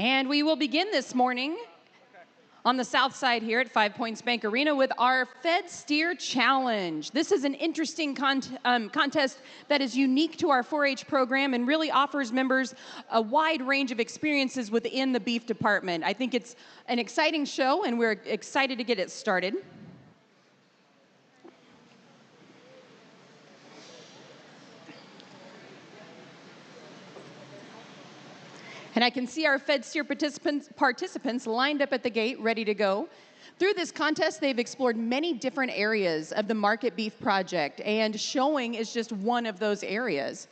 And we will begin this morning on the south side here at 5 Points Bank Arena with our Fed Steer Challenge. This is an interesting contest that is unique to our 4-H program and really offers members a wide range of experiences within the beef department. I think it's an exciting show, and we're excited to get it started. And I can see our Fed Steer participants lined up at the gate, ready to go. Through this contest, they've explored many different areas of the Market Beef Project, and showing is just one of those areas.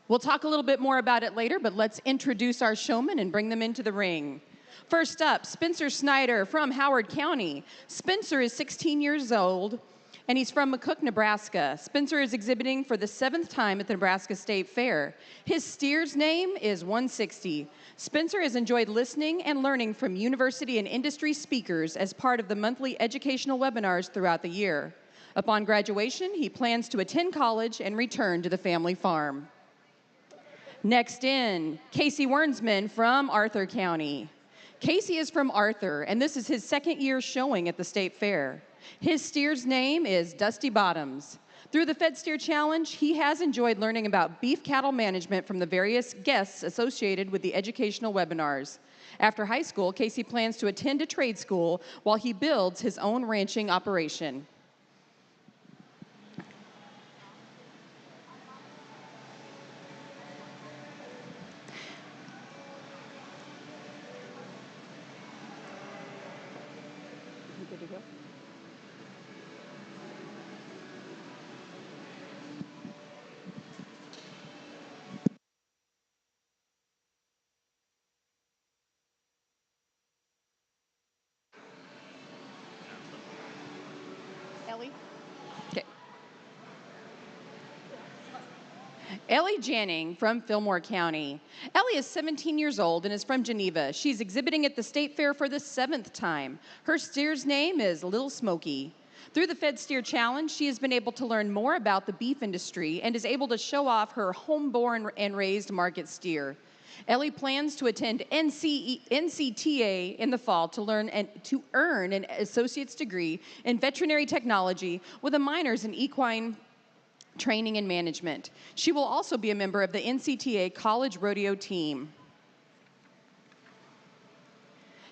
We'll talk a little bit more about it later, but let's introduce our showmen and bring them into the ring. First up, Spencer Snyder from Howard County. Spencer is 16 years old, and he's from McCook, Nebraska. Spencer is exhibiting for the 7th time at the Nebraska State Fair. His steer's name is 160. Spencer has enjoyed listening and learning from university and industry speakers as part of the monthly educational webinars throughout the year. Upon graduation, he plans to attend college and return to the family farm. Next in, Casey Wernsman from Arthur County. Casey is from Arthur, and this is his 2nd year showing at the State Fair. His steer's name is Dusty Bottoms. Through the Fed Steer Challenge, he has enjoyed learning about beef cattle management from the various guests associated with the educational webinars. After high school, Casey plans to attend a trade school while he builds his own ranching operation. Good to go. Ellie? Okay. Ellie Janning from Fillmore County. Ellie is 17 years old and is from Geneva. She's exhibiting at the State Fair for the 7th time. Her steer's name is Little Smoky. Through the Fed Steer Challenge, she has been able to learn more about the beef industry and is able to show off her homeborn and raised market steer. Ellie plans to attend NCTA in the fall to earn an associate's degree in veterinary technology with a minor's in equine training and management. She will also be a member of the NCTA College Rodeo team.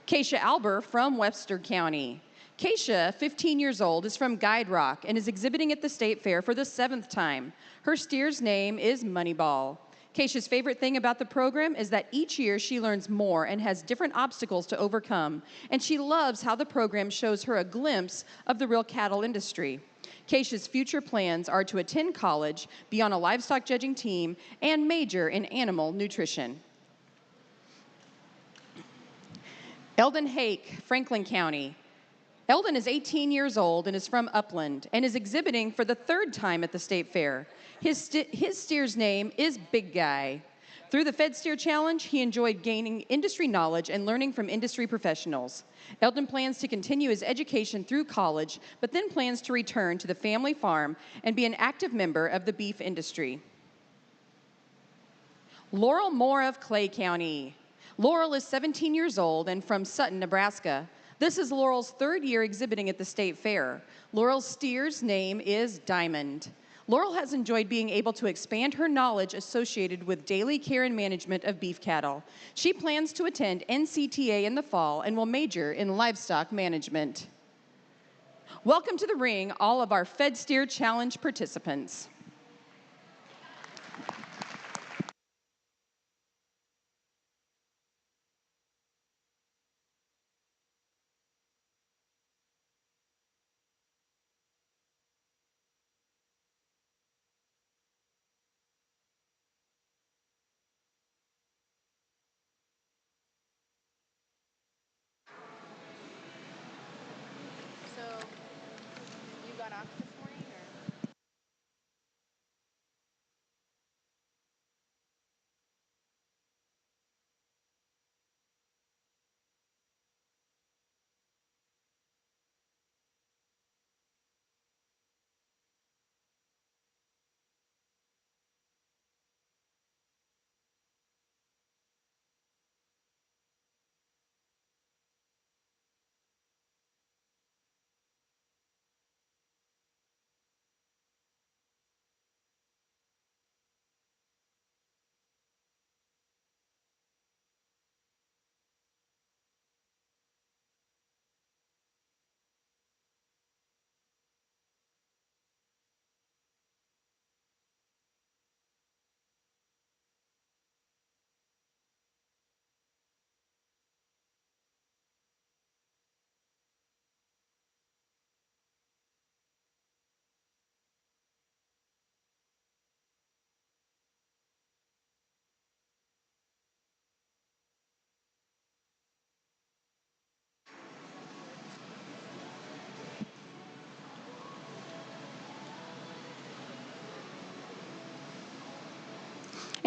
Keisha Alber from Webster County. Keisha, 15 years old, is from Guide Rock and is exhibiting at the State Fair for the 7th time. Her steer's name is Moneyball. Keisha's favorite thing about the program is that each year she learns more and has different obstacles to overcome, and she loves how the program shows her a glimpse of the real cattle industry. Keisha's future plans are to attend college, be on a livestock judging team, and major in animal nutrition. Eldon Hake, Franklin County. Eldon is 18 years old and is from Upland and is exhibiting for the 3rd time at the State Fair. His steer's name is Big Guy. Through the Fed Steer Challenge, he enjoyed gaining industry knowledge and learning from industry professionals. Eldon plans to continue his education through college, but then plans to return to the family farm and be an active member of the beef industry. Laurel Moore of Clay County. Laurel is 17 years old and from Sutton, Nebraska. This is Laurel's 3rd year exhibiting at the State Fair. Laurel's steer's name is Diamond. Laurel has enjoyed being able to expand her knowledge associated with daily care and management of beef cattle. She plans to attend NCTA in the fall and will major in livestock management. Welcome to the ring, all of our Fed Steer Challenge participants. So, you got off this morning, or?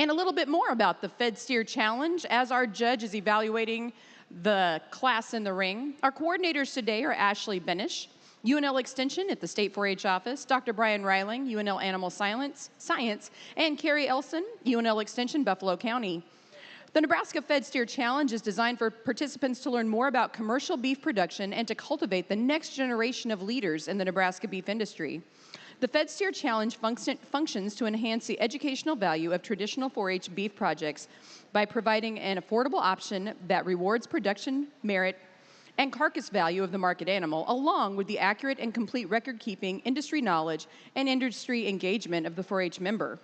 And a little bit more about the Fed Steer Challenge as our judge is evaluating the class in the ring. Our coordinators today are Ashley Benish, UNL Extension at the State 4-H Office, Dr. Brian Reiling, UNL Animal Science, and Carrie Elson, UNL Extension, Buffalo County. The Nebraska Fed Steer Challenge is designed for participants to learn more about commercial beef production and to cultivate the next generation of leaders in the Nebraska beef industry. The Fed Steer Challenge functions to enhance the educational value of traditional 4-H beef projects by providing an affordable option that rewards production merit and carcass value of the market animal, along with the accurate and complete record-keeping, industry knowledge, and industry engagement of the 4-H member.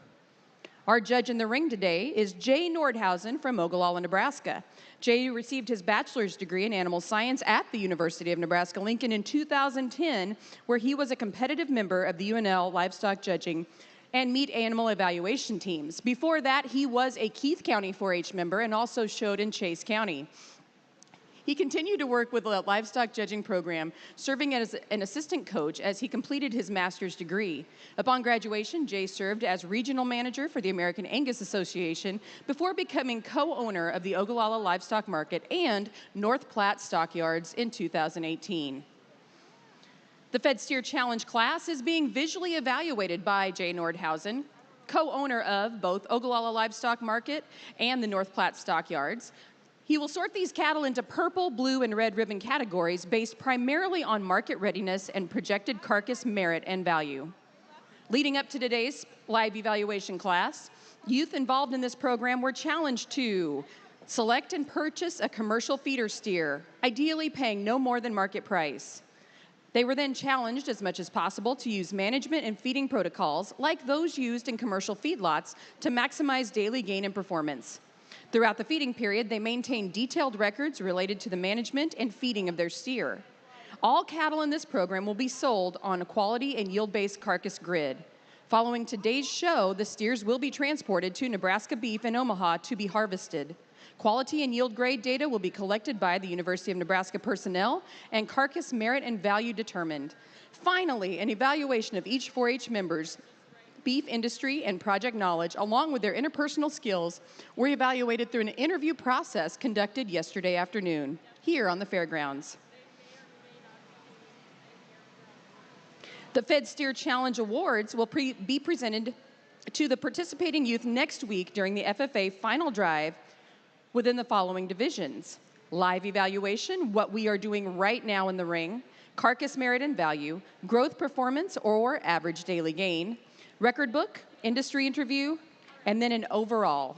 Our judge in the ring today is Jay Nordhausen from Ogallala, Nebraska. Jay received his bachelor's degree in animal science at the University of Nebraska-Lincoln in 2010, where he was a competitive member of the UNL livestock judging and meat animal evaluation teams. Before that, he was a Keith County 4-H member and also showed in Chase County. He continued to work with the livestock judging program, serving as an assistant coach as he completed his master's degree. Upon graduation, Jay served as regional manager for the American Angus Association before becoming co-owner of the Ogallala Livestock Market and North Platte Stockyards in 2018. The Fed Steer Challenge class is being visually evaluated by Jay Nordhausen, co-owner of both Ogallala Livestock Market and the North Platte Stockyards. He will sort these cattle into purple, blue, and red ribbon categories based primarily on market readiness and projected carcass merit and value. Leading up to today's live evaluation class, youth involved in this program were challenged to select and purchase a commercial feeder steer, ideally paying no more than market price. They were then challenged as much as possible to use management and feeding protocols like those used in commercial feedlots to maximize daily gain and performance. Throughout the feeding period, they maintained detailed records related to the management and feeding of their steer. All cattle in this program will be sold on a quality and yield-based carcass grid. Following today's show, the steers will be transported to Nebraska Beef in Omaha to be harvested. Quality and yield grade data will be collected by the University of Nebraska personnel and carcass merit and value determined. Finally, an evaluation of each 4-H member's beef industry and project knowledge, along with their interpersonal skills, were evaluated through an interview process conducted yesterday afternoon here on the fairgrounds. The Fed Steer Challenge Awards will be presented to the participating youth next week during the FFA final drive within the following divisions: live evaluation, what we are doing right now in the ring; carcass merit and value; growth performance or average daily gain; record book, industry interview, and then an overall.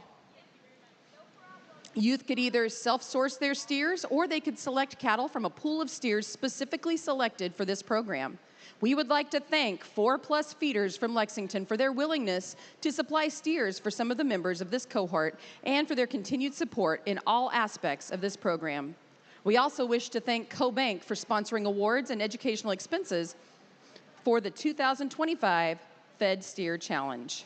Youth could either self-source their steers or they could select cattle from a pool of steers specifically selected for this program. We would like to thank 4+ Feeders from Lexington for their willingness to supply steers for some of the members of this cohort and for their continued support in all aspects of this program. We also wish to thank CoBank for sponsoring awards and educational expenses for the 2025 Fed Steer Challenge.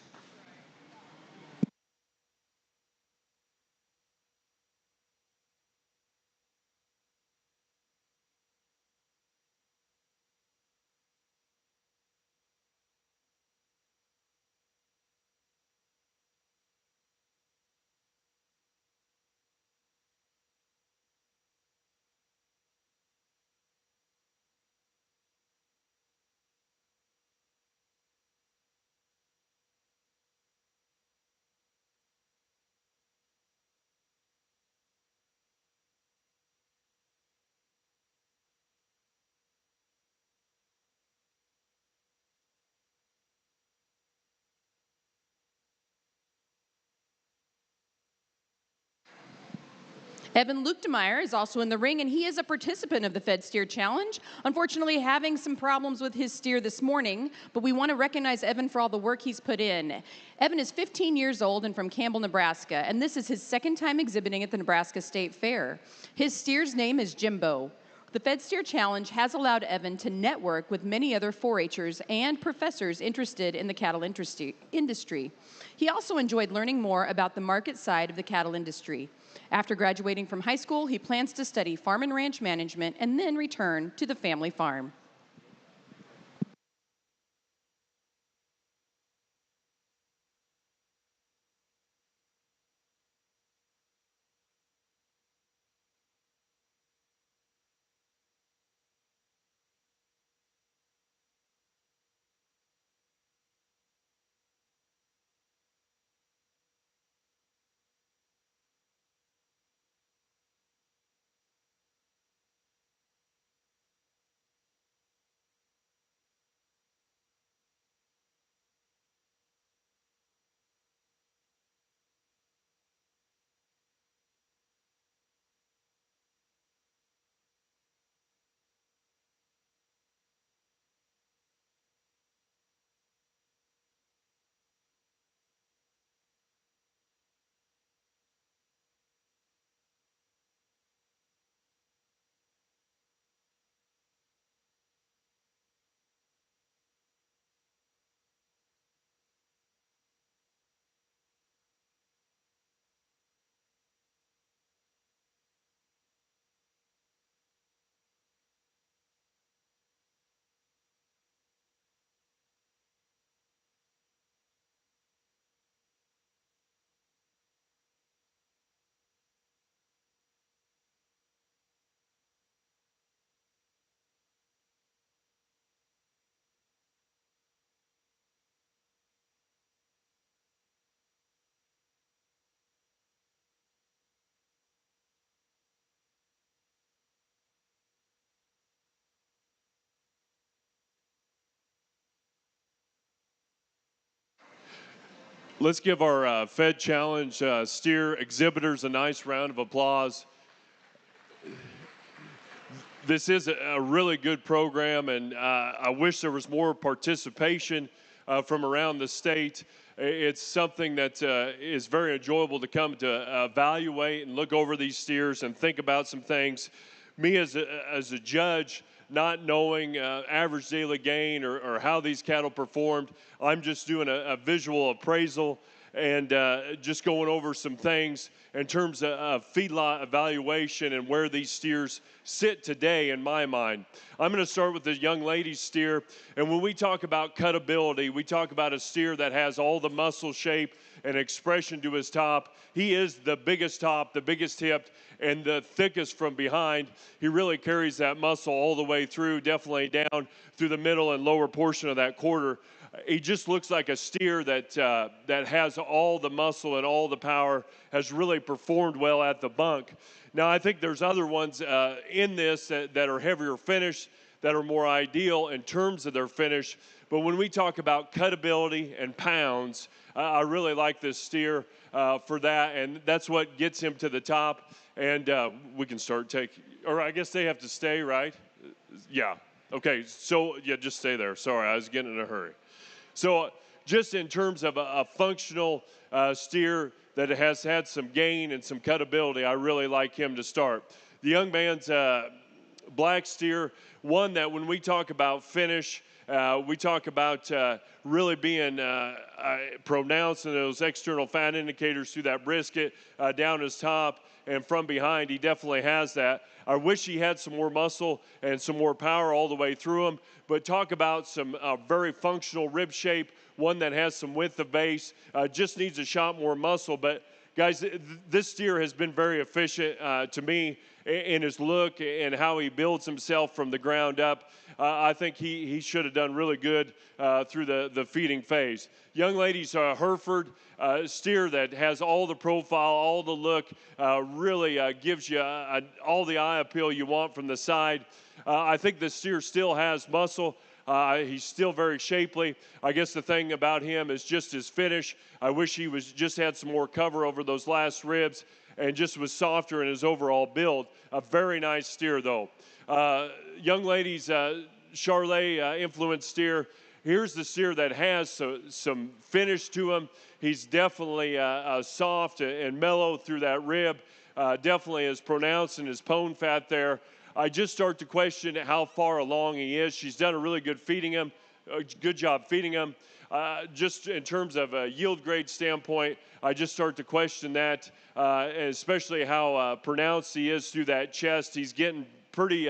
Evan Luchtemeier is also in the ring, and he is a participant of the Fed Steer Challenge. Unfortunately, having some problems with his steer this morning, but we want to recognize Evan for all the work he's put in. Evan is 15 years old and from Campbell, Nebraska, and this is his second time exhibiting at the Nebraska State Fair. His steer's name is Jimbo. The Fed Steer Challenge has allowed Evan to network with many other 4-H'ers and professors interested in the cattle industry. He also enjoyed learning more about the market side of the cattle industry. After graduating from high school, he plans to study farm and ranch management and then return to the family farm. Let's give our Fed Challenge steer exhibitors a nice round of applause. This is a really good program, and I wish there was more participation from around the state. It's something that is very enjoyable to come to evaluate and look over these steers and think about some things. Me as a judge, not knowing average daily gain or how these cattle performed, I'm just doing a visual appraisal and just going over some things in terms of feedlot evaluation and where these steers sit today in my mind. I'm going to start with the young lady's steer, and when we talk about cutability, we talk about a steer that has all the muscle shape and expression to his top. He is the biggest top, the biggest hipped, and the thickest from behind. He really carries that muscle all the way through, definitely down through the middle and lower portion of that quarter. He just looks like a steer that has all the muscle and all the power, has really performed well at the bunk. Now, I think there's other ones in this that are heavier finish, that are more ideal in terms of their finish. But when we talk about cutability and pounds, I really like this steer for that, and that's what gets him to the top. And we can start or I guess they have to stay, right? Yeah. Okay, so yeah, just stay there. Sorry, I was getting in a hurry. So just in terms of a functional steer that has had some gain and some cutability, I really like him to start. The young man's black steer, one that when we talk about finish, we talk about really being pronounced in those external fat indicators through that brisket, down his top, and from behind. He definitely has that. I wish he had some more muscle and some more power all the way through him, but talk about some very functional rib shape, one that has some width of base, just needs a shot more muscle. But guys, this steer has been very efficient to me in his look and how he builds himself from the ground up. I think he should have done really good through the feeding phase. Young lady's Hereford steer that has all the profile, all the look, really gives you all the eye appeal you want from the side. I think the steer still has muscle. He's still very shapely. I guess the thing about him is just his finish. I wish he just had some more cover over those last ribs and just was softer in his overall build. A very nice steer, though. Young lady's Charlet influenced steer. Here's the steer that has some finish to him. He's definitely soft and mellow through that rib. Definitely is pronounced in his pone fat there. I just start to question how far along he is. She's done a really good good job feeding him. Just in terms of a yield grade standpoint, I just start to question that, especially how pronounced he is through that chest. He's getting pretty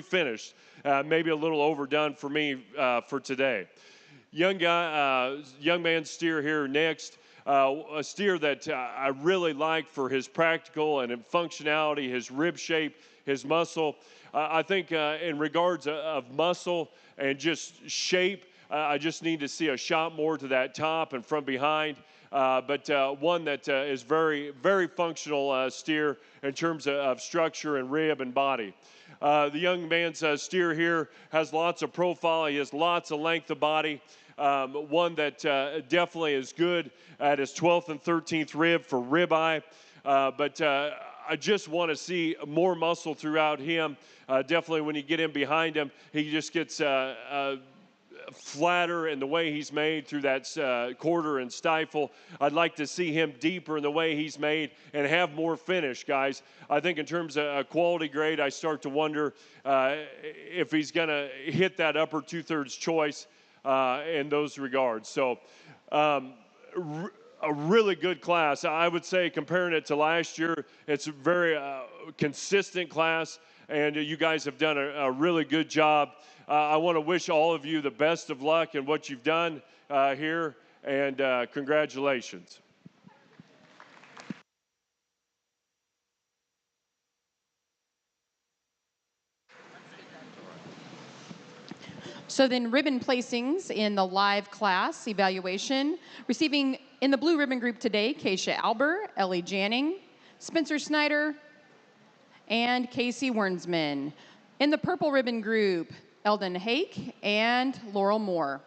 finished, maybe a little overdone for me for today. Young man steer here next. A steer that I really like for his practical and functionality, his rib shape, his muscle. I think in regards of muscle and just shape, I just need to see a shot more to that top and from behind. But one that is very, very functional steer in terms of structure and rib and body. The young man's steer here has lots of profile. He has lots of length of body. One that definitely is good at his 12th and 13th rib for ribeye. But I just want to see more muscle throughout him. Definitely when you get in behind him, he just gets flatter in the way he's made through that quarter and stifle. I'd like to see him deeper in the way he's made and have more finish, guys. I think in terms of quality grade, I start to wonder if he's going to hit that upper two-thirds choice in those regards. So a really good class. I would say comparing it to last year, it's a very consistent class, and you guys have done a really good job. I want to wish all of you the best of luck in what you've done here, and congratulations. So then ribbon placings in the live class evaluation. Receiving in the blue ribbon group today, Keisha Alber, Ellie Janning, Spencer Snyder, and Casey Wernsman. In the purple ribbon group, Eldon Hake and Laurel Moore.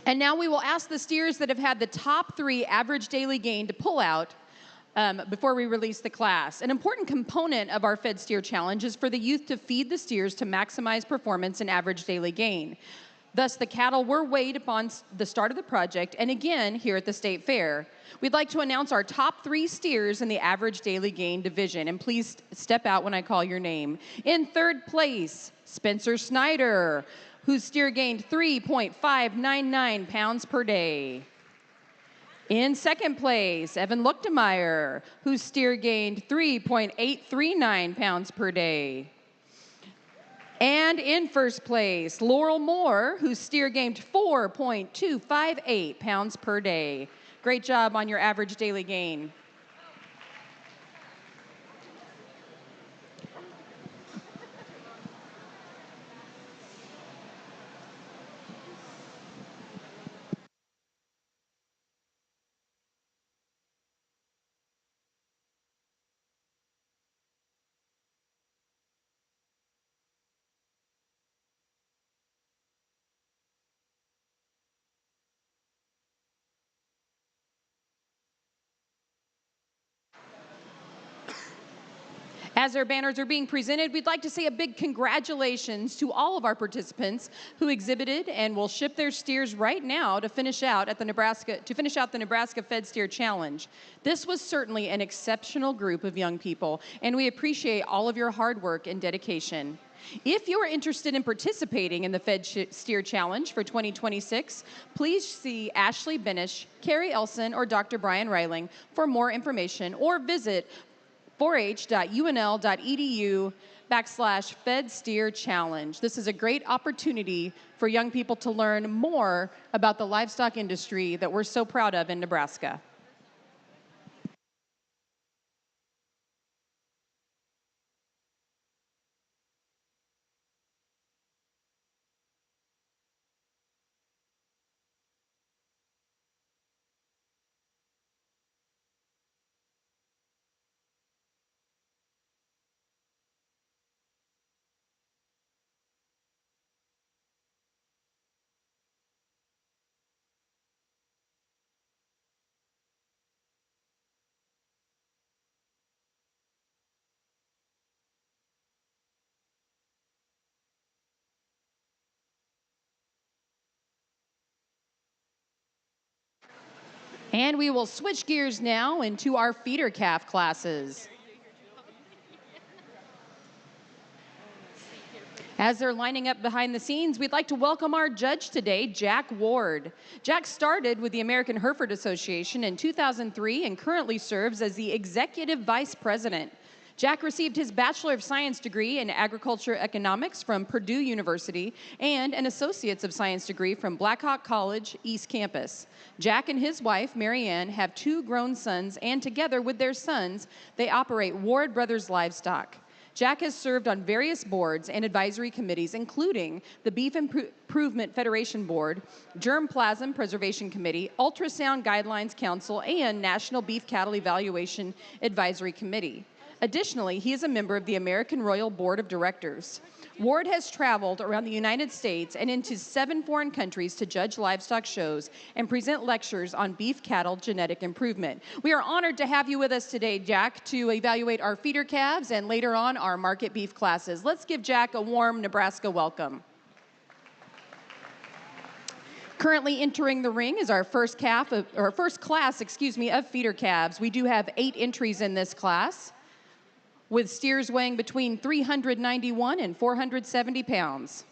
And now we will ask the steers that have had the top 3 average daily gain to pull out before we release the class. An important component of our Fed Steer Challenge is for the youth to feed the steers to maximize performance and average daily gain. Thus, the cattle were weighed upon the start of the project and again here at the State Fair. We'd like to announce our top 3 steers in the average daily gain division, and please step out when I call your name. In third place, Spencer Snyder, whose steer gained 3.599 pounds per day. In second place, Evan Luchtenmeyer, whose steer gained 3.839 pounds per day. And in first place, Laurel Moore, whose steer gained 4.258 pounds per day. Great job on your average daily gain. As our banners are being presented, we'd like to say a big congratulations to all of our participants who exhibited and will ship their steers right now to finish out the Nebraska Fed Steer Challenge. This was certainly an exceptional group of young people, and we appreciate all of your hard work and dedication. If you are interested in participating in the Fed Steer Challenge for 2026, please see Ashley Benish, Carrie Elson, or Dr. Brian Reiling for more information, or visit 4h.unl.edu/Fed Steer Challenge. This is a great opportunity for young people to learn more about the livestock industry that we're so proud of in Nebraska. And we will switch gears now into our feeder calf classes. As they're lining up behind the scenes, we'd like to welcome our judge today, Jack Ward. Jack started with the American Hereford Association in 2003 and currently serves as the Executive Vice President. Jack received his Bachelor of Science degree in Agriculture Economics from Purdue University and an Associates of Science degree from Blackhawk College East Campus. Jack and his wife, Marianne, have 2 grown sons, and together with their sons, they operate Ward Brothers Livestock. Jack has served on various boards and advisory committees, including the Beef Improvement Federation Board, Germplasm Preservation Committee, Ultrasound Guidelines Council, and National Beef Cattle Evaluation Advisory Committee. Additionally, he is a member of the American Royal Board of Directors. Ward has traveled around the United States and into 7 foreign countries to judge livestock shows and present lectures on beef cattle genetic improvement. We are honored to have you with us today, Jack, to evaluate our feeder calves and later on our market beef classes. Let's give Jack a warm Nebraska welcome. Currently entering the ring is our first class, of feeder calves. We do have 8 entries in this class, with steers weighing between 391 and 470 pounds.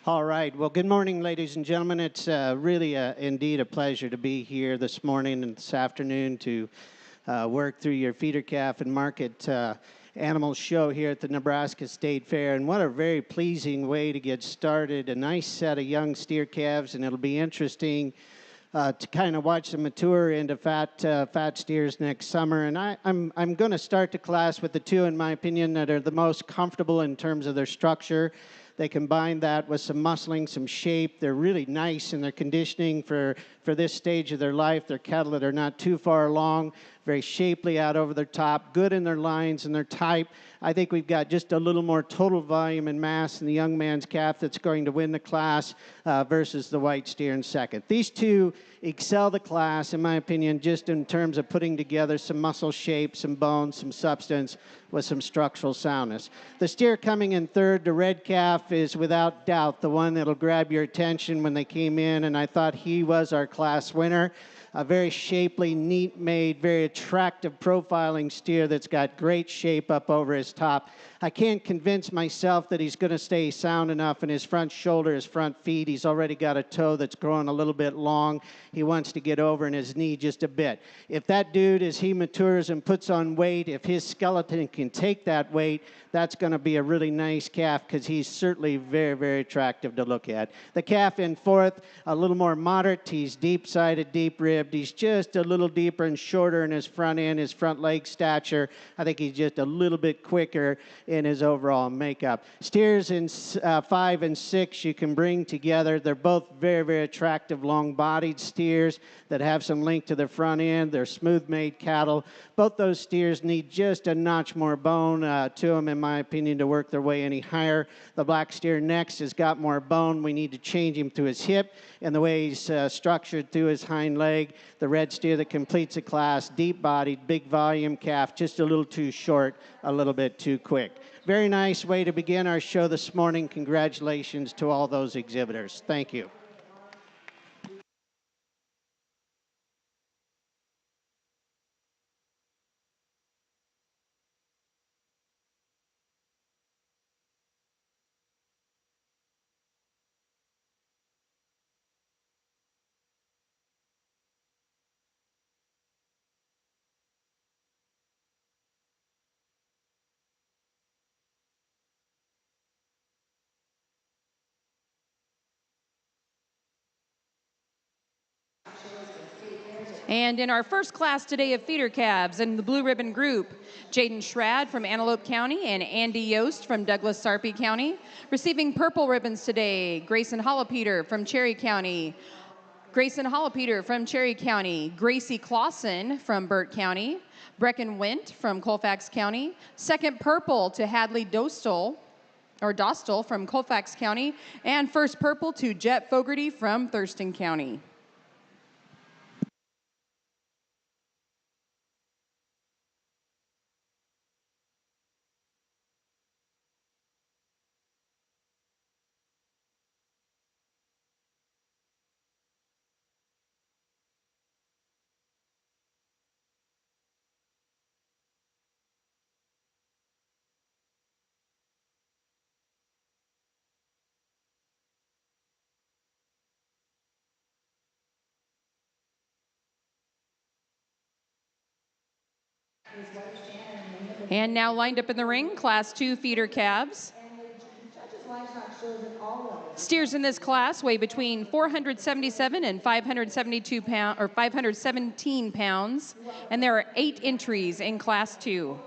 All right. Well, good morning, ladies and gentlemen. It's really indeed a pleasure to be here this morning and this afternoon to work through your feeder calf and market animal show here at the Nebraska State Fair. And what a very pleasing way to get started. A nice set of young steer calves, and it'll be interesting to kind of watch them mature into fat steers next summer. And I'm going to start the class with the two, in my opinion, that are the most comfortable in terms of their structure. They combine that with some muscling, some shape. They're really nice in their conditioning for this stage of their life. They're cattle that are not too far along, very shapely out over their top, good in their lines and their type. I think we've got just a little more total volume and mass in the young man's calf that's going to win the class versus the white steer in second. These two excel the class, in my opinion, just in terms of putting together some muscle shape, some bone, some substance with some structural soundness. The steer coming in third, the red calf, is without doubt the one that'll grab your attention when they came in, and I thought he was our class winner. A very shapely, neat-made, very attractive profiling steer that's got great shape up over his top. I can't convince myself that he's going to stay sound enough in his front shoulder, his front feet. He's already got a toe that's growing a little bit long. He wants to get over in his knee just a bit. If that dude, as he matures and puts on weight, if his skeleton can take that weight, that's going to be a really nice calf because he's certainly very, very attractive to look at. The calf in fourth, a little more moderate. He's deep-sided, deep-ribbed. He's just a little deeper and shorter in his front end, his front leg stature. I think he's just a little bit quicker in his overall makeup. Steers in 5 and 6 you can bring together. They're both very, very attractive, long-bodied steers that have some length to their front end. They're smooth-made cattle. Both those steers need just a notch more bone to them, in my opinion, to work their way any higher. The black steer next has got more bone. We need to change him to his hip and the way he's structured through his hind leg. The red steer that completes the class, deep-bodied, big volume calf, just a little too short, a little bit too quick. Very nice way to begin our show this morning. Congratulations to all those exhibitors. Thank you. And in our first class today of feeder calves in the blue ribbon group, Jaden Schrad from Antelope County and Andy Yost from Douglas Sarpy County. Receiving purple ribbons today, Grayson Hollopeter from Cherry County, Grayson Hollopeter from Cherry County, Gracie Clausen from Burt County, Brecken Went from Colfax County. Second purple to Hadley Dostal from Colfax County, and first purple to Jet Fogarty from Thurston County. And now lined up in the ring, Class 2 feeder calves. Steers in this class weigh between 477 and 572 pounds, or 517 pounds, and there are 8 entries in Class 2.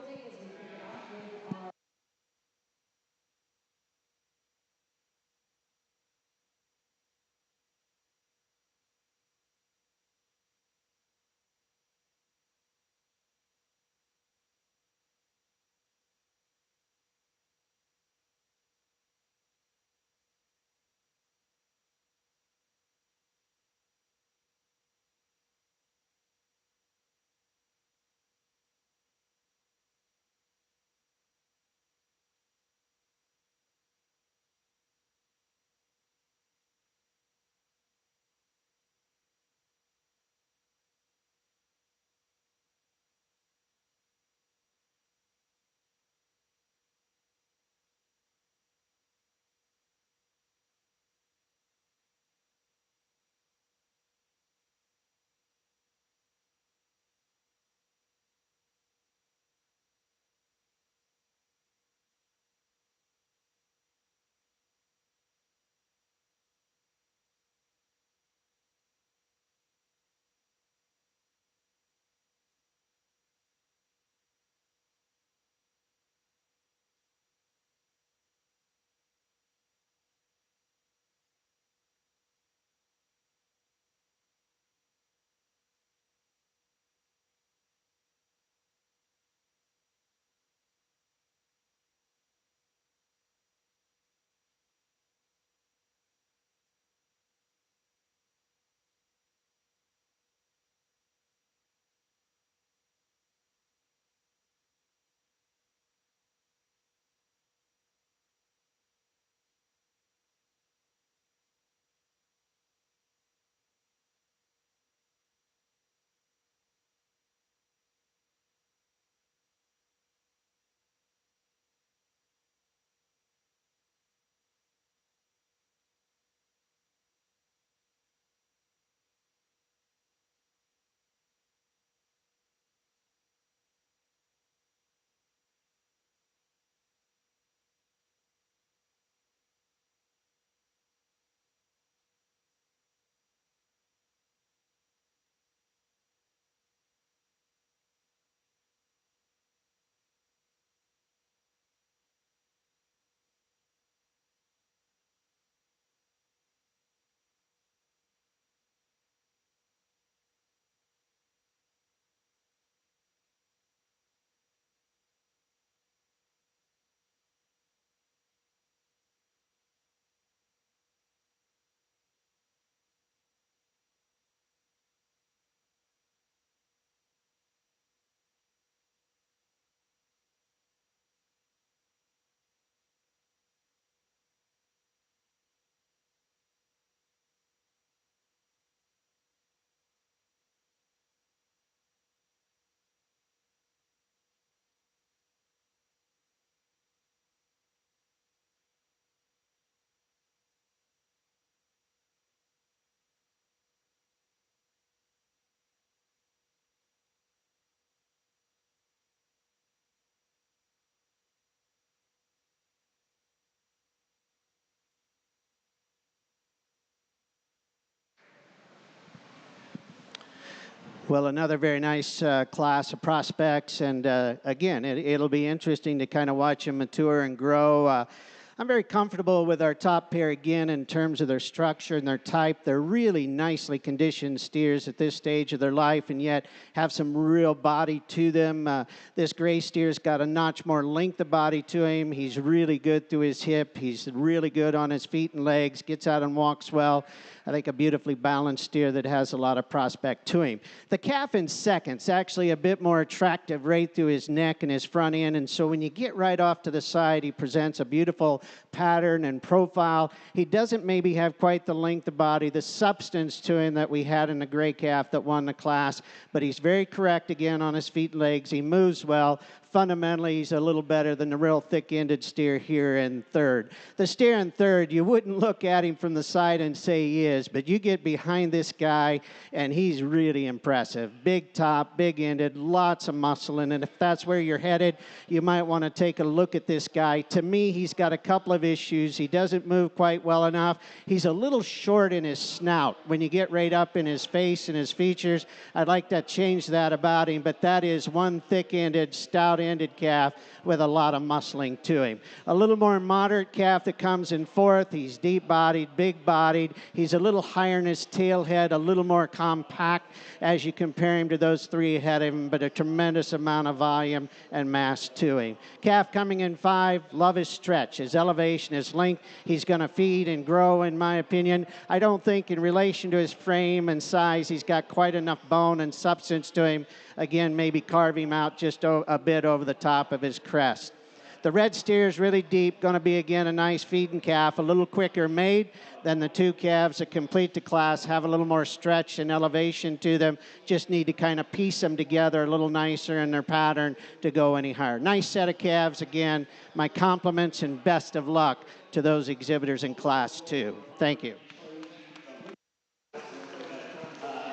Well, another very nice class of prospects, and again, it'll be interesting to kind of watch them mature and grow. I'm very comfortable with our top pair again in terms of their structure and their type. They're really nicely conditioned steers at this stage of their life, and yet have some real body to them. This gray steer's got a notch more length of body to him. He's really good through his hip. He's really good on his feet and legs, gets out and walks well. I think a beautifully balanced steer that has a lot of prospect to him. The calf in second's actually a bit more attractive right through his neck and his front end, and so when you get right off to the side, he presents a beautiful pattern and profile. He doesn't maybe have quite the length of body, the substance to him that we had in the gray calf that won the class, but he's very correct again on his feet and legs. He moves well. Fundamentally, he's a little better than the real thick-ended steer here in third. The steer in third, you wouldn't look at him from the side and say he is, but you get behind this guy, and he's really impressive. Big top, big-ended, lots of muscle in it. If that's where you're headed, you might want to take a look at this guy. To me, he's got a couple of issues. He doesn't move quite well enough. He's a little short in his snout. When you get right up in his face and his features, I'd like to change that about him, but that is one thick-ended, stout-ended calf with a lot of muscling to him. A little more moderate calf that comes in fourth. He's deep-bodied, big-bodied. He's a little higher in his tail head, a little more compact as you compare him to those three ahead of him, but a tremendous amount of volume and mass to him. Calf coming in five, love his stretch, his elevation, his length. He's going to feed and grow, in my opinion. I don't think in relation to his frame and size, he's got quite enough bone and substance to him. Again, maybe carve him out just a bit over the top of his crest. The red steer is really deep, going to be, again, a nice feeding calf, a little quicker made than the two calves that complete the class, have a little more stretch and elevation to them, just need to kind of piece them together a little nicer in their pattern to go any higher. Nice set of calves, again. My compliments and best of luck to those exhibitors in Class 2. Thank you.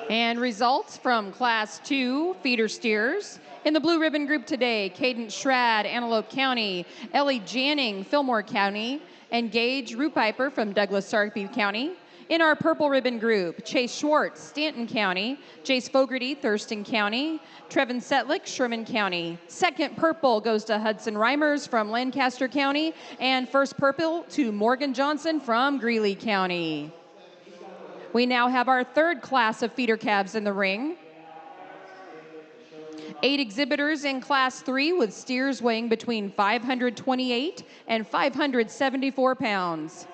And results from Class 2 feeder steers. In the blue ribbon group today, Cadence Schrad, Antelope County, Ellie Janning, Fillmore County, and Gage Rupiper from Douglas-Sarpy County. In our purple ribbon group, Chase Schwartz, Stanton County, Jace Fogarty, Thurston County, Trevin Setlick, Sherman County. Second purple goes to Hudson Reimers from Lancaster County, and first purple to Morgan Johnson from Greeley County. We now have our third class of feeder calves in the ring. 8 exhibitors in Class 3 with steers weighing between 528 and 574 pounds.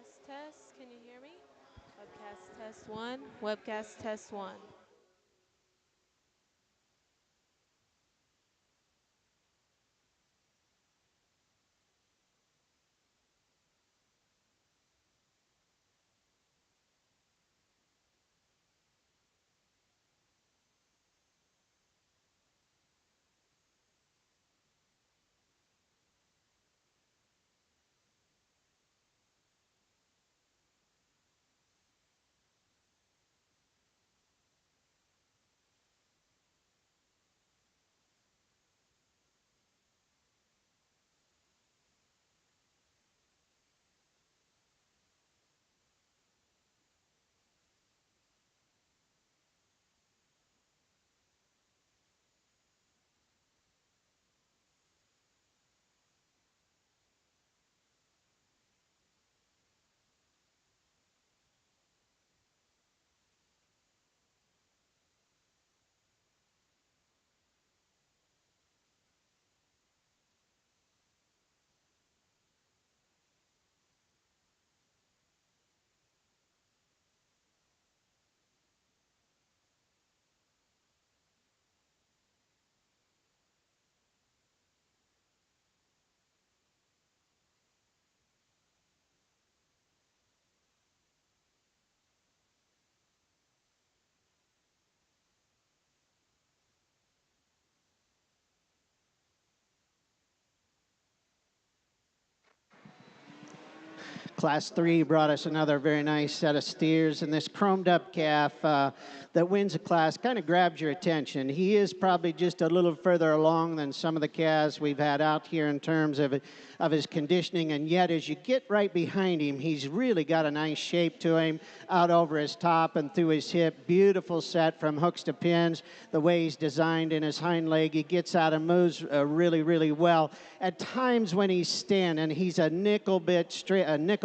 Webcast test. Can you hear me? Webcast test 1. Webcast test 1. Class 3 brought us another very nice set of steers, and this chromed up calf that wins the class kind of grabs your attention. He is probably just a little further along than some of the calves we've had out here in terms of his conditioning, and yet as you get right behind him, he's really got a nice shape to him out over his top and through his hip. Beautiful set from hooks to pins, the way he's designed in his hind leg. He gets out and moves really well. At times when he's standing, he's a nickel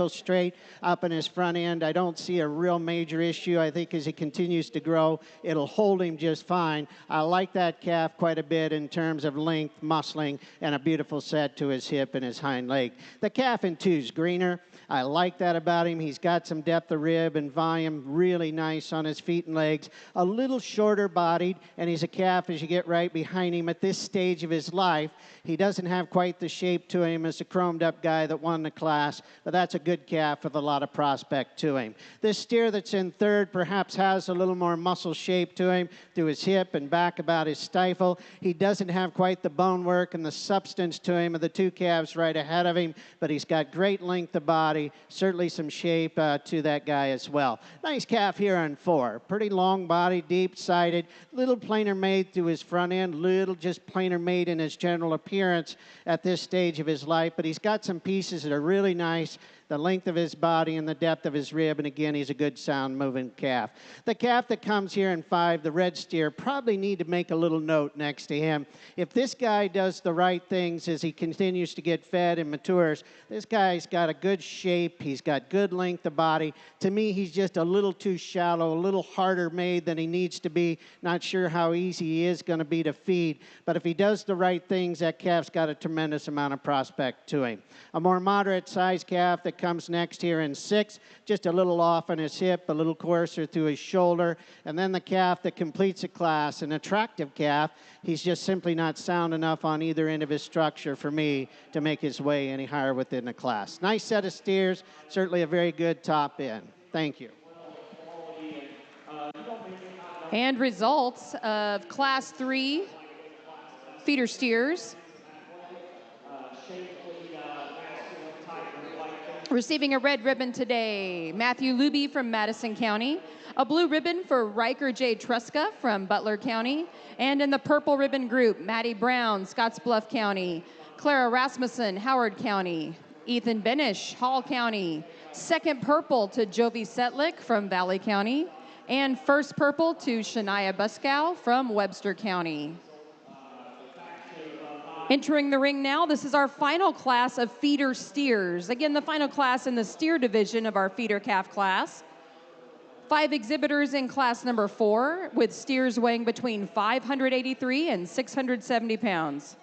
straight up in his front end. I don't see a real major issue. I think as he continues to grow, it'll hold him just fine. I like that calf quite a bit in terms of length, muscling, and a beautiful set to his hip and his hind leg. The calf in 2 is greener. I like that about him. He's got some depth of rib and volume, really nice on his feet and legs. A little shorter bodied, and he's a calf as you get right behind him at this stage of his life. He doesn't have quite the shape to him as the chromed up guy that won the class, but that's a good calf with a lot of prospect to him. This steer that's in 3rd perhaps has a little more muscle shape to him through his hip and back about his stifle. He doesn't have quite the bone work and the substance to him of the 2 calves right ahead of him, but he's got great length of body, certainly some shape to that guy as well. Nice calf here on 4. Pretty long body, deep-sided, little plainer made through his front end, little just plainer made in his general appearance at this stage of his life, but he's got some pieces that are really nice, the length of his body and the depth of his rib, and again, he's a good sound moving calf. The calf that comes here in 5, the red steer, probably need to make a little note next to him. If this guy does the right things as he continues to get fed and matures, this guy's got a good shape, he's got good length of body. To me, he's just a little too shallow, a little harder made than he needs to be. Not sure how easy he is going to be to feed, but if he does the right things, that calf's got a tremendous amount of prospect to him. A more moderate sized calf that comes next here in 6, just a little off on his hip, a little coarser through his shoulder, and then the calf that completes the class, an attractive calf. He's just simply not sound enough on either end of his structure for me to make his way any higher within the class. Nice set of steers, certainly a very good top end. Thank you. And results of Class 3 feeder steers. Receiving a red ribbon today, Matthew Luby from Madison County. A blue ribbon for Riker J. Truska from Butler County. And in the purple ribbon group, Maddie Brown, Scottsbluff County. Clara Rasmussen, Howard County. Ethan Benish, Hall County. Second purple to Jovi Setlick from Valley County. And first purple to Shania Buskow from Webster County. Entering the ring now, this is our final class of feeder steers. Again, the final class in the steer division of our feeder calf class. 5 exhibitors in class number 4 with steers weighing between 583 and 670 pounds.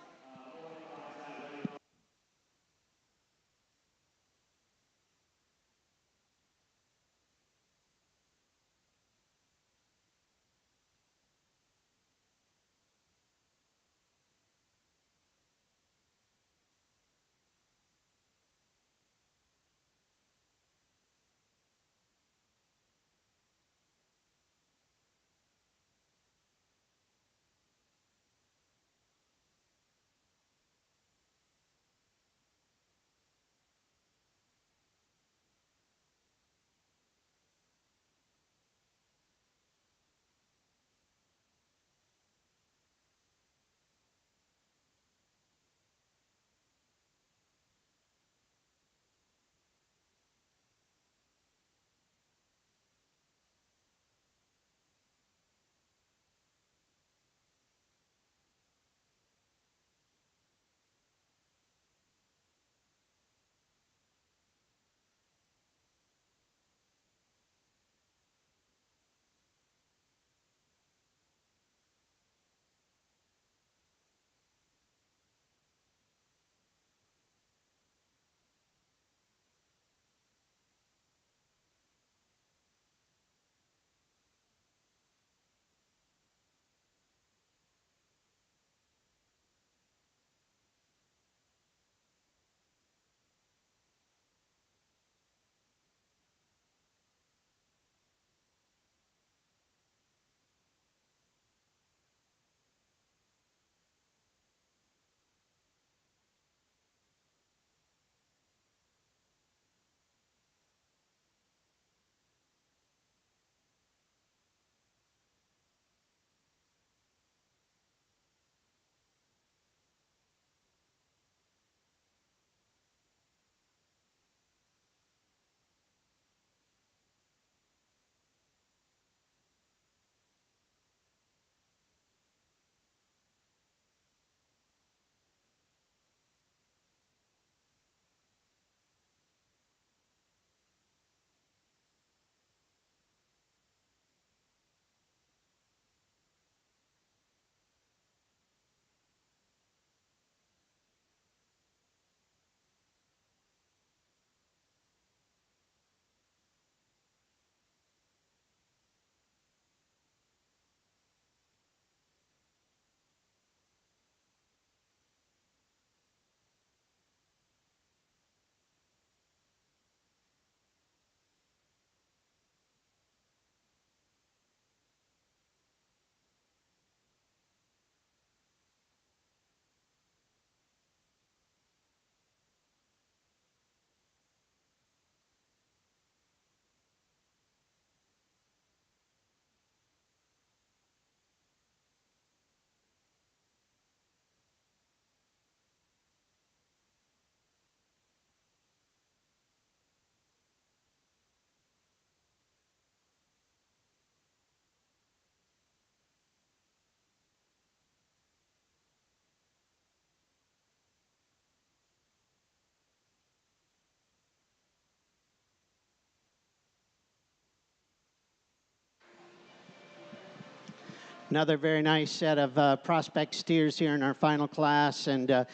Another very nice set of prospect steers here in our final class, and a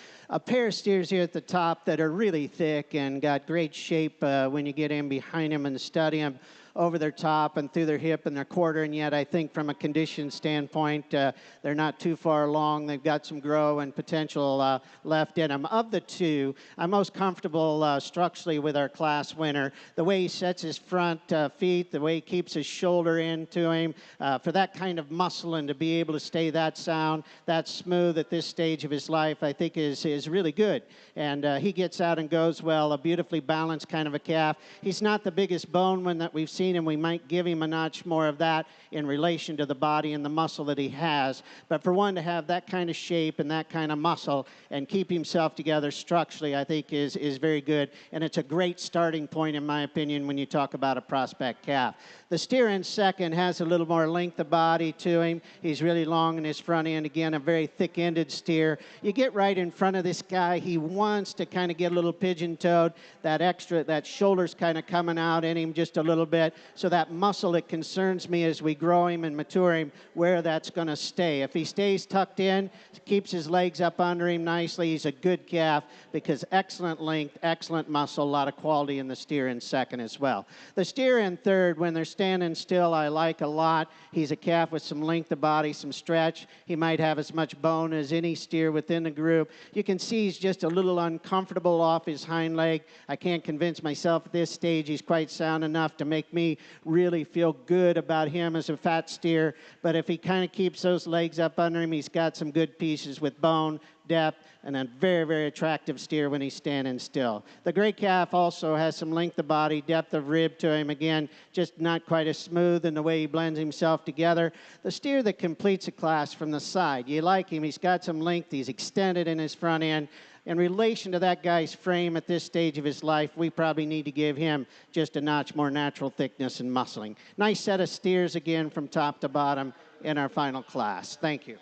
pair of steers here at the top that are really thick and got great shape when you get in behind them and study them over their top and through their hip and their quarter, and yet I think from a condition standpoint, they're not too far along. They've got some grow and potential left in them. Of the two, I'm most comfortable structurally with our class winner. The way he sets his front feet, the way he keeps his shoulder into him, for that kind of muscle and to be able to stay that sound, that smooth at this stage of his life, I think is really good. And he gets out and goes well, a beautifully balanced kind of a calf. He's not the biggest bone one that we've seen, and we might give him a notch more of that in relation to the body and the muscle that he has. But for one to have that kind of shape and that kind of muscle and keep himself together structurally, I think is very good. And it's a great starting point, in my opinion, when you talk about a prospect calf. The steer in second has a little more length of body to him. He's really long in his front end. Again, a very thick-ended steer. You get right in front of this guy, he wants to kind of get a little pigeon-toed. That shoulder's kind of coming out in him just a little bit. So that muscle, it concerns me as we grow him and mature him, where that's going to stay. If he stays tucked in, keeps his legs up under him nicely, he's a good calf because excellent length, excellent muscle, a lot of quality in the steer in second as well. The steer in third, when they're standing still, I like a lot. He's a calf with some length of body, some stretch. He might have as much bone as any steer within the group. You can see he's just a little uncomfortable off his hind leg. I can't convince myself at this stage he's quite sound enough to make me really feel good about him as a fat steer. But if he kind of keeps those legs up under him, he's got some good pieces with bone, depth, and a very, very attractive steer when he's standing still. The gray calf also has some length of body, depth of rib to him. Again, just not quite as smooth in the way he blends himself together. The steer that completes a class from the side, you like him. He's got some length. He's extended in his front end. In relation to that guy's frame at this stage of his life, we probably need to give him just a notch more natural thickness and muscling. Nice set of steers again from top to bottom in our final class. Thank you.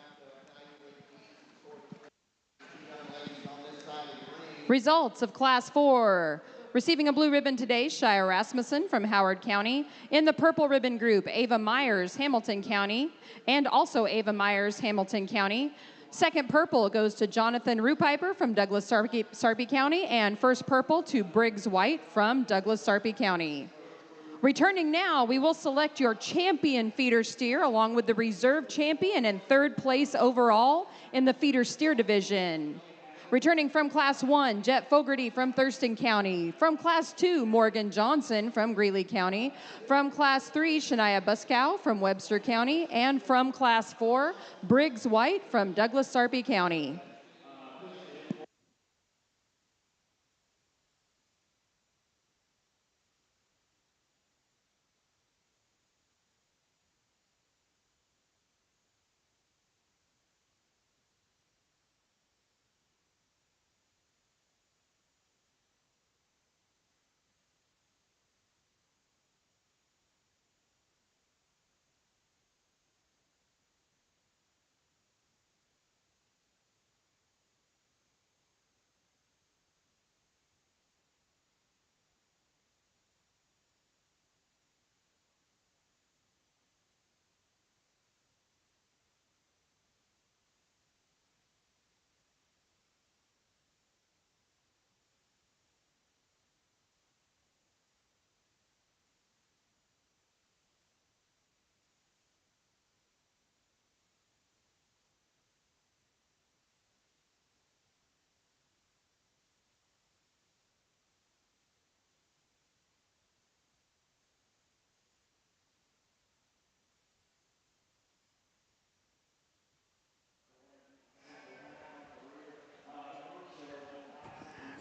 Results of Class 4. Receiving a blue ribbon today, Shia Rasmussen from Howard County. In the purple ribbon group, Ava Myers, Hamilton County, and also Ava Myers, Hamilton County. Second purple goes to Jonathan Rupiper from Douglas Sarpy County, and first purple to Briggs White from Douglas Sarpy County. Returning now, we will select your champion feeder steer along with the reserve champion and third place overall in the feeder steer division. Returning from Class 1, Jet Fogarty from Thurston County. From Class 2, Morgan Johnson from Greeley County. From Class 3, Shania Buskow from Webster County. And from Class 4, Briggs White from Douglas Sarpy County.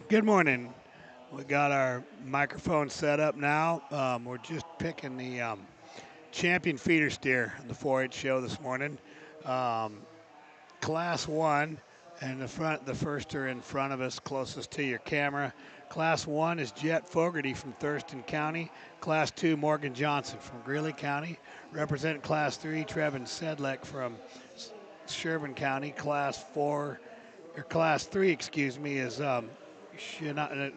Good morning. We got our microphone set up now. We're just picking the champion feeder steer in the 4-H show this morning. Class 1, and the first are in front of us, closest to your camera. Class 1 is Jet Fogarty from Thurston County. Class 2, Morgan Johnson from Greeley County. Representing Class 3, Trevin Sedlek from Sherburne County. Class 3, is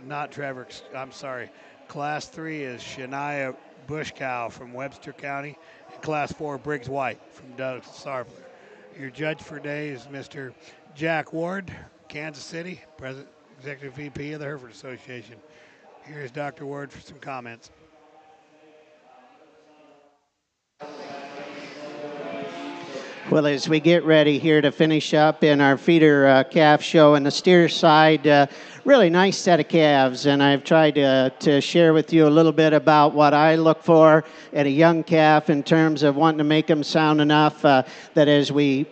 not Trevor, I'm sorry. Class 3 is Shania Buskow from Webster County. And Class 4, Briggs White from Douglas Sarpy. Your judge for today is Mr. Jack Ward, Kansas City, President, Executive VP of the Hereford Association. Here's Dr. Ward for some comments. Well, as we get ready here to finish up in our feeder calf show and the steer side, really nice set of calves. And I've tried to share with you a little bit about what I look for at a young calf in terms of wanting to make them sound enough that as we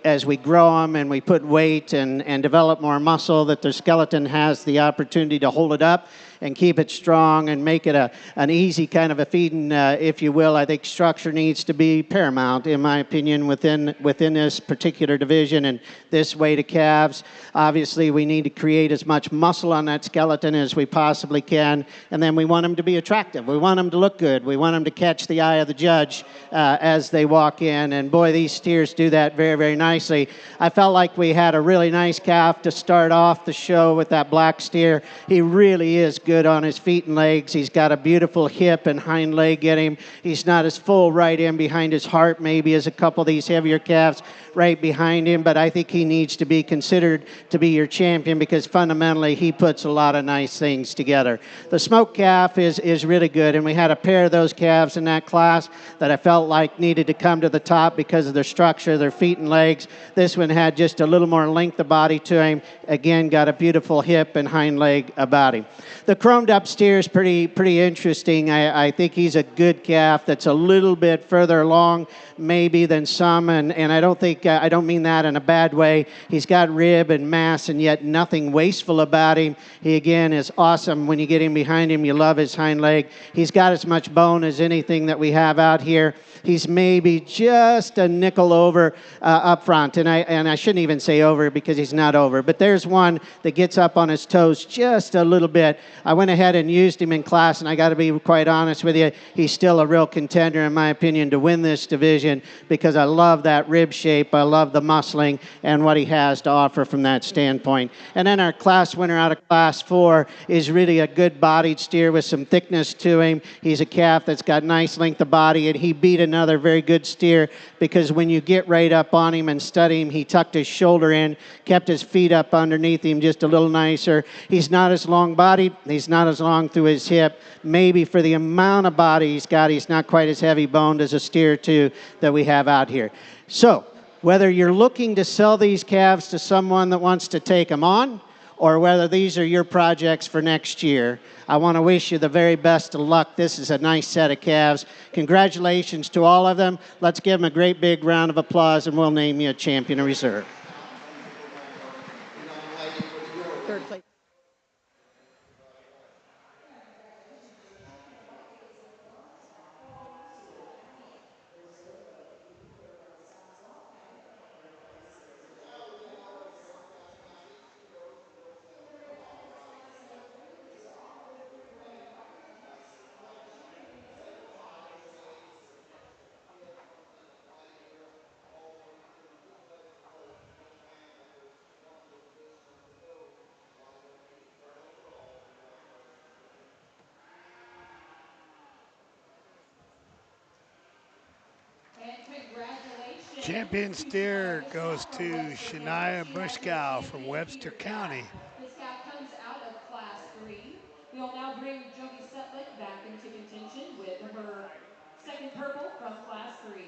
grow them and we put weight and develop more muscle, that their skeleton has the opportunity to hold it up and keep it strong and make it an easy kind of a feeding, if you will. I think structure needs to be paramount, in my opinion, within this particular division and this weight of calves. Obviously, we need to create as much muscle on that skeleton as we possibly can, and then we want them to be attractive. We want them to look good. We want them to catch the eye of the judge as they walk in, and boy, these steers do that very, very nicely. I felt like we had a really nice calf to start off the show with that black steer. He really is good on his feet and legs. He's got a beautiful hip and hind leg in him. He's not as full right in behind his heart maybe as a couple of these heavier calves right behind him, but I think he needs to be considered to be your champion because fundamentally he puts a lot of nice things together. The smoke calf is really good, and we had a pair of those calves in that class that I felt like needed to come to the top because of their structure, their feet and legs. This one had just a little more length of body to him. Again, got a beautiful hip and hind leg about him. The chromed up steer is pretty interesting. I think he's a good calf that's a little bit further along maybe than some, and I don't mean that in a bad way. He's got rib and mass and yet nothing wasteful about him. He again is awesome. When you get him behind him, you love his hind leg. He's got as much bone as anything that we have out here. He's maybe just a nickel over up front, and I shouldn't even say over because he's not over, but there's one that gets up on his toes just a little bit. I went ahead and used him in class, and I got to be quite honest with you, he's still a real contender in my opinion to win this division because I love that rib shape, I love the muscling and what he has to offer from that standpoint. And then our class winner out of class 4 is really a good bodied steer with some thickness to him. He's a calf that's got nice length of body, and he beat another very good steer because when you get right up on him and study him, he tucked his shoulder in, kept his feet up underneath him just a little nicer. He's not as long bodied, he's not as long through his hip. Maybe for the amount of body he's got, he's not quite as heavy boned as a steer too that we have out here. So whether you're looking to sell these calves to someone that wants to take them on, or whether these are your projects for next year, I want to wish you the very best of luck. This is a nice set of calves. Congratulations to all of them. Let's give them a great big round of applause, and we'll name you a champion of reserve. Third place. Champion steer goes to Shania Bushkow from Webster County. This calf comes out of class 3. We will now bring Jody Sutlick back into contention with her second purple from class 3.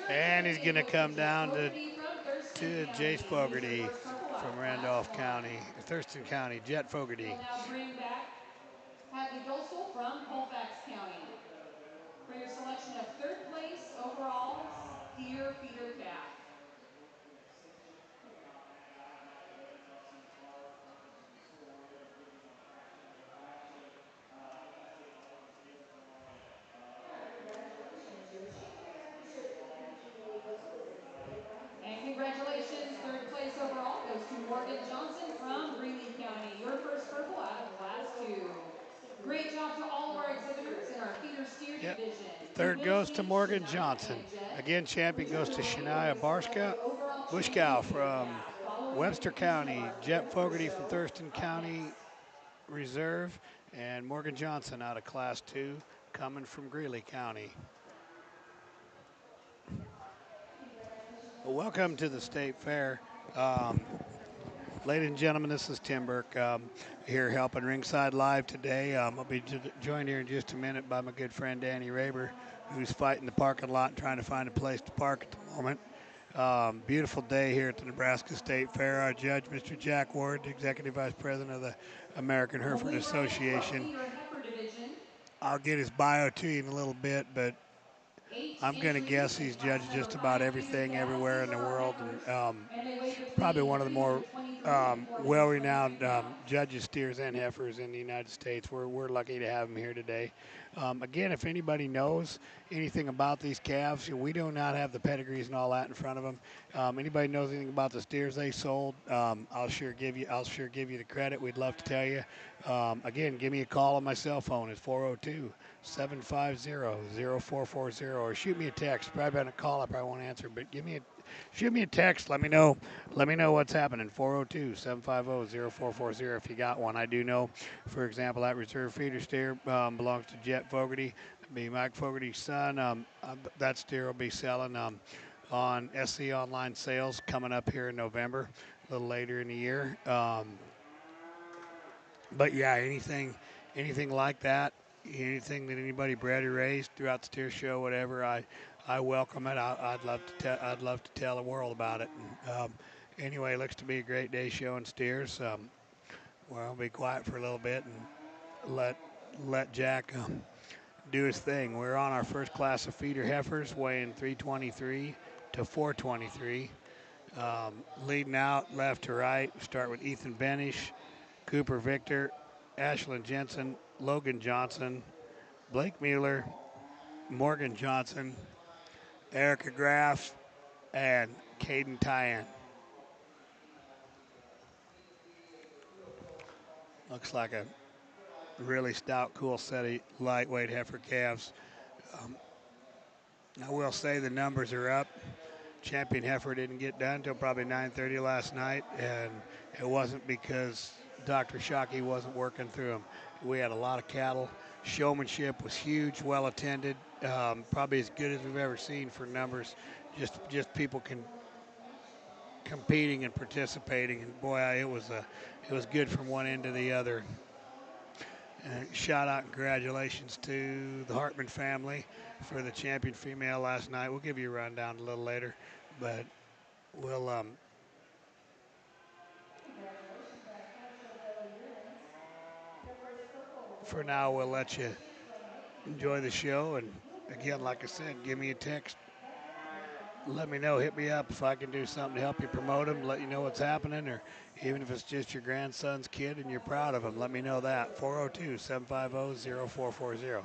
And he's going to come down to Jace Fogarty from Randolph County, Thurston County, Jet Fogarty. We'll now bring back Hadley Dostal from Colfax County for your selection of third place overall steer feeder calf. And congratulations, third place overall goes to Morgan Johnson from Greeley County. Your first purple out of class 2. Great job to all of our exhibitors and our feeder steer Yep. Third goes to Morgan Johnson. Again, champion goes to Shania Bushkow from Webster County. Jet Fogarty from Thurston County Reserve. And Morgan Johnson out of Class 2 coming from Greeley County. Well, welcome to the State Fair. Ladies and gentlemen, this is Tim Burke here helping Ringside Live today. I'll be joined here in just a minute by my good friend Danny Raber, who's fighting the parking lot and trying to find a place to park at the moment. Beautiful day here at the Nebraska State Fair. Our judge, Mr. Jack Ward, Executive Vice President of the American Hereford Association. I'll get his bio to you in a little bit, but I'm going to guess he's judged just about everything everywhere in the world, and probably one of the more well-renowned judges, steers, and heifers in the United States. We're lucky to have him here today. Again, if anybody knows anything about these calves, we do not have the pedigrees and all that in front of them. Anybody knows anything about the steers they sold, I'll sure give you the credit. We'd love to tell you. Again, give me a call on my cell phone. It's 402-750-0440, or shoot me a text. Probably on a call I probably won't answer, but shoot me a text. Let me know what's happening. 402-750-0440 if you got one. I do know, for example, that reserve feeder steer belongs to Jet Fogarty. Be Mike Fogarty's son. That steer will be selling on SC Online Sales coming up here in November, a little later in the year. But yeah, anything like that, anything that anybody bred or raised throughout the steer show, whatever, I welcome it. I'd love to tell the world about it. And, anyway, it looks to be a great day showing steers. Well, I'll be quiet for a little bit and let Jack do his thing. We're on our first class of feeder heifers, weighing 323 to 423. Leading out left to right, start with Ethan Benish, Cooper Victor, Ashlyn Jensen, Logan Johnson, Blake Mueller, Morgan Johnson, Erica Graff, and Caden Tyan. Looks like a really stout, cool set of lightweight heifer calves. I will say the numbers are up. Champion heifer didn't get done until probably 9:30 last night, and it wasn't because Dr. Shockey wasn't working through them. We had a lot of cattle. Showmanship was huge, well attended, probably as good as we've ever seen for numbers. Just people competing and participating, and boy, it was good from one end to the other. And shout out and congratulations to the Hartman family for the champion female last night. We'll give you a rundown a little later, but we'll for now we'll let you enjoy the show. And again, like I said, give me a text. Let me know, hit me up if I can do something to help you promote them, let you know what's happening, or even if it's just your grandson's kid and you're proud of him, let me know that. 402-750-0440.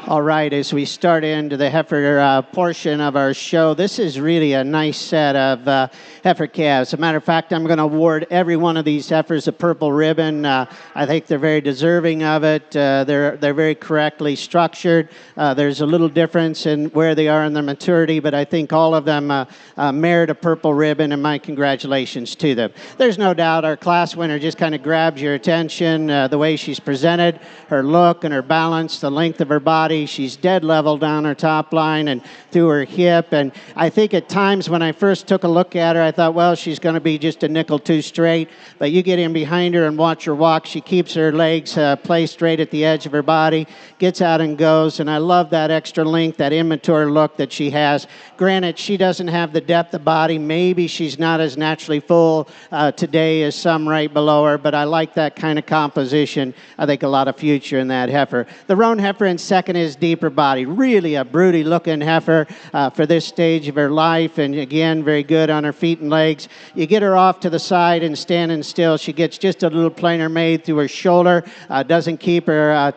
All right, as we start into the heifer portion of our show, this is really a nice set of heifer calves. As a matter of fact, I'm going to award every one of these heifers a purple ribbon. I think they're very deserving of it. They're very correctly structured. There's a little difference in where they are in their maturity, but I think all of them merit a purple ribbon, and my congratulations to them. There's no doubt our class winner just kind of grabs your attention, the way she's presented, her look and her balance, the length of her body. She's dead level down her top line and through her hip. And I think at times when I first took a look at her, I thought, well, she's going to be just a nickel two straight. But you get in behind her and watch her walk. She keeps her legs placed straight at the edge of her body, gets out and goes. And I love that extra length, that immature look that she has. Granted, she doesn't have the depth of body. Maybe she's not as naturally full today as some right below her, but I like that kind of composition. I think a lot of future in that heifer. The roan heifer in second is deeper body. Really a broody looking heifer for this stage of her life, and again, very good on her feet and legs. You get her off to the side and standing still, she gets just a little plainer made through her shoulder, doesn't keep her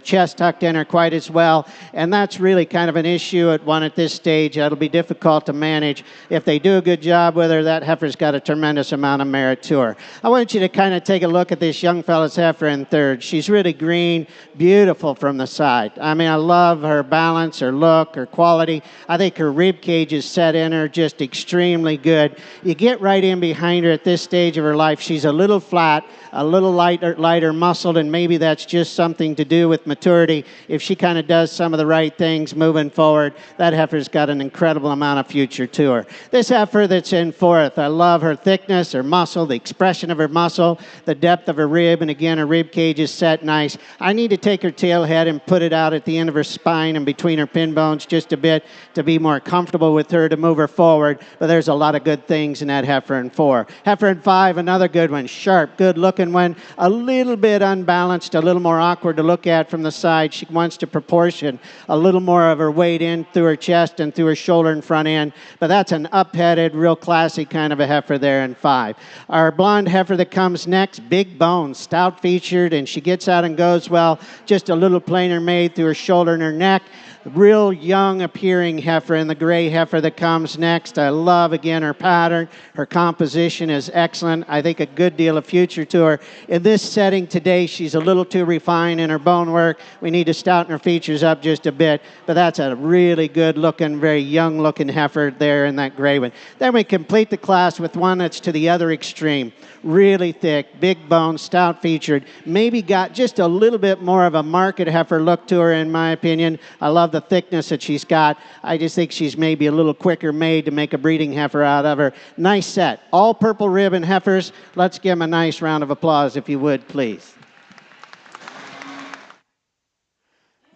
chest tucked in her quite as well, and that's really kind of an issue at this stage. That'll be difficult to manage. If they do a good job with her, that heifer's got a tremendous amount of merit to her. I want you to kind of take a look at this young fella's heifer in third. She's really green, beautiful from the side. I mean, I love her balance, her look, her quality. I think her rib cage is set in her just extremely good. You get right in behind her at this stage of her life. She's a little flat, a little lighter muscled, and maybe that's just something to do with maturity. If she kind of does some of the right things moving forward, that heifer's got an incredible amount of future to her. This heifer that's in fourth, I love her thickness, her muscle, the expression of her muscle, the depth of her rib, and again, her rib cage is set nice. I need to take her tail head and put it out at the end of her spine and between her pin bones just a bit to be more comfortable with her, to move her forward, but there's a lot of good things in that heifer in four. Heifer in five, another good one, sharp, good looking one, a little bit unbalanced, a little more awkward to look at from the side. She wants to proportion a little more of her weight in through her chest and through her shoulder and front end, but that's an up-headed, real classy kind of a heifer there in five. Our blonde heifer that comes next, big bones, stout-featured, and she gets out and goes well, just a little plainer made through her shoulder and her neck. Real young appearing heifer, and the gray heifer that comes next. I love, again, her pattern. Her composition is excellent. I think a good deal of future to her. In this setting today, she's a little too refined in her bone work. We need to stouten her features up just a bit, but that's a really good looking, very young looking heifer there in that gray one. Then we complete the class with one that's to the other extreme. Really thick, big bone, stout featured, maybe got just a little bit more of a market heifer look to her, in my opinion. I love the thickness that she's got. I just think she's maybe a little quicker made to make a breeding heifer out of her. Nice set. All purple ribbon heifers. Let's give them a nice round of applause, if you would, please.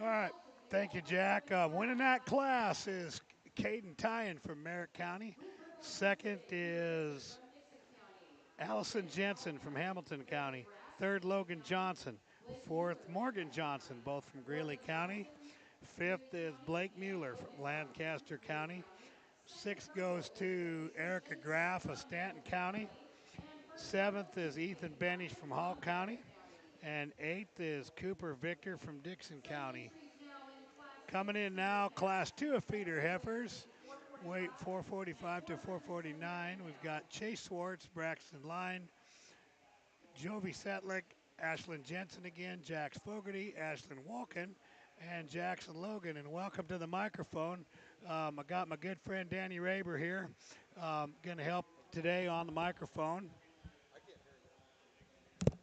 All right. Thank you, Jack. Winning that class is Caden Tyen from Merritt County. Second is Allison Jensen from Hamilton County. Third, Logan Johnson. Fourth, Morgan Johnson, both from Greeley County. Fifth is Blake Mueller from Lancaster County. Sixth goes to Erica Graff of Stanton County. Seventh is Ethan Benish from Hall County. And eighth is Cooper Victor from Dixon County. Coming in now, Class 2 of feeder heifers. Weight 445 to 449. We've got Chase Swartz, Braxton Line, Jovi Setlick, Ashlyn Jensen again, Jax Fogarty, Ashlyn Walken, and Jackson Logan. And welcome to the microphone. I got my good friend Danny Raber here, going to help today on the microphone. I can't hear you.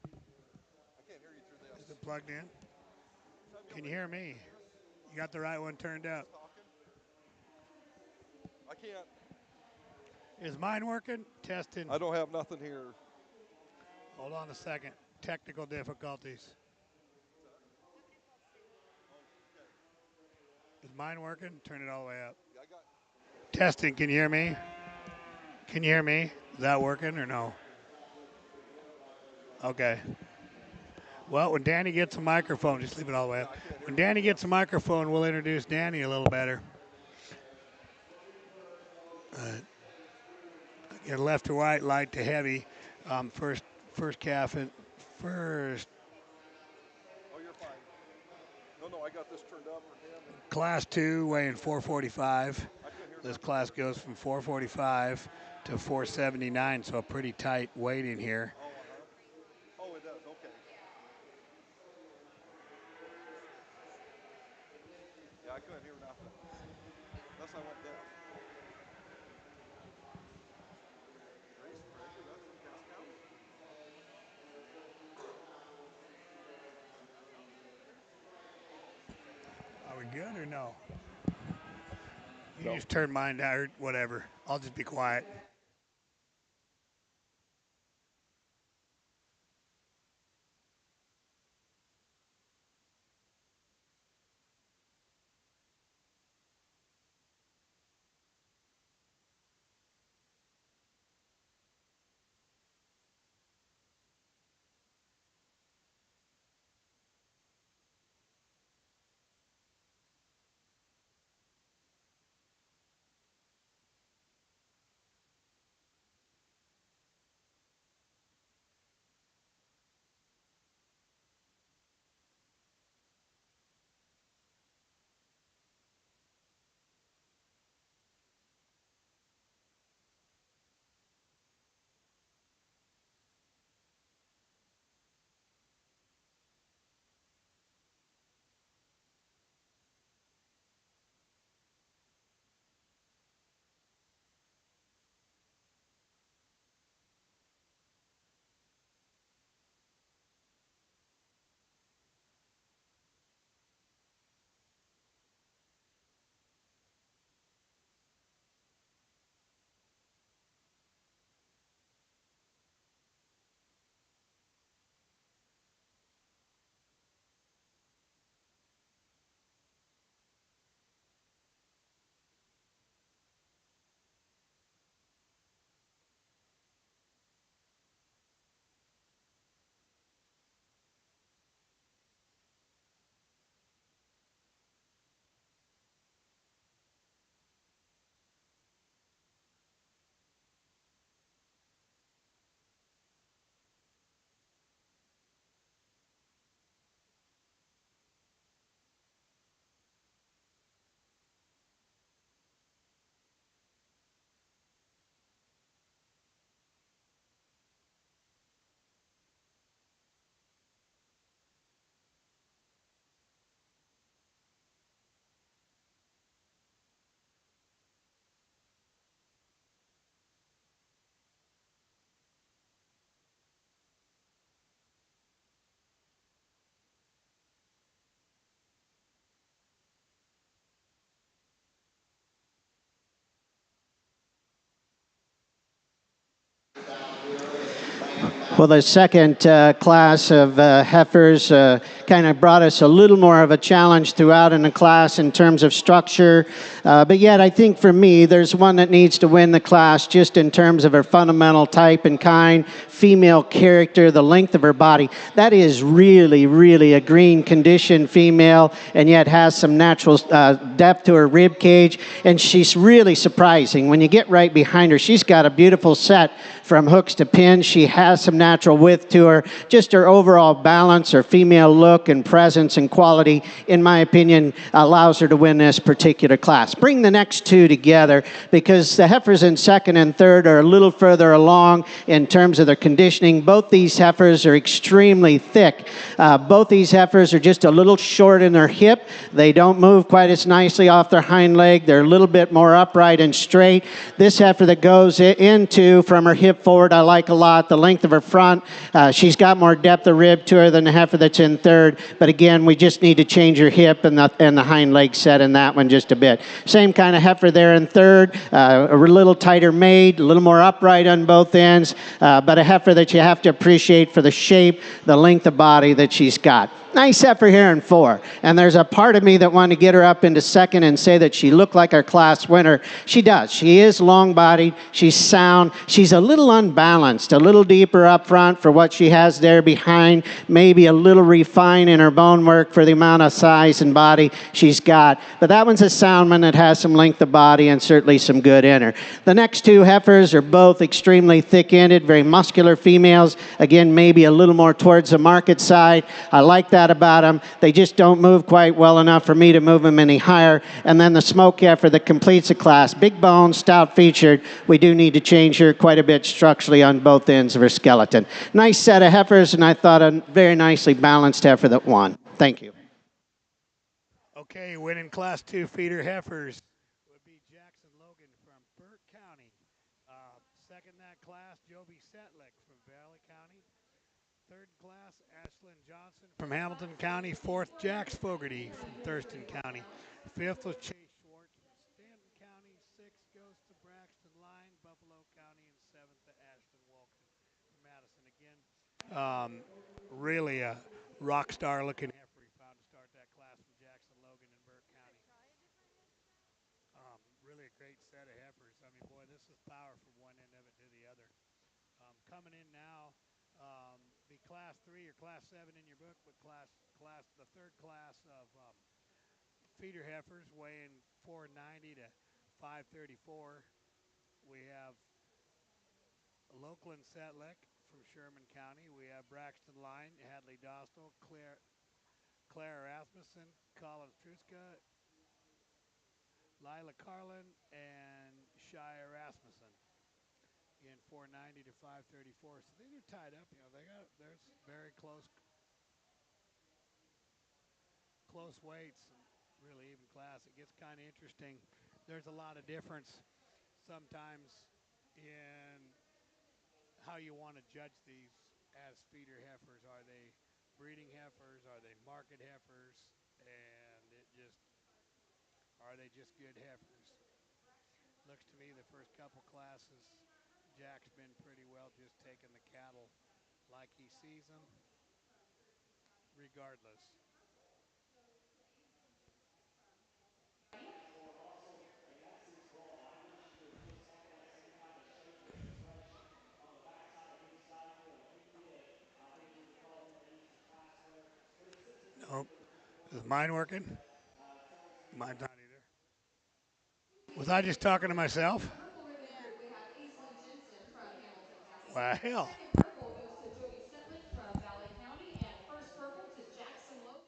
I can't hear you through this. Is it plugged in? Can you hear me? You got the right one turned up. I can't. Is mine working? Testing. I don't have nothing here. Hold on a second. Technical difficulties. Is mine working? Turn it all the way up. Yeah, I got. Testing. Can you hear me? Can you hear me? Is that working or no? Okay. Well, when Danny gets a microphone, just leave it all the way up. When Danny gets a microphone, we'll introduce Danny a little better. Again, left to right, light to heavy. First calf and first. Oh, you're fine. No, I got this turned up for him. Class 2 weighing 445. This class goes from 445 to 479, so a pretty tight weight in here. Oh, it does. Okay. Yeah, I couldn't hear nothing. Unless I went deaf. Grace Fraser, that's from Cass County. Are we good or no? You No. just turn mine down or whatever. I'll just be quiet. Well, the second class of heifers kind of brought us a little more of a challenge throughout in the class in terms of structure. But yet, I think for me, there's one that needs to win the class just in terms of her fundamental type and kind, female character, the length of her body. That is really, really a green condition female, and yet has some natural depth to her rib cage. And she's really surprising. When you get right behind her, she's got a beautiful set from hooks to pins. She has some natural width to her. Just her overall balance, her female look and presence and quality, in my opinion, allows her to win this particular class. Bring the next two together, because the heifers in second and third are a little further along in terms of their conditioning. Both these heifers are extremely thick. Both these heifers are just a little short in their hip. They don't move quite as nicely off their hind leg. They're a little bit more upright and straight. This heifer that goes into from her hip forward, I like a lot. The length of her front, she's got more depth of rib to her than the heifer that's in third. But again, we just need to change her hip and the hind leg set in that one just a bit. Same kind of heifer there in third, a little tighter made, a little more upright on both ends, but a heifer that you have to appreciate for the shape, the length of body that she's got. Nice heifer here in 4. And there's a part of me that wanted to get her up into second and say that she looked like our class winner. She does. She is long-bodied. She's sound. She's a little unbalanced, a little deeper up front for what she has there behind, maybe a little refined in her bone work for the amount of size and body she's got. But that one's a sound one that has some length of body and certainly some good in her. The next two heifers are both extremely thick-ended, very muscular muscular females. Again, maybe a little more towards the market side. I like that about them. They just don't move quite well enough for me to move them any higher. And then the smoke heifer that completes the class. Big bone, stout featured. We do need to change her quite a bit structurally on both ends of her skeleton. Nice set of heifers, and I thought a very nicely balanced heifer that won. Thank you. Okay, winning Class 2 feeder heifers would be Jackson Logan from Burke County. Second in that class, Joby Setlick from Valley County. Third class, Ashlyn Johnson from Hamilton County. Fourth, Jax Fogarty from Thurston County. Fifth was Chase Schwartz from Stanton County. Sixth goes to Braxton Line, Buffalo County. And seventh to Ashton Walkton from Madison. Again, really a rock star looking heifer he found to start that class from Jackson Logan in Burke County. Really a great set of heifers. I mean, boy, this is power from one end of it to the other. Coming in now, be class 3 or class 7 in your book, but the third class of feeder heifers weighing 490 to 534. We have Lokeland Setlick from Sherman County. We have Braxton Line, Hadley Dostal, Claire Rasmussen, Colin Struska, Lila Carlin, and Shia Rasmussen in 490 to 534. So these are tied up. You know, there's very close weights and really even class. It gets kind of interesting. There's a lot of difference sometimes in how you want to judge these as feeder heifers. Are they breeding heifers? Are they market heifers? And are they just good heifers? Looks to me the first couple classes, Jack's been pretty well just taking the cattle like he sees them, regardless. Nope. Is mine working? Mine's not either. Was I just talking to myself? Well, hell. Second purple goes to Joby Setlick from Valley County, and first purple to Jackson Logan.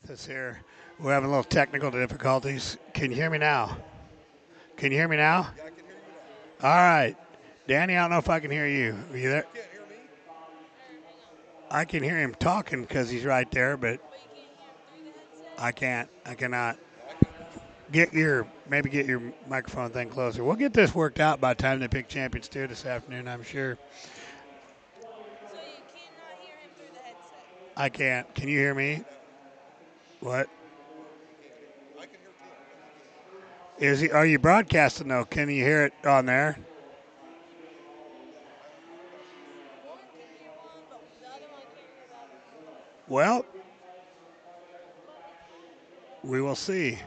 This here, we're having a little technical difficulties. Can you hear me now? Can you hear me now? Yeah, I can hear you now. All right. Danny, I don't know if I can hear you. Are you there? You can't hear me? I can hear him talking because he's right there, but But you can't hear him through the headset? I can't. I cannot. No, I can hear Maybe get your microphone thing closer. We'll get this worked out by the time they pick champions too this afternoon, I'm sure. So you cannot hear him through the headset. I can't. Can you hear me? What? you. I can hear too. Are you broadcasting though? Can you hear it on there? One can hear one, but the other one can't hear the other. Well, we will see. I hear he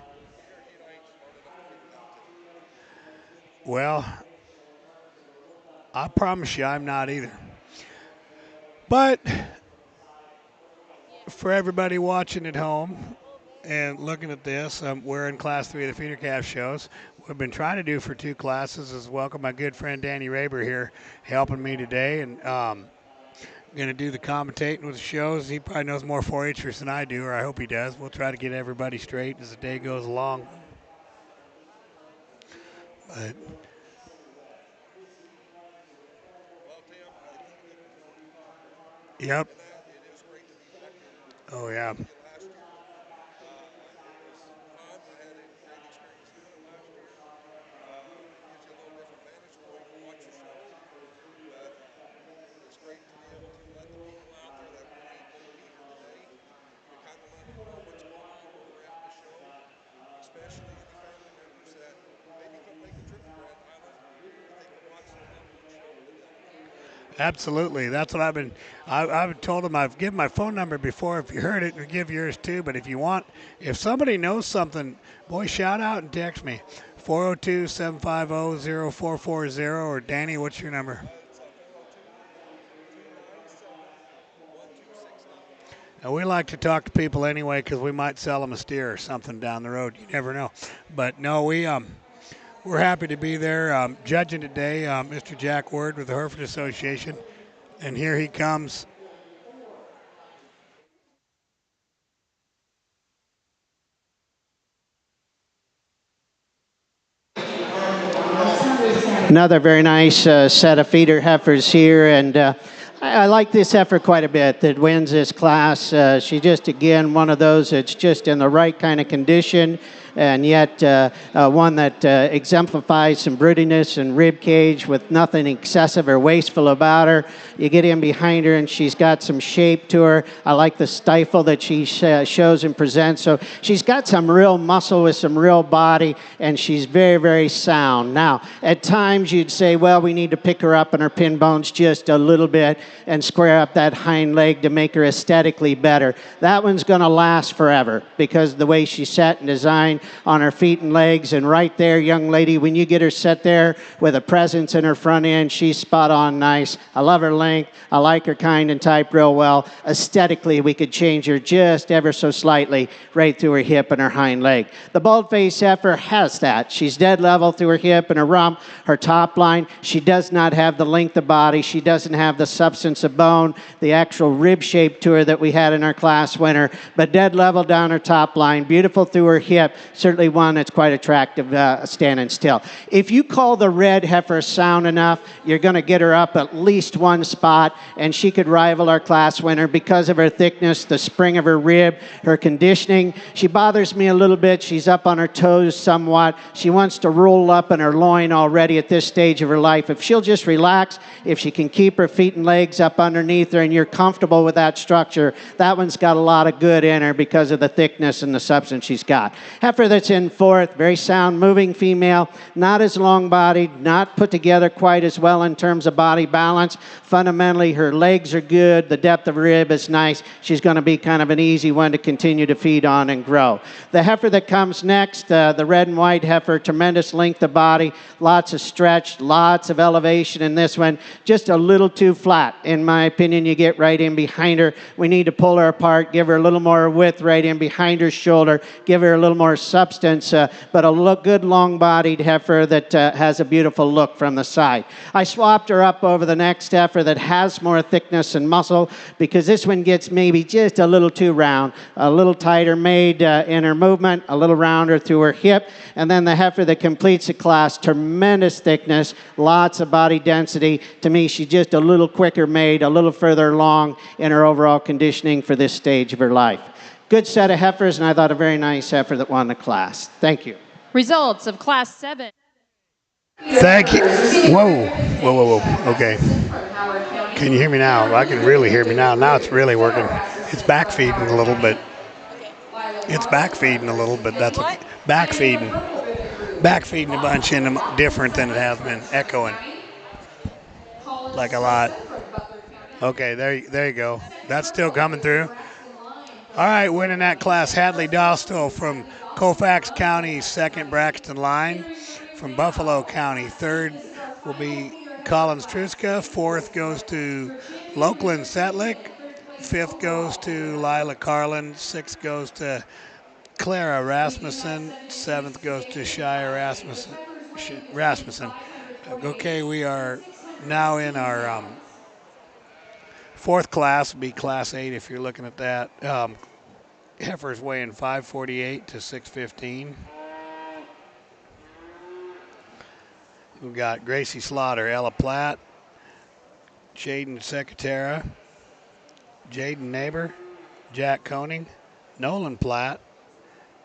ain't smart enough to figure it out too. Well, I promise you I'm not either. But Yeah. for everybody watching at home Oh, man. and looking at this, we're in class 3 of the feeder calf shows. What we've been trying to do for 2 classes is welcome my good friend Danny Raber here helping me today, and going to do the commentating with the shows. He probably knows more 4-Hers than I do, or I hope he does. We'll try to get everybody straight as the day goes along. But Well, Tim, I think that yep, that it is great to be back here Oh, yeah. last year. It was fun. I had a great experience doing it last year. Gives you a little different vantage point to watch your show, but it's great to be able to let the people out there that really won't be here today, to kind of let them know what's going on, where we're at in the show, especially any family members that maybe couldn't make the trip to Grand Island, but they can watch the Heiferman show today. Absolutely. That's what I've told them. I've given my phone number before. If you heard it, give yours too. But if somebody knows something, boy, shout out and text me. 402-750-0440. Or Danny, what's your number? It's 402-297-1269. And we like to talk to people anyway because we might sell them a steer or something down the road. You never know. But no, we're happy to be there. Judging today, Mr. Jack Word with the Hereford Association. And here he comes. Another very nice set of feeder heifers here, and I like this heifer quite a bit that wins this class. She just, again, one of those that's just in the right kind of condition, and yet one that exemplifies some broodiness and rib cage with nothing excessive or wasteful about her. You get in behind her, and she's got some shape to her. I like the stifle that she shows and presents. So she's got some real muscle with some real body, and she's very, very sound. Now, at times you'd say, well, we need to pick her up in her pin bones just a little bit and square up that hind leg to make her aesthetically better. That one's going to last forever because of the way she's set and designed on her feet and legs. And right there, young lady, when you get her set there with a presence in her front end, she's spot on nice. I love her length. I like her kind and type real well. Aesthetically, we could change her just ever so slightly right through her hip and her hind leg. The bald-faced heifer has that. She's dead level through her hip and her rump, her top line. She does not have the length of body. She doesn't have the substance of bone, the actual rib shape to her that we had in our class winner, but dead level down her top line, beautiful through her hip, certainly one that's quite attractive standing still. If you call the red heifer sound enough, you're going to get her up at least one spot, and she could rival our class winner because of her thickness, the spring of her rib, her conditioning. She bothers me a little bit. She's up on her toes somewhat. She wants to roll up in her loin already at this stage of her life. If she'll just relax, if she can keep her feet and legs up underneath her and you're comfortable with that structure, that one's got a lot of good in her because of the thickness and the substance she's got. Heifer that's in fourth, very sound moving female, not as long-bodied, not put together quite as well in terms of body balance. Fundamentally, her legs are good, the depth of rib is nice. She's going to be kind of an easy one to continue to feed on and grow. The heifer that comes next, the red and white heifer, tremendous length of body, lots of stretch, lots of elevation in this one, just a little too flat. In my opinion, you get right in behind her. We need to pull her apart, give her a little more width right in behind her shoulder, give her a little more substance, but a good long-bodied heifer that has a beautiful look from the side. I swapped her up over the next heifer that has more thickness and muscle because this one gets maybe just a little too round, a little tighter made in her movement, a little rounder through her hip, and then the heifer that completes the class, tremendous thickness, lots of body density. To me, she's just a little quicker made, a little further along in her overall conditioning for this stage of her life. Good set of heifers, and I thought a very nice heifer that won the class. Thank you. Results of Class 7. Thank you. Whoa. Whoa. Okay. Can you hear me now? I can really hear me now. Now it's really working. It's back feeding a little bit. It's back feeding a little bit. That's back feeding. Back feeding a bunch and different than it has been. Echoing. Like a lot. Okay, there you go. That's still coming through. All right, winning that class, Hadley Dostal from Colfax County, second Braxton Line. From Buffalo County, third will be Collins Truska. Fourth goes to Lokeland Setlick. Fifth goes to Lila Carlin. Sixth goes to Clara Rasmussen. Seventh goes to Shire Rasmussen. Okay, we are now in our fourth class, will be Class 8 if you're looking at that. Heifers weighing 548 to 615. We've got Gracie Slaughter, Ella Platt, Jaden Secretera, Jaden Neighbor, Jack Koenig, Nolan Platt,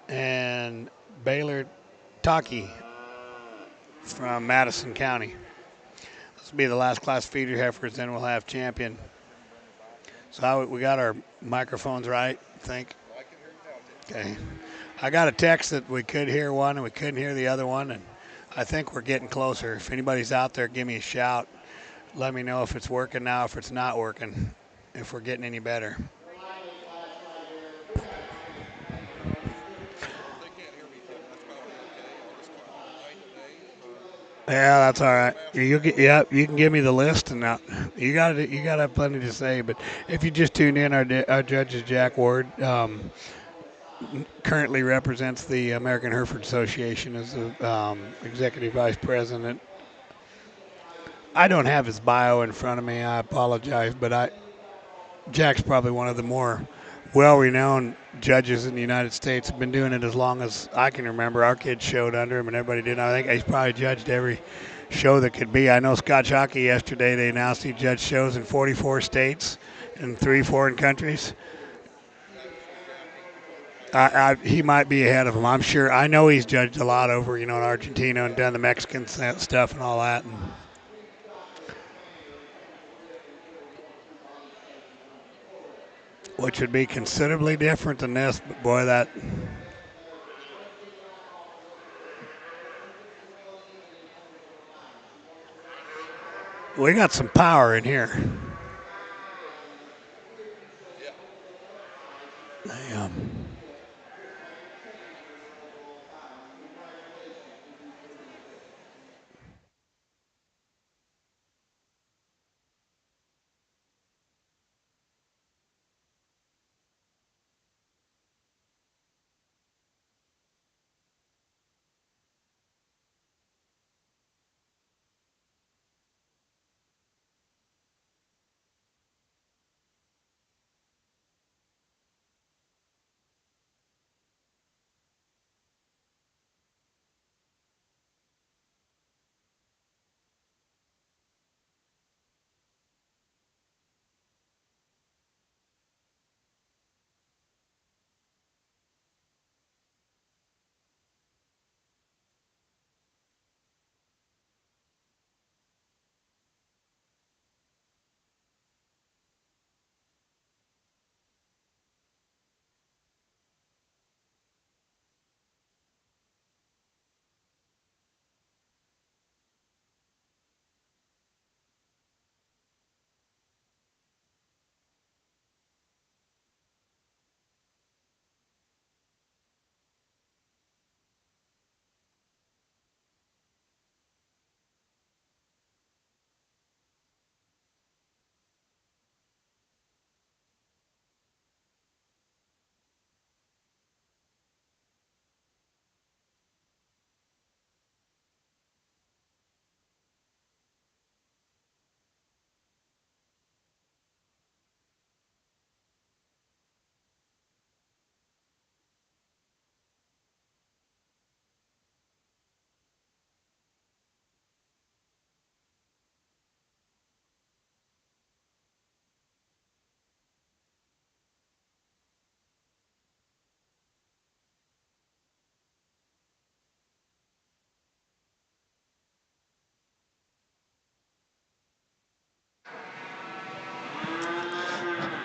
and Baylor Taki from Madison County. This will be the last class feeder heifers, then we'll have champion. So we got our microphones right, I think? Okay. I got a text that we could hear one and we couldn't hear the other one, and I think we're getting closer. If anybody's out there, give me a shout. Let me know if it's working now, if it's not working, if we're getting any better. Yeah, that's all right. You can give me the list, and now you got to have plenty to say. But if you just tuned in, our judge is Jack Ward. Currently represents the American Hereford Association as the executive vice president. I don't have his bio in front of me. I apologize, but Jack's probably one of the more well-renowned judges in the United States. Been doing it as long as I can remember. Our kids showed under him, and everybody did. I think he's probably judged every show that could be. I know Scotch Hockey yesterday, they announced he judged shows in 44 states and 3 foreign countries. He might be ahead of him. I'm sure. I know he's judged a lot over, in Argentina and done the Mexican stuff and all that. And which would be considerably different than this, but boy, that. We got some power in here.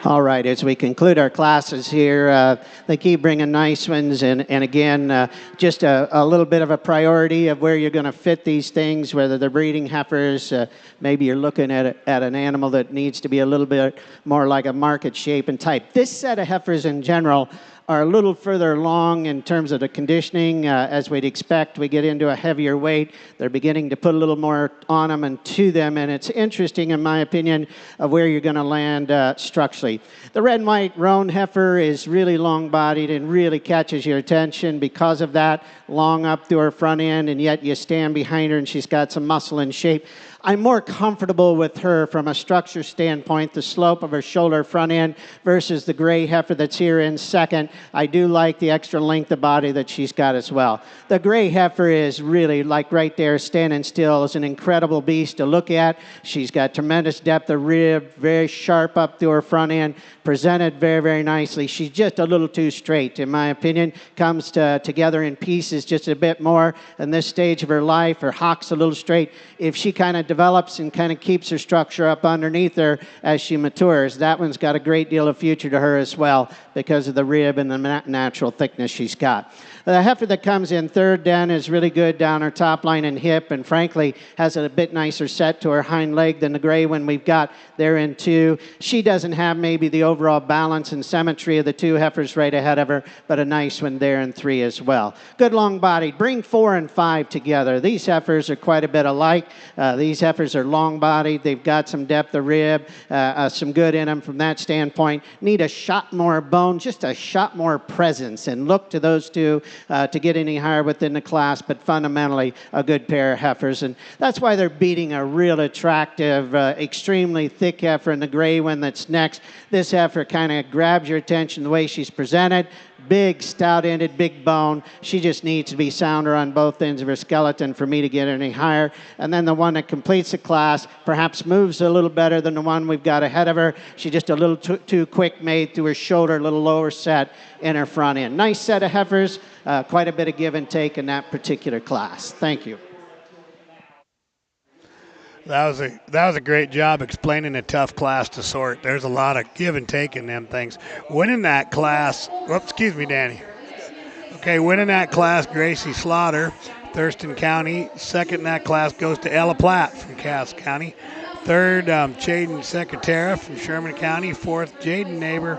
All right, as we conclude our classes here, they keep bringing nice ones, and again, just a little bit of a priority of where you're going to fit these things, whether they're breeding heifers, maybe you're looking at an animal that needs to be a little bit more like a market shape and type. This set of heifers in general are a little further along in terms of the conditioning. As we'd expect, we get into a heavier weight. They're beginning to put a little more on them and to them, and it's interesting, in my opinion, of where you're going to land structurally. The red and white roan heifer is really long-bodied and really catches your attention because of that, long up through her front end, and yet you stand behind her and she's got some muscle and shape. I'm more comfortable with her from a structure standpoint, the slope of her shoulder front end versus the gray heifer that's here in second. I do like the extra length of body that she's got as well. The gray heifer is really, like right there, standing still, is an incredible beast to look at. She's got tremendous depth of rib, very sharp up to her front end, presented very, very nicely. She's just a little too straight, in my opinion. Comes together in pieces just a bit more in this stage of her life. Her hock's a little straight. If she kind of develops and kind of keeps her structure up underneath her as she matures, that one's got a great deal of future to her as well because of the rib and the natural thickness she's got. The heifer that comes in third then is really good down her top line and hip, and frankly has a bit nicer set to her hind leg than the gray one we've got there in two. She doesn't have maybe the overall balance and symmetry of the two heifers right ahead of her, but a nice one there in three as well. Good long body. Bring 4 and 5 together. These heifers are quite a bit alike. These heifers are long bodied. They've got some depth of rib, some good in them from that standpoint. Need a shot more bone, just a shot more presence, and look to those two to get any higher within the class, but fundamentally a good pair of heifers. And that's why they're beating a real attractive, extremely thick heifer in the gray one that's next. This heifer kind of grabs your attention the way she's presented. Big, stout-ended, big bone. She just needs to be sounder on both ends of her skeleton for me to get any higher. And then the one that completes the class perhaps moves a little better than the one we've got ahead of her. She's just a little too quick made through her shoulder, a little lower set in her front end. Nice set of heifers, quite a bit of give and take in that particular class. Thank you. That was a great job explaining a tough class to sort. There's a lot of give and take in them things. Winning that class, whoops, excuse me, Danny. Okay, winning that class, Gracie Slaughter, Thurston County. Second in that class goes to Ella Platt from Cass County. Third, Chaden Secretera from Sherman County. Fourth, Jaden Neighbor.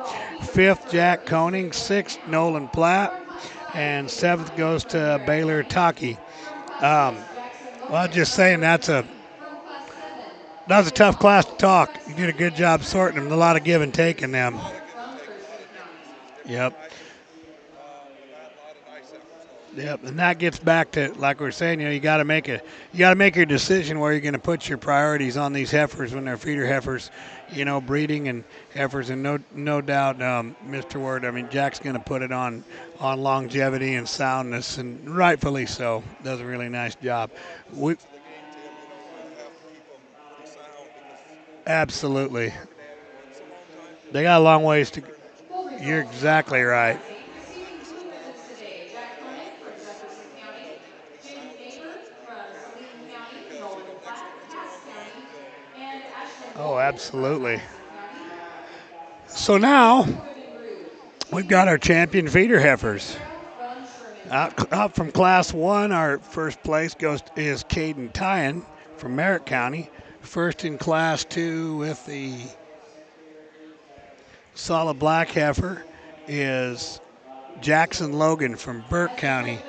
Fifth, Jack Koning. Sixth, Nolan Platt. And seventh goes to Baylor Taki. Well, just saying that was a tough class to talk. You did a good job sorting them. A lot of give and take in them. Yep. Yep, and that gets back to, like we were saying, you got to make your decision where you're going to put your priorities on these heifers when they're feeder heifers, breeding and heifers, and no doubt, Mr. Ward. I mean, Jack's going to put it on longevity and soundness, and rightfully so. Does a really nice job. Absolutely. They got a long ways to. You're exactly right. Oh, absolutely. So now we've got our champion feeder heifers. Out from Class 1, our first place is Caden Tyan from Merritt County. First in Class 2 with the solid black heifer is Jackson Logan from Burke County.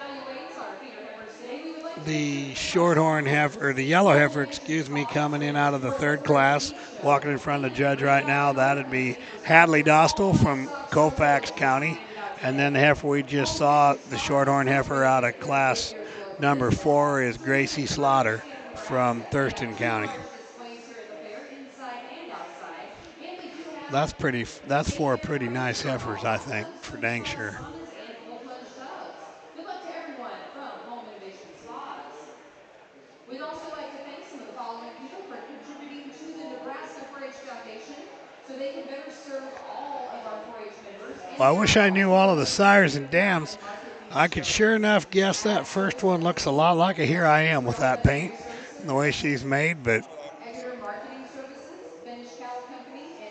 The Shorthorn heifer, or the yellow heifer, coming in out of the third class, walking in front of the judge right now. That'd be Hadley Dostal from Colfax County. And then the heifer we just saw, the Shorthorn heifer out of class number 4, is Gracie Slaughter from Thurston County. That's 4 pretty nice heifers, I think, for dang sure. We'd also like to thank some of the following people for contributing to the Nebraska 4-H Foundation so they can better serve all of our 4-H members. Well, I wish I knew all of the sires and dams. I could sure enough guess that first one looks a lot like a Here I Am with that paint and the way she's made, but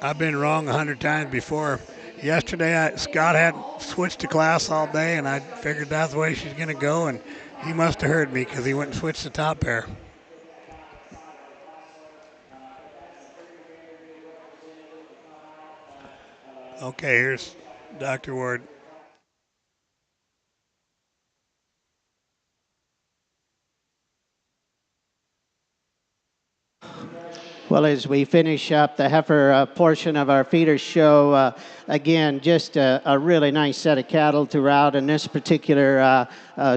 I've been wrong 100 times before. Yesterday, Scott had switched to class all day, and I figured that's the way she's going to go, and he must have heard me because he went and switched the top pair. Okay, here's Dr. Ward. Well, as we finish up the heifer portion of our feeder show, again, just a really nice set of cattle throughout in this particular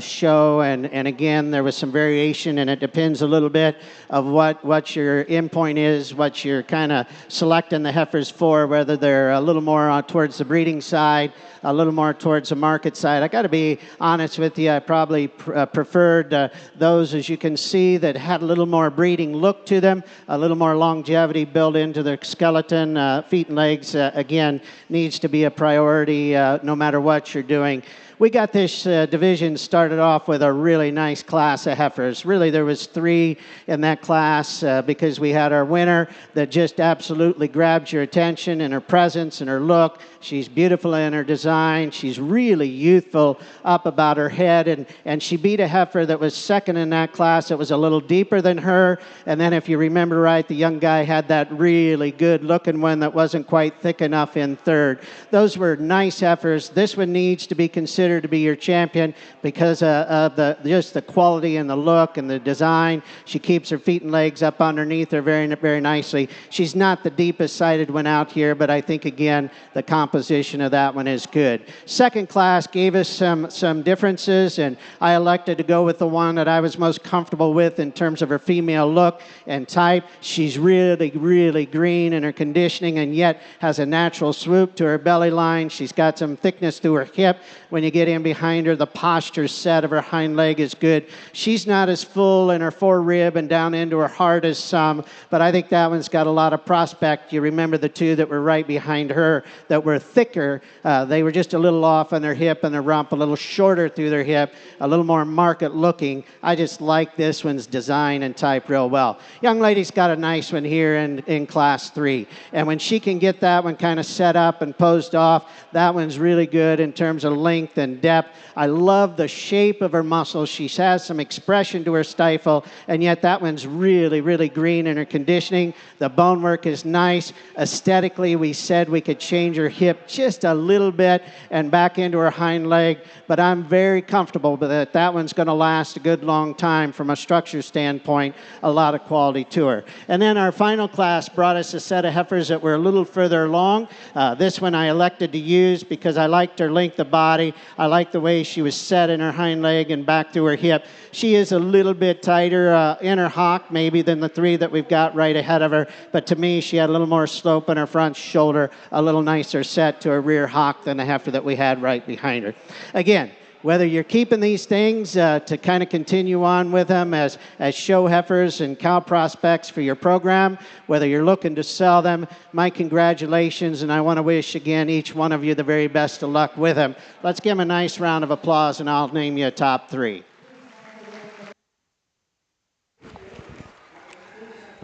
show. And again, there was some variation, and it depends a little bit of what your endpoint is, what you're kind of selecting the heifers for, whether they're a little more towards the breeding side, a little more towards the market side. I got to be honest with you, I probably preferred those, as you can see, that had a little more breeding look to them, a little more longevity built into their skeleton. Feet and legs, again, needs to be a priority no matter what you're doing. We got this division started off with a really nice class of heifers. Really, there was 3 in that class because we had our winner that just absolutely grabs your attention in her presence and her look. She's beautiful in her design. She's really youthful up about her head. And she beat a heifer that was second in that class. It was a little deeper than her. And then if you remember right, the young guy had that really good looking one that wasn't quite thick enough in third. Those were nice heifers. This one needs to be considered to be your champion because of just the quality and the look and the design. She keeps her feet and legs up underneath her very, very nicely. She's not the deepest sided one out here, but I think, again, the composition of that one is good. Second class gave us some differences, and I elected to go with the one that I was most comfortable with in terms of her female look and type. She's really, really green in her conditioning and yet has a natural swoop to her belly line. She's got some thickness to her hip. When you get in behind her, the posture set of her hind leg is good. She's not as full in her forerib and down into her heart as some, but I think that one's got a lot of prospect. You remember the 2 that were right behind her that were thicker. They were just a little off on their hip and their rump, a little shorter through their hip, a little more market looking. I just like this one's design and type real well. Young lady's got a nice one here in class 3. And when she can get that one kind of set up and posed off, that one's really good in terms of length and depth. I love the shape of her muscles. She has some expression to her stifle, and yet that one's really, really green in her conditioning. The bone work is nice. Aesthetically, we said we could change her hip just a little bit and back into her hind leg, but I'm very comfortable that that one's going to last a good long time from a structure standpoint, a lot of quality to her. And then our final class brought us a set of heifers that were a little further along. This one I elected to use because I liked her length of body. I liked the way she was set in her hind leg and back to her hip. She is a little bit tighter in her hock maybe than the 3 that we've got right ahead of her, but to me she had a little more slope in her front shoulder, a little nicer set to her rear hock than the heifer that we had right behind her. Again, whether you're keeping these things to kind of continue on with them as show heifers and cow prospects for your program, whether you're looking to sell them, my congratulations, and I want to wish, again, each one of you the very best of luck with them. Let's give them a nice round of applause, and I'll name you a top 3.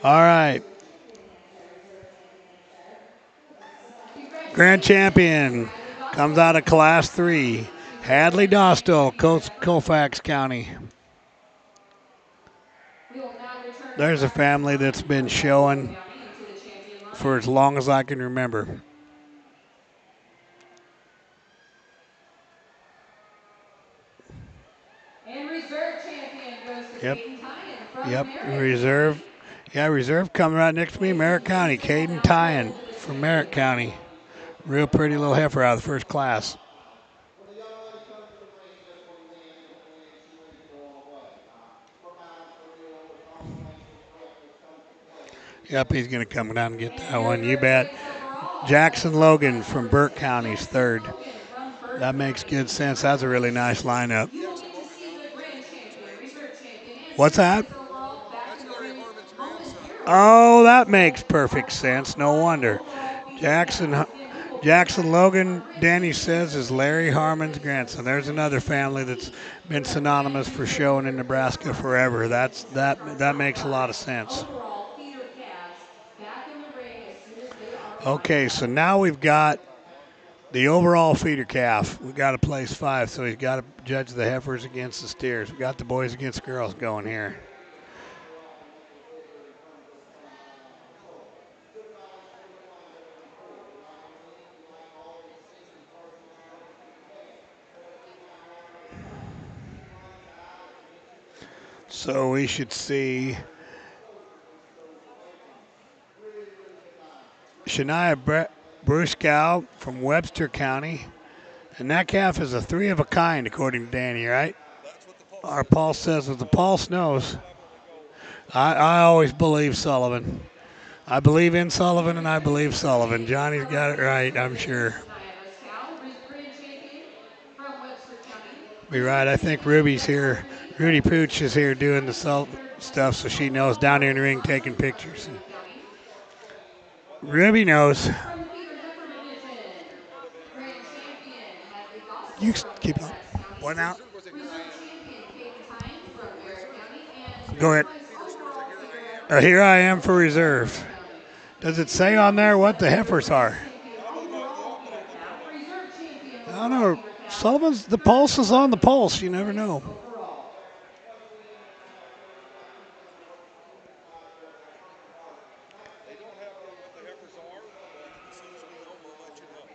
All right. Grand champion comes out of class 3. Hadley Dostal, Colfax County. There's a family that's been showing for as long as I can remember. And reserve champion goes to Yep. Caden Tyan from Yep, Merritt. reserve. Yeah, reserve coming right next to me, Merritt County. Caden Tyan from Merritt County. Real pretty little heifer out of the first class. Yep, he's going to come down and get that one. You bet. Jackson Logan from Burke County's third. That makes good sense. That's a really nice lineup. What's that? Oh, that makes perfect sense. No wonder. Jackson Logan, Danny says, is Larry Harmon's grandson. There's another family that's been synonymous for showing in Nebraska forever. That makes a lot of sense. Okay, so now we've got the overall feeder calf. We got to place 5, so he's got to judge the heifers against the steers. We got the boys against girls going here. So we should see Shania Bruskow from Webster County. And that calf is a 3 of a kind, according to Danny, right? Our pulse says what the pulse knows. I always believe Sullivan. I believe in Sullivan, and I believe Sullivan. Johnny's got it right, I'm sure. Be right. I think Ruby's here. Rudy Pooch is here doing the stuff, so she knows, down here in the ring taking pictures. Ruby knows. You keep on. What now? Go ahead. Here I am for reserve. Does it say on there what the heifers are? I don't know. Sullivan's, the pulse is on the pulse. You never know.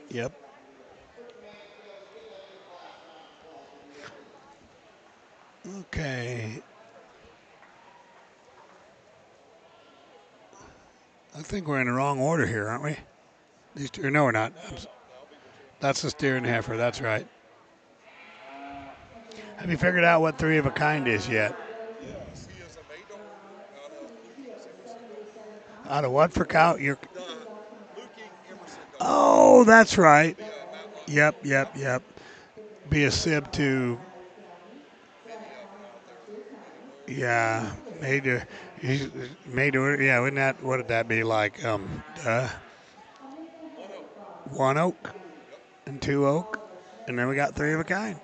Yep. Okay. I think we're in the wrong order here, aren't we? These two, no, we're not. That's the steer and heifer. That's right. Have you figured out what 3 of a kind is yet? Yes, he is a Maydor out of Luking, Emerson. Out of what for cow? You're. Luking, Emerson. Oh, that's right. Yep. Be a sib to. Yeah, Maydor. He's Maydor. Yeah, wouldn't that? What would that be like? 1 oak and 2 oak, and then we got 3 of a kind.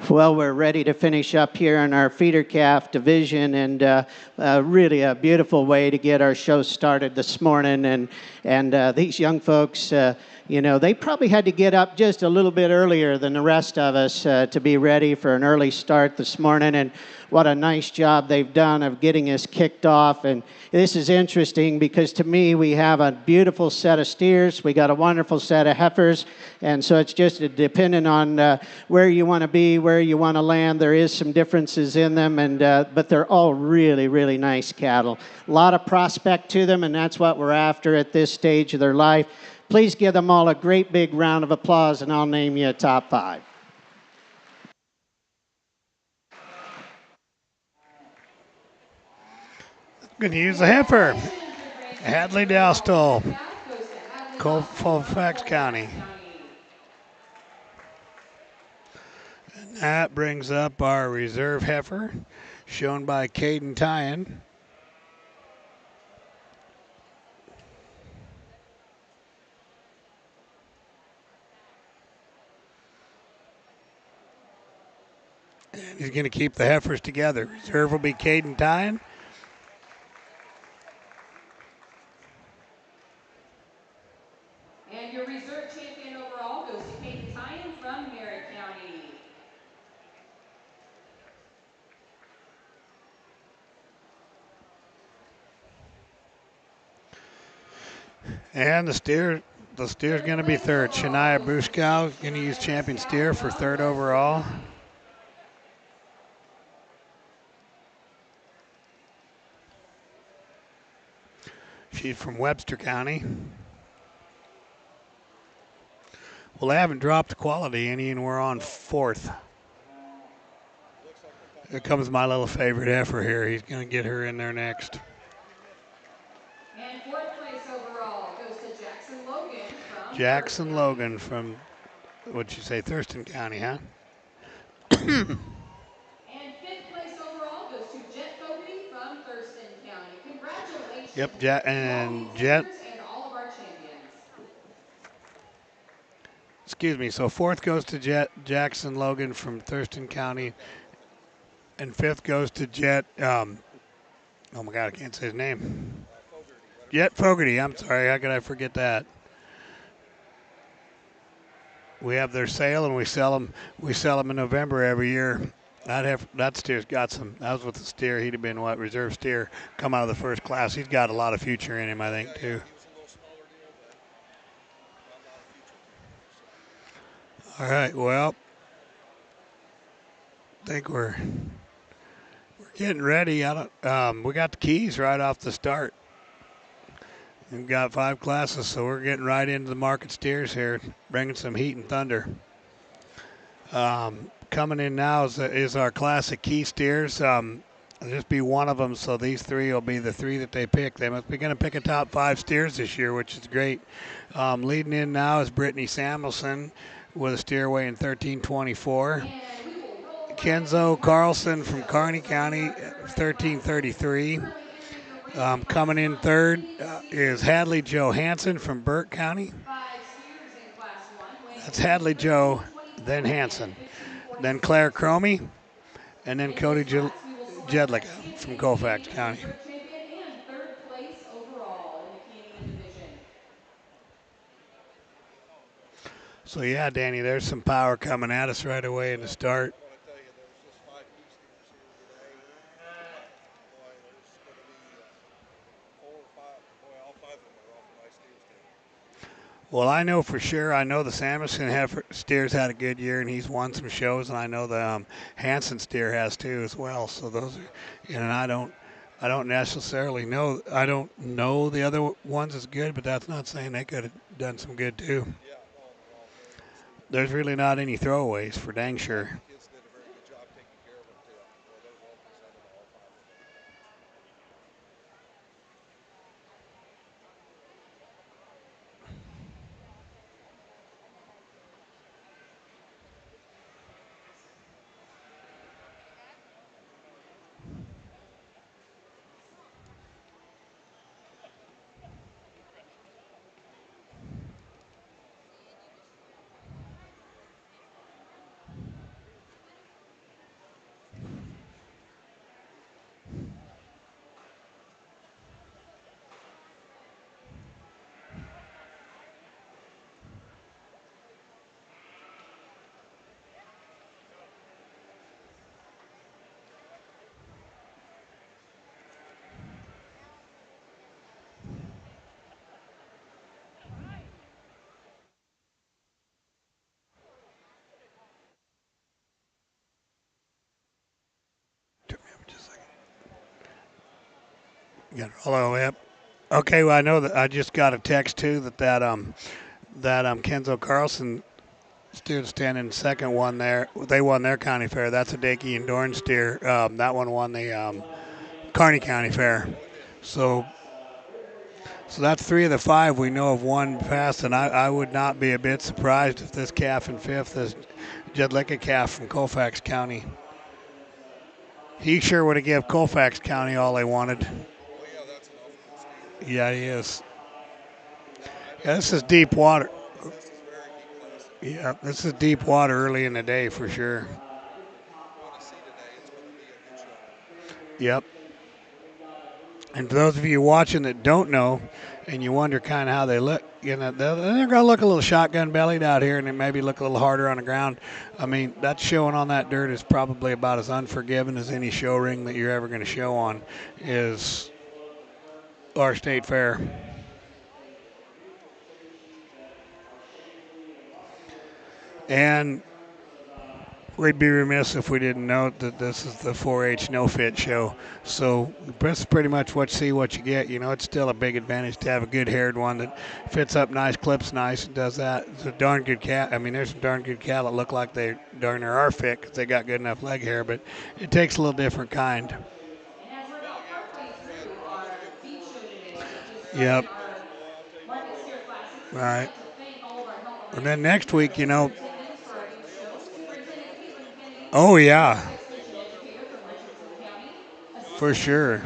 Well, we're ready to finish up here in our feeder calf division, and really a beautiful way to get our show started this morning. And these young folks, they probably had to get up just a little bit earlier than the rest of us to be ready for an early start this morning. And what a nice job they've done of getting us kicked off. And this is interesting because to me, we have a beautiful set of steers. We got a wonderful set of heifers. And so it's just depending on where you want to be, where you want to land. There is some differences in them, but they're all really, really nice cattle. A lot of prospect to them, and that's what we're after at this stage of their life. Please give them all a great big round of applause, and I'll name you a top 5. Going to use a heifer. Hadley Dowstall, Colfax County. And that brings up our reserve heifer, shown by Caden Tyen. And he's going to keep the heifers together. Reserve will be Caden Tyen. And your reserve champion overall goes to Caden Tyen from Merritt County. And the steer's going to be third. Shania Bruskow going to use champion steer for third overall. She's from Webster County. Well, they haven't dropped the quality any, and we're on 4th. Here comes my little favorite heifer here. He's going to get her in there next. And 4th place overall goes to Jackson Logan from Jackson Logan from, what'd you say, Thurston County, huh? And 5th place overall goes to Jet Fogarty from Thurston County. Congratulations. Yep, and Jet. And all of our champions. Excuse me, so 4th goes to Jackson Logan from Thurston County, and 5th goes to Jet, oh my God, I can't say his name. Jet Fogarty, I'm sorry, how could I forget that? We have their sale, and we sell them in November every year. That steer's got some, that was with the steer, he'd have been what, reserve steer, come out of the first class. He's got a lot of future in him, I think, too. All right. Well, I think we're getting ready. We got the keys right off the start. We've got 5 classes, so we're getting right into the market steers here, bringing some heat and thunder. Coming in now is our classic key steers. Just be one of them, so these 3 will be the 3 that they pick. They must be going to pick a top 5 steers this year, which is great. Leading in now is Brittany Samuelson with a steer weighing 1324. Kenzo Carlson from Kearney County, 1333. Coming in third is Hadley Johansson from Burke County. That's Hadley Joe, then Hanson, then Claire Cromie, and then Cody Jedlicka from Colfax County. So yeah, Danny, there's some power coming at us right away in the start. I want to tell you, there's just 5 key steers here today. Boy, there's going to be 4 or 5. Boy, all 5 of them are awful nice steers today. Well, I know for sure. I know the Samuelson steers had a good year, and he's won some shows, and I know the Hanson steer has too as well. So those are, and I don't necessarily know. I don't know the other ones as good, but that's not saying they could have done some good too. Yeah, no, they're all very good. There's really not any throwaways for dang sure. The kids did a very good job taking care of them too. Well, they're well presented, all 5 of them. Got it all the way up. Okay, well I know that I just got a text too that Kenzo Carlson steer standing second one there. They won their county fair. That's a Dakey and Dorn steer. That one won the Kearney County Fair. So that's 3 of the 5 we know of won fast, and I would not be a bit surprised if this calf in 5th is Jedlicka calf from Colfax County. He sure would have given Colfax County all they wanted. Oh, yeah, that's an awful good steer. Yeah, he is. Yeah, this is deep water. This is very deep class. Yeah, this is deep water early in the day for sure. Going to see today, it's going to be a good show. Yep. And for those of you watching that don't know, and you wonder kind of how they look, they're going to look a little shotgun bellied out here, and they maybe look a little harder on the ground. I mean, that showing on that dirt is probably about as unforgiving as any show ring that you're ever going to show on is our state fair. And we'd be remiss if we didn't note that this is the 4-H no-fit show. So that's pretty much what you see, what you get. You know, it's still a big advantage to have a good-haired one that fits up nice, clips nice, and does that. It's a darn good cat. I mean, there's some darn good cattle that look like they darn near are fit because they got good enough leg hair, but it takes a little different kind. Yep. Right. And then next week, you know. Oh, yeah. For sure.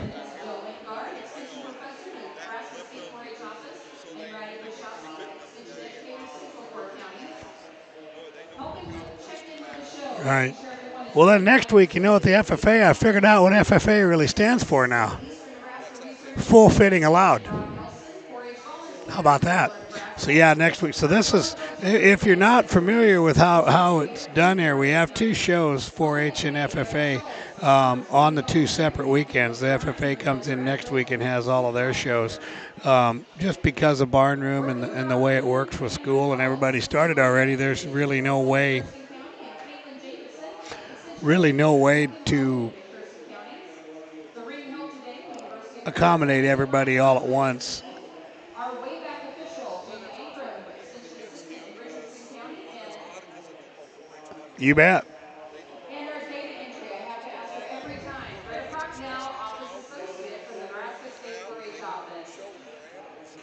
Right. Well, then next week, you know, at the FFA, I figured out what FFA really stands for now. Full fitting allowed. How about that? So, yeah, next week. So this is, if you're not familiar with how it's done here, we have 2 shows, 4-H and FFA. on the 2 separate weekends. The FFA comes in next week and has all of their shows. Just because of barn room and the way it works with school and everybody started already, there's really no way to accommodate everybody all at once. Our way back official in Ankrum, extension assistant in Richardson County, You bet. and our data entry. I have to ask her every time. Greta Procknell, Office Associate from the Nebraska State 4-H Office.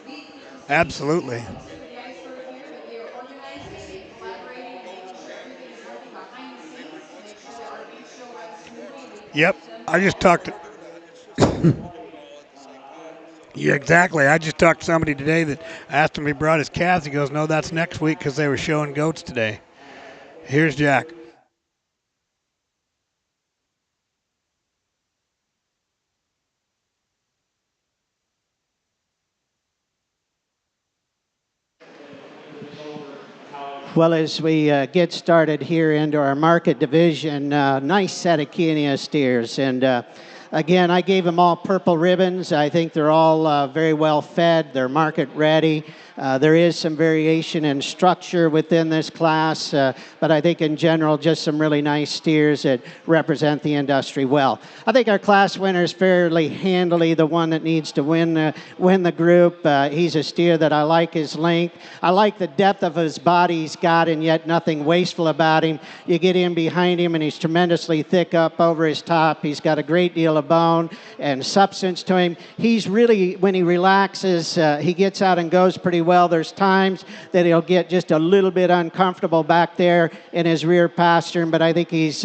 We couldn't see Absolutely. the tip of the iceberg here, but they are organizing and collaborating and making sure everything is working behind the scenes to make sure that our beef show runs smoothly. We Yep. thank them I just all talked for to. Do that. It's just so hard to do it all at the same time. So Yeah, exactly. I just talked to somebody today that asked him if he brought his calves. He goes, no, that's next week because they were showing goats today. Here's Jack. Well, as we get started here into our market division, nice set of Kenya steers. And again, I gave them all purple ribbons. I think they're all very well fed. They're market ready. There is some variation in structure within this class, but I think in general, just some really nice steers that represent the industry well. I think our class winner is fairly handily the one that needs to win the group. He's a steer that I like his length. I like the depth of his body he's got, and yet nothing wasteful about him. You get in behind him, and he's tremendously thick up over his top. He's got a great deal of bone and substance to him. He's really, when he relaxes, he gets out and goes pretty well. There's times that he'll get just a little bit uncomfortable back there in his rear pastern, but I think he's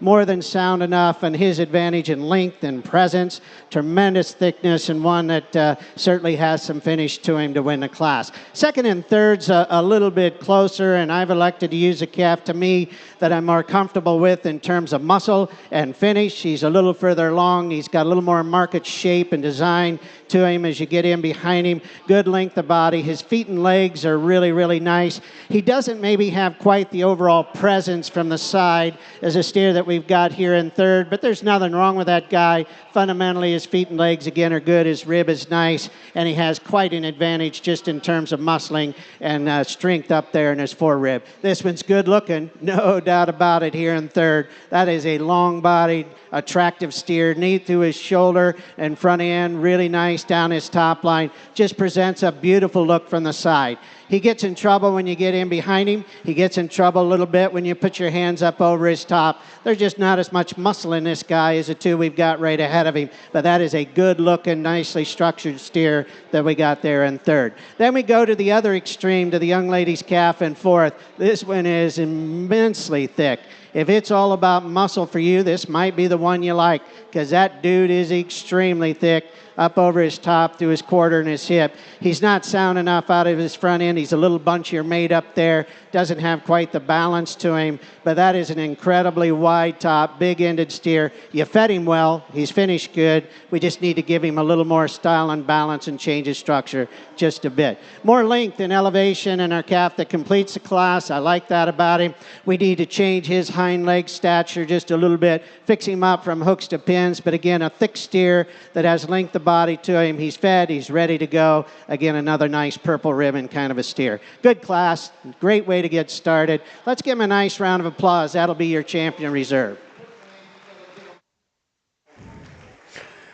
more than sound enough, and his advantage in length and presence, tremendous thickness, and one that certainly has some finish to him to win the class. Second and third's a little bit closer, and I've elected to use a calf to me that I'm more comfortable with in terms of muscle and finish. He's a little further along. He's got a little more market shape and design to him as you get in behind him. Good length of body. His feet and legs are really, really nice. He doesn't maybe have quite the overall presence from the side as a steer that we've got here in third, but there's nothing wrong with that guy. Fundamentally, his feet and legs, again, are good. His rib is nice, and he has quite an advantage just in terms of muscling and strength up there in his forerib. This one's good looking, no doubt about it, here in third. That is a long-bodied, attractive steer, knee through his shoulder and front end, really nice down his top line. Just presents a beautiful look from the side. He gets in trouble when you get in behind him. He gets in trouble a little bit when you put your hands up over his top. There's just not as much muscle in this guy as the two we've got right ahead of him. But that is a good-looking, nicely structured steer that we got there in third. Then we go to the other extreme, to the young lady's calf in fourth. This one is immensely thick. If it's all about muscle for you, this might be the one you like, because that dude is extremely thick up over his top, through his quarter and his hip. He's not sound enough out of his front end. He's a little bunchier made up there. Doesn't have quite the balance to him, but that is an incredibly wide top, big-ended steer. You fed him well. He's finished good. We just need to give him a little more style and balance and change his structure just a bit. More length and elevation in our calf that completes the class. I like that about him. We need to change his hind leg stature just a little bit, fix him up from hooks to pins, but again, a thick steer that has length of body to him. He's fed. He's ready to go. Again, another nice purple ribbon kind of a steer. Good class. Great way to get started. Let's give him a nice round of applause. That'll be your champion reserve.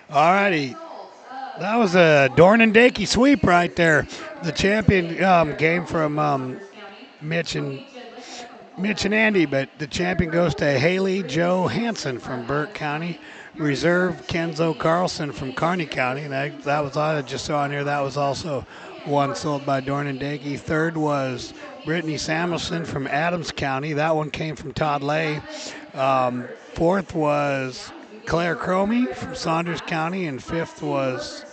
All righty. That was a Dorn and Dakey sweep right there. The champion came from Mitch and Andy, but the champion goes to Haley Joe Hansen from Burke County. Reserve Kenzo Carlson from Kearney County, and that was I just saw on here. That was also one sold by Dorn and Dakey. Third was Brittany Samuelson from Adams County. That one came from Todd Lay. Fourth was Claire Cromie from Saunders County, and fifth was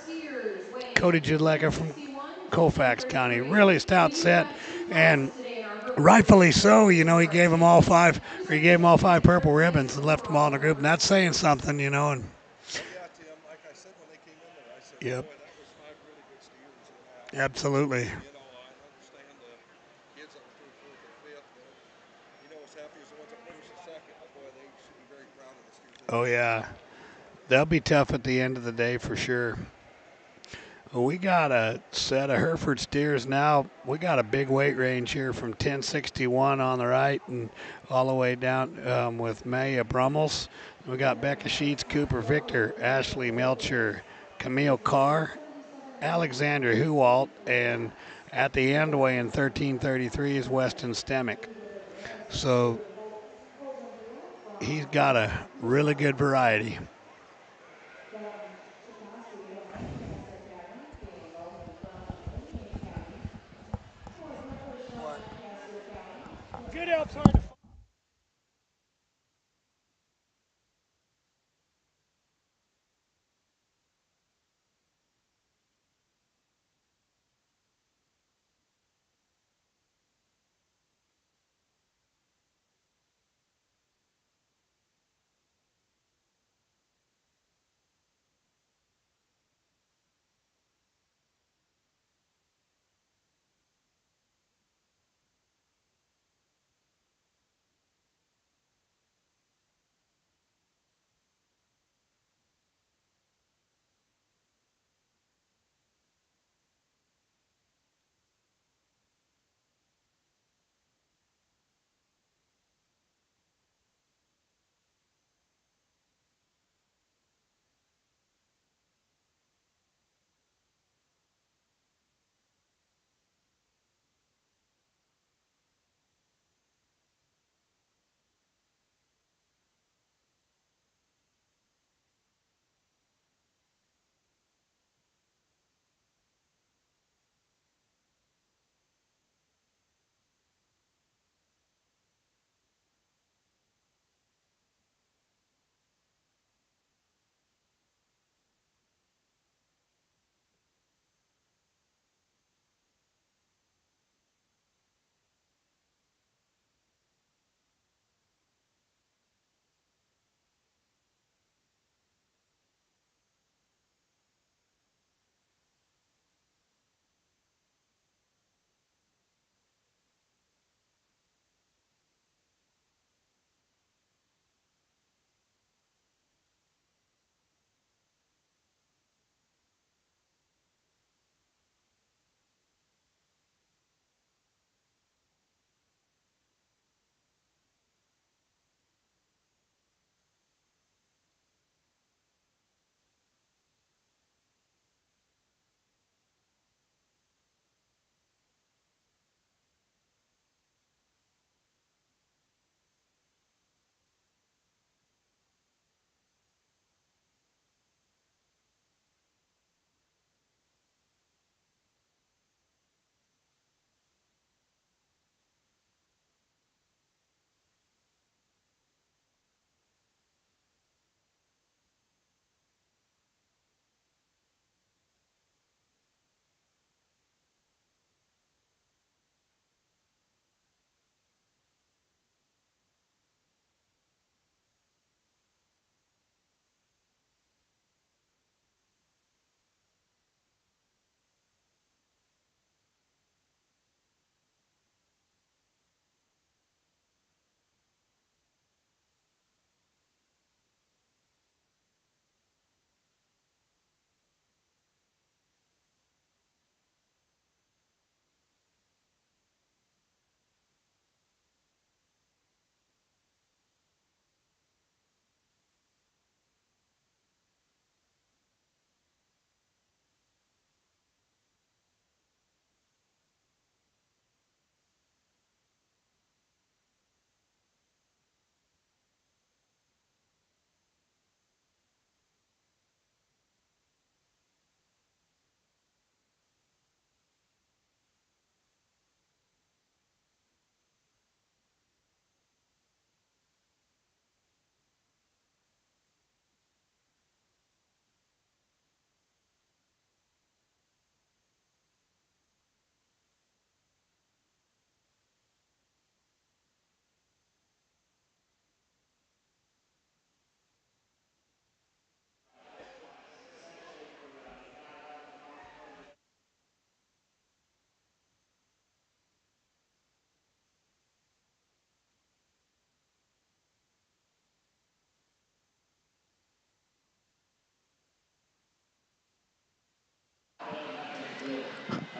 Cody Judlecka from Colfax County. Really stout set, and rightfully so. You know, he gave them all five purple ribbons and left them all in a group, and that's saying something, you know. And yeah, Tim, like I said when they came in there, I said, yep, boy, that was 5 really good steers. And, absolutely. you know, I understand the kids that were through fourth or fifth, but you know, as happy as the ones that finished the second, boy, they should be very proud of the steers. Oh, yeah. They'll be tough at the end of the day for sure. Well, we got a set of Hereford steers now. We got a big weight range here from 1061 on the right and all the way down with Maya Brummels. We got Becca Sheets, Cooper Victor, Ashley Melcher, Camille Carr, Alexander Huwalt, and at the end weighing 1333 is Weston Stemick. So he's got a really good variety. What? Good help's hard to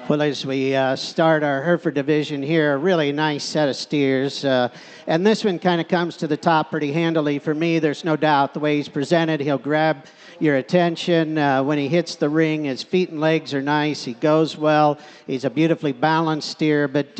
Well, as we start our Hereford division here, a really nice set of steers. And this one kind of comes to the top pretty handily for me. There's no doubt the way he's presented, he'll grab your attention. When he hits the ring, his feet and legs are nice. He goes well. He's a beautifully balanced steer. But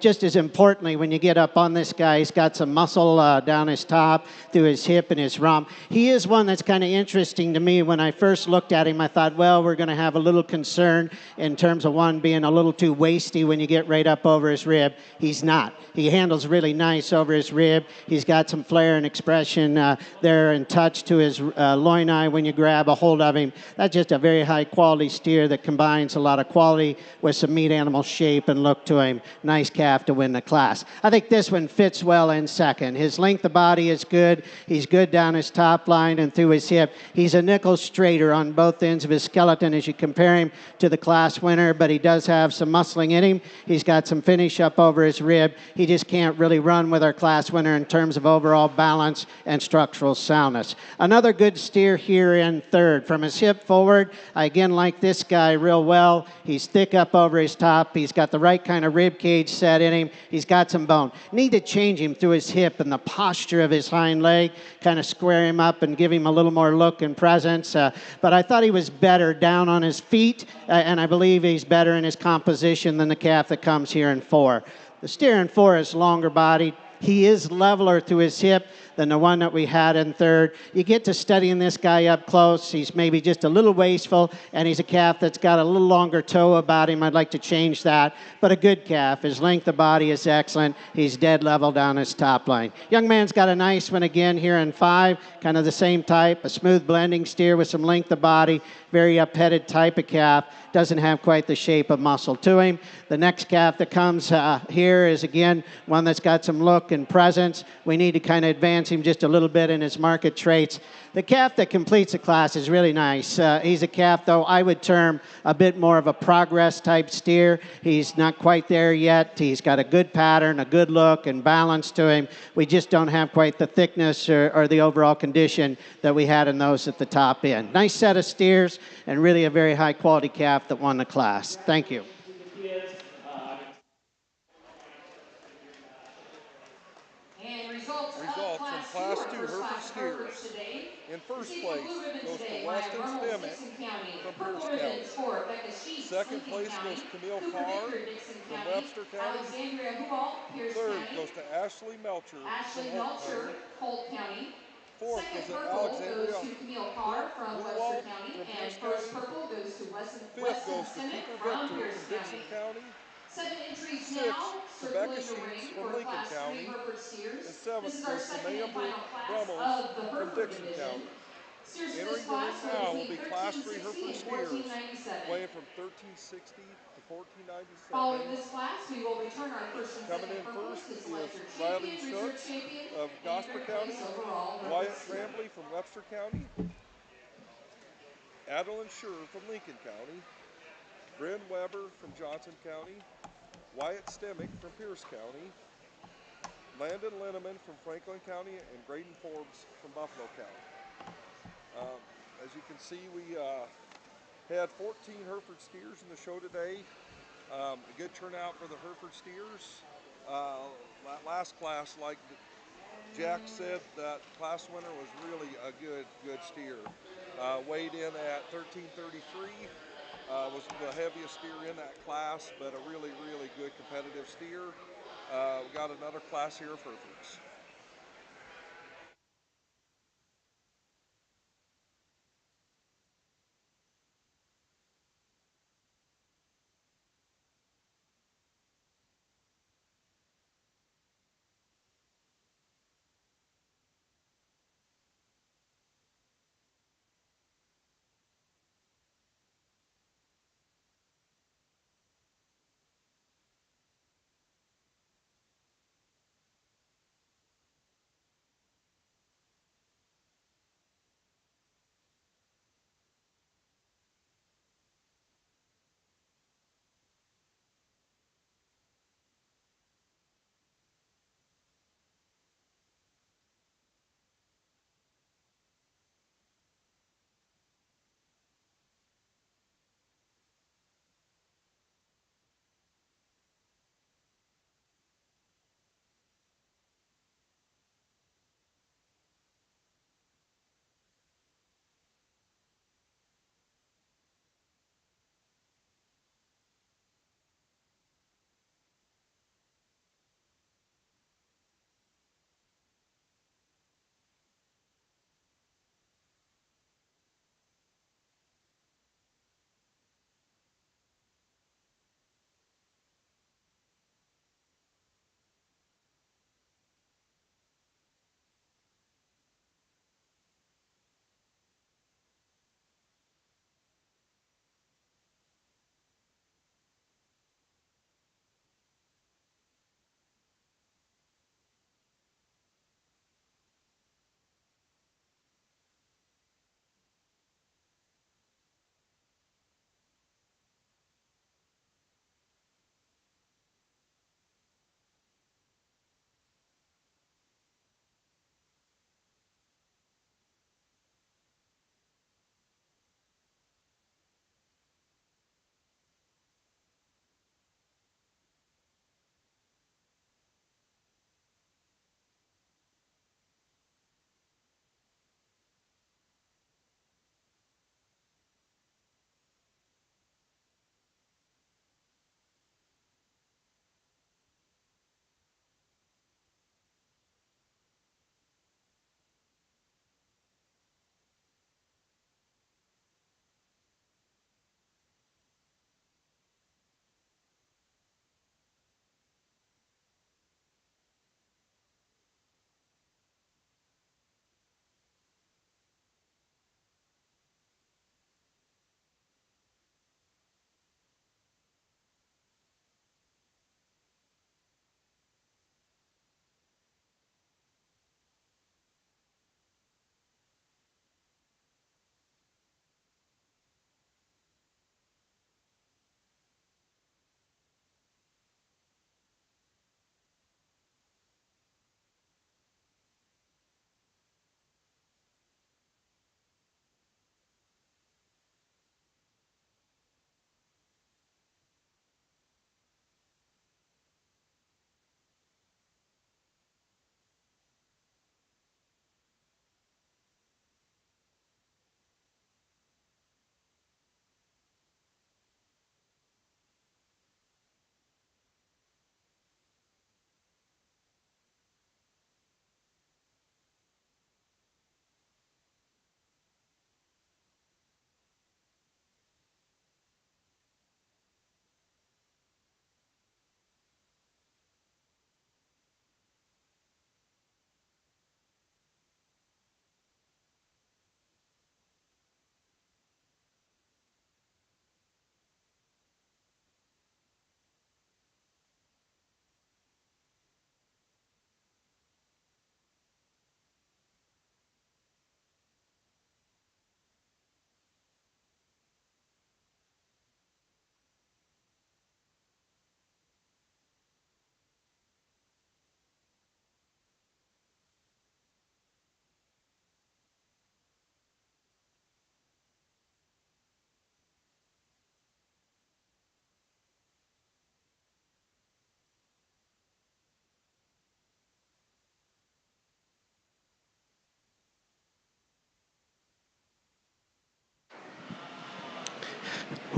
just as importantly, when you get up on this guy, he's got some muscle down his top, through his hip and his rump. He is one that's kind of interesting to me. When I first looked at him, I thought, well, we're going to have a little concern in terms of one being a little too wasty when you get right up over his rib. He's not. He handles really nice over his rib. He's got some flair and expression there and touch to his loin eye when you grab a hold of him. That's just a very high quality steer that combines a lot of quality with some meat animal shape and look to him. Nice calf to win the class. I think this one fits well in second. His length of body is good. He's good down his top line and through his hip. He's a nickel straighter on both ends of his skeleton as you compare him to the class winner, but he does have some muscling in him. He's got some finish up over his rib. He just can't really run with our class winner in terms of overall balance and structural soundness. Another good steer here in third. From his hip forward, I again like this guy real well. He's thick up over his top. He's got the right kind of rib cage set in him. He's got some bone. Need to change him through his hip and the posture of his hind leg, kind of square him up and give him a little more look and presence. But I thought he was better down on his feet, and I believe he's better in his composition than the calf that comes here in four. The steer in four is longer bodied. He is leveler to his hip than the one that we had in third. You get to studying this guy up close. He's maybe just a little wasteful, and he's a calf that's got a little longer toe about him. I'd like to change that, but a good calf. His length of body is excellent. He's dead level down his top line. Young man's got a nice one again here in five, kind of the same type, a smooth blending steer with some length of body, very up-headed type of calf. Doesn't have quite the shape of muscle to him. The next calf that comes here is, again, one that's got some look and presence. We need to kind of advance him just a little bit in his market traits. The calf that completes the class is really nice. He's a calf, though, I would term a bit more of a progress type steer. He's not quite there yet. He's got a good pattern, a good look, and balance to him. We just don't have quite the thickness or the overall condition that we had in those at the top end. Nice set of steers, and really a very high quality calf that won the class. Thank you. And results of Results from Class 2 Hereford's Hereford class Herefords steers. today. In first Receiving place blue ribbon goes to today, we have Weston Vermont, Stemmick Dixon County. from Purple Pierce ribbons County. for Becca Sheets, Second Lincoln place goes County. to Camille Cooper Carr Victor, Dixon from County. Webster County. Alexandria Hualt, Pierce Third County. goes to Ashley Melcher from Ashley Holt Melcher, County. Holt County. Fourth Second goes to purple goes Alexandria to Camille Carr from Webster Huwalt County. from And Pierce first County. purple goes to Fifth Weston goes to Simic Cooper from Victor Pierce from Dixon County. County. 7 entries Sixth now to Becca circling the Sheets ring from for Lincoln Class 3 County. Hereford Steers. And seventh This is our goes to second and Mayhem final class Brummels of the from Hereford Dixon division. County. Steers in this Entering the ring class weigh now will between be Class 3 1360 Hereford and steers, 1497. weighing from 1360 to 1497. Following this class, we will return our first and Coming second in purples first to is select your Riley champion, reserve Schutz champion, of and Gosper third place County, overall Hereford Wyatt steer. Tremblay from Webster County, Adeline Schur from Lincoln County, Bryn Weber from Johnson County, Wyatt Stemick from Pierce County, Landon Linneman from Franklin County, and Graydon Forbes from Buffalo County. As you can see, we had 14 Hereford steers in the show today. A good turnout for the Hereford steers. That last class, like Jack said, that class winner was really a good steer. Weighed in at 1333. Was the heaviest steer in that class, but a really good competitive steer. We got another class here of Herefords.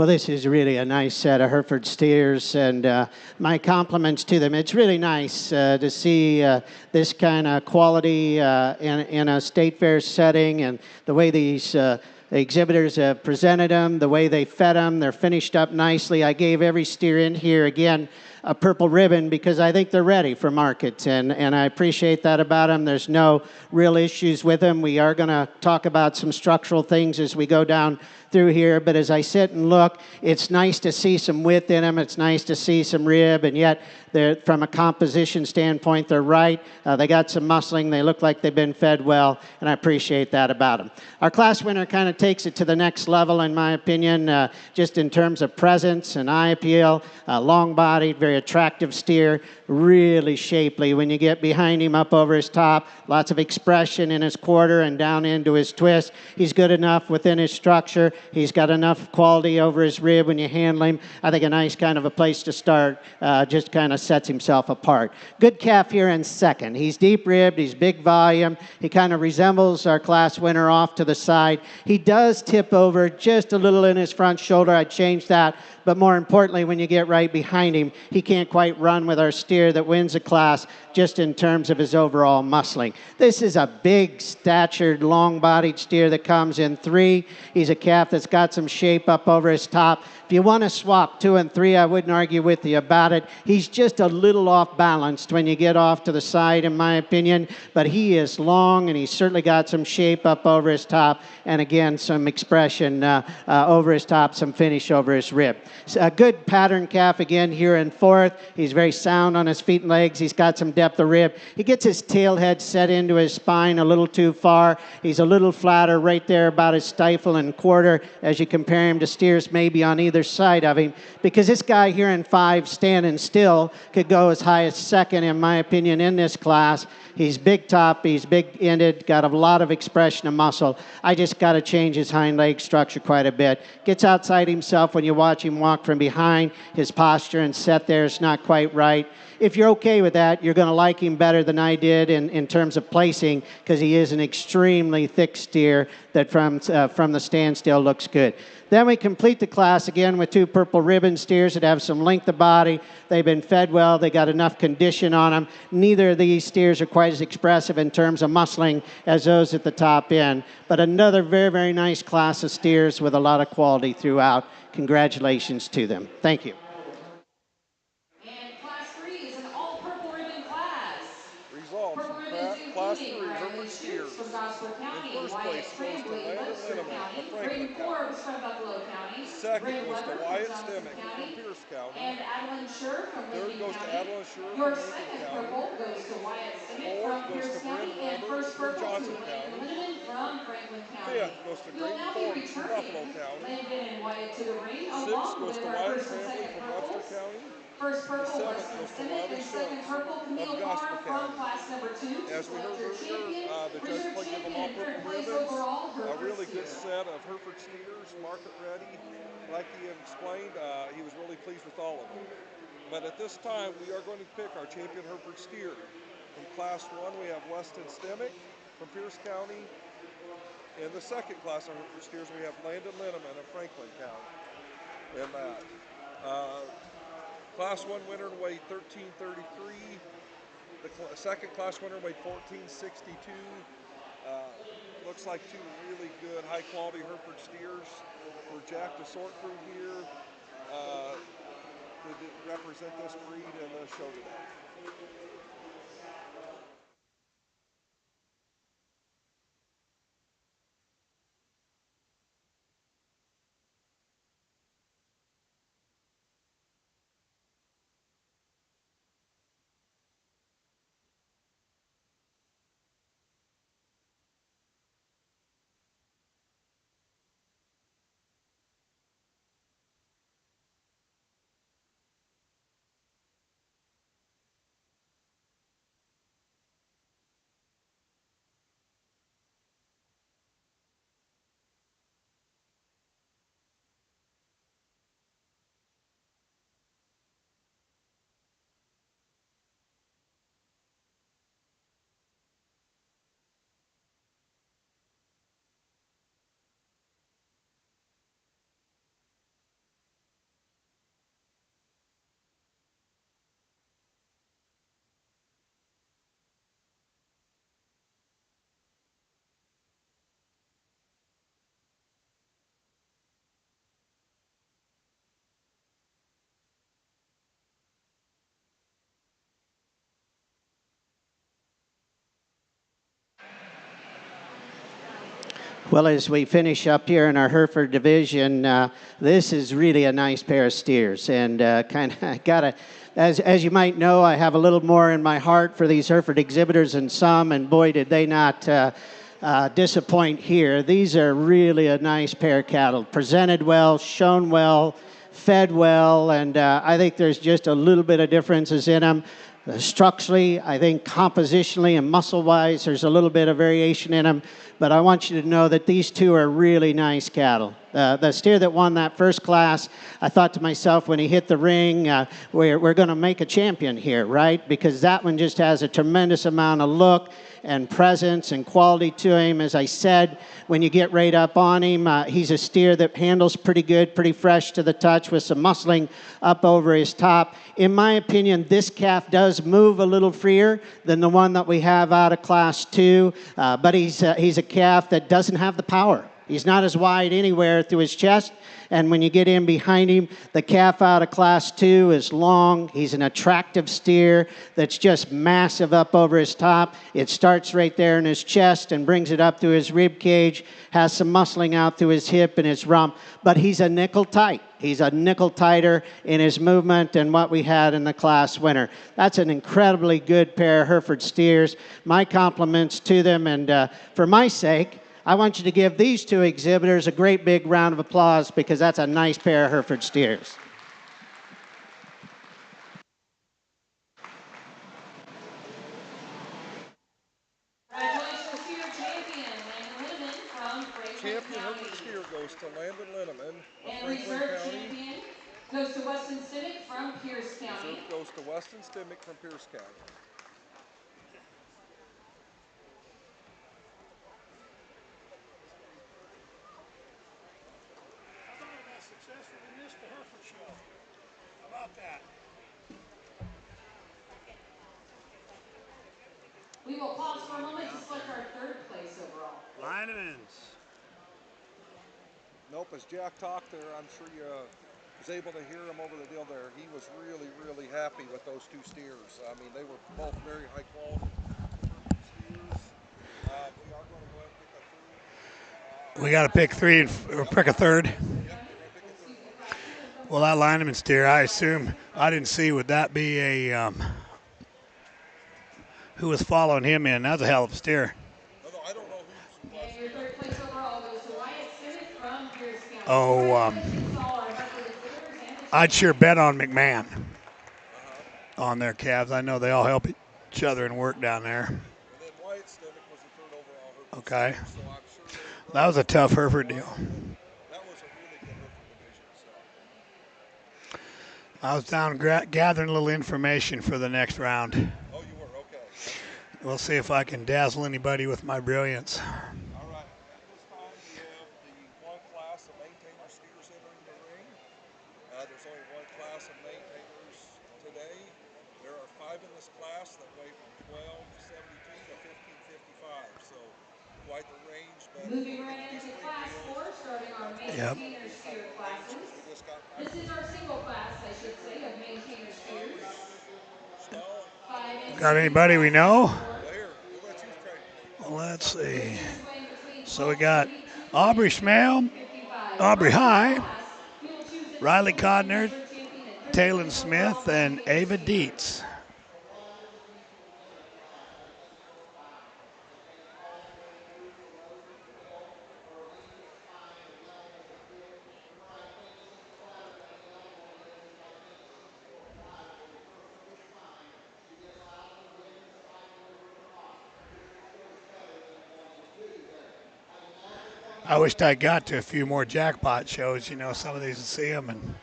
Well, this is really a nice set of Hereford steers, and my compliments to them. It's really nice to see this kind of quality in a state fair setting, and the way these exhibitors have presented them, the way they fed them. They're finished up nicely. I gave every steer in here, again, a purple ribbon because I think they're ready for market, and I appreciate that about them. There's no real issues with them. We are going to talk about some structural things as we go down through here, but as I sit and look, it's nice to see some width in them. It's nice to see some rib, and yet they're, from a composition standpoint, they're right. They got some muscling. They look like they've been fed well, and I appreciate that about them. Our class winner kind of takes it to the next level, in my opinion, just in terms of presence and eye appeal. Long-bodied, very attractive steer, really shapely. When you get behind him, up over his top, lots of expression in his quarter and down into his twist. He's good enough within his structure. He's got enough quality over his rib when you handle him. I think a nice kind of a place to start, just kind of sets himself apart. Good calf here in second. He's deep-ribbed, he's big volume. He kind of resembles our class winner off to the side. He does tip over just a little in his front shoulder. I'd change that. But more importantly, when you get right behind him, he can't quite run with our steer that wins the class just in terms of his overall muscling. This is a big statured, long-bodied steer that comes in 3. He's a calf that's got some shape up over his top. If you want to swap 2 and 3, I wouldn't argue with you about it. He's just a little off-balanced when you get off to the side, in my opinion, but he is long, and he's certainly got some shape up over his top, and again, some expression over his top, some finish over his rib. A good pattern calf again here in 4th. He's very sound on his feet and legs. He's got some depth of rib. He gets his tail head set into his spine a little too far. He's a little flatter right there about his stifle and quarter as you compare him to steers maybe on either side of him, because this guy here in 5 standing still could go as high as 2nd, in my opinion, in this class. He's big top, he's big-ended, got a lot of expression of muscle. I just got to change his hind leg structure quite a bit. Gets outside himself when you watch him walk from behind. His posture and set there is not quite right. If you're okay with that, you're going to like him better than I did in terms of placing, because he is an extremely thick steer that from the standstill looks good. Then we complete the class again with 2 purple ribbon steers that have some length of body. They've been fed well. They got enough condition on them. Neither of these steers are quite as expressive in terms of muscling as those at the top end. But another very, very nice class of steers with a lot of quality throughout. Congratulations to them. Thank you. And class 3 is an all purple ribbon class. Results Purple from ribbons Class 3 including Riley Hereford Schutz steers. from Gosford In County, first Wyatt place goes to Tremblay, Landon Webster Linneman County, of Franklin Braden County. Forbes from Buffalo County, Second Ray goes to Weber from Wyatt Johnson Stemick from County, Pierce County. and Adeline Schur from Third Lincoln goes to County. Adeline Schur Your from Lincoln second County. purple goes to Wyatt Stemick Fourth from goes Pierce to Bryn County, and Weber first from purple to Johnson Landon County. Linneman from Franklin County. Fifth goes to You'll Braden now be Forbes from returning Buffalo County. Landon and Wyatt to the ring, Sixth along goes with to our Wyatt first and Tremblay second from Webster purples. County. First The purple, seventh Weston goes to Stemick, Riley and second Schutz purple, Camille of Carr Gosford from County. class number 2 to As we select heard your earlier, champion, the judge reserve plate give them champion, all and purple third place ribbons. overall, A Hereford really good steer. set of Hereford steers, market ready. Like he had explained, he was really pleased with all of them. But at this time, we are going to pick our champion Hereford steer. In class 1, we have Weston Stemick from Pierce County. In the second class of Hereford steers, we have Landon Linneman of Franklin County. In that. Class 1 winner weighed 1333. The second class winner weighed 1462. Looks like 2 really good, high-quality Hereford steers. For Jack to sort through here to represent this breed in the show today. Well, as we finish up here in our Hereford division, this is really a nice pair of steers, and kind of got to, as you might know, I have a little more in my heart for these Hereford exhibitors than some, and boy, did they not disappoint here. These are really a nice pair of cattle, presented well, shown well, fed well, and I think there's just a little bit of differences in them. Structurally, I think compositionally and muscle-wise, there's a little bit of variation in them. But I want you to know that these two are really nice cattle. The steer that won that first class, I thought to myself when he hit the ring, we're going to make a champion here, right? Because that one just has a tremendous amount of look and presence and quality to him. As I said, when you get right up on him, he's a steer that handles pretty good, pretty fresh to the touch with some muscling up over his top. In my opinion, this calf does move a little freer than the one that we have out of Class 2, but he's a calf that doesn't have the power. He's not as wide anywhere through his chest, and when you get in behind him, the calf out of Class 2 is long. He's an attractive steer that's just massive up over his top. It starts right there in his chest and brings it up through his rib cage, has some muscling out through his hip and his rump, but he's a nickel tight. He's a nickel tighter in his movement than what we had in the class winner. That's an incredibly good pair of Hereford steers. My compliments to them, and for my sake, I want you to give these two exhibitors a great big round of applause because that's a nice pair of Hereford steers. Congratulations to your champion, Landon Linneman from Franklin Champion County. Hereford steer goes to Landon Linneman of And Franklin reserve County. champion goes to Weston Simic from Pierce County. Reserve goes to Weston Stimmick from Pierce County. We will pause for a moment to select our third place overall. Linemans. Nope, as Jack talked there, I'm sure you was able to hear him over the deal there. He was really, really happy with those two steers. I mean, they were both very high quality steers. We are going to go ahead and pick a third. We got to pick three or pick a third. Yep, we're going to pick a third. Well, that lineman steer, I assume, I didn't see, would that be a, who was following him in? That's a hell of a steer. Although I don't know who's. And your third place overall goes to Wyatt Simic from Pierce County. Oh, Congratulations to all our Hereford exhibitors and the I'd sure bet on McMahon on their calves. I know they all help each other and work down there. And then Wyatt Stimmick was the third overall Hereford Okay. steer, so I'm sure That was a tough Hereford deal. that was a really good Hereford division. So. I was down gathering a little information for the next round. Oh, you were? Okay. We'll see if I can dazzle anybody with my brilliance. All right. At this time, we have the one class of maintainer steers entering the ring. There's only one class of maintainers today. There are 5 in this class that weigh from 1272 to 1555. So quite the range. But moving right into class 4, starting our maintainer steer classes. This is our single class, I should say, of maintainer steers. Got anybody we know? Here, we'll let you try. Let's see. So we got Aubrey Schmale, Aubrey High, Riley Codner, Talon Smith, and Ava Dietz. I wished I got to a few more jackpot shows. You know, some of these to see them, and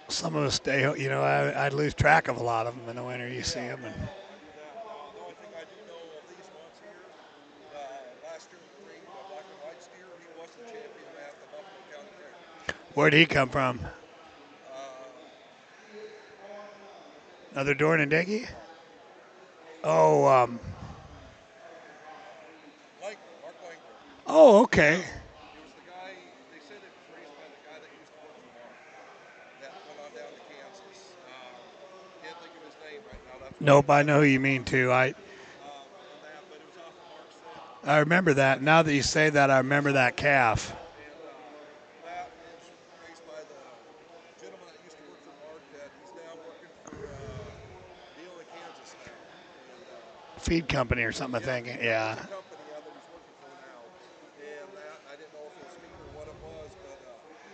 some of us stay. You know, I'd lose track of a lot of them in the winter. You see them, and The only thing I do know of these ones here, last year in the ring, the black and white steer, he was the champion at the Buffalo County Fair. where'd he come from? Another Dorn and Diggy? Oh, Mark Langford. oh, okay. He was the guy, they said it was raised by the guy that used to work for Mark that went on down to Kansas. Can't think of his name right now. That's Nope, I know who you mean too. but it was off of Mark's set. I remember that. Now that you say that, I remember that calf. And that is raised by the gentleman that used to work for Mark. That he's now working for Deal in Kansas now. And Feed company or something, I think. Yeah. it's a company that he's working for now. And that I didn't know if it was feed or what it was, but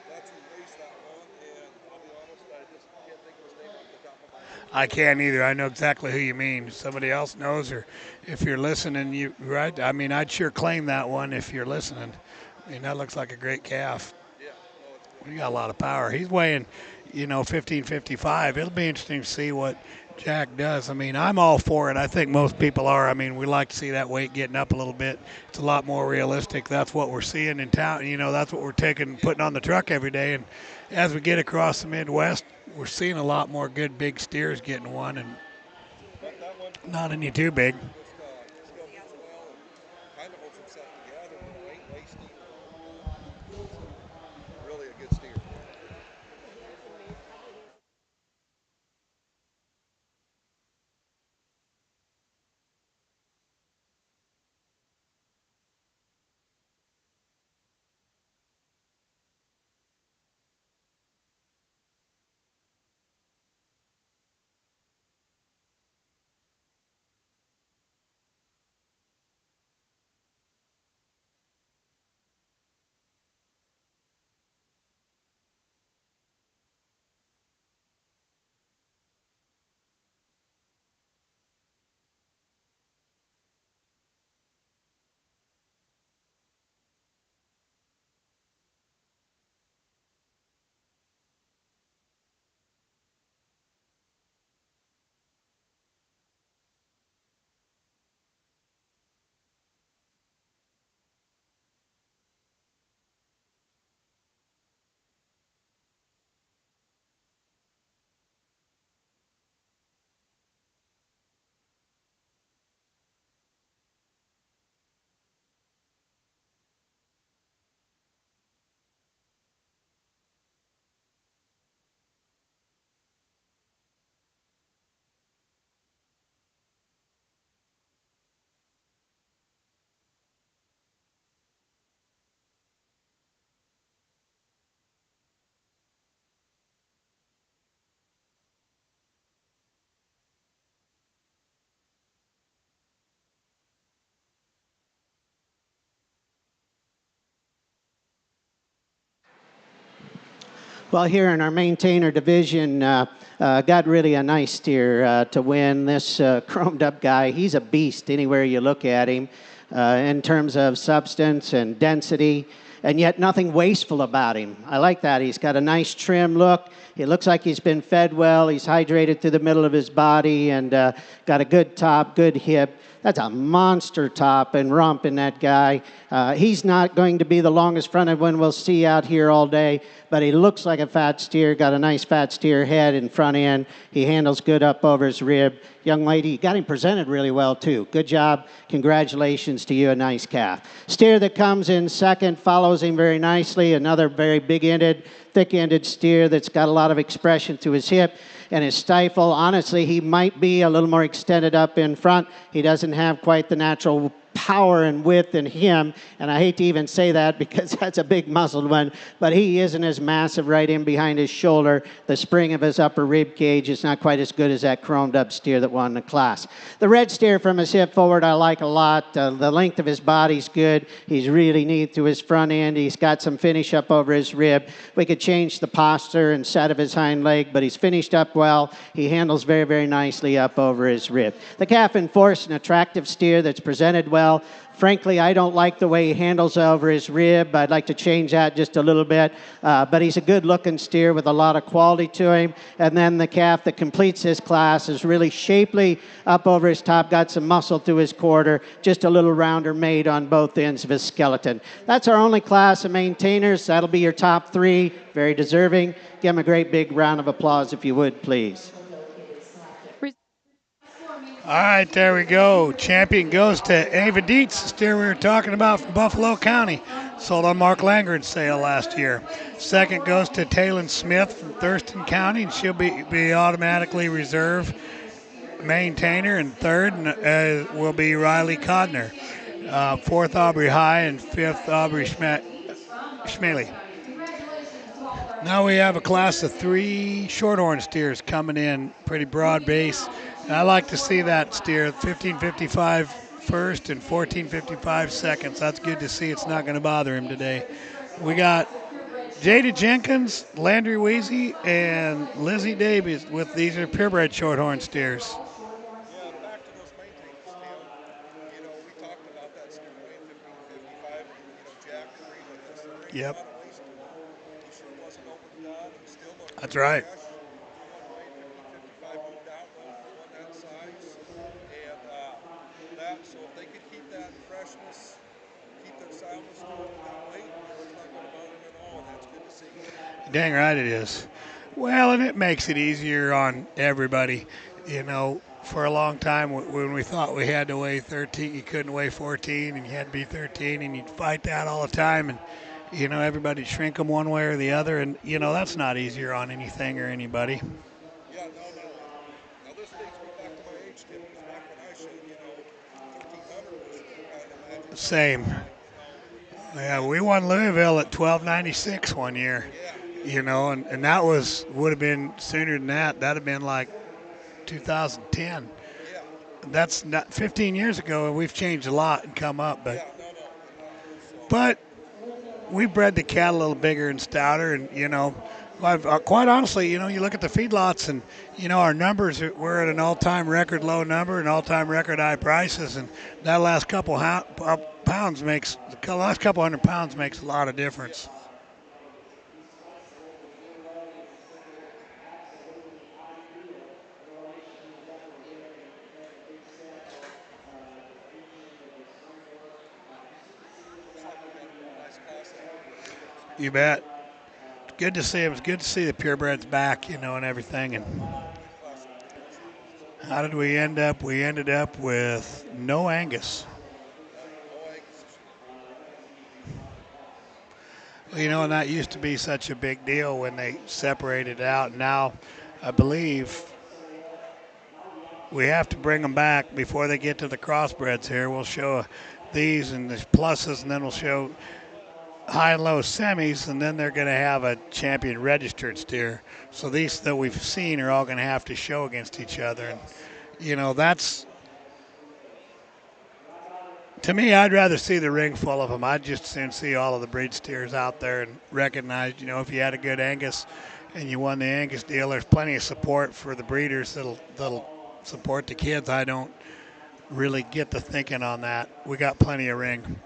that's who raced that one. And I'll be honest, I just can't think of his name off the top of my head. I can't either. I know exactly who you mean. Somebody else knows, or if you're listening, you right. I mean, I'd sure claim that one if you're listening. I mean, that looks like a great calf. Yeah, no, it's He got a lot of power. He's weighing, 1555. It'll be interesting to see what Jack does. I mean, I'm all for it. I think most people are. I mean, we like to see that weight getting up a little bit. It's a lot more realistic. That's what we're seeing in town. That's what we're putting on the truck every day. And as we get across the Midwest, we're seeing a lot more good big steers getting one, and not any too big. just still moves well and kind of holds himself together. Ain't wasting. Really a good steer. Well, here in our maintainer division, got really a nice steer to win. This chromed up guy, he's a beast anywhere you look at him in terms of substance and density, and yet nothing wasteful about him. I like that. He's got a nice trim look. He looks like he's been fed well. He's hydrated through the middle of his body and got a good top, good hip. That's a monster top and rump in that guy. He's not going to be the longest fronted one we'll see out here all day, but he looks like a fat steer, got a nice fat steer head and front end. He handles good up over his rib. Young lady, got him presented really well too. Good job. Congratulations to you, a nice calf. Steer that comes in second follows him very nicely. Another very big-ended, thick-ended steer that's got a lot of expression to his hip and his stifle. Honestly, he might be a little more extended up in front. He doesn't have quite the natural power and width in him, and I hate to even say that because that's a big muscled one, but he isn't as massive right in behind his shoulder. The spring of his upper rib cage is not quite as good as that chromed up steer that won the class. The red steer from his hip forward I like a lot. The length of his body's good. He's really neat to his front end. He's got some finish up over his rib. We could change the posture and set of his hind leg, but he's finished up well. He handles very, very nicely up over his rib. The calf in force, an attractive steer that's presented well. Frankly, I don't like the way he handles over his rib. I'd like to change that just a little bit. But he's a good-looking steer with a lot of quality to him. And then the calf that completes this class is really shapely up over his top, got some muscle through his quarter, just a little rounder made on both ends of his skeleton. That's our only class of maintainers. That'll be your top three. Very deserving. Give him a great big round of applause, if you would, please. All right, there we go. Champion goes to Ava Dietz, the steer we were talking about from Buffalo County. Sold on Mark Langren's sale last year. Second goes to Taylor Smith from Thurston County, and she'll be automatically reserve maintainer. And third will be Riley Codner. fourth Aubrey High, and fifth Aubrey Schmaley. Now we have a class of 3 Shorthorn steers coming in, pretty broad base. And I like to see that steer, 15:55 first and 14:55 seconds. That's good to see. It's not going to bother him today. We got Jada Jenkins, Landry Weezy, and Lizzie Davies with these are purebred Shorthorn steers. Yeah, back to those maintained scale. We talked about that steer weighing 1555, and Jack agreed with us. There ain't Yep. a lot of waste to him. He sure wasn't overdone. He still looked That's really right. fresh. For one weight 1555 moved out well for one that size, and so if they could keep that freshness, keep their soundness to it at that weight, it's not going to bother him at all, and that's good to see. Dang right it is. Well, and it makes it easier on everybody. For a long time when we thought we had to weigh 13, you couldn't weigh 14, and you had to be 13, and you'd fight that all the time, and everybody'd shrink them one way or the other, and that's not easier on anything or anybody. Yeah, no. Now this takes me back to my age, Tim, because back when I showed, 1300 was kind of the magic. Same. Yeah, we won Louisville at 1296 one year. Yeah. And that would have been sooner than that. That'd have been like 2010. Yeah. That's not 15 years ago, and we've changed a lot and come up. Yeah, no. But we bred the cattle a little bigger and stouter, and quite honestly, you look at the feedlots, and our numbers. We're at an all-time record low number and all-time record high prices, and that last couple pounds makes the last couple hundred pounds makes a lot of difference. You bet. It's good to see him. It's good to see the purebreds back, and everything. And how did we end up? We ended up with no Angus. Well, and that used to be such a big deal when they separated out. Now, I believe we have to bring them back before they get to the crossbreds here. We'll show these and the pluses, and then we'll show high and low semis, and then they're going to have a champion registered steer. So these that we've seen are all going to have to show against each other. And, that's, to me, I'd rather see the ring full of them. I'd just soon see all of the breed steers out there and recognize, if you had a good Angus and you won the Angus deal, there's plenty of support for the breeders that'll support the kids. I don't really get the thinking on that. We got plenty of ring.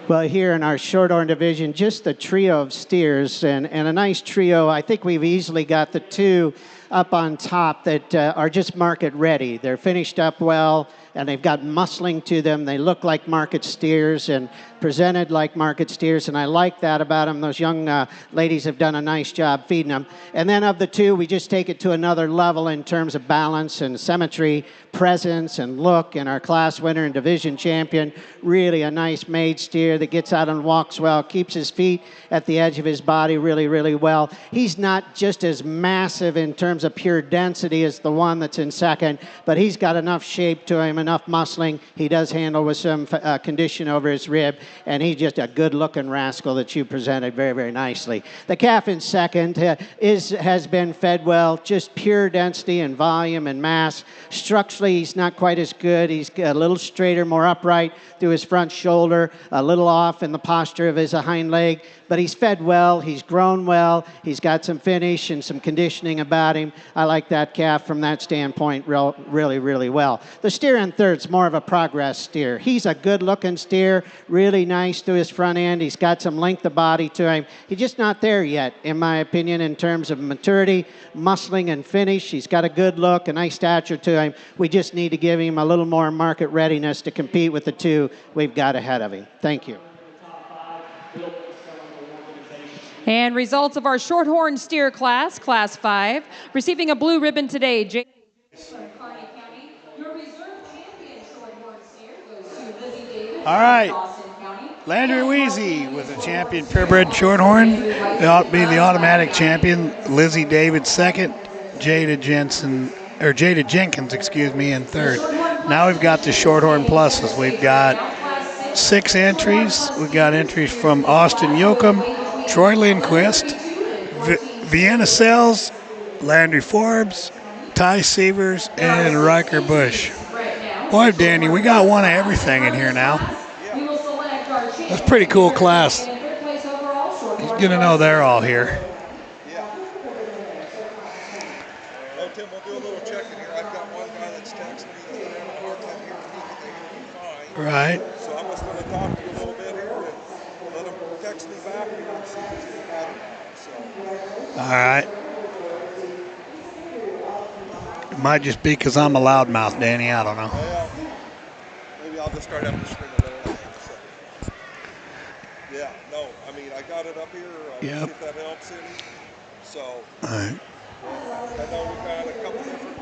Well, here in our Shorthorn division, just a trio of steers and a nice trio. I think we've easily got the 2 up on top that are just market ready. They're finished up well, and they've got muscling to them. They look like market steers and presented like market steers, and I like that about them. Those young ladies have done a nice job feeding them. And then of the 2, we just take it to another level in terms of balance and symmetry, presence and look, and our class winner and division champion, really a nice made steer that gets out and walks well, keeps his feet at the edge of his body really, really well. He's not just as massive in terms of pure density as the one that's in second, but he's got enough shape to him, enough muscling. He does handle with some condition over his rib, and he's just a good-looking rascal that you presented very, very nicely. The calf in second has been fed well, just pure density and volume and mass. Structurally, he's not quite as good. He's a little straighter, more upright through his front shoulder, a little off in the posture of his hind leg, but he's fed well, he's grown well, he's got some finish and some conditioning about him. I like that calf from that standpoint really, really well. The steer in third's more of a progress steer. He's a good-looking steer, really nice to his front end. He's got some length of body to him. He's just not there yet, in my opinion, in terms of maturity, muscling, and finish. He's got a good look, a nice stature to him. We just need to give him a little more market readiness to compete with the 2 we've got ahead of him. Thank you. And results of our Shorthorn steer class, Class 5. Receiving a blue ribbon today, Jake. All right. Landry Weezy was a champion purebred Shorthorn. They ought to be the automatic champion. Lizzie David second. Jada Jensen or Jada Jenkins, excuse me, in third. Now we've got the Shorthorn Pluses. We've got 6 entries. We've got entries from Austin Yoakum, Troy Lindquist, Vienna Sells, Landry Forbes, Ty Severs, and Riker Bush. Boy, Danny, we got one of everything in here now. That's a pretty cool class. He's going to know they're all here. Yeah. Oh, Tim, we'll do a little checking here. I've got one guy that's texting me that they're having a hard time hearing me, but they hear me fine. Right. So I'm just going to talk to you a little bit here and let them text me back here and see if it's getting better now. So. All right. It might just be because I'm a loudmouth, Danny. I don't know. Well, maybe I'll just start having to scream a little louder. So. Yeah, no, I mean, I got it up here. We'll see if that helps any. So. All right. I know we've got a couple different.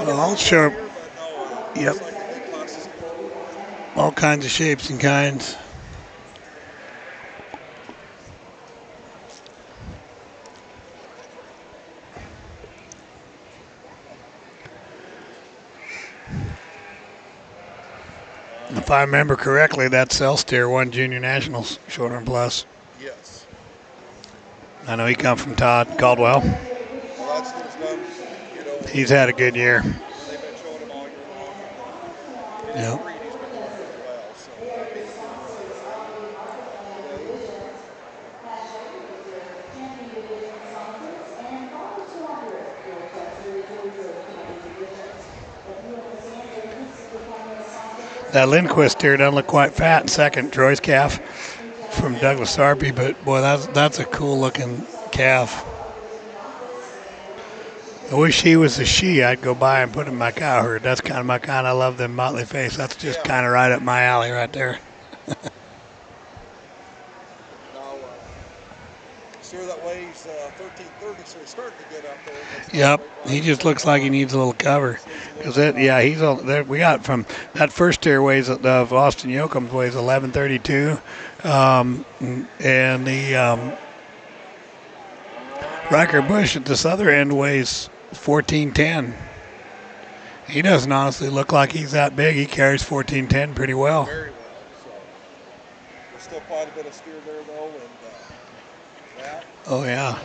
Well, I'll show. Here, but no, Yep. looks like a good class is going. All kinds of shapes and kinds. If I remember correctly, that Selsteer won Junior Nationals, Shorthorn Plus. Yes. I know he come from Todd Caldwell. Well, that's he's done. You know. He's had a good year. And they've been showing him all year long. And, Yep. breed, he's been doing really well. So I mean, That Lindquist steer doesn't look quite fat in second. Troy's calf from Douglas Sarpy, but boy, that's a cool looking calf. I wish he was a she. I'd go by and put him in my cow herd. That's kind of my kind. I love them motley face. That's just kind of right up my alley right there. now, steer that weighs 1330, so he's starting to get up there. Yep, he just looks like he needs a little cover. Cause he's on there. We got from that first steer weighs of Austin Yoakum weighs 1132, and the Riker Bush at this other end weighs 1410. He doesn't honestly look like he's that big. He carries 1410 pretty well. Very well. So there's still quite a bit of steer there, though, and Oh yeah.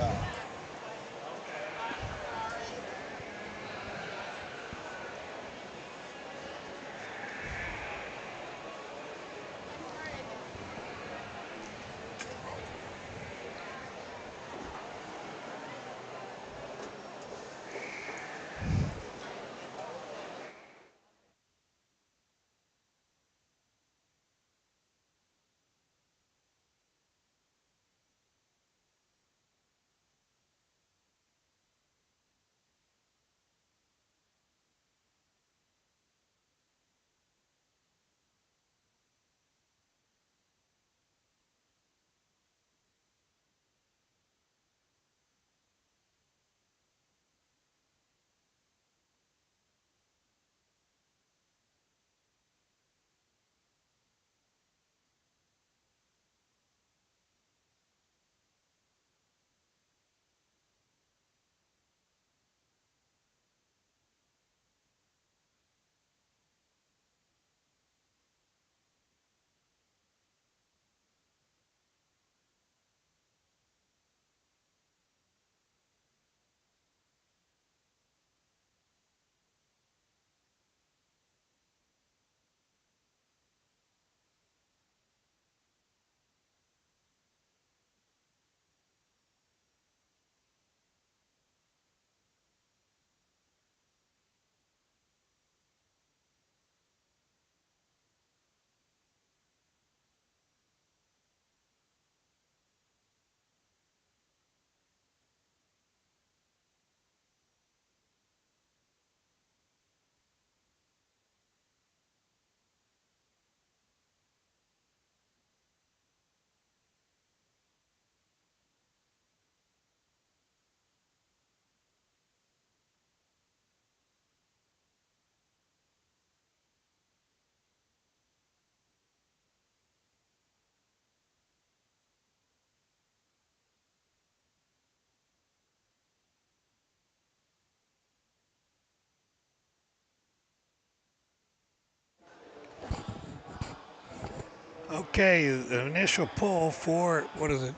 Okay, the initial pull for, what is it?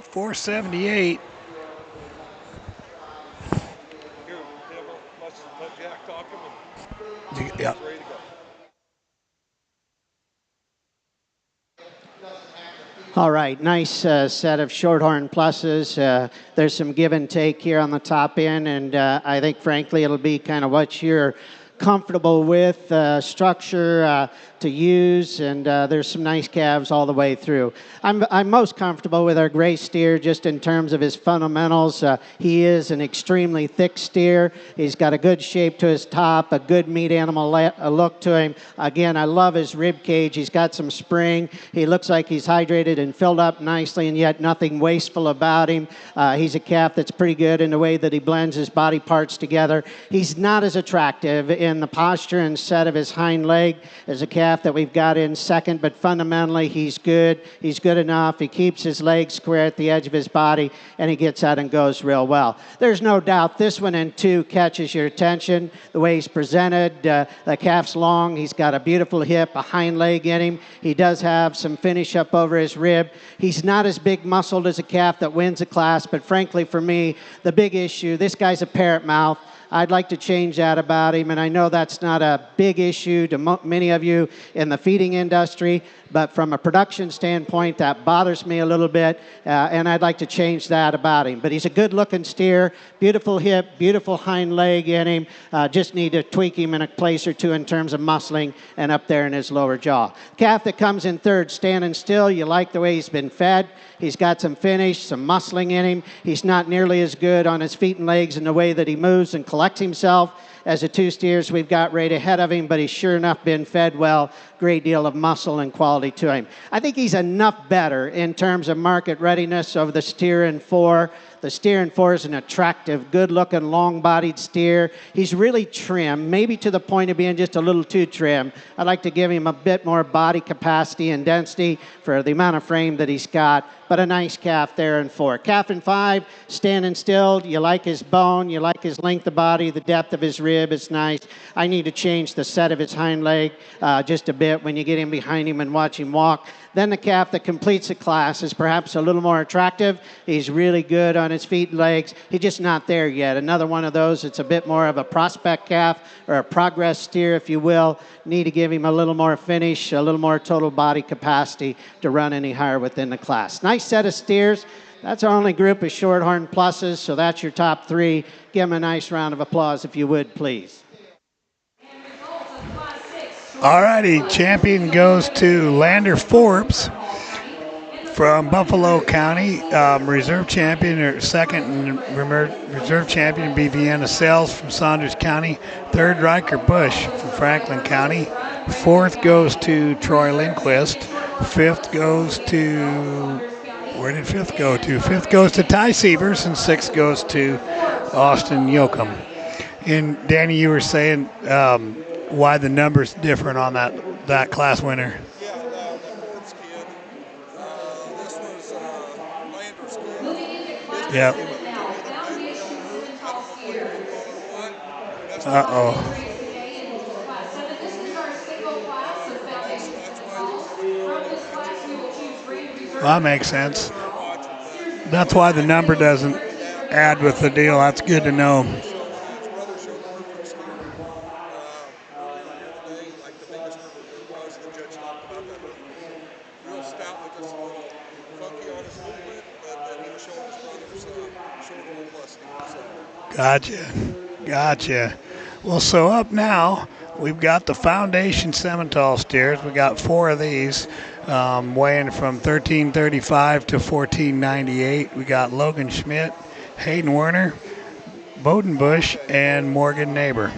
478. Here, let's let Jack talk him, and Yeah. he's ready to go. All right, nice set of Shorthorn pluses. There's some give and take here on the top end, and I think, frankly, it'll be kind of what you're comfortable with, structure to use, and there's some nice calves all the way through. I'm most comfortable with our gray steer just in terms of his fundamentals. He is an extremely thick steer. He's got a good shape to his top, a good meat animal look to him. Again, I love his rib cage. He's got some spring. He looks like he's hydrated and filled up nicely, and yet nothing wasteful about him. He's a calf that's pretty good in the way that he blends his body parts together. He's not as attractive in the posture and set of his hind leg as a calf that we've got in second, but fundamentally he's good. He's good enough. He keeps his legs square at the edge of his body, and he gets out and goes real well. There's no doubt this one in two catches your attention. The way he's presented, the calf's long. He's got a beautiful hip, a hind leg in him. He does have some finish up over his rib. He's not as big muscled as a calf that wins a class, but frankly for me, the big issue, this guy's a parrot mouth. I'd like to change that about him, and I know that's not a big issue to many of you in the feeding industry, but from a production standpoint, that bothers me a little bit, and I'd like to change that about him. But he's a good-looking steer, beautiful hip, beautiful hind leg in him. Just need to tweak him in a place or two in terms of muscling and up there in his lower jaw. Calf that comes in third, standing still. You like the way he's been fed. He's got some finish, some muscling in him. He's not nearly as good on his feet and legs in the way that he moves and collects himself as the two steers we've got right ahead of him, but he's sure enough been fed well. Great deal of muscle and quality to him. I think he's enough better in terms of market readiness over the steer in four. The steer in four is an attractive, good-looking, long-bodied steer. He's really trim, maybe to the point of being just a little too trim. I'd like to give him a bit more body capacity and density for the amount of frame that he's got, but a nice calf there in four. Calf in five, standing still. You like his bone. You like his length of body, the depth of his rib. It's nice. I need to change the set of his hind leg just a bit when you get in behind him and watch him walk. Then the calf that completes the class is perhaps a little more attractive. He's really good on his feet and legs. He's just not there yet. Another one of those, it's a bit more of a prospect calf or a progress steer, if you will. Need to give him a little more finish, a little more total body capacity to run any higher within the class. Nice set of steers. That's our only group of Shorthorn pluses, so that's your top three. Give them a nice round of applause, if you would, please. All righty, champion goes to Lander Forbes from Buffalo County. Reserve champion, or second and reserve champion, be Vienna Sales from Saunders County. Third, Riker Bush from Franklin County. Fourth goes to Troy Lindquist. Fifth goes to, where did fifth go to? Fifth goes to Ty Sievers, and sixth goes to Austin Yoakum. And Danny, you were saying why the numbers different on that class winner. Yeah, the Forbes kid. This was Lander's kid. His Yep. name came up between a baby and a root. I don't know if I can recall or what. Messed up my Uh-oh. numbers. That's why the numbers don't really match up. Well, that makes sense. When you're watching, but That's why the nice number deal. doesn't add with the deal. That's good to know. His brother showed a perfect steer earlier here today. Like the biggest hurt was, the judge talked about that hurt being real stout, but just a little funky on his movement. But then he was showing his brother's Shorthorn plus steer. So Gotcha. Well, so up now, we've got the Foundation Simmental steers. We got four of these, weighing from 1335 to 1498. We got Logan Schmidt, Hayden Werner, Bowden Bush, and Morgan Neighbor.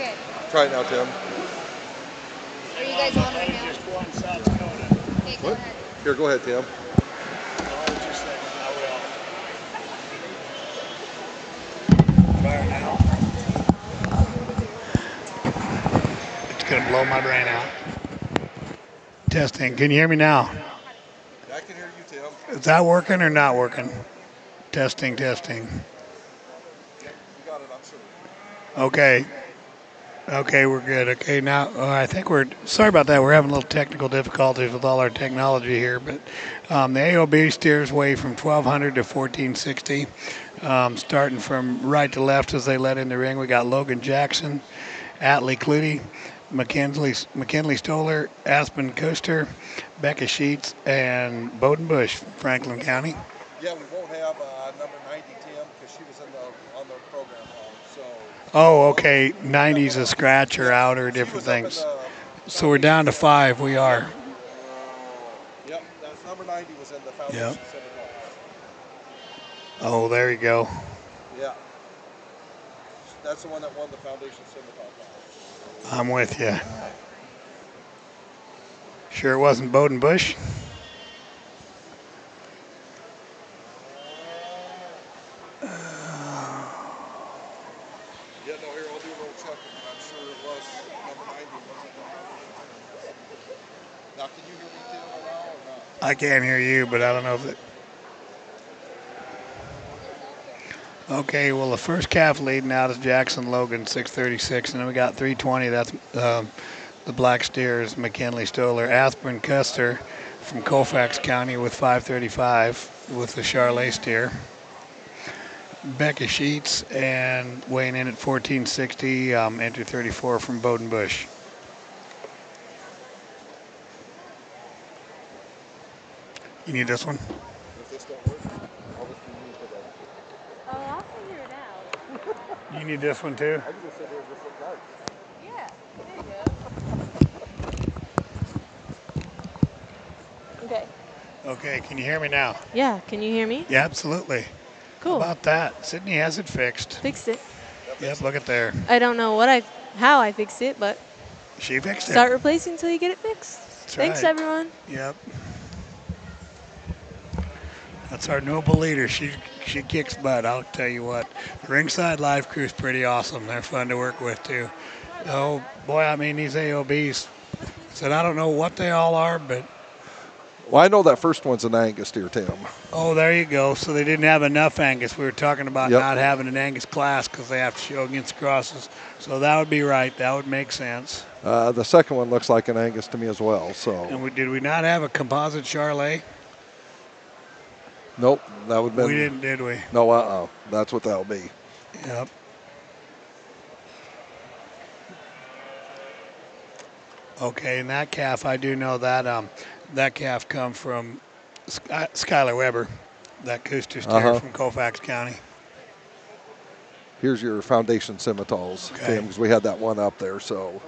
Okay. Try it now, Tim. Are you guys on right now? Just one South Dakota. Okay, go What? ahead. Here, go ahead, Tim. Hold just a second. I will. Fire now. It's going to blow my brain out. Testing. Can you hear me now? I can hear you, Tim. Is that working or not working? Testing, testing. Yep, you got it, I'm sure. Okay. Okay, we're good. Okay, now I think we're sorry about that. We're having a little technical difficulties with all our technology here, but the AOB steers weigh from 1,200 to 1,460. Starting from right to left as they let in the ring, we got Logan Jackson, Atlee Clutie, McKinley Stoller, Aspen Coaster, Becca Sheets, and Bowden Bush, Franklin County. Yeah, we won't have number 90, Tim, because she was on the program wrong. So. Oh, okay. 90's a scratch or out or different things. So we're down to 5. We are. Yep, that's number 90 was in the foundation semifinals. Oh, there you go. Yeah. That's the one that won the foundation semifinals. I'm with you. Sure it wasn't Bowden Bush? Yeah, no, here, I'll do a little checking, but I'm sure it was number 90 wasn't the foundation. Now, can you hear me, Tim, now or not? I can't hear you, but I don't know if it... Okay, well, the first calf leading out is Jackson Logan, 636, and then we got 320. That's the black steers, McKinley Stoller. Aspen Custer from Colfax County with 535 with the Charlet steer. Becca Sheets and weighing in at 1460, enter 34 from Bowden Bush. You need this one? If this don't work, I'll just be me today. Oh, I'll figure it out. You need this one too? I'm going to sit here and just look nice. Yeah, there you go. Okay. Okay, can you hear me now? Yeah, can you hear me? Yeah, absolutely. Cool. How about that? Sydney has it fixed. Fixed it. Yep, look at there. I don't know how I fixed it, but She fixed it. start replacing until you get it fixed. That's Thanks, right. everyone. Yep. That's our noble leader. She kicks butt, I'll tell you what. The Ringside Live crew's pretty awesome. They're fun to work with, too. Oh, boy, I mean, these AOBs. Said, I don't know what they all are, but... Well, I know that first one's an Angus steer, Tim. Oh, there you go. So they didn't have enough Angus. We were talking about Yep. not having an Angus class because they have to show against crosses. So that would be right. That would make sense. The second one looks like an Angus to me as well. So. And did we not have a composite Charlet? Nope, that would have been. We didn't, did we? No, that's what that'll be. Yep. Okay, and that calf, I do know that that calf come from Skylar Weber, that Cooster steer from Colfax County. Here's your foundation semifinals, Okay. Tim, because we had that one up there. So.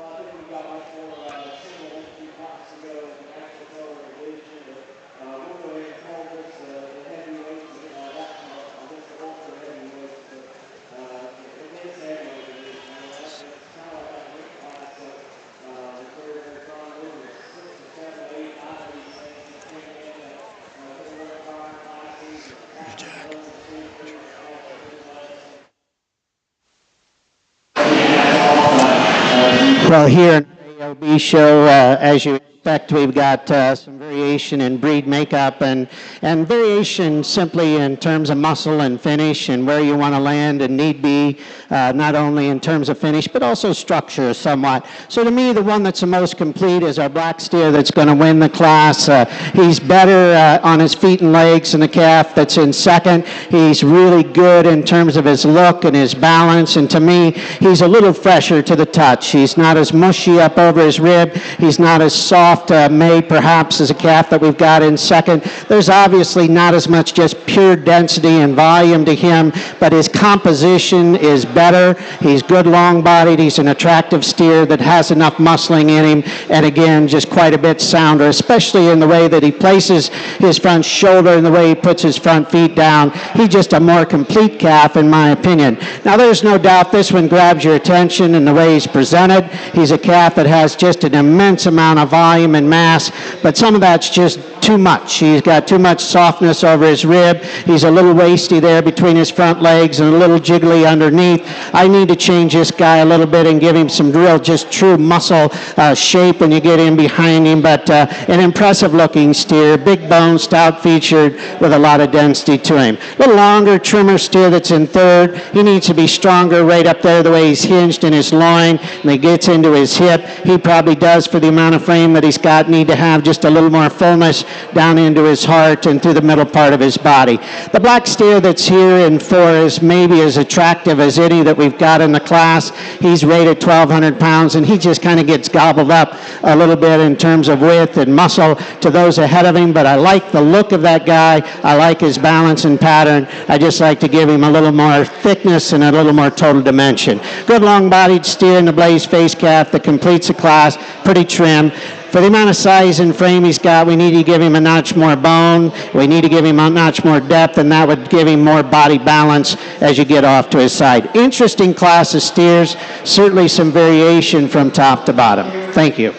Well, here in the AOB show, as you expect, we've got some variation in breed makeup and variation simply in terms of muscle and finish and where you want to land and need be, not only in terms of finish, but also structure somewhat. So to me, the one that's the most complete is our black steer that's going to win the class. He's better on his feet and legs than the calf that's in second. He's really good in terms of his look and his balance, and to me, he's a little fresher to the touch. He's not as mushy up over his rib. He's not as soft soft made perhaps as a calf that we've got in second. There's obviously not as much just pure density and volume to him, but his composition is better. He's good long-bodied. He's an attractive steer that has enough muscling in him, and again, just quite a bit sounder, especially in the way that he places his front shoulder and the way he puts his front feet down. He's just a more complete calf, in my opinion. Now, there's no doubt this one grabs your attention in the way he's presented. He's a calf that has just an immense amount of volume and mass, but some of that's just too much. He's got too much softness over his rib. He's a little wasty there between his front legs and a little jiggly underneath. I need to change this guy a little bit and give him some real, just true muscle shape when you get in behind him, but an impressive looking steer, big bone, stout featured with a lot of density to him. A little longer, trimmer steer that's in third. He needs to be stronger right up there the way he's hinged in his loin and he gets into his hip. He probably does, for the amount of frame that he's got, need to have just a little more fullness down into his heart and through the middle part of his body. The black steer that's here in 4 is maybe as attractive as any that we've got in the class. He's rated 1,200 pounds, and he just kind of gets gobbled up a little bit in terms of width and muscle to those ahead of him, but I like the look of that guy. I like his balance and pattern. I just like to give him a little more thickness and a little more total dimension. Good long-bodied steer in the blaze face calf that completes the class, pretty trim. For the amount of size and frame he's got, we need to give him a notch more bone. We need to give him a notch more depth, and that would give him more body balance as you get off to his side. Interesting class of steers, certainly some variation from top to bottom. Thank you.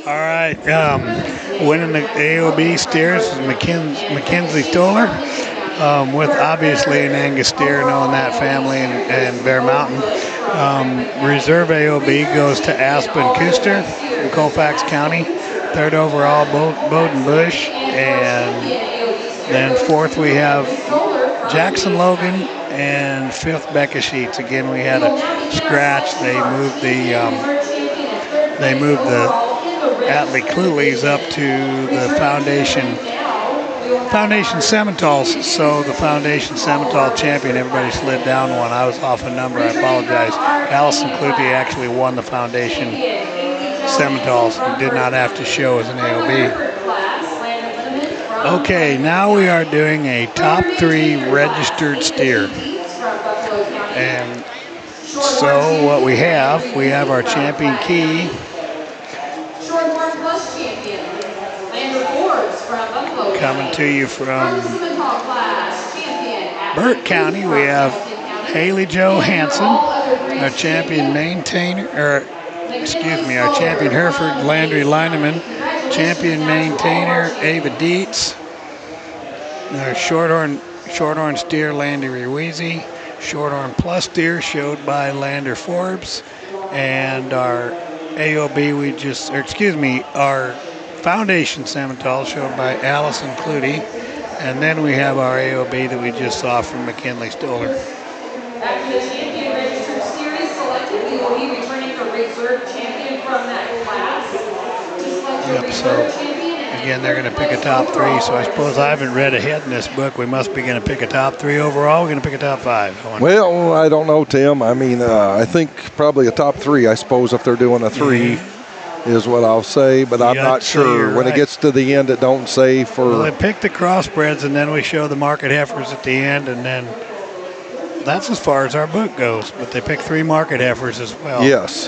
All right, winning the AOB steers is Mackenzie Stoller, with obviously an Angus steer, knowing that family, and Bear Mountain. Reserve AOB goes to Aspen Kuster in Colfax County. Third overall, Bowden Bush. And then fourth we have Jackson Logan, and fifth Becca Sheets. Again, we had a scratch. They moved the Atlee Cluleys up to the Foundation Simmentals, so the Foundation Simmental champion, everybody slid down one. I was off a number, I apologize. Allison Clute actually won the Foundation Simmentals and did not have to show as an AOB. Okay, now we are doing a top 3 registered steer. And so what we have our champion key. Coming to you from Burt County, we have Haley Jo Hansen, our champion our champion Hereford, Landry Lineman, champion maintainer, Ava Dietz, our Shorthorn steer, Landy Ruizy, Shorthorn Plus steer showed by Lander Forbes, and our AOB our Foundation Simmental showed by Allison Clute, and then we have our AOB that we just saw from McKinley Stoller. After the champion registered series selected, we will be returning the reserve champion from that class. Yep, so again, they're going to pick a top 3, so I suppose I haven't read ahead in this book. We must be going to pick a top 3 overall. We're going to pick a top 5. Well, I don't know, Tim. I mean, I think probably a top 3, I suppose, if they're doing a 3. Is what I'll say, but I'm not sure. When it gets to the end, it don't say for... Well, they pick the crossbreds, and then we show the market heifers at the end, and then that's as far as our book goes. But they pick 3 market heifers as well. Yes.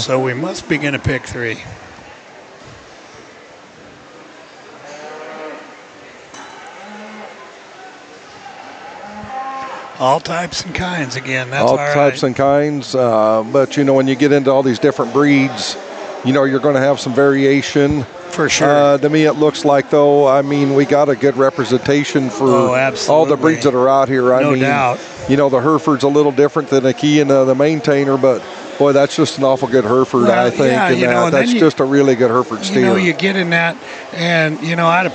So we must be going to pick 3. All types and kinds again. That's all types and kinds. But, you know, when you get into all these different breeds, you know, you're going to have some variation. For sure. To me, it looks like, though, I mean, we got a good representation for all the breeds that are out here. No doubt. You know, the Hereford's a little different than a Key and the Maintainer, but boy, that's just an awful good Hereford, I think. Yeah, and that's just a really good Hereford steer. You know, you get in that, and, you know, I had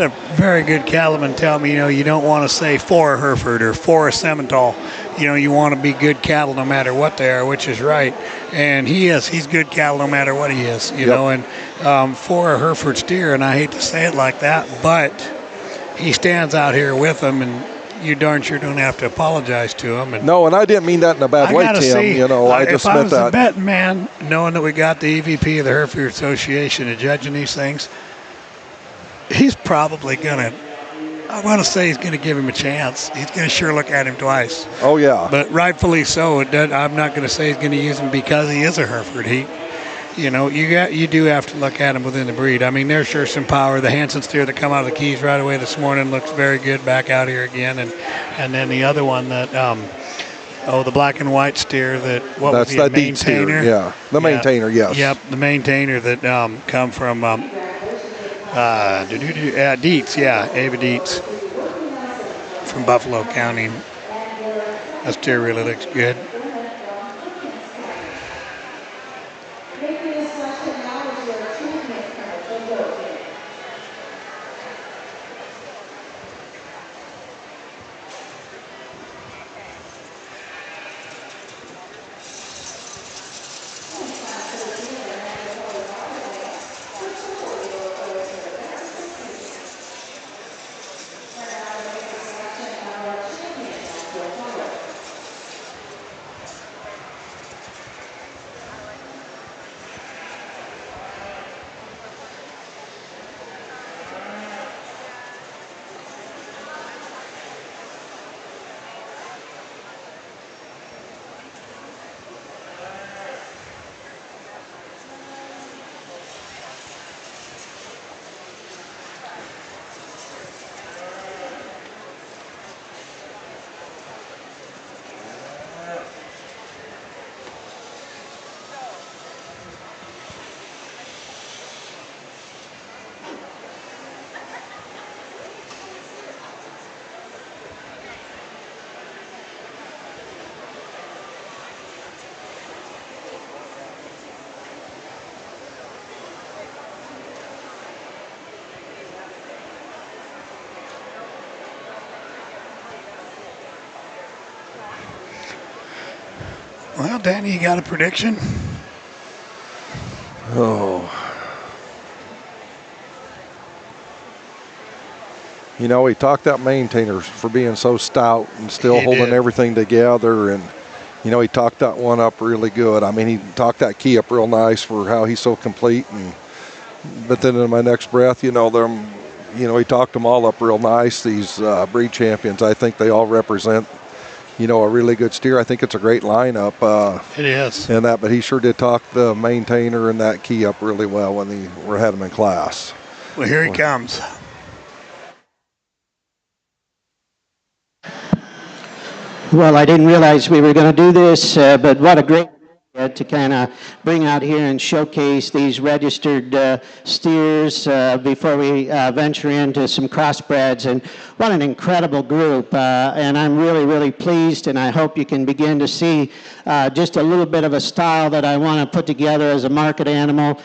a very good cattleman tell me, you know, you don't want to say for a Hereford or for a Simmental. You know, you want to be good cattle no matter what they are, which is right. And he's good cattle no matter what he is, you know, and for a Hereford steer, and I hate to say it like that, but he stands out here with them, and you darn sure don't have to apologize to him. And no, and I didn't mean that in a bad way, Tim. See, I just if I meant was that. a betting man, knowing that we got the EVP of the Hereford Association and judging these things, he's probably going to, I want to say he's going to give him a chance. He's going to sure look at him twice. Oh, yeah. But rightfully so. I'm not going to say he's going to use him because he is a Hereford. You do have to look at him within the breed. I mean, there's sure some power. The Hanson steer that come out of the Keys right away this morning looks very good back out here again. And then the other one that, the black and white steer that, That's that maintainer. Yeah, the maintainer, yes. Yep, the maintainer that come from Dietz, Ava Dietz from Buffalo County. That steer really looks good. Well, Danny, you got a prediction? Oh. He talked that maintainer for being so stout and still holding everything together. And, he talked that one up really good. I mean, he talked that key up real nice for how he's so complete. But then in my next breath, he talked them all up real nice. These breed champions, I think they all represent a really good steer. I think it's a great lineup. It is. But he sure did talk the maintainer and that key up really well when we had him in class. Well, here he comes. Well, I didn't realize we were going to do this, but what a great to kind of bring out here and showcase these registered steers before we venture into some crossbreds. And what an incredible group. And I'm really, really pleased, and I hope you can begin to see just a little bit of a style that I want to put together as a market animal.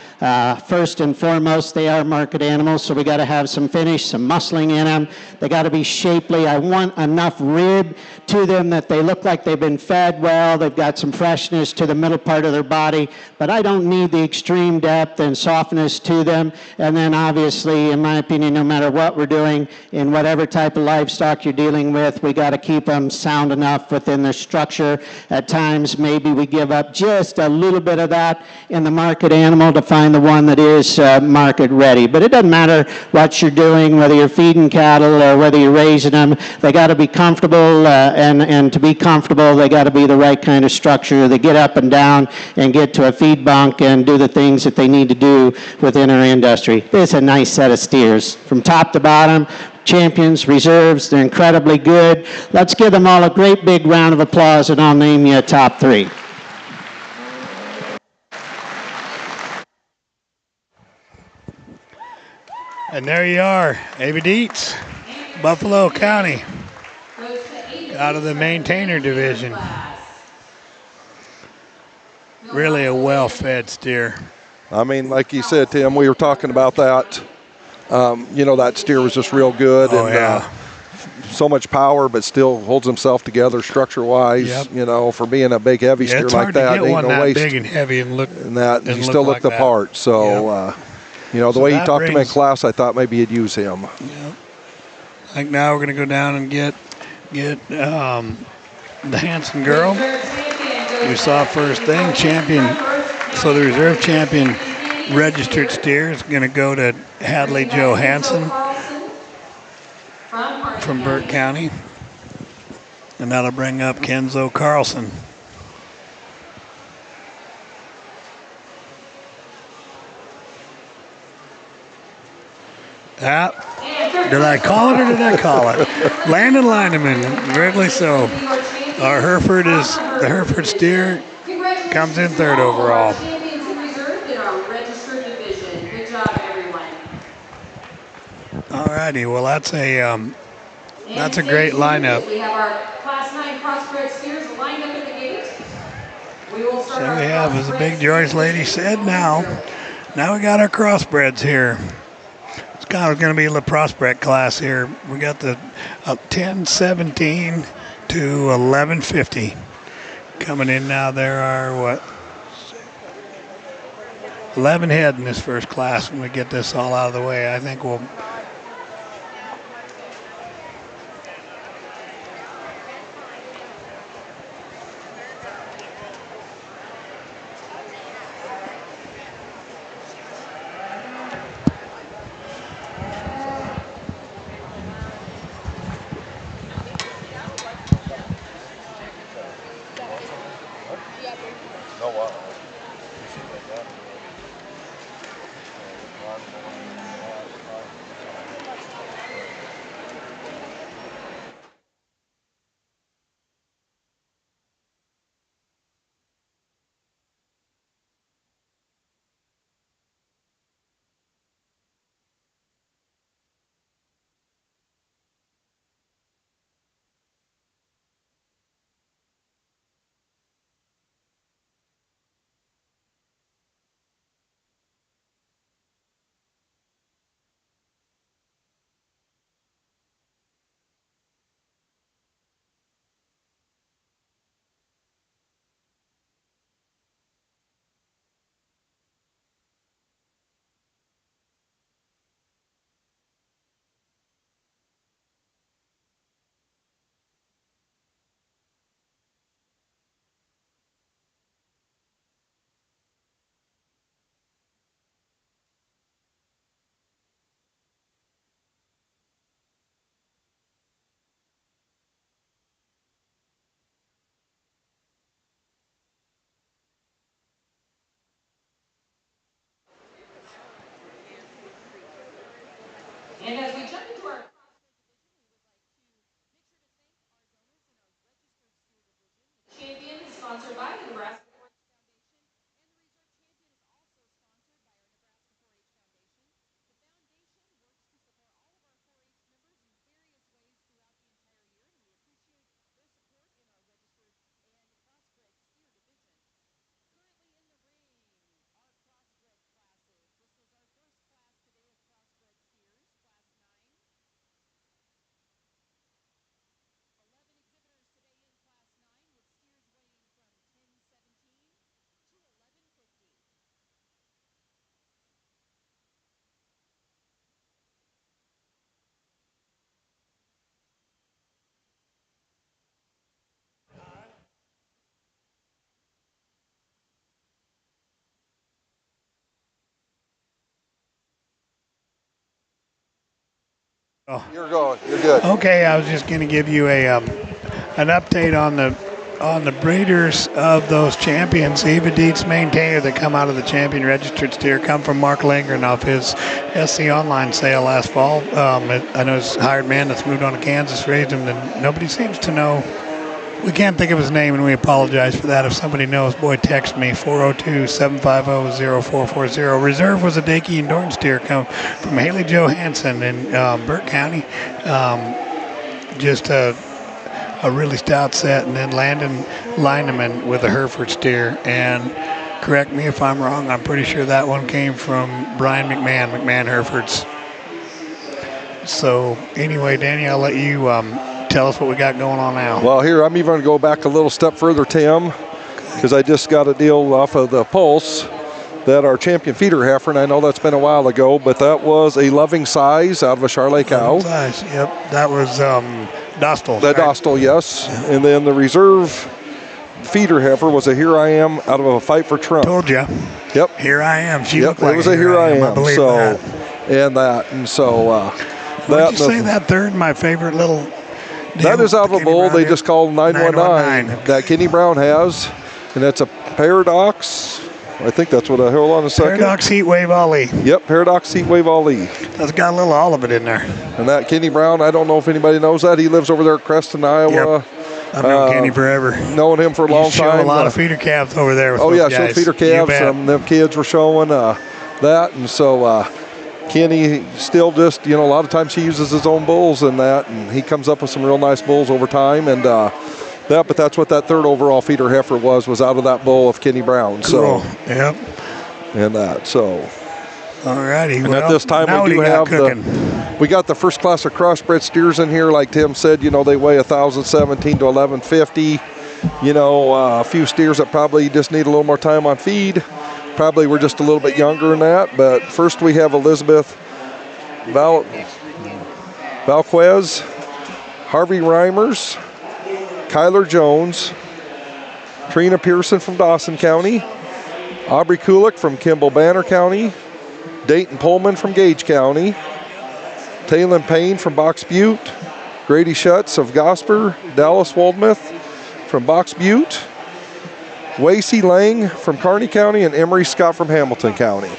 First and foremost, they are market animals, so we got to have some finish, some muscling in them. They got to be shapely. I want enough rib to them that they look like they've been fed well. They've got some freshness to the middle part of their body, but I don't need the extreme depth and softness to them. And then obviously, in my opinion, no matter what we're doing in whatever type of livestock you're dealing with, we got to keep them sound enough within their structure. At times, maybe we give up just a little bit of that in the market animal to find the one that is market ready. But it doesn't matter what you're doing, whether you're feeding cattle or whether you're raising them, they got to be comfortable, and to be comfortable, they got to be the right kind of structure. They get up and down and get to a feed bunk and do the things that they need to do within our industry. It's a nice set of steers from top to bottom. Champions, reserves, they're incredibly good. Let's give them all a great big round of applause, and I'll name you a top three. And there you are, Ava Dietz, Buffalo County, out of the maintainer division. Really a well-fed steer. I mean, like you said, Tim, we were talking about that. That steer was just real good. Oh, yeah. So much power, but still holds himself together structure-wise. Yep. For being a big, heavy steer like that, ain't no waste. Big and heavy and look. And that he still looked the part. So, the way he talked to me in class, I thought maybe you'd use him. Yep. I think now we're going to go down and get get the Hanson girl. We saw first thing, champion. So the reserve champion registered steer is going to go to Hadley Joe Hansen from Burke County. And that'll bring up Kenzo Carlson. Did I call it or did I call it? Landon Lineman, rightly so. Our Hereford is the Hereford steer comes in third overall. All righty, well that's a great lineup. We have our Class 9 crossbred steers lined up at the gate. So we have, as the big Joyce lady said, now we got our crossbreds here. It's kind of going to be a La Prospect class here. We got the 10-17 to 11-50 coming in now. There are 11 head in this first class. When we get this all out of the way, I think we'll. And as we jump into our champion, sponsored by the Nebraska. You're good. You're good. Okay, I was just going to give you an update on the breeders of those champions. Eva Dietz maintainer that come out of the champion registered steer come from Mark Lingren off his SC online sale last fall. I know his hired man that's moved on to Kansas raised him, and nobody seems to know. We can't think of his name, and we apologize for that. If somebody knows, boy, text me, 402-750-0440. Reserve was a Dakey and Dorn steer come from Haley Joe Hansen in Burke County. Just a really stout set. And then Landon Lineman with a Hereford steer. And correct me if I'm wrong, I'm pretty sure that one came from Brian McMahon Herefords. So anyway, Danny, I'll let you tell us what we got going on now. Well, here, I'm even going to go back a little step further, Tim, because I just got a deal off of the Pulse that our champion feeder heifer, and I know that's been a while ago, but that was a loving size out of a Charolais cow. Size, yep. That was Dostal. The right? Dostal, yes. And then the reserve feeder heifer was a Here I Am out of a Fight for Trump. Told you. Yep. Here I am. She Yep, looked like it was a Here I Am. I believe so, that. And so Would you say that third, my favorite little that is out of a bull they just called 919 919. that Kenny Brown has, and that's a Paradox. I think that's what hold on a second. Paradox Heatwave Ali. Yep, Paradox Heatwave Ali. That's got a little all of it in there. And that Kenny Brown, I don't know if anybody knows that. He lives over there at Creston, Iowa. Yep. I've known Kenny forever. Known him for a long show time. A lot of feeder calves over there. With oh those yeah, guys. showed feeder calves. Them kids were showing that, and so Kenny still just, a lot of times he uses his own bulls in that, and he comes up with some real nice bulls over time, and but that's what that third overall feeder heifer was out of that bull of Kenny Brown. Cool. So, yep. And that, so. All righty. And well, at this time we do have we got the first class of crossbred steers in here. Like Tim said, they weigh 1,017 to 1,150. A few steers that probably just need a little more time on feed. Probably we're just a little bit younger than that. But first we have Elizabeth Valquez, Harvey Reimers, Kyler Jones, Trina Pearson from Dawson County, Aubrey Kulik from Kimball Banner County, Dayton Pullman from Gage County, Taylon Payne from Box Butte, Grady Schutz of Gosper, Dallas Waldmuth from Box Butte, Wacy Lang from Kearney County, and Emery Scott from Hamilton County.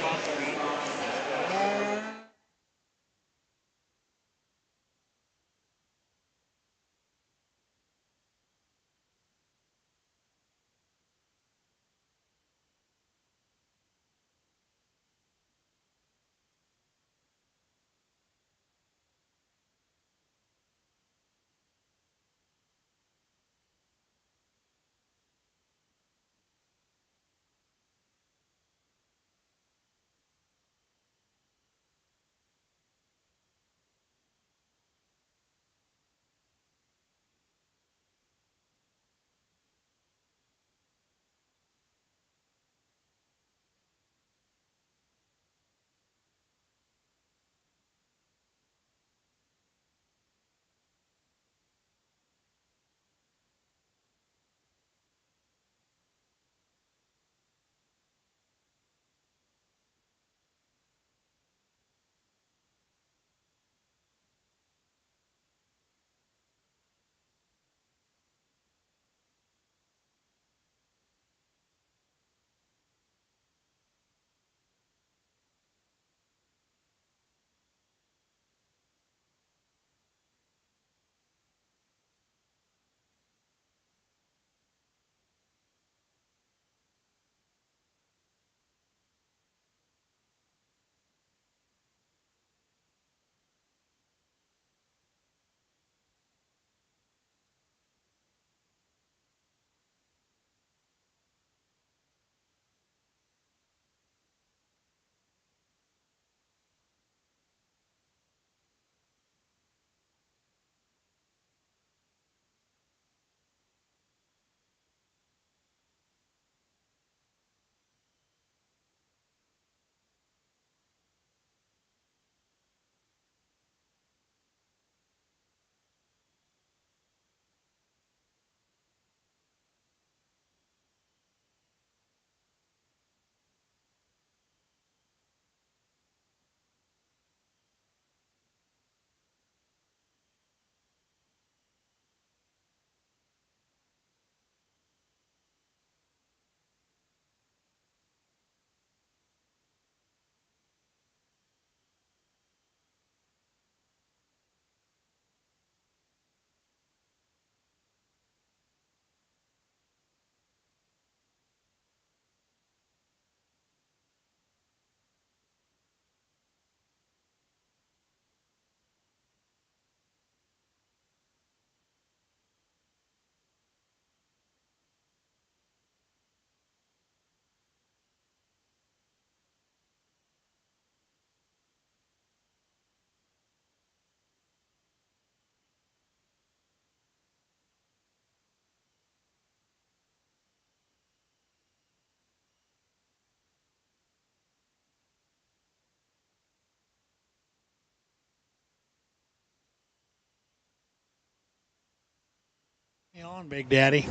You on, Big Daddy?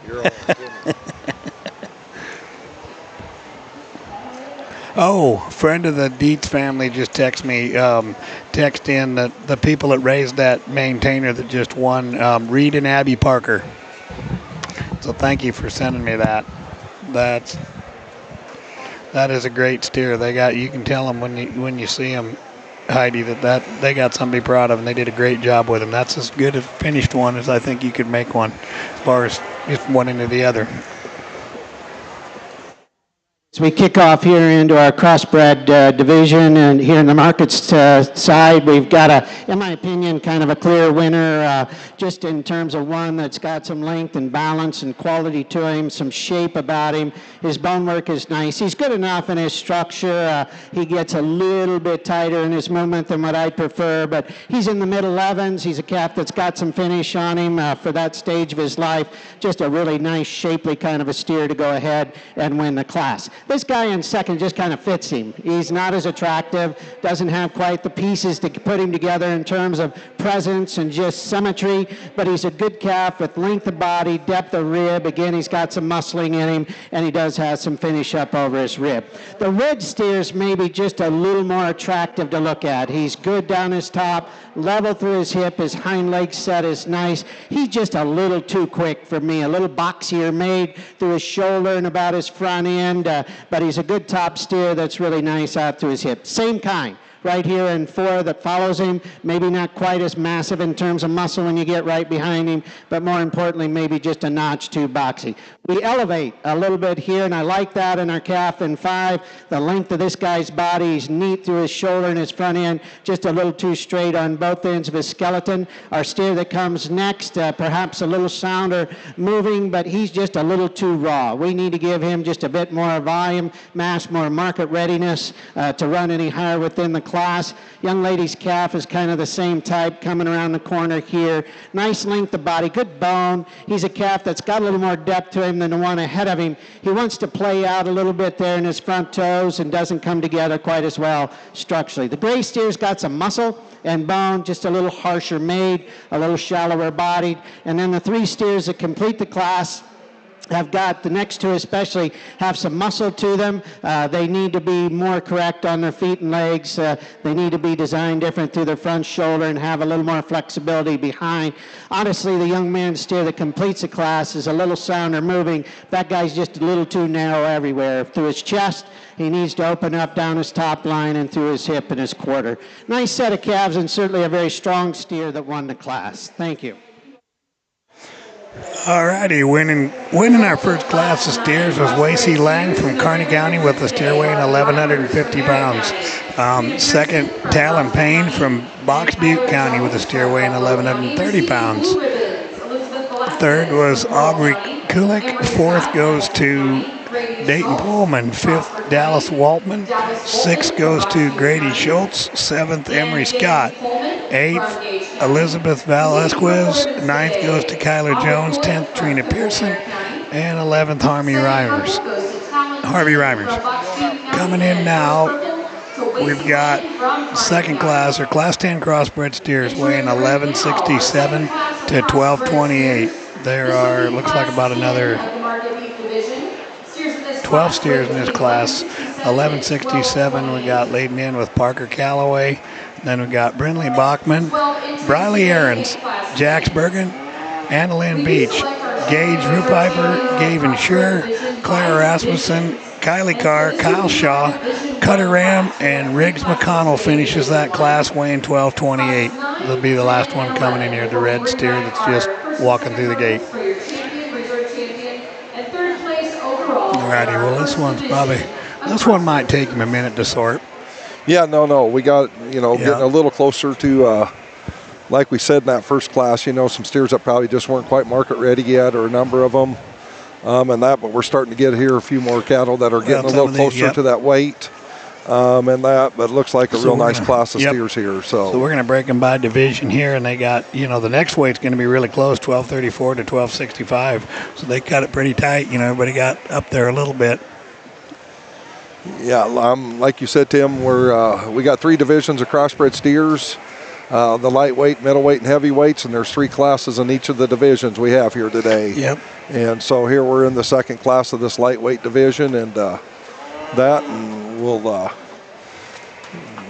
You're on. Oh, a friend of the Dietz family just texted me, text in the people that raised that maintainer that just won, Reed and Abby Parker. So thank you for sending me that. That is a great steer. They got, you can tell them when you see them, Heidi, that they got something to be proud of, and they did a great job with them. That's as good a finished one as I think you could make one, as far as just one into the other. As we kick off here into our crossbred division, and here in the markets side, we've got in my opinion, kind of a clear winner, just in terms of one that's got some length and balance and quality to him, some shape about him. His bone work is nice. He's good enough in his structure. He gets a little bit tighter in his movement than what I'd prefer, but he's in the mid-11s. He's a calf that's got some finish on him for that stage of his life. Just a really nice, shapely kind of a steer to go ahead and win the class. This guy in second just kind of fits him. He's not as attractive, doesn't have quite the pieces to put him together in terms of presence and just symmetry, but he's a good calf with length of body, depth of rib. Again, he's got some muscling in him, and he does have some finish up over his rib. The red steer's maybe just a little more attractive to look at. He's good down his top, level through his hip, his hind leg set is nice. He's just a little too quick for me, a little boxier made through his shoulder and about his front end, but he's a good top steer that's really nice out through his hip. Same kind. Right here in 4 that follows him, maybe not quite as massive in terms of muscle when you get right behind him, but more importantly, maybe just a notch too boxy. We elevate a little bit here, and I like that in our calf in 5. The length of this guy's body, he's neat through his shoulder and his front end, just a little too straight on both ends of his skeleton. Our steer that comes next, perhaps a little sounder moving, but he's just a little too raw. We need to give him just a bit more volume, mass, more market readiness to run any higher within the class. Young lady's calf is kind of the same type, coming around the corner here. Nice length of body, good bone. He's a calf that's got a little more depth to him than the one ahead of him. He wants to play out a little bit there in his front toes and doesn't come together quite as well structurally. The gray steer's got some muscle and bone, just a little harsher made, a little shallower bodied. And then the 3 steers that complete the class have got, the next 2 especially, have some muscle to them. They need to be more correct on their feet and legs. They need to be designed different through their front shoulder and have a little more flexibility behind. Honestly, the young man steer that completes the class is a little sounder moving. That guy's just a little too narrow everywhere. Through his chest, he needs to open up down his top line and through his hip and his quarter. Nice set of calves, and certainly a very strong steer that won the class. Thank you. All righty, winning our first class of steers was Wacy Lang from Kearney County with a steer weighing 1,150 pounds. Second, Talon Payne from Box Butte County with a steer weighing 1,130 pounds. Third was Aubrey Kulik. Fourth goes to Dayton Pullman. Fifth, Dallas Waltman. Sixth goes to Grady Schultz. Seventh, Emery Scott. Eighth, Elizabeth Velasquez. Ninth goes to Kyler Jones. 10th, Trina Pearson. And 11th, Harvey Reimers. Coming in now, we've got second class, or class 10 crossbred steers weighing 1167 to 1228. There are, looks like about another 12 steers in this class. 1167 we got laden in with Parker Calloway. Then we got Brindley Bachman, Briley Aarons, Jax Bergen, Annalyn Beach, Gage Rupiper, Gavin Schur, Claire Rasmussen, Kylie Carr, Kyle Shaw, Cutter Ram, and Riggs McConnell finishes that class weighing 1228. That'll be the last one coming in here, the red steer that's just walking through the gate. Alrighty, well this one might take him a minute to sort. Yeah, no, we got, getting a little closer to, like we said in that first class, some steers that probably just weren't quite market ready yet, or a number of them, but we're starting to get here a few more cattle that are getting a little closer to that weight, but it looks like a real nice class of steers here. So we're going to break them by division here, and they got, the next weight's going to be really close, 1234 to 1265, so they cut it pretty tight. Everybody got up there a little bit. Yeah, like you said, Tim, we got 3 divisions of crossbred steers. the lightweight, middleweight, and heavyweights, and there's 3 classes in each of the divisions we have here today. Yep. And so here we're in the second class of this lightweight division, and and we'll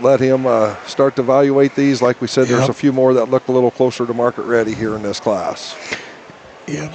let him start to evaluate these. Like we said, there's a few more that look a little closer to market ready here in this class. Yep.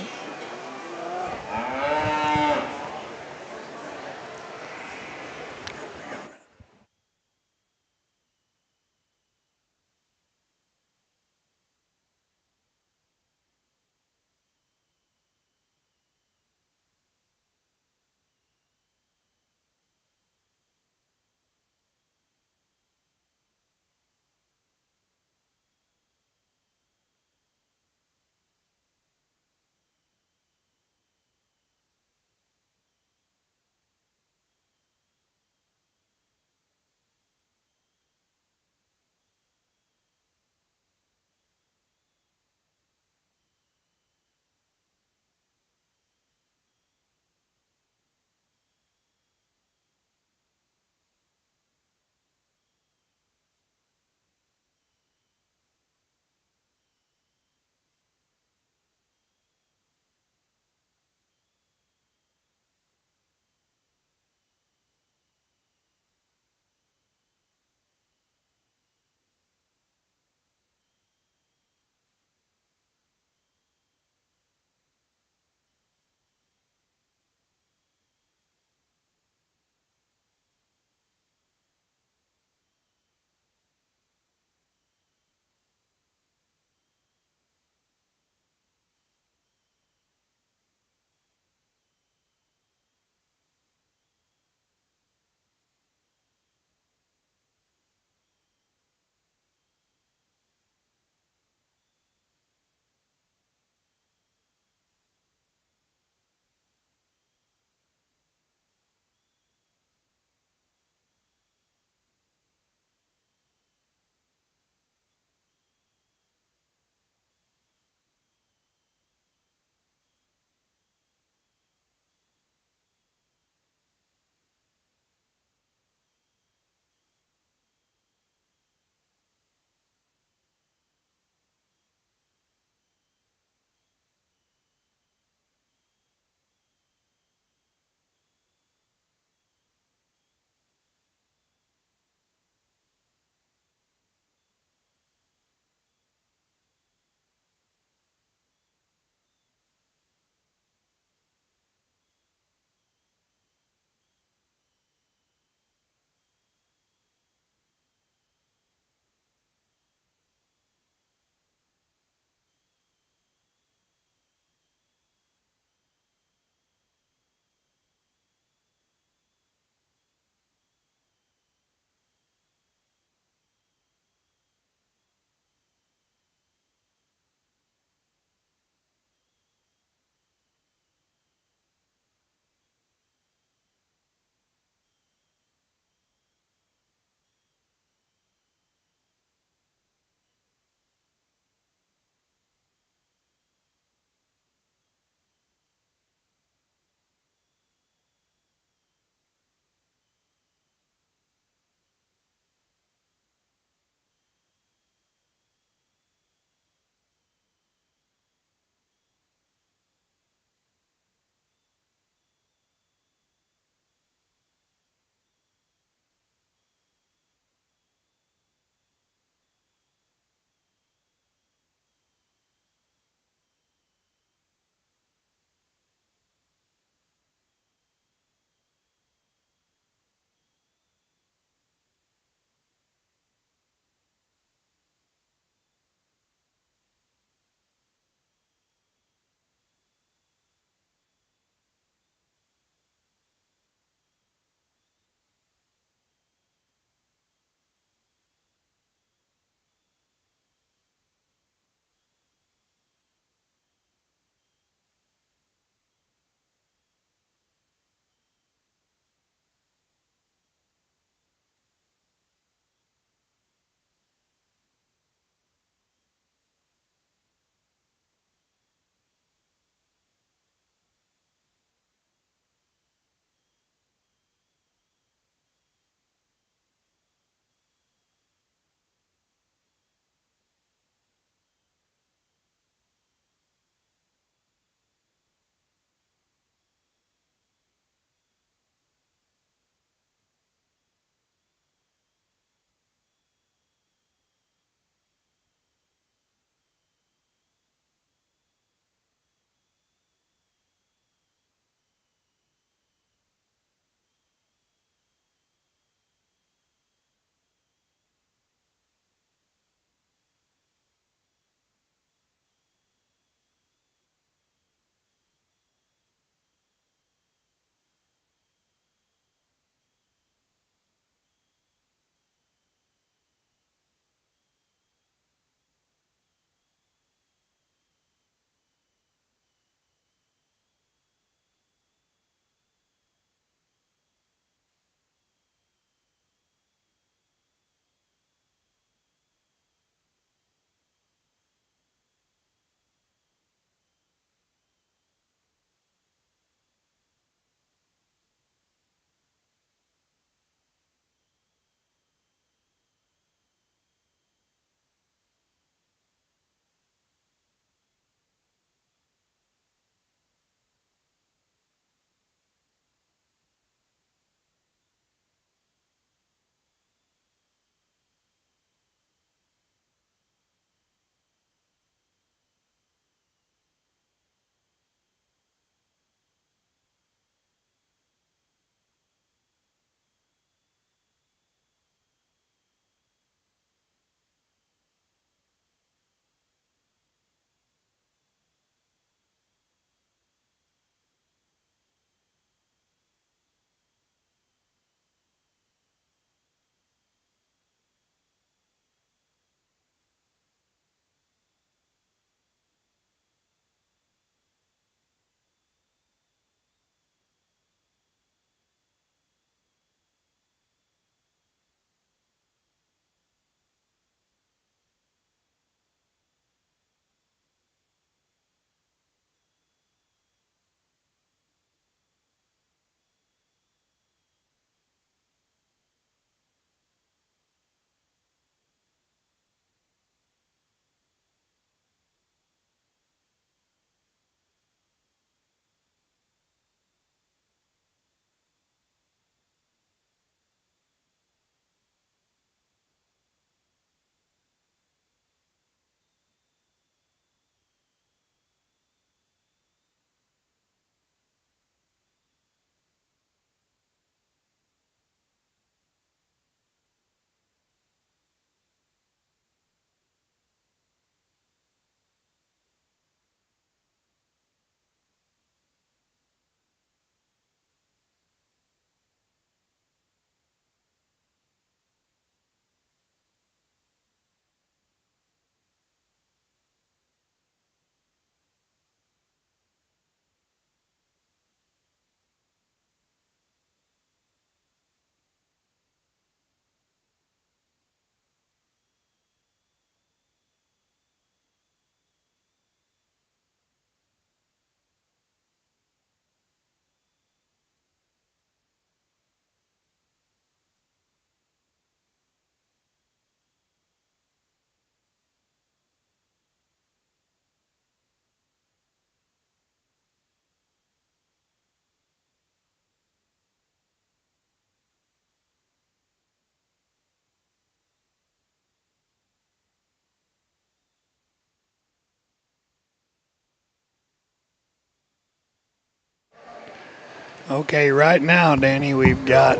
Okay, right now, Danny, we've got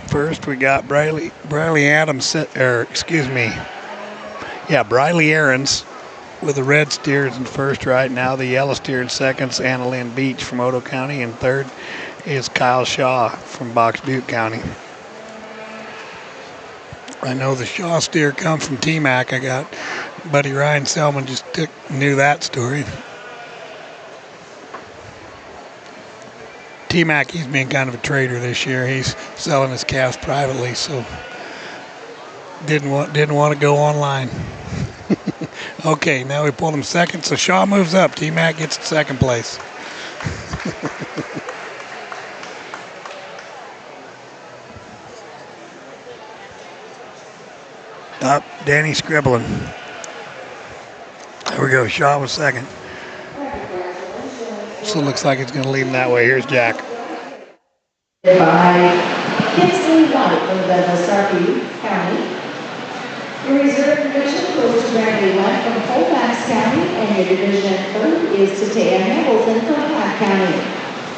first we got Briley Adams, Briley Aarons with the red steers in first right now. The yellow steer in seconds, Anna Lynn Beach from Odo County, and third is Kyle Shaw from Box Butte County. I know the Shaw steer come from T-Mac. I got buddy Ryan Selman knew that story. T-Mac, he's been kind of a trader this year. He's selling his calves privately, so didn't want to go online. Okay, now we pulled him second, so Shaw moves up. T-Mac gets to second place. Up, Danny scribbling. There we go. Shaw was second. So it looks like it's going to lead him that way. Here's Jack. By Kinsley White from Nebraska County. Your reserve division goes to Bradley White from Colfax County, and your division third is to Taya Hamilton from Platte County.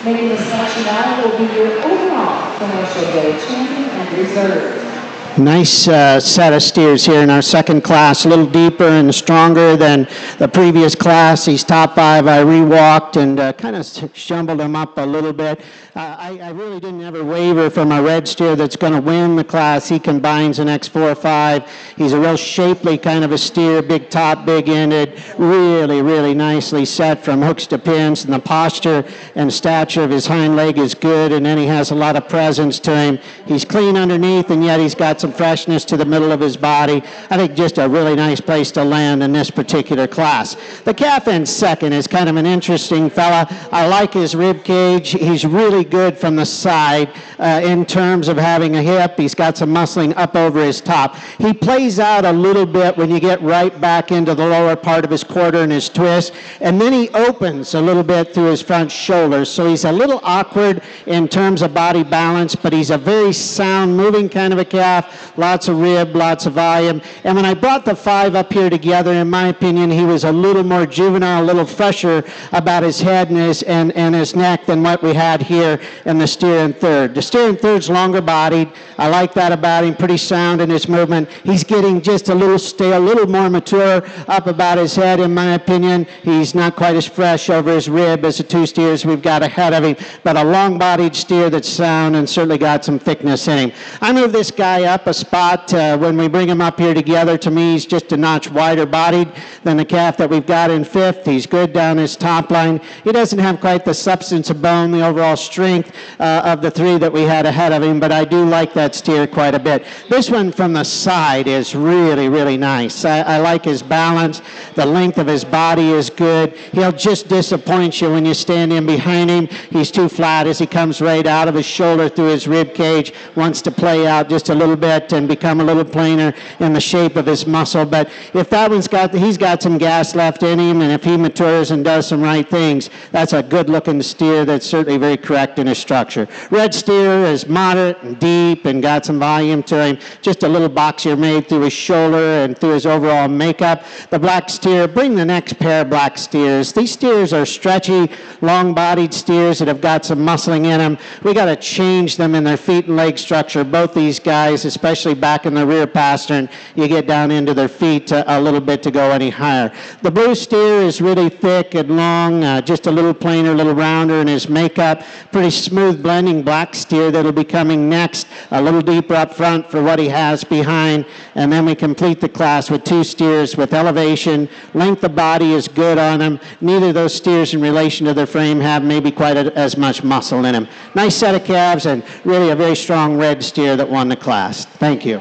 Making the selection now will be your overall commercial day champion and reserve. Nice set of steers here in our second class, a little deeper and stronger than the previous class. These top five I rewalked and kind of shumbled them up a little bit. I really didn't ever waver from a red steer that's going to win the class. He combines the next 4 or 5. He's a real shapely kind of a steer, big top, big ended, really, really nicely set from hooks to pins, and the posture and stature of his hind leg is good, and then he has a lot of presence to him. He's clean underneath, and yet he's got some freshness to the middle of his body. I think just a really nice place to land in this particular class. The calf end second is kind of an interesting fella. I like his rib cage. He's really good from the side in terms of having a hip. He's got some muscling up over his top. He plays out a little bit when you get right back into the lower part of his quarter and his twist, and then he opens a little bit through his front shoulders. So he's a little awkward in terms of body balance, but he's a very sound moving kind of a calf. Lots of rib, lots of volume. And when I brought the 5 up here together, in my opinion, he was a little more juvenile, a little fresher about his head and his neck than what we had here in the steer in third. The steer in third's longer bodied. I like that about him, pretty sound in his movement. He's getting just a little stale, a little more mature up about his head, in my opinion. He's not quite as fresh over his rib as the 2 steers we've got ahead of him, but a long-bodied steer that's sound and certainly got some thickness in him. I move this guy up a spot when we bring him up here together. To me, he's just a notch wider bodied than the calf that we've got in fifth. He's good down his top line. He doesn't have quite the substance of bone, the overall strength of the 3 that we had ahead of him, but I do like that steer quite a bit. This one from the side is really, really nice. I like his balance. The length of his body is good. He'll just disappoint you when you stand in behind him. He's too flat as he comes right out of his shoulder through his rib cage, wants to play out just a little bit and become a little plainer in the shape of his muscle. But if that one's he's got some gas left in him, and if he matures and does some right things, that's a good looking steer that's certainly very correct in his structure. Red steer is moderate and deep and got some volume to him, just a little boxier made through his shoulder and through his overall makeup. The black steer, bring the next pair of black steers. These steers are stretchy, long-bodied steers that have got some muscling in them. We got to change them in their feet and leg structure. Both these guys, especially back in the rear pastern, you get down into their feet a little bit to go any higher. The blue steer is really thick and long, just a little plainer, a little rounder in his makeup. Pretty smooth blending black steer that'll be coming next, a little deeper up front for what he has behind. And then we complete the class with 2 steers with elevation. Length of body is good on them. Neither of those steers in relation to their frame have maybe quite as much muscle in them. Nice set of calves and really a very strong red steer that won the class. Thank you.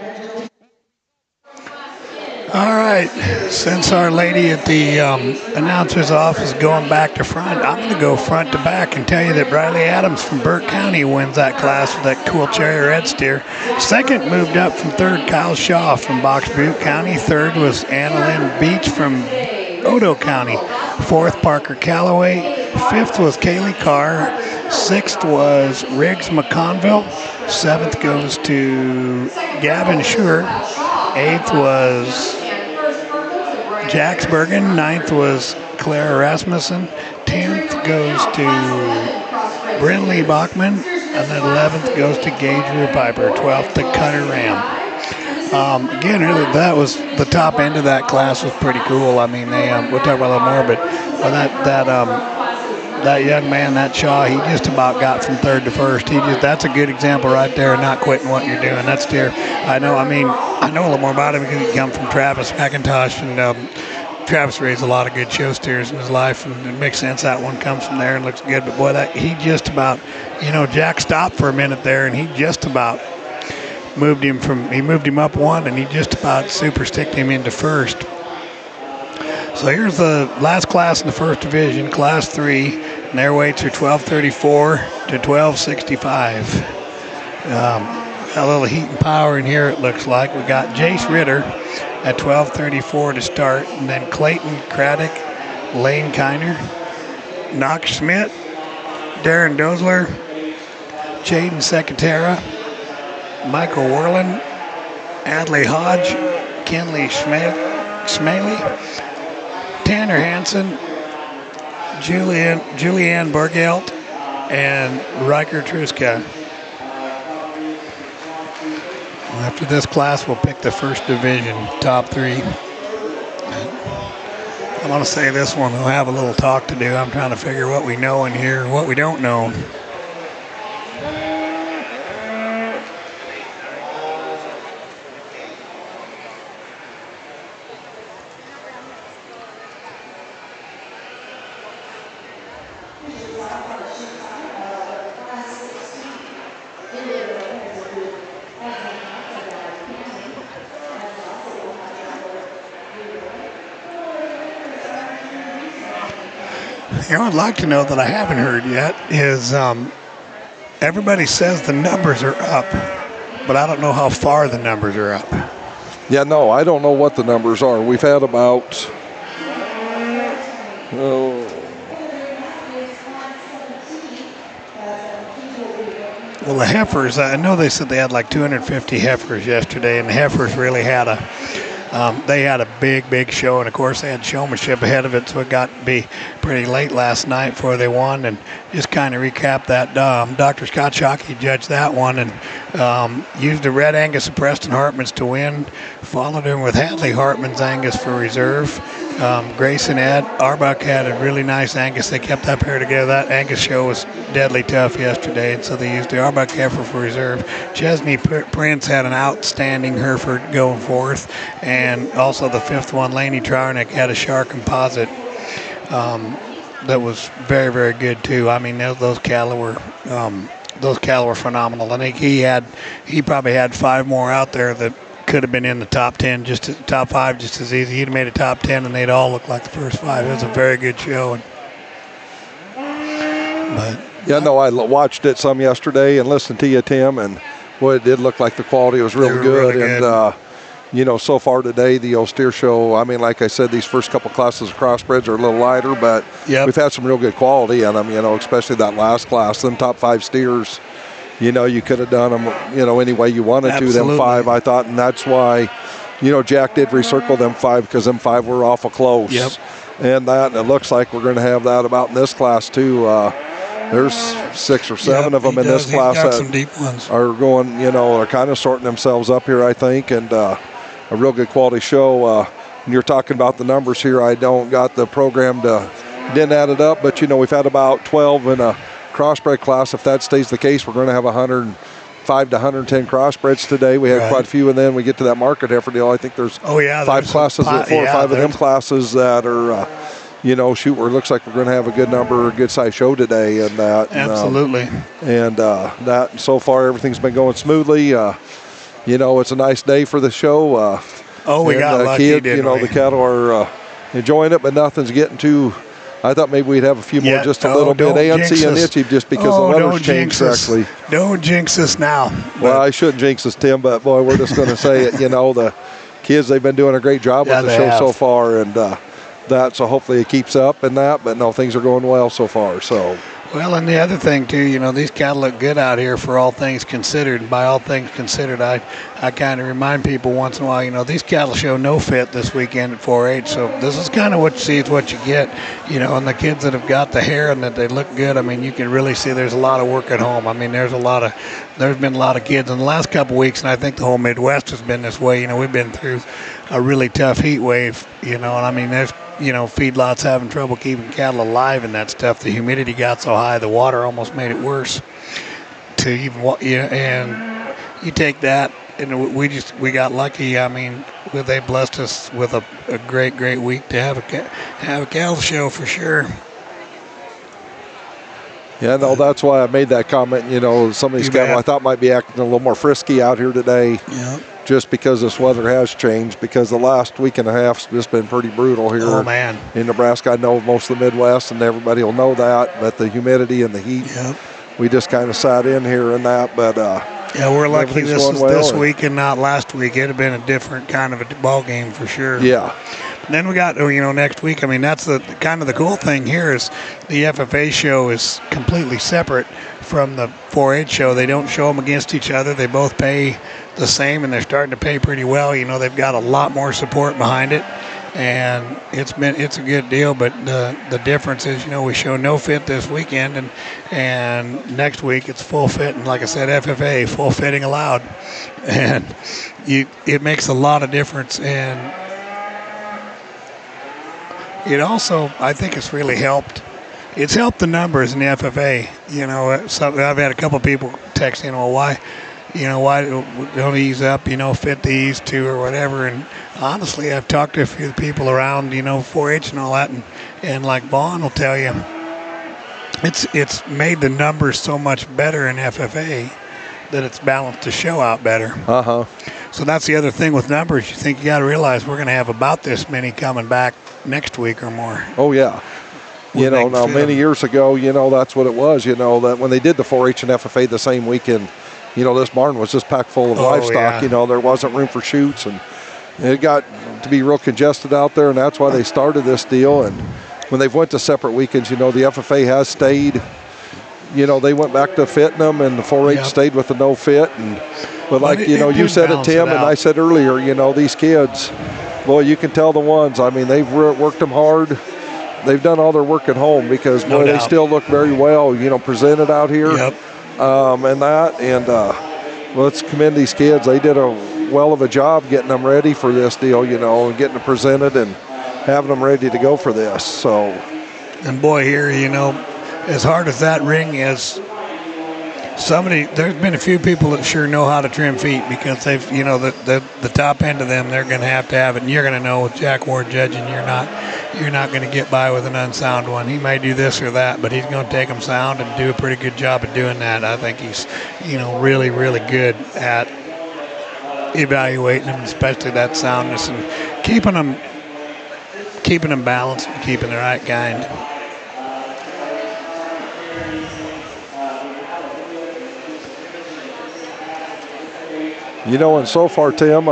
All right, since our lady at the announcer's office is going back to front, I'm going to go front to back and tell you that Briley Adams from Burke County wins that class with that cool cherry red steer. Second moved up from third, Kyle Shaw from Box Butte County. Third was Anna Lynn Beach from Odo County. Fourth, Parker Calloway. Fifth was Kaylee Carr. Sixth was Riggs McConville. Seventh goes to Gavin Schur. Eighth was Jacksbergen. Ninth was Claire Rasmussen. 10th goes to Brinley Bachman, and then 11th goes to Gage Piper, 12th to Cutter Ram. Again, really, that was the top end of that class was pretty cool. I mean, we'll talk about a little more, but that young man, that Shaw, he just about got from third to first. That's a good example right there, not quitting what you're doing. That's dear. I know a little more about him because he come from Travis McIntosh, and Travis raised a lot of good show steers in his life, and it makes sense that one comes from there and looks good. But boy, he just about, Jack stopped for a minute there, and he just about moved him up one, and he just about super sticked him into first. So here's the last class in the first division, Class 3, and their weights are 1234 to 1265. A little heat and power in here, it looks like. We got Jace Ritter at 1234 to start, and then Clayton Craddock, Lane Kiner, Knox Schmidt, Darren Dozler, Jaden Secatera, Michael Werlin, Adley Hodge, Kenley Schmaley, Tanner Hansen, Julianne Borgelt, and Riker Truska. After this class, we'll pick the first division, top 3. I'm going to say this one, we'll have a little talk to do. I'm trying to figure what we know in here, what we don't know. I'd like to know that I haven't heard yet is everybody says the numbers are up, but I don't know how far the numbers are up. Yeah, no, I don't know what the numbers are. We've had about, well, the heifers, I know they said they had like 250 heifers yesterday, and the heifers really had a big show, and of course they had showmanship ahead of it, so it got to be pretty late last night before they won. And just kind of recap that, Dr. Scott Shockey judged that one and used the Red Angus of Preston Hartman's to win, followed him with Hadley Hartman's Angus for reserve. Grayson Ed Arbuck had a really nice Angus. They kept that pair together. That Angus show was deadly tough yesterday, and so they used the Arbuck heifer for reserve. Chesney Prince had an outstanding Hereford going fourth, and also the fifth one, Laney Trowernick, had a Shark composite that was very, very good too. I mean, those cattle were phenomenal. I think he probably had 5 more out there that could have been in the top 10, top 5 just as easy. He'd have made a top 10 and they'd all look like the first 5. It was a very good show. Yeah, no, I watched it some yesterday and listened to you, Tim, and boy, it did look like the quality was really good. And, so far today, the steer show, I mean, like I said, these first couple classes of crossbreds are a little lighter, but we've had some real good quality in them, especially that last class, them top 5 steers. You could have done them, any way you wanted Absolutely. to, them 5, I thought, and that's why, Jack did recircle them 5 because them 5 were awful close. Yep. And it looks like we're going to have that about in this class, too. There's 6 or 7 of them in this class got that some deep ones. are going, are kind of sorting themselves up here, I think, and a real good quality show. When you're talking about the numbers here, I don't got the program didn't add it up, but, we've had about 12 in a crossbred class. If that stays the case, we're going to have 105 to 110 crossbreds today. We had quite a few, and then we get to that market heifer deal. I think there's 5 classes, 4 or 5 of them classes that are, where it looks like we're going to have a good number, a good size show today. And that Absolutely. That so far everything's been going smoothly. It's a nice day for the show. We got lucky, kid, didn't we? The cattle are enjoying it, but nothing's getting too. I thought maybe we'd have a few more, just a little bit antsy and itchy, just because the weather's changed actually. Don't jinx us now. Well, I shouldn't jinx us, Tim, but boy, we're just going to say it. The kids, they've been doing a great job with the show so far, and so hopefully it keeps up and that. But no, things are going well so far. So. Well, and the other thing too, you know, these cattle look good out here for all things considered. And by all things considered, I kind of remind people once in a while, you know, these cattle show no fit this weekend at 4-H. So this is kind of what you see is what you get, you know. And the kids that have got the hair and that they look good, I mean, you can really see there's a lot of work at home. I mean, there's been a lot of kids in the last couple of weeks, and I think the whole Midwest has been this way. You know, we've been through a really tough heat wave, you know, and I mean, there's, you know, feedlots having trouble keeping cattle alive and that stuff. The humidity got so high, the water almost made it worse to even, and you take that, and we got lucky. I mean, they blessed us with a great week to have a cattle show for sure. Yeah, no, that's why I made that comment. You know, some of these cattle I thought might be acting a little more frisky out here today. Yeah. Just because this weather has changed, because the last week and a half's just been pretty brutal here in Nebraska. I know most of the Midwest, and everybody will know that, but the humidity and the heat, we just kind of sat in here and that. But yeah, we're lucky this was this week and not last week. It'd have been a different kind of a ball game for sure. Yeah. Then we got, you know, next week, I mean, that's the kind of the cool thing here is the FFA show is completely separate from the 4-H show. They don't show them against each other. They both pay the same, and they're starting to pay pretty well. You know, they've got a lot more support behind it, and it's a good deal. But the difference is, you know, we show no fit this weekend, and next week it's full fit, and like I said, FFA, full fitting allowed, and it makes a lot of difference. And it also, I think it's really helped. It's helped the numbers in the FFA. You know, so I've had a couple of people text in, well, why don't ease up, you know, fit the ease to or whatever. And honestly, I've talked to a few people around, you know, 4-H and all that, and like Vaughn will tell you, it's made the numbers so much better in FFA that it's balanced the show out better. So that's the other thing with numbers. You think you got to realize we're going to have about this many coming back next week or more. Oh, yeah. You know, now many years ago, you know, that's what it was, you know, that when they did the 4-H and FFA the same weekend, you know, this barn was just packed full of livestock. You know, there wasn't room for chutes, and it got to be real congested out there, and that's why they started this deal. And when they've went to separate weekends, you know, the FFA has stayed. You know, they went back to fitting them, and the 4-H stayed with the no fit. But like, you know, you said it, Tim, and I said earlier, you know, these kids, boy, you can tell the ones. I mean, they've worked them hard. They've done all their work at home because, boy, they still look very well, you know, presented out here. Let's commend these kids. They did a well of a job getting them ready for this deal, you know, and getting them presented and having them ready to go for this. So, and boy, here, you know, as hard as that ring is, there's been a few people that sure know how to trim feet, because they've, you know, the top end of them, they're going to have it, and you're going to know with Jack Ward judging, you're not going to get by with an unsound one. He may do this or that, but he's going to take them sound and do a pretty good job of doing that. I think he's, you know, really, really good at evaluating them, especially that soundness, and keeping them balanced and keeping the right kind. You know, and so far, Tim,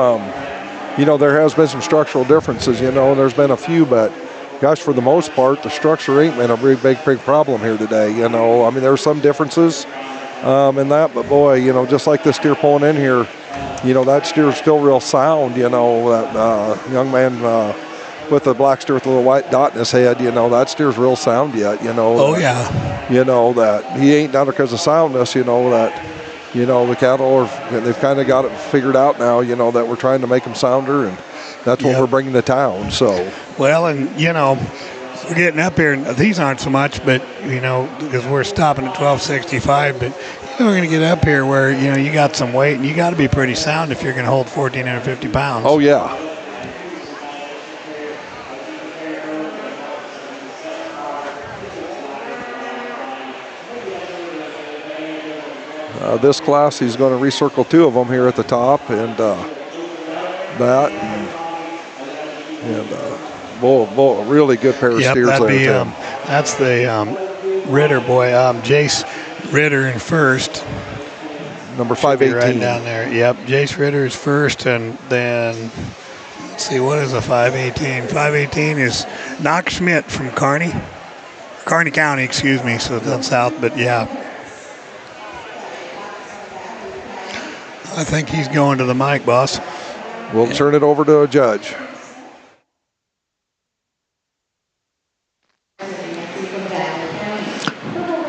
you know, there has been some structural differences, you know, and there's been a few, but gosh, for the most part, the structure ain't been a big problem here today, you know. I mean, there's some differences in that, but boy, you know, just like this steer pulling in here, you know, that steer's still real sound, you know, that young man with the black steer with a little white dot in his head, you know, that steer's real sound yet, you know. Oh, yeah. You know, that he ain't down there because of soundness, you know, that, you know, the cattle they've kind of got it figured out now, you know, that we're trying to make them sounder, and that's what we're bringing to town. So, well, and, you know, we're getting up here, and these aren't so much, but, you know, because we're stopping at 1265, but, you know, we're going to get up here where, you know, you got some weight, and you got to be pretty sound if you're going to hold 1,450 pounds. Oh, yeah. This class, he's going to recircle two of them here at the top, and boy, really good pair of steers there. That's the Ritter boy, Jace Ritter in first. Number 518. Right down there. Yep, Jace Ritter is first, and then let's see, what is a 518? 518 is Knock Schmidt from Kearney. Kearney County, excuse me, so down south, but yeah. I think he's going to the mic, boss. We'll turn it over to a judge.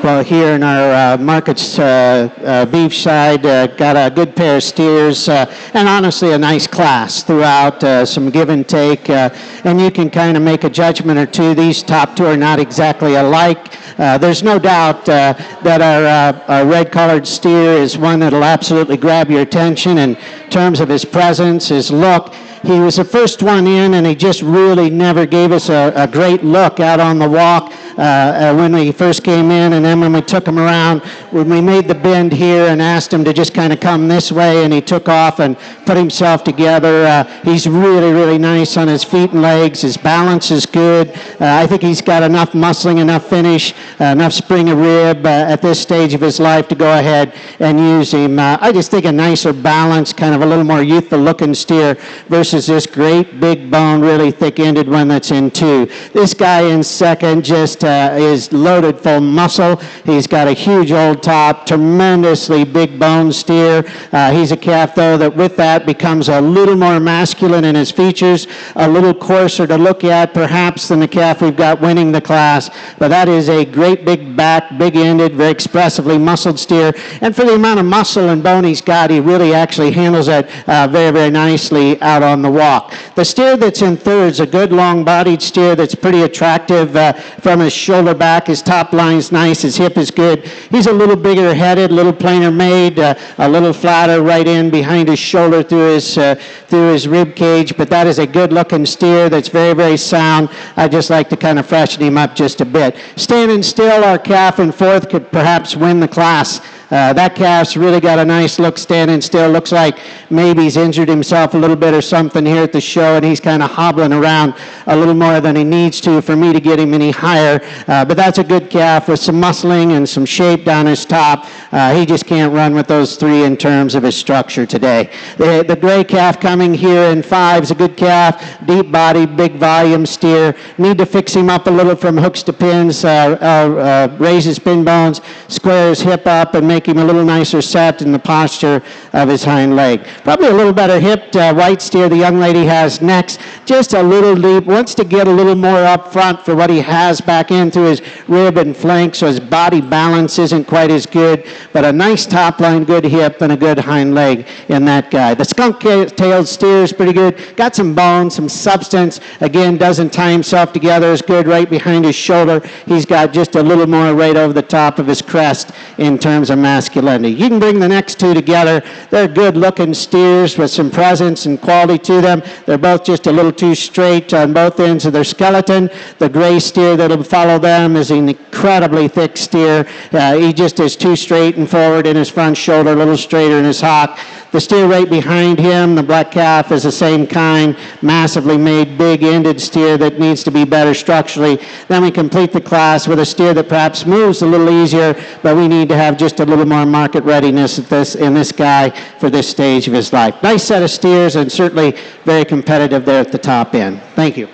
Well, here in our markets beef side, got a good pair of steers, and honestly a nice class throughout, some give and take, and you can kind of make a judgment or two. These top two are not exactly alike. There's no doubt that our red-collared steer is one that'll absolutely grab your attention in terms of his presence, his look. He was the first one in, and he just really never gave us a great look out on the walk when we first came in, and then when we took him around, when we made the bend here and asked him to just kind of come this way, and he took off and put himself together. He's really, really nice on his feet and legs. His balance is good. I think he's got enough muscling, enough finish, enough spring of rib at this stage of his life to go ahead and use him. I just think a nicer balance, kind of a little more youthful looking steer versus this great big bone, really thick-ended one that's in two. This guy in second just is loaded full of muscle. He's got a huge old top, tremendously big bone steer. He's a calf, though, that with that becomes a little more masculine in his features, a little coarser to look at, perhaps, than the calf we've got winning the class. But that is a great big back, big-ended, very expressively muscled steer. And for the amount of muscle and bone he's got, he really actually handles it very, very nicely out on the walk. The steer that's in third is a good long-bodied steer that's pretty attractive from his shoulder back. His top line's nice. His hip is good. He's a little bigger headed, a little plainer made, a little flatter right in behind his shoulder through his rib cage. But that is a good-looking steer that's very, very sound. I just like to kind of freshen him up just a bit. Standing still, our calf in fourth could perhaps win the class. That calf's really got a nice look standing still. Looks like maybe he's injured himself a little bit or something here at the show, and he's kind of hobbling around a little more than he needs to for me to get him any higher. But that's a good calf with some muscling and some shape down his top. He just can't run with those three in terms of his structure today. The gray calf coming here in five is a good calf, deep body, big volume steer. Need to fix him up a little from hooks to pins, raise his pin bones, square his hip up, and make him a little nicer set in the posture of his hind leg. Probably a little better hipped white steer the young lady has next. Just a little deep, wants to get a little more up front for what he has back in through his rib and flank, so his body balance isn't quite as good, but a nice top line, good hip, and a good hind leg in that guy. The skunk-tailed steer is pretty good. Got some bone, some substance. Again, doesn't tie himself together as good right behind his shoulder. He's got just a little more right over the top of his crest in terms of masculinity. You can bring the next two together. They're good-looking steers with some presence and quality to them. They're both just a little too straight on both ends of their skeleton. The gray steer that'll follow them is an incredibly thick steer. He just is too straight and forward in his front shoulder, a little straighter in his hock. The steer right behind him, the black calf, is the same kind, massively made, big-ended steer that needs to be better structurally. Then we complete the class with a steer that perhaps moves a little easier, but we need to have just a little more market readiness in this guy for this stage of his life. Nice set of steers, and certainly very competitive there at the top end. Thank you.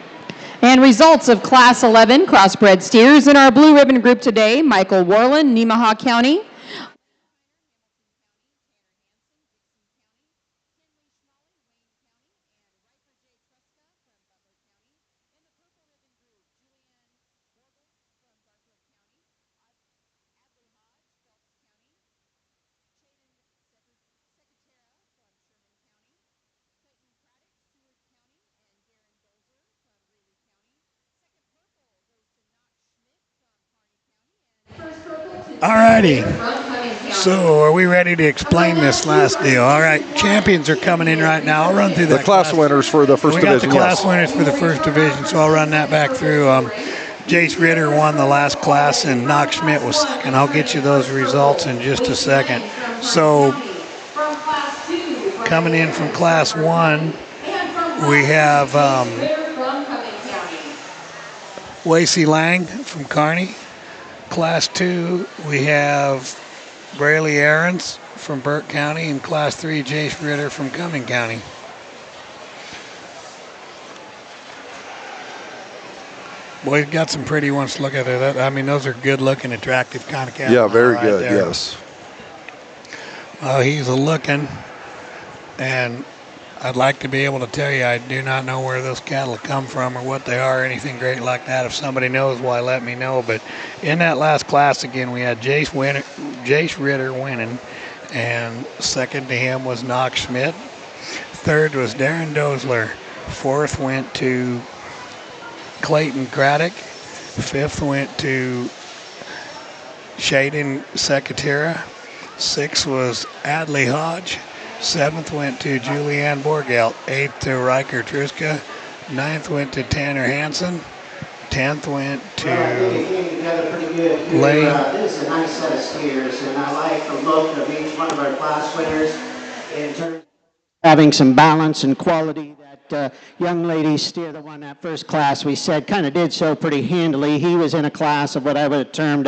And results of Class 11 crossbred steers in our blue ribbon group today: Michael Warland, Nemaha County; All righty. So are we ready to explain this last deal? All right, champions are coming in right now. I'll run through the class winners for the first division. We got the class winners for the first division, so I'll run that back through. Jace Ritter won the last class, and Knox Schmidt was second. I'll get you those results in just a second. So coming in from class 1, we have Lacey Lang from Kearney. Class 2, we have Braley Aarons from Burke County. In Class 3, Jace Ritter from Cumming County. Boy, he's got some pretty ones to look at there. I mean, those are good-looking, attractive kind of cattle. Yeah, very right good, there. yes. He's looking, and I'd like to be able to tell you I do not know where those cattle come from or what they are or anything great like that. If somebody knows, why, let me know. But in that last class, again, we had Jace Ritter winning, and second to him was Knox Schmidt. Third was Darren Dozler. Fourth went to Clayton Craddock. Fifth went to Shaden Secatera. Sixth was Adley Hodge. Seventh went to Julianne Borgelt. Eighth to Riker Truska. Ninth went to Tanner Hansen. 10th went to Lane. This is a nice set of steers, and I like the look of each one of our class winners in terms of having some balance and quality. That young lady steer that won that first class, we said, kind of did so pretty handily. He was in a class of what I would have termed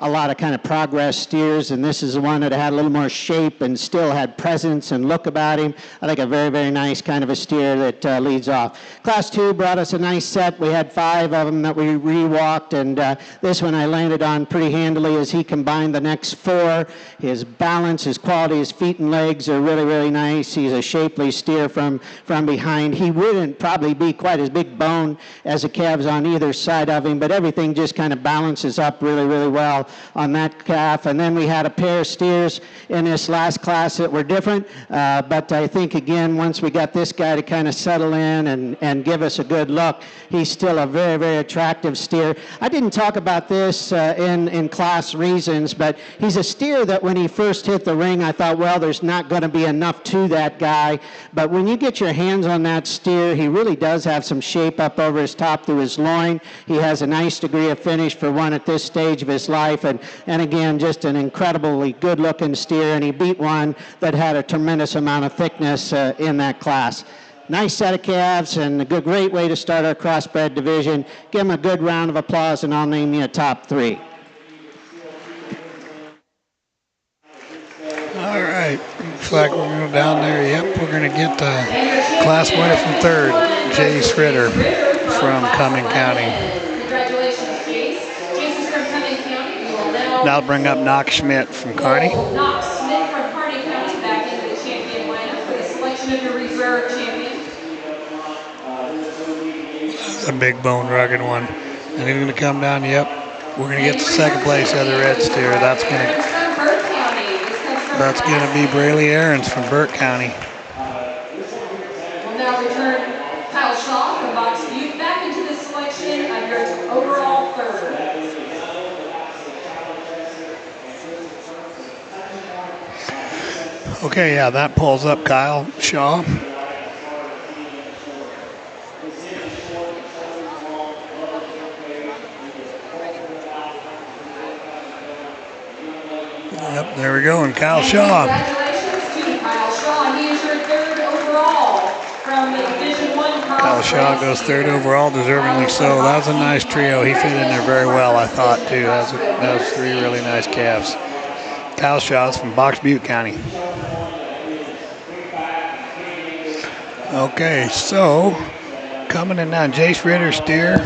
a lot of kind of progress steers, and this is the one that had a little more shape and still had presence and look about him. I think a very, very nice kind of a steer that leads off. Class 2 brought us a nice set. We had 5 of them that we re-walked, and this one I landed on pretty handily as he combined the next 4. His balance, his quality, his feet and legs are really, really nice. He's a shapely steer from behind. He wouldn't probably be quite as big bone as the calves on either side of him, but everything just kind of balances up really, really well on that calf. And then we had a pair of steers in this last class that were different, but I think again, once we got this guy to kind of settle in and give us a good look, he's still a very, very attractive steer. I didn't talk about this in class reasons, but he's a steer that when he first hit the ring, I thought, well, there's not going to be enough to that guy. But when you get your hands on that steer, he really does have some shape up over his top through his loin. He has a nice degree of finish for one at this stage of his life. And again, just an incredibly good-looking steer, and he beat one that had a tremendous amount of thickness in that class. Nice set of calves and a great way to start our crossbred division. Give him a good round of applause, and I'll name you a top 3. All right, looks like we're going to go down there. Yep, we're going to get the class winner from 3rd, Jace Ritter from Cumming County. Now bring up Knox Schmidt from Kearney. Knox Schmidt from Kearney County back into the champion lineup for the selection of your reserve champion. That's a big bone rugged one. And he's going to come down, yep. We're going to get the second place of the red steer. That's going to be Braley Aarons from Burke County. We'll now return Kyle Shaw from Box Butte back into the selection of your overall 3rd. Okay, yeah, that pulls up Kyle Shaw. Yep, there we go, and Kyle Shaw. Congratulations to Kyle Shaw. He is your 3rd overall from Division 1. Kyle Shaw goes 3rd overall, deservingly so. That was a nice trio. He fit in there very well, I thought, too. That was 3 really nice calves. Kyle Shaw's from Box Butte County. Okay, so coming in now, Jace Ritter steer,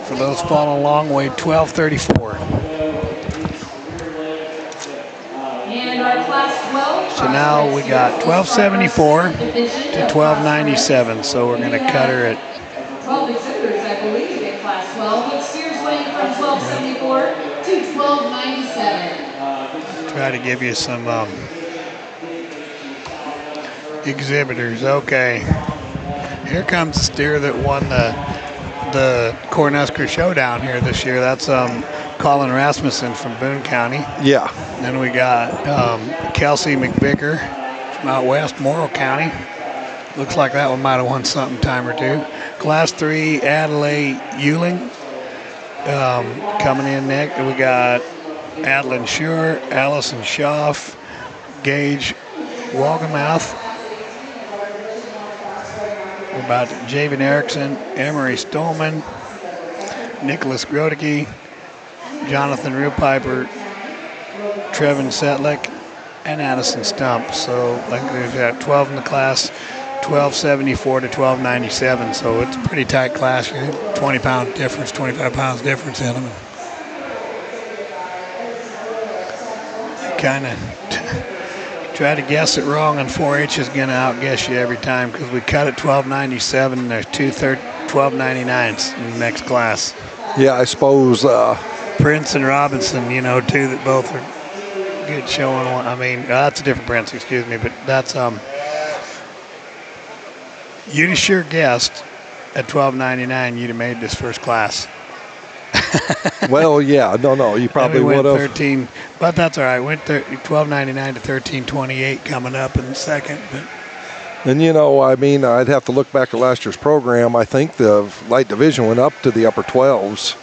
for those following along, weighed 1234. And our class 12. So now we got 1274 to 1297, so we're going to cut her at 12 exhibitors, I believe, in class 12, with steers weighing from 1274 to 1297. try to give you some exhibitors. Okay, here comes the steer that won the Cornhusker Showdown here this year. That's Colin Rasmussen from Boone County. Yeah. Then we got Kelsey McVicker from out west, Morrow County. Looks like that one might have won something time or two. Class 3, Adelaide Euling coming in next. We got Adeline Schur, Allison Schaff, Gage Walgamouth. We're about Javen Erickson, Emery Stolman, Nicholas Grodicke, Jonathan Ruepiper, Trevin Setlick, and Addison Stump. So I think we've got 12 in the class. 1274 to 1297. So it's a pretty tight class. 20-pound difference, 25 pounds difference in them. Kind of try to guess it wrong, and 4-H is going to outguess you every time because we cut at 1297 and there's 1299s in the next class. Yeah, I suppose. Prince and Robinson, you know, two that both are good showing. I mean, that's a different Prince, excuse me, but that's you'd have sure guessed at 1299 you'd have made this first class. Well, yeah, no, you probably would have. 13, but that's all right. Went 1299 to 1328 coming up in the second. But. And, you know, I mean, I'd have to look back at last year's program. I think the light division went up to the upper 12s.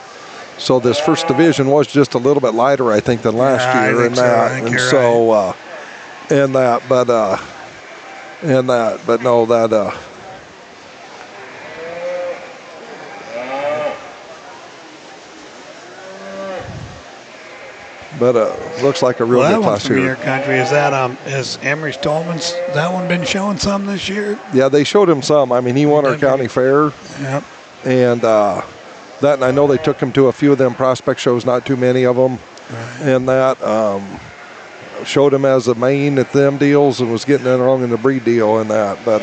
So this first division was just a little bit lighter, I think, than last year. And that, and so, right. But no, that. But looks like a real good class from here. Your country is that is Emery Stolman's that one been showing some this year? Yeah, they showed him some. I mean, he won our county fair. Yep. And and I know they took him to a few of them prospect shows, not too many of them. Right. And that showed him as a main at them deals and was getting along in the breed deal and that. But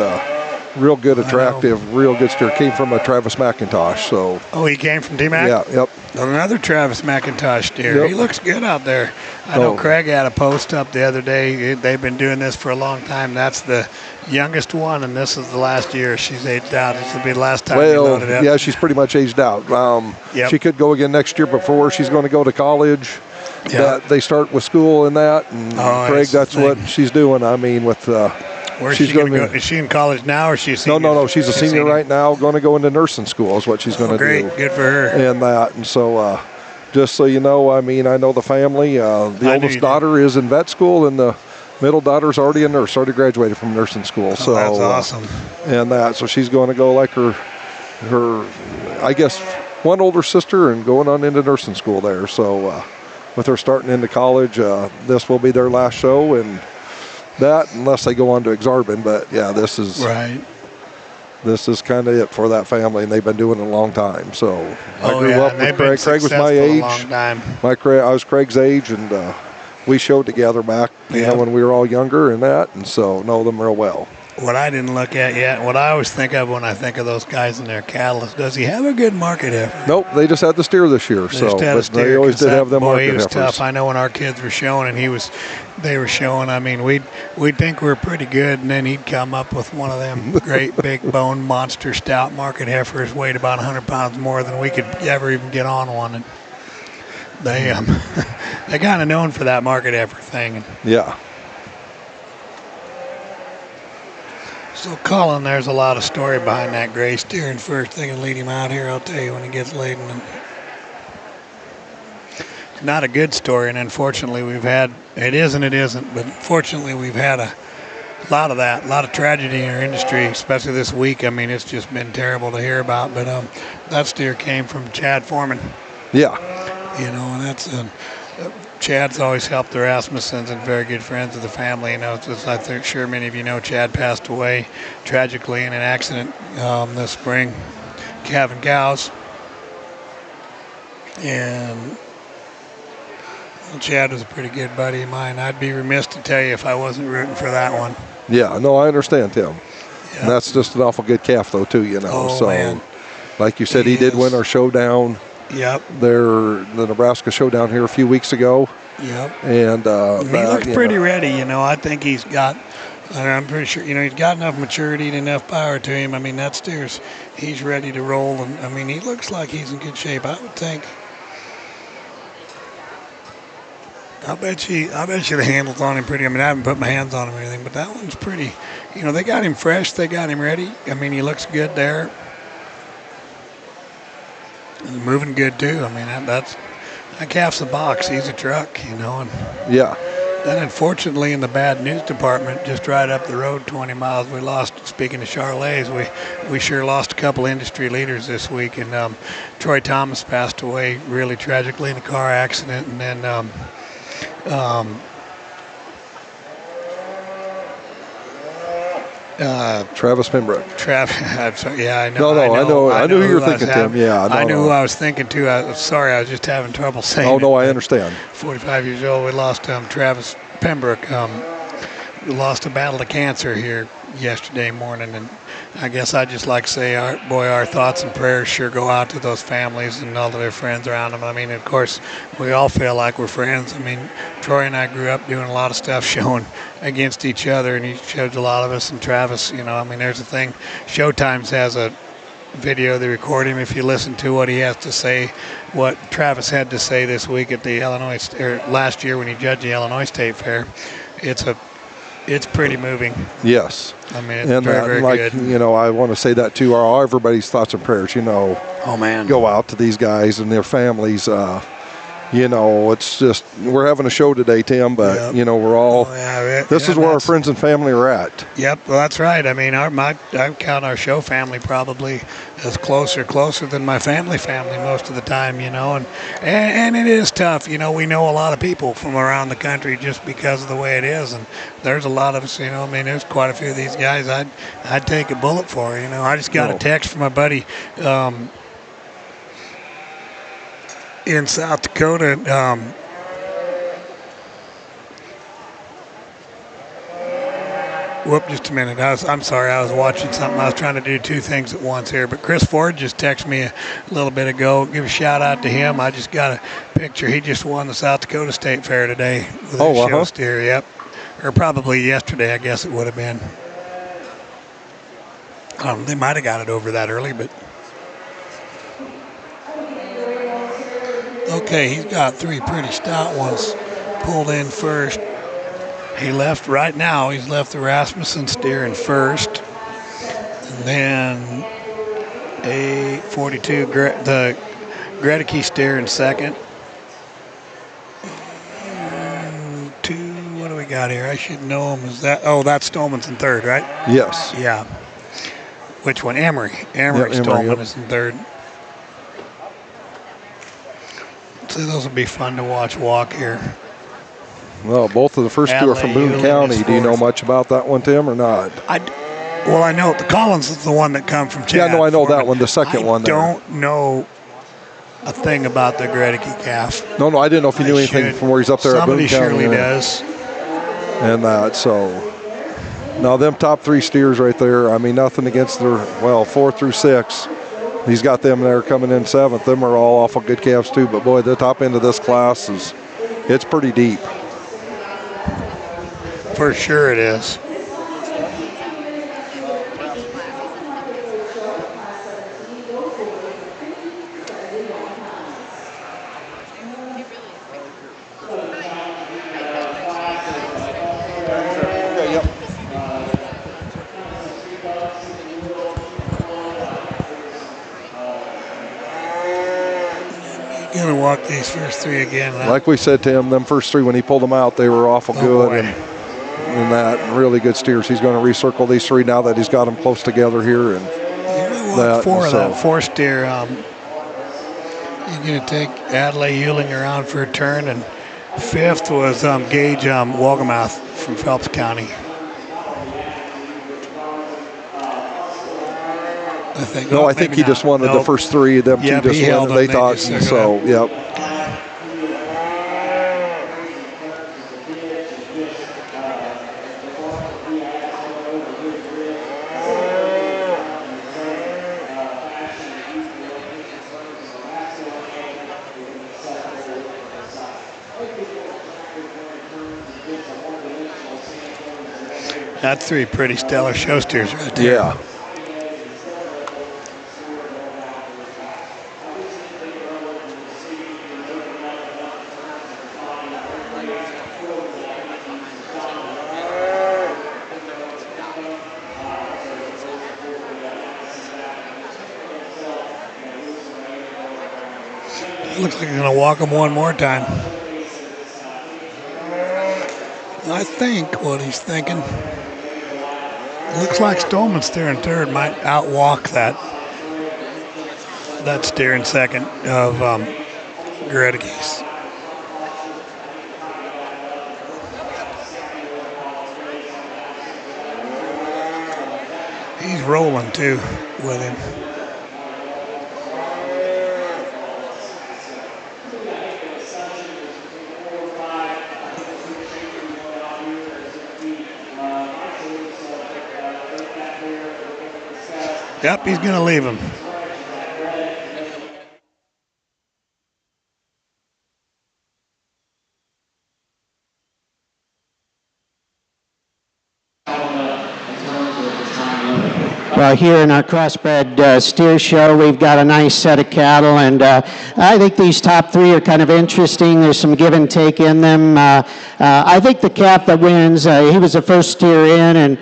real good, attractive, real good steer. Came from a Travis McIntosh. So. Oh, he came from D-Mac? Yeah, yep. Another Travis McIntosh steer. Yep. He looks good out there. I know Craig had a post up the other day. They've been doing this for a long time. That's the youngest one, and this is the last year she's aged out. This will be the last time we loaded up. Yeah, she's pretty much aged out. She could go again next year before she's going to go to college. Yep. They start with school and that, and Craig, that's what she's doing. I mean, with where's she going to go? Is she in college now, or is she a senior? No. She's a senior right now, going to go into nursing school is what she's going to do. Great, good for her. And so just so you know, I mean, I know the family. The oldest daughter is in vet school, and the middle daughter's already a nurse, already graduated from nursing school. So that's awesome. So she's going to go like her, I guess, one older sister and going on into nursing school there. So with her starting into college, this will be their last show, and that unless they go on to Exarban. But yeah, this is right. This is kind of it for that family, and they've been doing it a long time. So I grew up with Craig. Craig was my age. I was Craig's age, and we showed together back when we were all younger and that, and so know them real well. What I didn't look at yet, what I always think of when I think of those guys in their cattle is, does he have a good market heifer? Nope, they just had the steer this year. They always did have them market heifers. Tough. I know when our kids were showing and they were showing, I mean, we'd think we were pretty good, and then he'd come up with one of them great big bone monster stout market heifers, weighed about 100 pounds more than we could ever even get on one. And they kind of known for that market heifer thing. Yeah. So Colin, there's a lot of story behind that gray steer, and first thing can lead him out here, I'll tell you when he gets laden. It's not a good story, and unfortunately it isn't, but fortunately we've had a lot of that, a lot of tragedy in our industry, especially this week. I mean, it's just been terrible to hear about, but that steer came from Chad Foreman. Yeah. You know, and that's Chad's always helped the Rasmussens and very good friends of the family. You know, I'm sure many of you know Chad passed away tragically in an accident this spring, calving cows. And Chad was a pretty good buddy of mine. I'd be remiss to tell you if I wasn't rooting for that one. Yeah, no, I understand, Tim. Yep. And that's just an awful good calf, though, too, you know. Oh, man. Like you said, he did win our showdown. Yep. The Nebraska showdown here a few weeks ago. Yep. And he looks pretty ready, you know. I think he's got, I'm pretty sure, you know, he's got enough maturity and enough power to him. I mean, that steer's, he's ready to roll. And I mean, he looks like he's in good shape, I would think. I bet you the handle's on him pretty. I mean, I haven't put my hands on him or anything, but that one's pretty, you know, they got him fresh. They got him ready. I mean, he looks good there. He's moving good too. I mean, that calf's a box. He's a truck, you know. And yeah. Then unfortunately, in the bad news department, just right up the road 20 miles, we lost. Speaking of Charlets, we sure lost a couple industry leaders this week. And Troy Thomas passed away really tragically in a car accident. And then Travis Pembroke. I'm sorry, yeah, I know. No, I knew who you were thinking, Tim. Yeah, I knew who I was thinking too. Sorry, I was just having trouble saying. Oh no, I understand. 45 years old. We lost Travis Pembroke. We lost a battle to cancer here yesterday morning, and I guess I'd just like to say, our thoughts and prayers sure go out to those families and all of their friends around them. I mean, of course, we all feel like we're friends. I mean, Troy and I grew up doing a lot of stuff showing against each other, and he showed a lot of us. And Travis, I mean, there's a thing. Showtimes has a video. They record him. If you listen to what he has to say, what Travis had to say this week at the last year when he judged the Illinois State Fair, it's pretty moving. Yes. I mean, it's very good. I want to say that too. Everybody's thoughts and prayers, Oh, man. go out to these guys and their families. It's just, we're having a show today, Tim, but, Yep. we're all, this is where our friends and family are at. Yep, well, that's right. I mean, I count our show family probably as closer than my family most of the time, and it is tough. We know a lot of people from around the country just because of the way it is, and there's a lot of us, I mean, there's quite a few of these guys I'd take a bullet for, I just got a text from my buddy in South Dakota. Just a minute. I'm sorry. I was watching something. I was trying to do two things at once here. But Chris Ford just texted me a little bit ago. Give a shout out to him. I just got a picture. He just won the South Dakota State Fair today with his show steer. Yep. Or probably yesterday, I guess it would have been. They might have got it over that early, but. Okay, he's got three pretty stout ones pulled in first. He's left the Rasmussen steer in first. And then a 42, the Gredeke steer in second. What do we got here? I should know him. That's Stolman's in third, right? Yes. Yeah. Which one? Emery. Emery Stolman is in third. So those will be fun to watch walk here. Well, both of the first two are from Boone County. Do you know much about that one, Tim, or not? I know the Collins is the one that comes from Chad. Yeah, no, I know that one, the second one. I don't know a thing about the Gredeke calf. No, I didn't know if you knew anything from where he's up there at Boone County. Somebody surely does. And now them top three steers right there, I mean, nothing against their, 4 through 6. He's got them there coming in 7th. Them are all awful good calves too, but boy, the top end of this class it's pretty deep. For sure it is. Gonna walk these first three again. Like we said to him, them first three, when he pulled them out, they were awful good. And that really good steers. He's going to recircle these three now that he's got them close together here. And four steer. He's going to take Adlai Euling around for a turn, and 5th was Gage Wolgamouth from Phelps County. I think he just wanted the first three. Them two just won. They thought so. Yep. That's three pretty stellar show steers right there. Yeah. Looks like he's going to walk him one more time. I think what he's thinking. Looks like Stolman's steer in third might outwalk that steer in second of Gredeke's. He's rolling too with him. Yep, he's going to leave him. Well, here in our crossbred steer show, we've got a nice set of cattle, and I think these top three are kind of interesting. There's some give and take in them. I think the calf that wins, he was the first steer in, and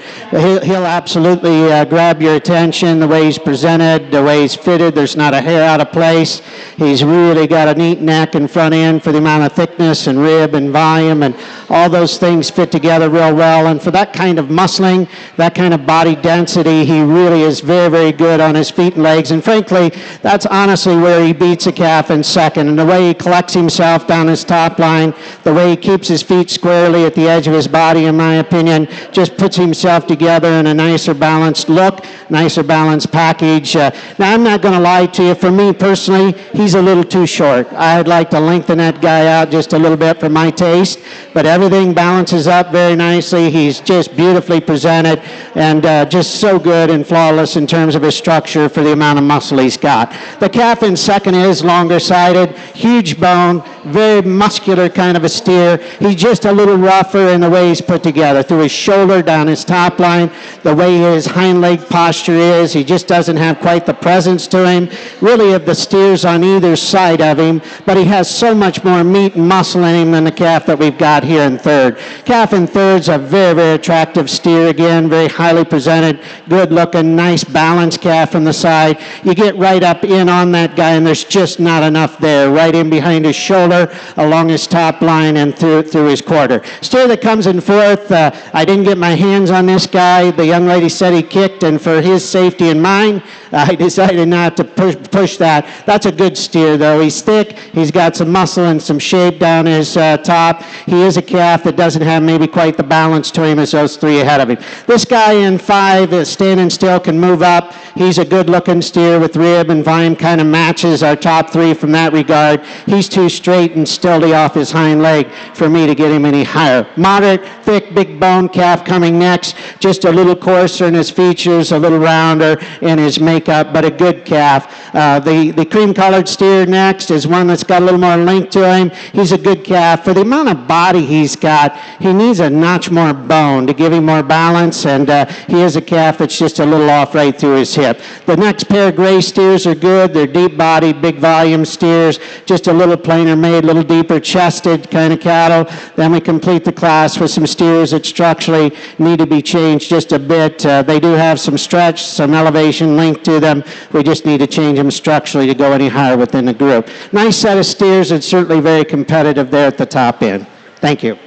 he'll absolutely grab your attention. The way he's presented, the way he's fitted, there's not a hair out of place. He's really got a neat neck and front end for the amount of thickness and rib and volume, and all those things fit together real well. And for that kind of muscling, that kind of body density, he really is very, very good on his feet and legs. And frankly, that's honestly where he beats a calf in second. And the way he collects himself down his top line, the way he keeps his feet squarely at the edge of his body, in my opinion, just puts himself together in a nicer balanced look, nicer balanced package. Now, I'm not going to lie to you. For me personally, he's a little too short. I'd like to lengthen that guy out just a little bit for my taste. But everything balances up very nicely. He's just beautifully presented and just so good and flawless in terms of his structure for the amount of muscle he's got. The calf in second is longer sided, huge bone, very muscular kind of a steer. He's just a little rougher in the way he's put together, through his shoulder, down his top line, the way his hind leg posture is. He just doesn't have quite the presence to him, really, of the steers on either side of him, but he has so much more meat and muscle in him than the calf that we've got here in third. Calf in third's a very, very attractive steer, again, very highly presented, good looking, nice balanced calf from the side. You get right up in on that guy, and there's just not enough there, right in behind his shoulder, along his top line, and through his quarter. Steer that comes in fourth, I didn't get my hands on this guy. The young lady said he kicked, and for his safety and mine, I decided not to push that. That's a good steer, though. He's thick, he's got some muscle and some shape down his top. He is a calf that doesn't have maybe quite the balance to him as those three ahead of him. This guy in five is standing still, can move up. He's a good-looking steer with rib and volume, kind of matches our top three from that regard. He's too straight and stilty off his hind leg for me to get him any higher. Moderate, thick, big bone calf coming next, just a little coarser in his features, a little rounder in his makeup, but a good calf. The cream-colored steer next is one that's got a little more length to him. He's a good calf. For the amount of body he's got, he needs a notch more bone to give him more balance, and he is a calf that's just a little off right through his hip. The next pair of gray steers are good. They're deep-bodied, big-volume steers, just a little plainer made, a little deeper chested kind of cattle. Then we complete the class with some steers that structurally need to be changed just a bit. They do have some stretch, some elevation linked to them. We just need to change them structurally to go any higher within the group. Nice set of steers, and certainly very competitive there at the top end. Thank you.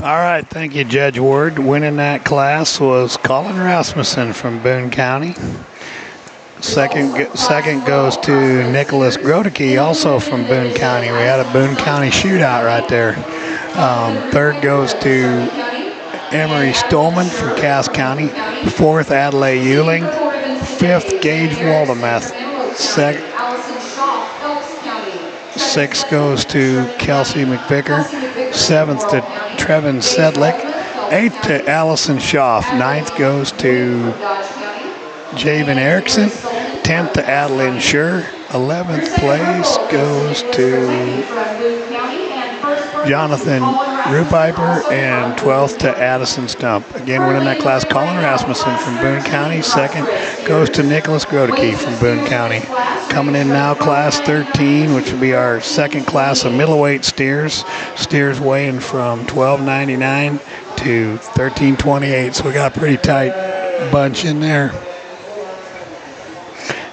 All right, thank you, Judge Ward. Winning that class was Colin Rasmussen from Boone County. Second goes to Nicholas Grodeke, also from Boone County. We had a Boone County shootout right there. Third goes to Emery Stolman from Cass County. Fourth, Adelaide Euling. Fifth, Gage Waldemeth. Sixth goes to Kelsey McVicker. Seventh to Trevin Sedlick. Eighth to Allison Schaff. Ninth goes to Javen Erickson. 10th to Adeline Schur. 11th place goes to Jonathan Rupiper, and 12th to Addison Stump. Again, winning that class, Colin Rasmussen from Boone County. Second goes to Nicholas Grodeke from Boone County. Coming in now, class 13, which will be our second class of middleweight steers. Steers weighing from 12.99 to 13.28, so we got a pretty tight bunch in there.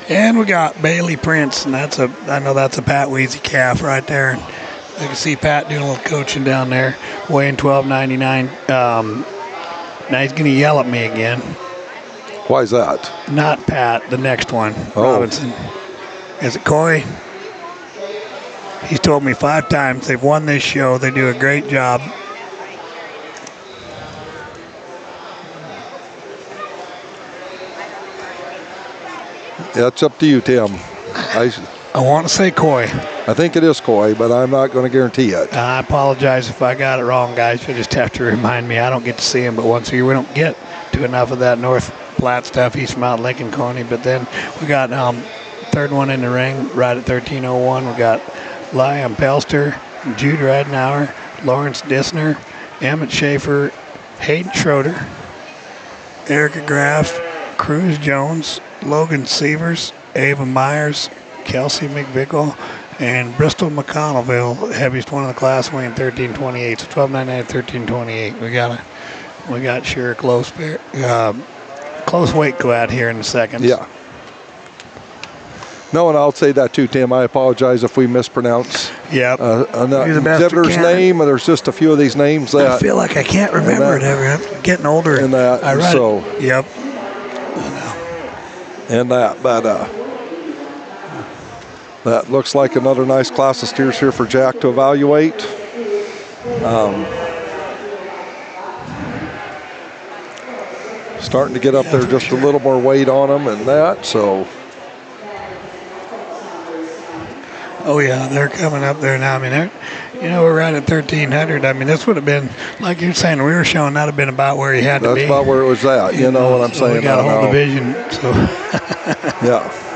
And we got Bailey Prince, and I know that's a Pat Weezy calf right there. You can see Pat doing a little coaching down there, weighing 12.99. Now he's going to yell at me again. Why is that? Not Pat, the next one, Robinson. Is it Corey? He's told me 5 times they've won this show. They do a great job. That's up to you, Tim. I want to say koi. I think it is koi, but I'm not going to guarantee it. I apologize if I got it wrong, guys. You just have to remind me. I don't get to see him but once a year. We don't get to enough of that North Platte stuff. He's from out Lincoln County. But then we got third one in the ring right at 13:01. We got Liam Pelster, Jude Radnauer, Lawrence Dissner, Emmett Schaefer, Hayden Schroeder, Erica Graff, Cruz Jones, Logan Sievers, Ava Myers, Kelsey McVickle, and Bristol McConnellville, heaviest one in the class, weighing 13:28. So 12:99, 13:28. We got sure close weight go out here in the seconds. Yeah. No, and I'll say that too, Tim. I apologize if we mispronounce an exhibitor's name. There's just a few of these names that I feel like I can't remember it ever. I'm getting older. And that, I read so. It. Yep. And that, but that looks like another nice class of steers here for Jack to evaluate. Starting to get up there just a little more weight on them and that, so. Oh yeah, they're coming up there now. I mean, we're right at 1,300. I mean, this would have been, like you're saying, we were showing that would have been about where he had to be. That's about where it was at, you know what I'm saying? We got a whole division, so. Yeah.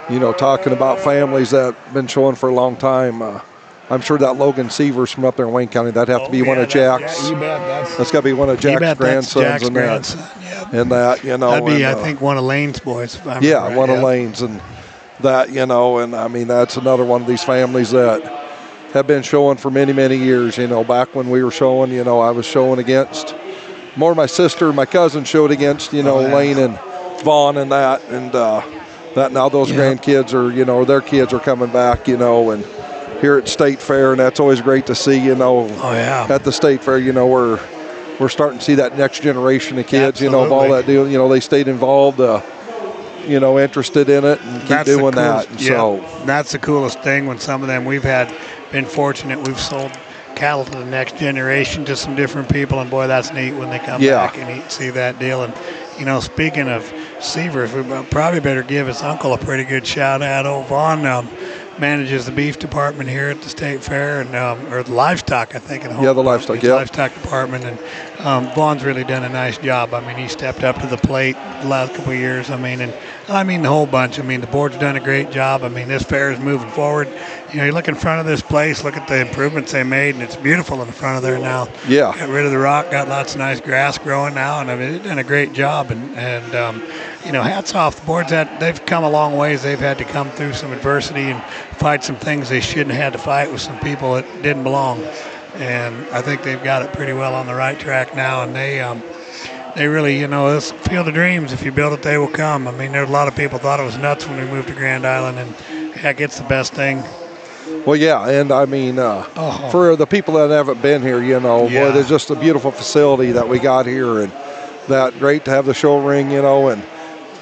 You know, talking about families that have been showing for a long time, I'm sure that Logan Sievers from up there in Wayne County, that'd have to be one of Jack's. You bet. That's got to be one of Jack's grandsons. Jack's and grandson. That, and that, you know. That'd be, I think, one of Lane's boys. If I remember right. One of Lane's. And that, you know, and I mean, that's another one of these families that have been showing for many, many years. You know, back when we were showing, you know, I was showing against, more my sister and my cousin showed against, you know, Lane and Vaughn and that. And, that now those grandkids are, you know, their kids are coming back, you know, and here at State Fair, and that's always great to see, you know. At the State Fair, you know, we're starting to see that next generation of kids, you know, of all that deal, you know, they stayed involved, you know, interested in it and keep doing that. And so that's the coolest thing when some of them we've been fortunate, we've sold cattle to the next generation to some different people, and boy, that's neat when they come back and see that deal. And you know, speaking of Sievers, we probably better give his uncle a pretty good shout out. Old Vaughn manages the beef department here at the State Fair, and or the livestock, I think. The livestock, livestock department, and Vaughn's really done a nice job. I mean, he stepped up to the plate the last couple of years. I mean, the whole bunch. I mean, the board's done a great job. I mean, this fair is moving forward. You know, you look in front of this place, look at the improvements they made, and it's beautiful in the front of there now. Yeah. Got rid of the rock, got lots of nice grass growing now, and I mean, they've done a great job. And you know, hats off. The boards, they've come a long ways. They've had to come through some adversity and fight some things they shouldn't have had to fight with some people that didn't belong. And I think they've got it pretty well on the right track now, and they really, you know, this field of dreams, if you build it, they will come. I mean, there's a lot of people thought it was nuts when we moved to Grand Island, and heck, it's the best thing. Well, yeah, and I mean, for the people that haven't been here, you know, boy, there's just a beautiful facility that we got here, and that great to have the show ring, you know, and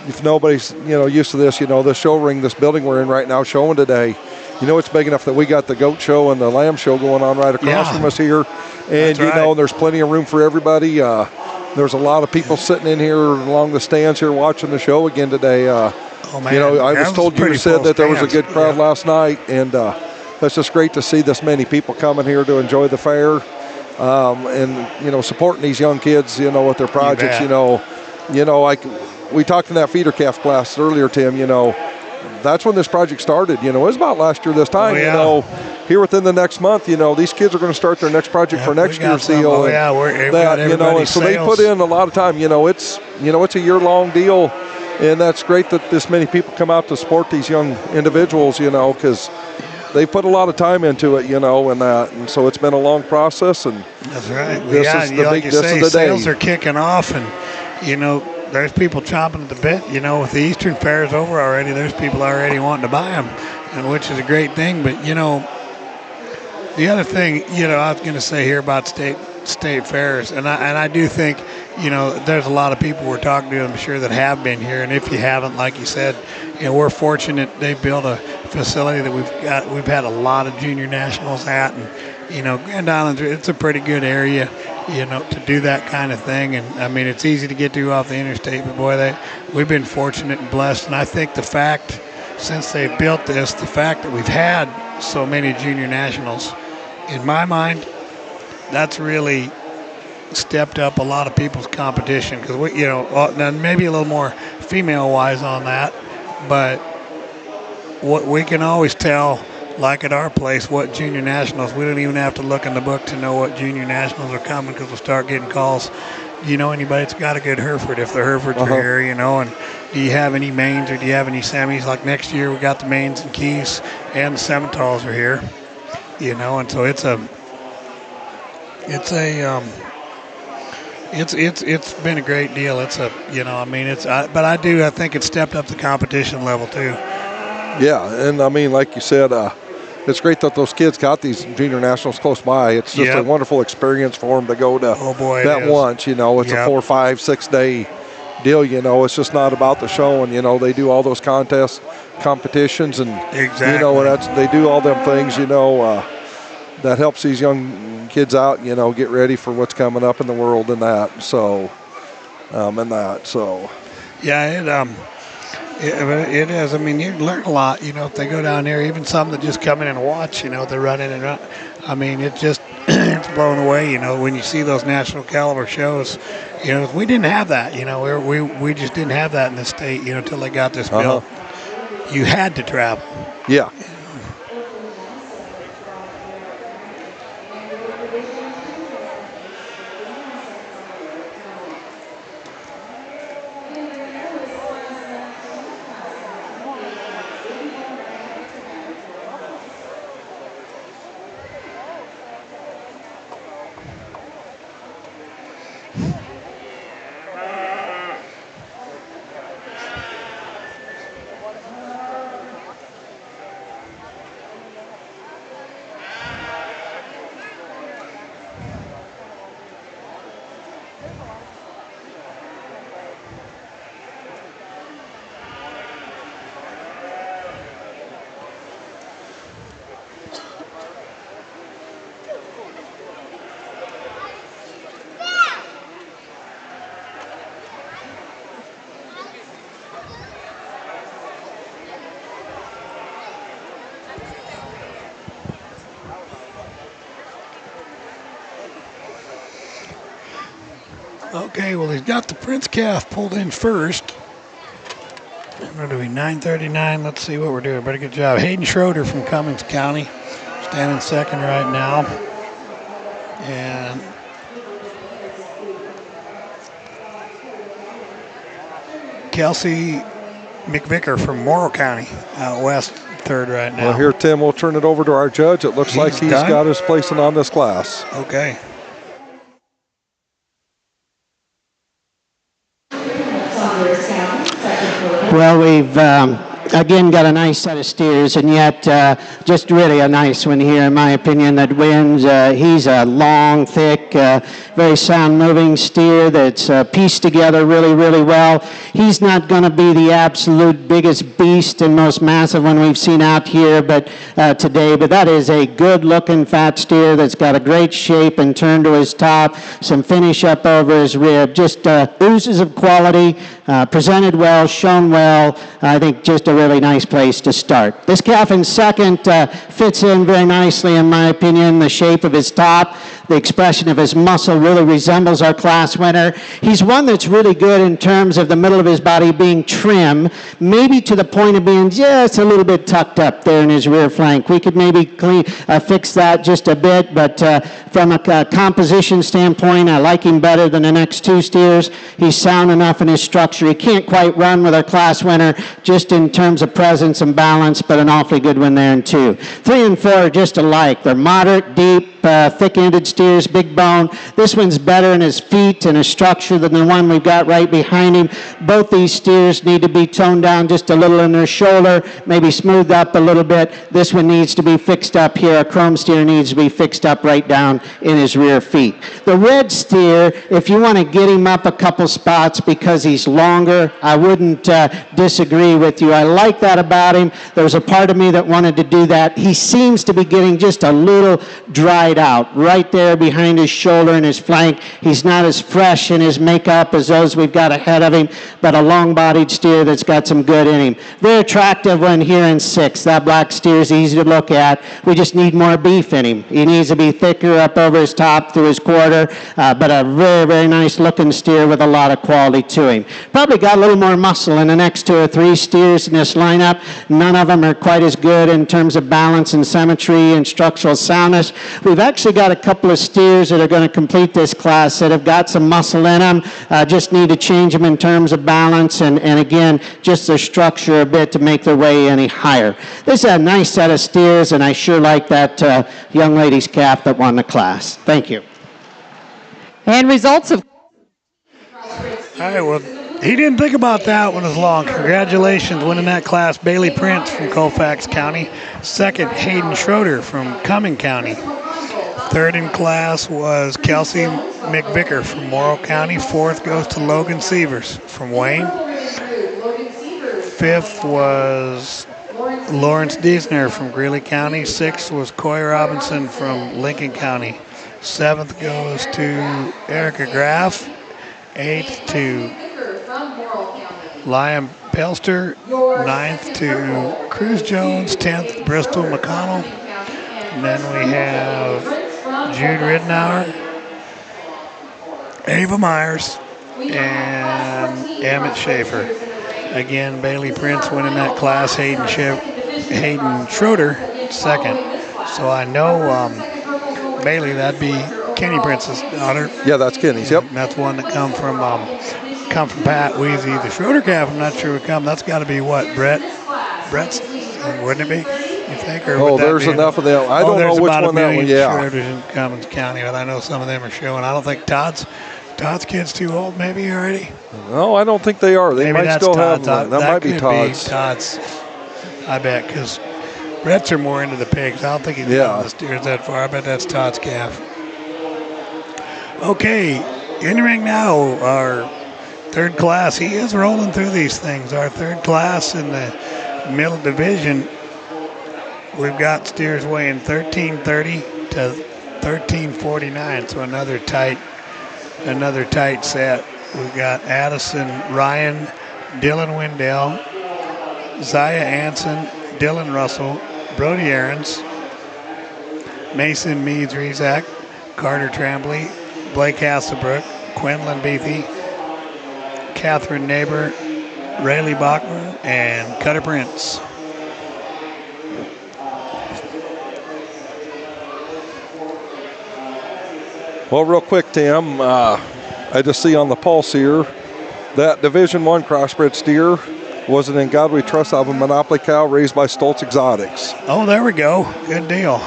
if nobody's, you know, used to this, you know, the show ring, this building we're in right now showing today, you know, it's big enough that we got the goat show and the lamb show going on right across from us here, and, you know, there's plenty of room for everybody. There's a lot of people sitting in here along the stands here watching the show again today. You know, I was told you said that there was a good crowd last night, and that's just great to see this many people coming here to enjoy the fair, and, you know, supporting these young kids, you know, with their projects. You know, like we talked in that feeder calf class earlier, Tim, you know, that's when this project started. You know, it was about last year this time. You know, here within the next month, you know, these kids are going to start their next project for next year's deal. We've got you know, and so they put in a lot of time. You know, it's a year-long deal, and that's great that this many people come out to support these young individuals. You know, because they put a lot of time into it, and that, and so it's been a long process. And that's right. This is the like big you this say, of the sales day. are kicking off, and there's people chomping at the bit. With the Eastern Fair's over already, there's people already wanting to buy them, which is a great thing. But the other thing, I was going to say here about state fairs, and I do think, there's a lot of people we're talking to, I'm sure, that have been here, and if you haven't, like you said, we're fortunate they built a facility that we've had a lot of junior nationals at, and Grand Island, it's a pretty good area, to do that kind of thing, and I mean, it's easy to get to off the interstate, but boy, we've been fortunate and blessed, and I think the fact, since they built this, the fact that we've had so many junior nationals, in my mind, that's really stepped up a lot of people's competition, because maybe a little more female-wise on that, but what we can always tell, like at our place, what junior nationals, we don't even have to look in the book to know what junior nationals are coming, because we'll start getting calls. Do you know anybody that's got a good Hereford? If the Herefords are here, and do you have any mains or do you have any semis? Like next year we got the mains and keys and the Semitals are here, and so it's been a great deal. But I think it's stepped up the competition level too. Yeah, and I mean, like you said, it's great that those kids got these junior nationals close by. It's just a wonderful experience for them to go to that once. It's a 4, 5, 6 day deal. It's just not about the show, and they do all those competitions, and they do all them things. That helps these young kids out. Get ready for what's coming up in the world and that. So, Yeah, it is. I mean, you learn a lot, if they go down there, even some that just come in and watch, they run in and run. I mean, it's just, it's blown away, when you see those national caliber shows, we didn't have that, we just didn't have that in the state, until they got this built. You had to travel. Yeah. Okay, well, he's got the Prince calf pulled in first. We're doing 9:39. Let's see what we're doing. Pretty good job. Hayden Schroeder from Cummings County, standing second right now. And Kelsey McVicker from Morrow County out west, third right now. Well, here, Tim, we'll turn it over to our judge. It looks like he's got his placing on this class. Okay. Well, we've again got a nice set of steers, and yet just really a nice one here, in my opinion, that wins. He's a long, thick, very sound-moving steer that's pieced together really, really well. He's not going to be the absolute biggest beast and most massive one we've seen out here today, but that is a good-looking fat steer that's got a great shape and turn to his top, some finish up over his rib, just oozes of quality, presented well, shown well. I think just a really nice place to start. This calf in second fits in very nicely, in my opinion, the shape of his top, The expression of his muscle really resembles our class winner. He's one that's really good in terms of the middle of his body being trim, maybe to the point of being just a little bit tucked up there in his rear flank. We could maybe fix that just a bit, but from a composition standpoint, I like him better than the next two steers. He's sound enough in his structure. He can't quite run with our class winner just in terms of presence and balance, but an awfully good one there in 2. 3 and 4 are just alike. They're moderate, deep, thick-ended steers, big bone. This one's better in his feet and his structure than the one we've got right behind him. Both these steers need to be toned down just a little in their shoulder, maybe smoothed up a little bit. This one needs to be fixed up here. A chrome steer needs to be fixed up right down in his rear feet. The red steer, if you want to get him up a couple spots because he's longer, I wouldn't disagree with you. I like that about him. There was a part of me that wanted to do that. He seems to be getting just a little dried out right there behind his shoulder and his flank. He's not as fresh in his makeup as those we've got ahead of him, but a long-bodied steer that's got some good in him. Very attractive one here in 6. That black steer is easy to look at. We just need more beef in him. He needs to be thicker up over his top through his quarter, but a very, very nice looking steer with a lot of quality to him. Probably got a little more muscle in the next 2 or 3 steers in this lineup. None of them are quite as good in terms of balance and symmetry and structural soundness. We've actually got a couple of steers that are going to complete this class that have got some muscle in them. Just need to change them in terms of balance and again, just their structure a bit to make their way any higher. This is a nice set of steers, and I sure like that young lady's calf that won the class. Thank you. And results of... All right, well, he didn't think about that one as long. Congratulations, winning that class, Bailey Prince from Colfax County. Second, Hayden Schroeder from Cumming County. Third in class was Kelsey McVicker from Morrow County. Fourth goes to Logan Sievers from Wayne. Fifth was Lawrence Diesner from Greeley County. Sixth was Coy Robinson from Lincoln County. Seventh goes to Erica Graff. Eighth to Liam Pelster. Ninth to Cruz Jones. 10th, Bristol McConnell. And then we have Jude Ridenour, Ava Myers, and Emmett Schaefer. Again, Bailey Prince winning that class, Hayden Schroeder second. So I know Bailey, that'd be Kenny Prince's daughter. Yeah, that's Kenny's, yep. And that's one that come from Pat Weezy. The Schroeder calf, I'm not sure would come. That's got to be what, Brett's, wouldn't it be? You think, or there's enough of them. I don't know which one that one. Yeah. Schroeders in Cummins County, but I know some of them are showing. I don't think Todd's kid's too old, maybe already. No, I don't think they are. They maybe might still Todd's. have one. That might be Todd's. Todd's, I bet, because Brett's are more into the pigs. I don't think he's got the steers that far. I bet that's Todd's calf. Okay, in the ring now, our third class. He is rolling through these things. Our third class in the middle division. We've got steers weighing 1330 to 1349, so another tight set. We've got Addison Ryan, Dylan Wendell, Zaya Anson, Dylan Russell, Brody Aarons, Mason Meads-Rezac, Carter Tremblay, Blake Hasselbrook, Quinlan Beathy, Catherine Neighbor, Rayleigh Bachman, and Cutter Prince. Well, real quick, Tim, I just see on the pulse here that Division I crossbred steer was an In God We Trust of a Monopoly cow raised by Stoltz Exotics. Oh, there we go. Good deal.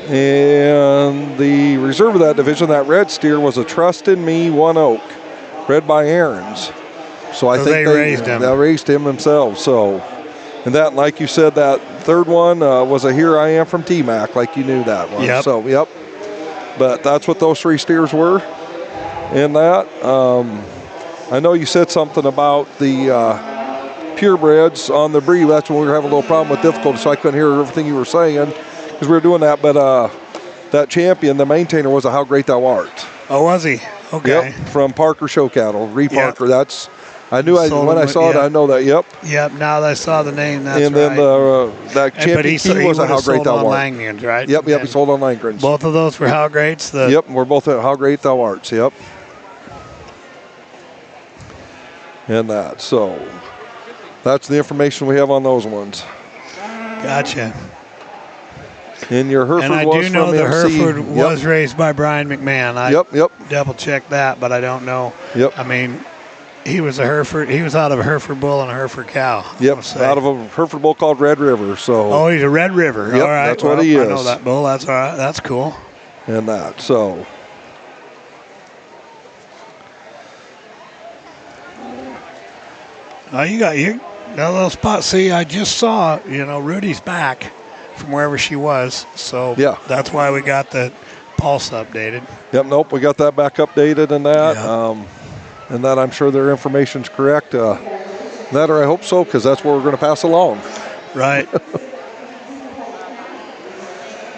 And the reserve of that division, that red steer, was a Trust in Me One Oak, bred by Aaron's. So I think they raised him. They raised him themselves. So, and that, like you said, that third one was a Here I Am from T-Mac, like you knew that one. Yep. So, yep. But that's what those three steers were in that. I know you said something about the purebreds on the breed. That's when we were having a little problem with difficulty, so I couldn't hear everything you were saying because we were doing that. But that champion, the maintainer, was a How Great Thou Art. Oh, was he? Okay. Yep, from Parker Show Cattle, Parker. That's I knew when I saw it, I know that. Yep. Yep. Now that I saw the name, that's and then right. That champion key was a How Great Thou Art. Langrens, right? Yep. He sold on Langrens. Both of those were How Greats. Yep. We're both at How Great Thou Art. Yep. And so that's the information we have on those ones. Gotcha. And your Hereford and I was do know from the MC. Hereford was raised by Brian McMahon. I double checked that, but I don't know. Yep. I mean, he was a Hereford. He was out of a Hereford bull and a Hereford cow. Yep. Out of a Hereford bull called Red River. So. Oh, he's a Red River. Yep. All right. That's what he is. I know that bull. That's all right. That's cool. And so. You got that little spot. See, I just saw, Rudy's back from wherever she was. So that's why we got the pulse updated. Yep, nope, we got that back updated and that. And that I'm sure their information's correct. That or I hope so, because that's what we're going to pass along. Right.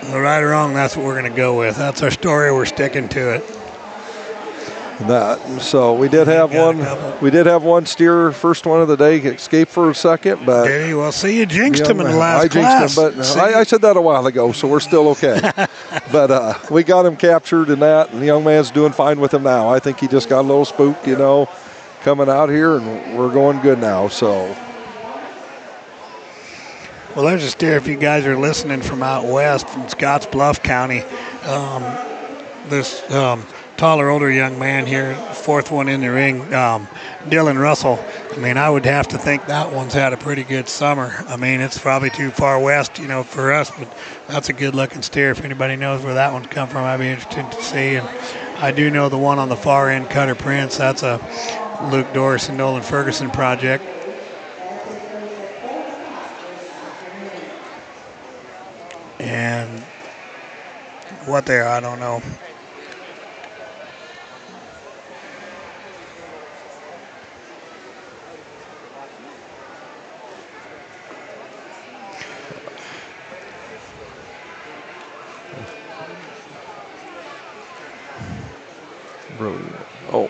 Right or wrong, that's what we're going to go with. That's our story. We're sticking to it. So we did have one. We did have one steer, first one of the day, escape for a second, but did he? Well, see, you jinxed him in the last class. I jinxed him, but I said that a while ago, so we're still okay. But we got him captured in that, and the young man's doing fine with him now. I think he just got a little spooked, coming out here, and we're going good now. So. Well, there's a steer. If you guys are listening from out west, from Scotts Bluff County, this. Taller, older young man here, fourth one in the ring, Dylan Russell. I mean, I would have to think that one's had a pretty good summer. I mean, it's probably too far west, for us, but that's a good-looking steer. If anybody knows where that one's come from, I'd be interested to see. And I do know the one on the far end, Cutter Prince. That's a Luke Doris and Nolan Ferguson project. And what they are, I don't know. Oh,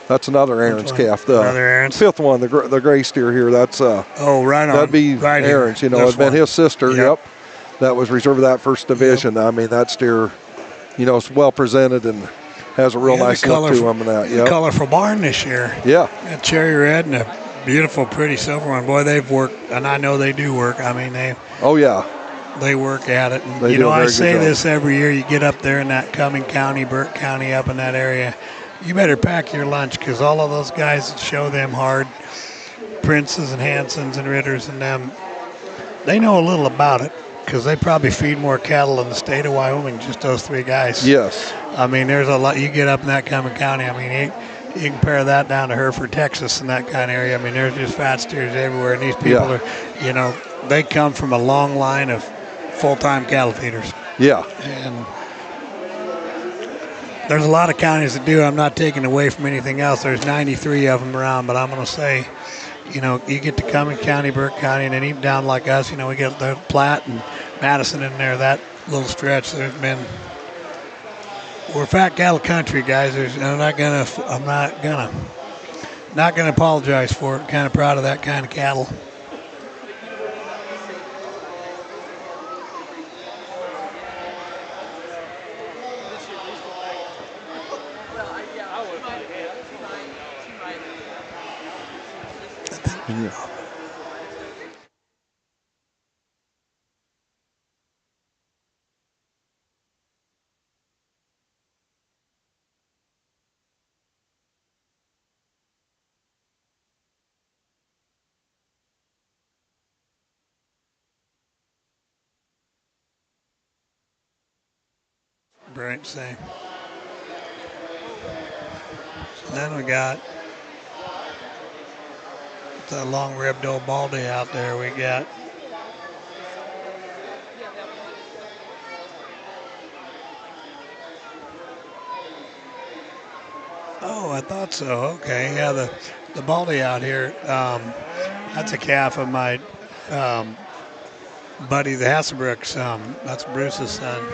that's another Aaron's calf. Another Aaron's? Fifth one, the gray steer here. That's right on. That'd be right Aaron's. It'd been his sister. Yep. That was reserved for that first division. I mean, that steer, is well presented and has a real nice look to him. And that. Yep. Colorful barn this year. Yeah. A cherry red and a beautiful, pretty silver one. Boy, they've worked, and I know they do work. I mean, they. Oh yeah. They work at it. And, I say this every year. You get up there in that Cumming County, Burke County, up in that area, you better pack your lunch, because all of those guys that show them hard, Princes and Hansons and Ritters and them, they know a little about it, because they probably feed more cattle in the state of Wyoming, just those three guys. Yes. I mean, there's a lot. You get up in that Cumming County, I mean, you compare that down to Hereford, Texas, and that kind of area. I mean, there's just fat steers everywhere, and these people are, they come from a long line of full-time cattle feeders. Yeah. And there's a lot of counties that do. I'm not taking away from anything else. There's 93 of them around, but I'm going to say, you get to Cumming County, Burke County, and then even down like us, we get the Platte and Madison in there, that little stretch. We're fat cattle country, guys. I'm not gonna apologize for it. I'm kind of proud of that kind of cattle. Yeah. Right, same. So then we got the long-ribbed old baldy out there. We got I thought so. Okay, yeah, the baldy out here. That's a calf of my buddy, the Hasselbrook's. That's Bruce's son.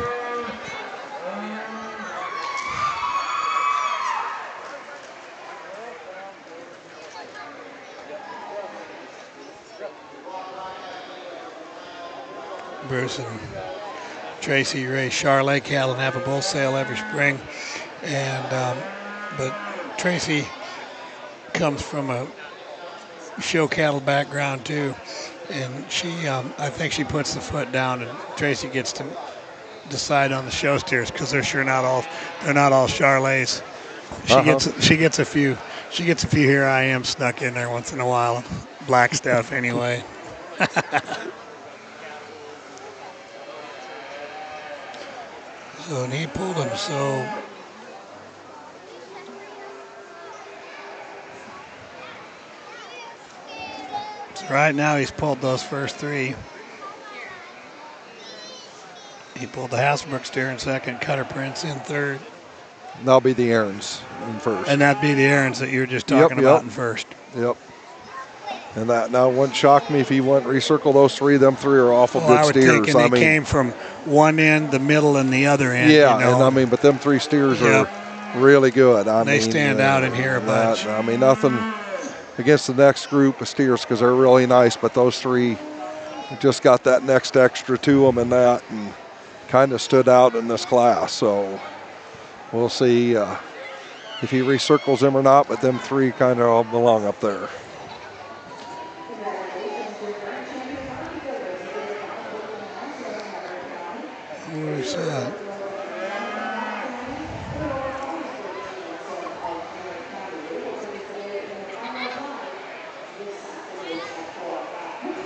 Bruce and Tracy raise Charolais cattle and have a bull sale every spring. And but Tracy comes from a show cattle background too, and she I think she puts the foot down, and Tracy gets to decide on the show steers because they're not all Charolais. She gets a few here I am snuck in there once in a while, black stuff anyway. So, and he pulled him. So right now he's pulled those first three. He pulled the Hasbrook steer in second, Cutter Prince in third. And that'll be the Aaron's in first. And that'd be the Aaron's that you were just talking about in first. Yep. And that now wouldn't shock me if he wouldn't recircle those three. Them three are awful good steers. I mean, came from one end, the middle, and the other end. Yeah, you know? and I mean, but them three steers are really good. They stand out in here a bunch. I mean, nothing against the next group of steers because they're really nice, but those three just got that next extra to them and that, and kind of stood out in this class. So we'll see if he recircles them or not, but them three kind of all belong up there. Where's that?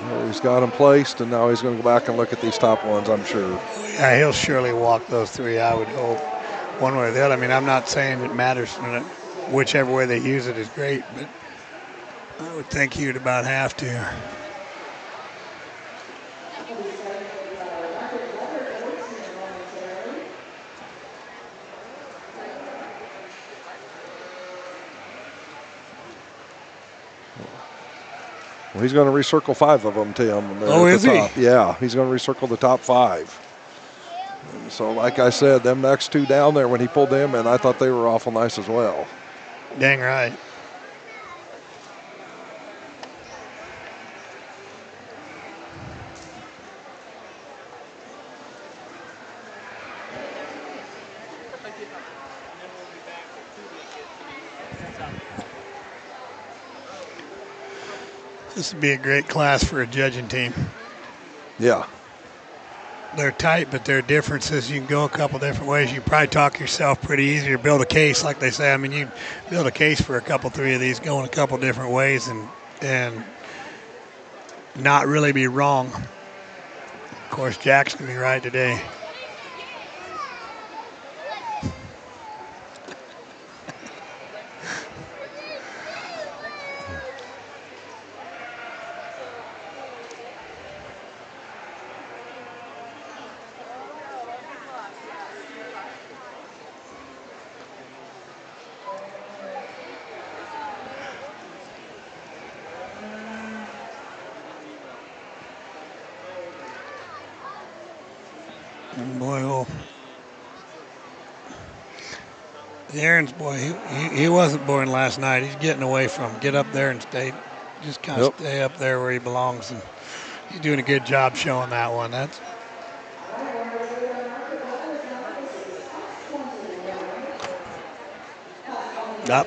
Well, he's got them placed, and now he's going to go back and look at these top ones, I'm sure. Yeah, he'll surely walk those three, I would hope, one way or the other. I mean, I'm not saying it matters. Whichever way they use it is great, but I would think he would about have to. Well, he's going to recircle 5 of them, Tim. Oh, is he? Yeah, he's going to recircle the top 5. And so, like I said, them next two down there, when he pulled them in, I thought they were awful nice as well. Dang right. This would be a great class for a judging team. Yeah. They're tight, but there are differences. You can go a couple different ways. You can probably talk yourself pretty easy or build a case, like they say. I mean, you build a case for a couple, 3 of these, going a couple different ways and not really be wrong. Of course, Jack's going to be right today. Boy, oh. The Aaron's boy, he wasn't born last night. He's getting away from him. Get up there and just kind of stay up there where he belongs. And he's doing a good job showing that one. That's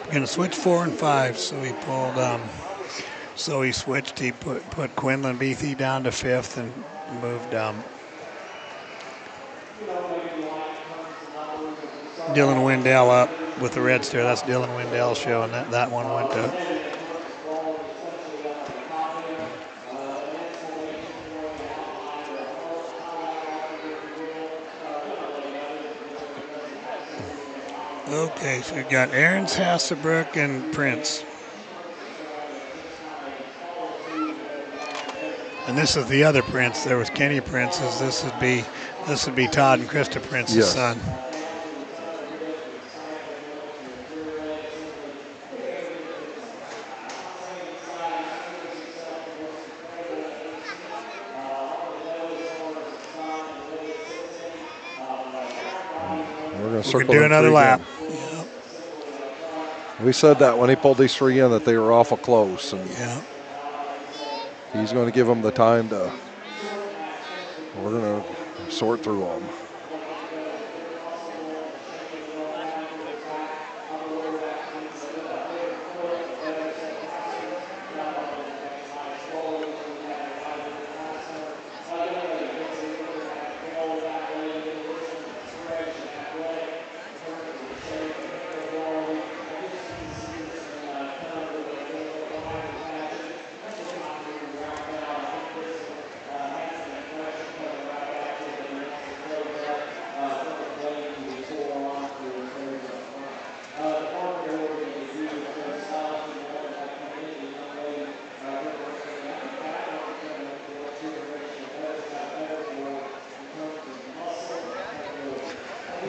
going to switch 4 and 5. So he pulled. So he switched. He put Quinlan Beathy down to 5th and moved. Dylan Wendell up with the red steer. That's Dylan Wendell's show, and that one went to. Okay, so we've got Aaron's, Hasbrook, and Prince. And this is the other Prince. There was Kenny Prince's. This would be Todd and Krista Prince's son. We can do another lap. Yeah. We said that when he pulled these 3 in that they were awful close, and he's going to give them the time to We're going to sort through them.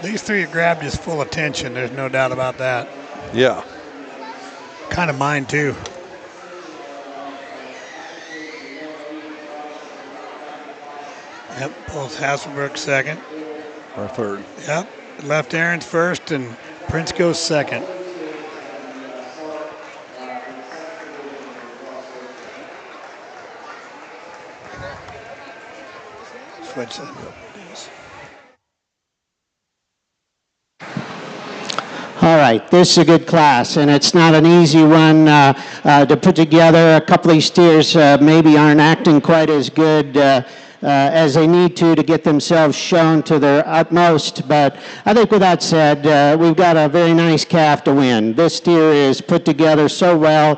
These three have grabbed his full attention. There's no doubt about that. Yeah. Kind of mine, too. Yep, both Hasselberg second. Our third. Yep, left Aaron's first, and Prince goes second. Switch it. All right, this is a good class, and it's not an easy one to put together. A couple of these steers maybe aren't acting quite as good as they need to get themselves shown to their utmost. But I think with that said, we've got a very nice calf to win. This steer is put together so well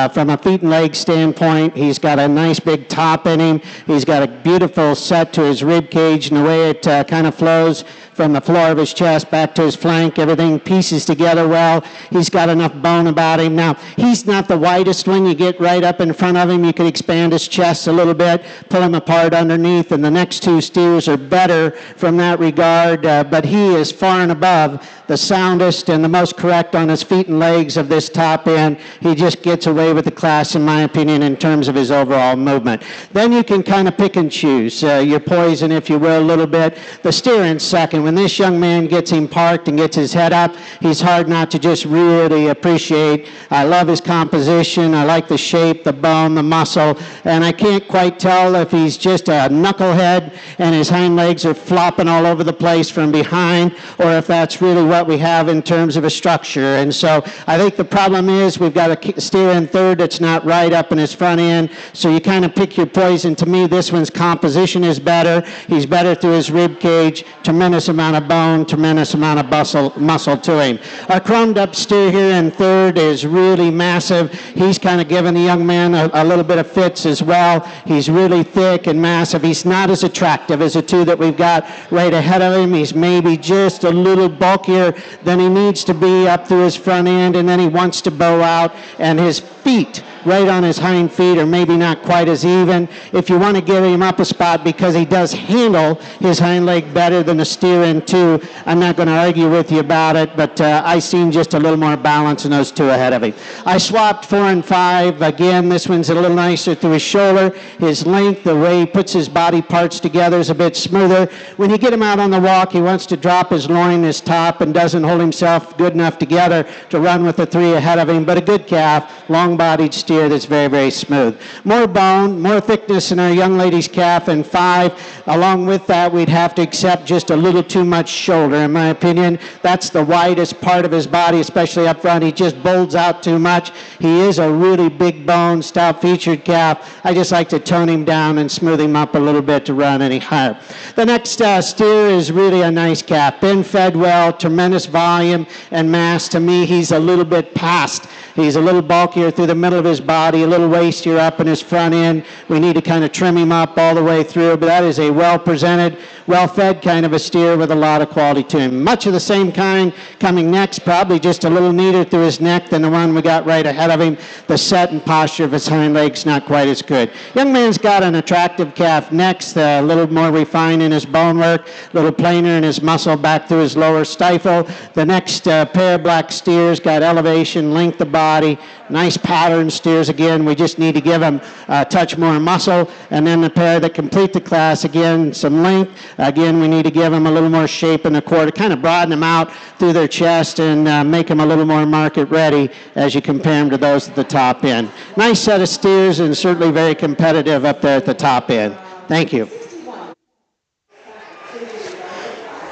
from a feet and leg standpoint. He's got a nice big top in him. He's got a beautiful set to his rib cage, and the way it kind of flows from the floor of his chest back to his flank, everything pieces together well. He's got enough bone about him. Now, he's not the widest one. You get right up in front of him, you could expand his chest a little bit, pull him apart underneath, and the next two steers are better from that regard, but he is far and above the soundest and the most correct on his feet and legs of this top end. He just gets away with the class, in my opinion, in terms of his overall movement. Then you can kind of pick and choose your poison, if you will, a little bit. The steer in second, when this young man gets him parked and gets his head up, he's hard not to just really appreciate. I love his composition. I like the shape, the bone, the muscle, and I can't quite tell if he's just a knucklehead and his hind legs are flopping all over the place from behind, or if that's really what we have in terms of a structure. And so I think the problem is we've got a steer in third that's not right up in his front end, so you kind of pick your poison. To me, this one's composition is better. He's better through his rib cage, tremendous amount of bone, tremendous amount of muscle to him. Our chromed up steer here in third is really massive. He's kind of giving the young man a little bit of fits as well. He's really thick and massive. He's not as attractive as the two that we've got right ahead of him. He's maybe just a little bulkier than he needs to be up through his front end, and then he wants to bow out, and his feet right on his hind feet are maybe not quite as even. If you want to give him up a spot because he does handle his hind leg better than the steer in two, I'm not going to argue with you about it, but I seen just a little more balance in those two ahead of him. I swapped 4 and 5. Again, this one's a little nicer through his shoulder. His length, the way he puts his body parts together is a bit smoother. When you get him out on the walk, he wants to drop his loin, his top, and doesn't hold himself good enough together to run with the 3 ahead of him, but a good calf, long-bodied steer that's very, very smooth. More bone, more thickness in our young lady's calf in 5. Along with that, we'd have to accept just a little too much shoulder, in my opinion. That's the widest part of his body, especially up front. He just bolds out too much. He is a really big bone, stout-featured calf. I just like to tone him down and smooth him up a little bit to run any higher. The next steer is really a nice calf. Been fed well, tremendous volume and mass. To me, he's a little bit past. He's a little bulkier through the middle of his body, a little wastier up in his front end. We need to kind of trim him up all the way through, but that is a well-presented, well-fed kind of a steer with a lot of quality to him. Much of the same kind coming next, probably just a little neater through his neck than the one we got right ahead of him. The set and posture of his hind legs not quite as good. Young man's got an attractive calf next, a little more refined in his bone work, a little plainer in his muscle back through his lower stifle. The next pair of black steers got elevation, length of body, nice pattern steers. Again, we just need to give them a touch more muscle. And then the pair that complete the class, again, some length. Again, we need to give them a little more shape in the quarter, kind of broaden them out through their chest and make them a little more market ready as you compare them to those at the top end. Nice set of steers and certainly very competitive up there at the top end. Thank you.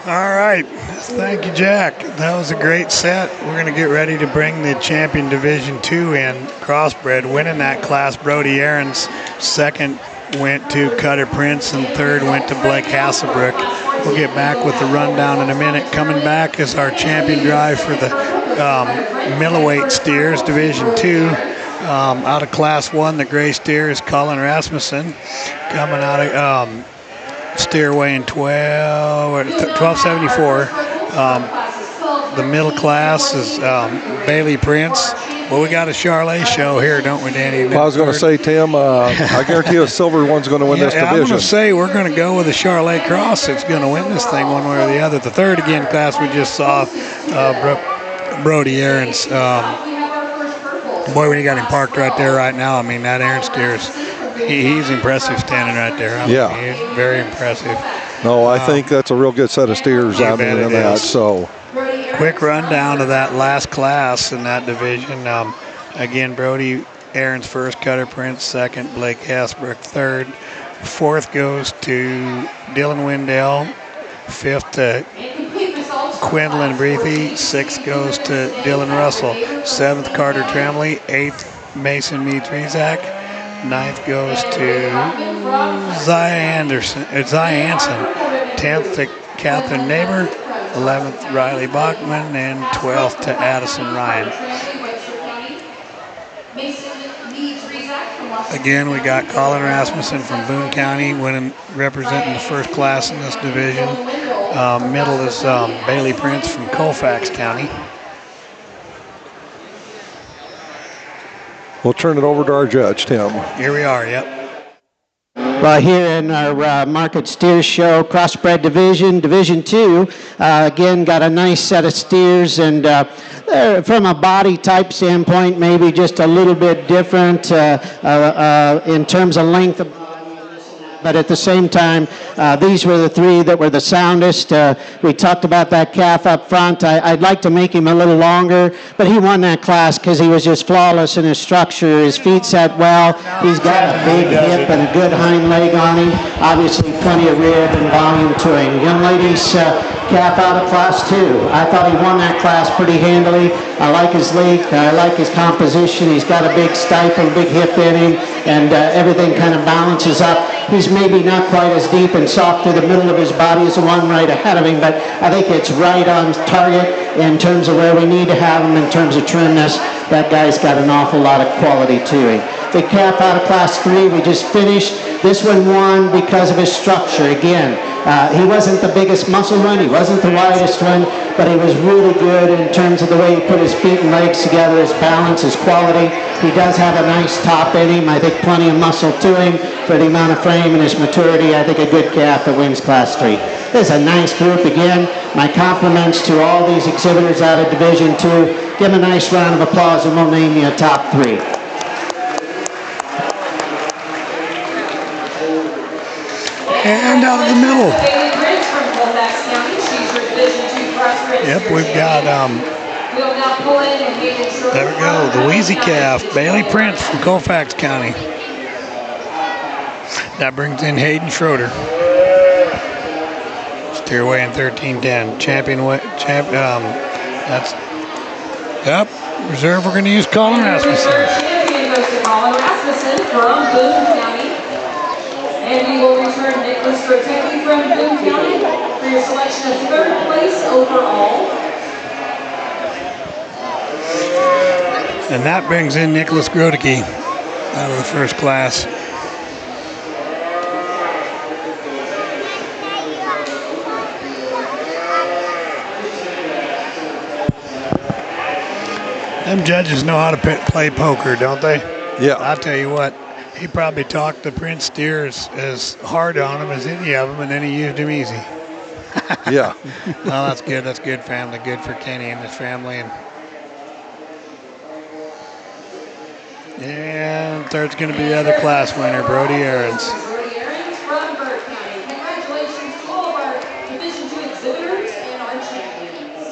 All right. Thank you, Jack. That was a great set. We're going to get ready to bring the champion Division II in, crossbred. Winning that class, Brody Aarons. Second went to Cutter Prince, and third went to Blake Hasselbrook. We'll get back with the rundown in a minute. Coming back is our champion drive for the middleweight steers, Division II. Out of Class 1, the gray steer is Colin Rasmussen. Coming out of steer weighing 1274. The middle class is Bailey Prince. Well, we got a Charlet show here, don't we, Danny? I was going to say, Tim, I guarantee you a silver one's going to win this division. I'm going to say we're going to go with a Charlet Cross that's going to win this thing one way or the other. The third, again, class we just saw, Brody Aarons. Boy, when you got him parked right there right now, I mean, that Aaron steers, he's impressive standing right there. I mean, he's very impressive. No, I think that's a real good set of steers. I mean, in that. So, quick rundown of that last class in that division. Again, Brody Aaron's first, Cutter Prince second, Blake Hasbrook third. Fourth goes to Dylan Wendell. Fifth to Quindlin Breathy. Sixth goes to Dylan Russell. Seventh, Carter Tremley. Eighth, Mason Mead-Rizak. Ninth goes to Zai Anson. 10th to Catherine Neighbor. 11th, Riley Bachman. And 12th to Addison Ryan. Again, we got Colin Rasmussen from Boone County representing the first class in this division. Middle is Bailey Prince from Colfax County. We'll turn it over to our judge, Tim. Here we are, yep. Well, here in our Market Steer Show, Crossbred Division, Division II, again, got a nice set of steers, and from a body type standpoint, maybe just a little bit different in terms of length of body. But at the same time, these were the three that were the soundest. We talked about that calf up front. I'd like to make him a little longer, but he won that class because he was just flawless in his structure. His feet set well. He's got a big hip and a good hind leg on him. Obviously, plenty of rib and volume to him. Young ladies, calf out of Class 2. I thought he won that class pretty handily. I like his leg. I like his composition. He's got a big stifle, big hip in him, and everything kind of balances up. He's maybe not quite as deep and soft through the middle of his body as the one right ahead of him, but I think it's right on target in terms of where we need to have him in terms of trimness. That guy's got an awful lot of quality to him. The calf out of Class 3, we just finished. This one won because of his structure. Again, he wasn't the biggest muscle one, he wasn't the widest one, but he was really good in terms of the way he put his feet and legs together, his balance, his quality. He does have a nice top in him. I think plenty of muscle to him for the amount of frame and his maturity. I think a good calf that wins Class 3. This is a nice group again. My compliments to all these exhibitors out of Division 2. Give them a nice round of applause and we'll name you a top 3. And out of the middle. Yep, we've got, there we go, the Wheezy Calf, Bailey Prince from Colfax County. That brings in Hayden Schroeder. Steer weighing 1310. That's, yep, reserve we're going to use Colin Rasmussen. Champion goes to Colin Rasmussen from Boone County. And we will return Nicholas Grotecki from Boone County for your selection of third place overall. And that brings in Nicholas Grotecki out of the first class. Them judges know how to play poker, don't they? Yeah. I'll tell you what. He probably talked the Prince steers as hard on him as any of them, and then he used him easy. Yeah. Well, that's good. That's good family. Good for Kenny and his family. And third's going to be the other class winner, Brody Aarons. Brody Aarons from Burke County. Congratulations to all of our Division 2 exhibitors and our champions.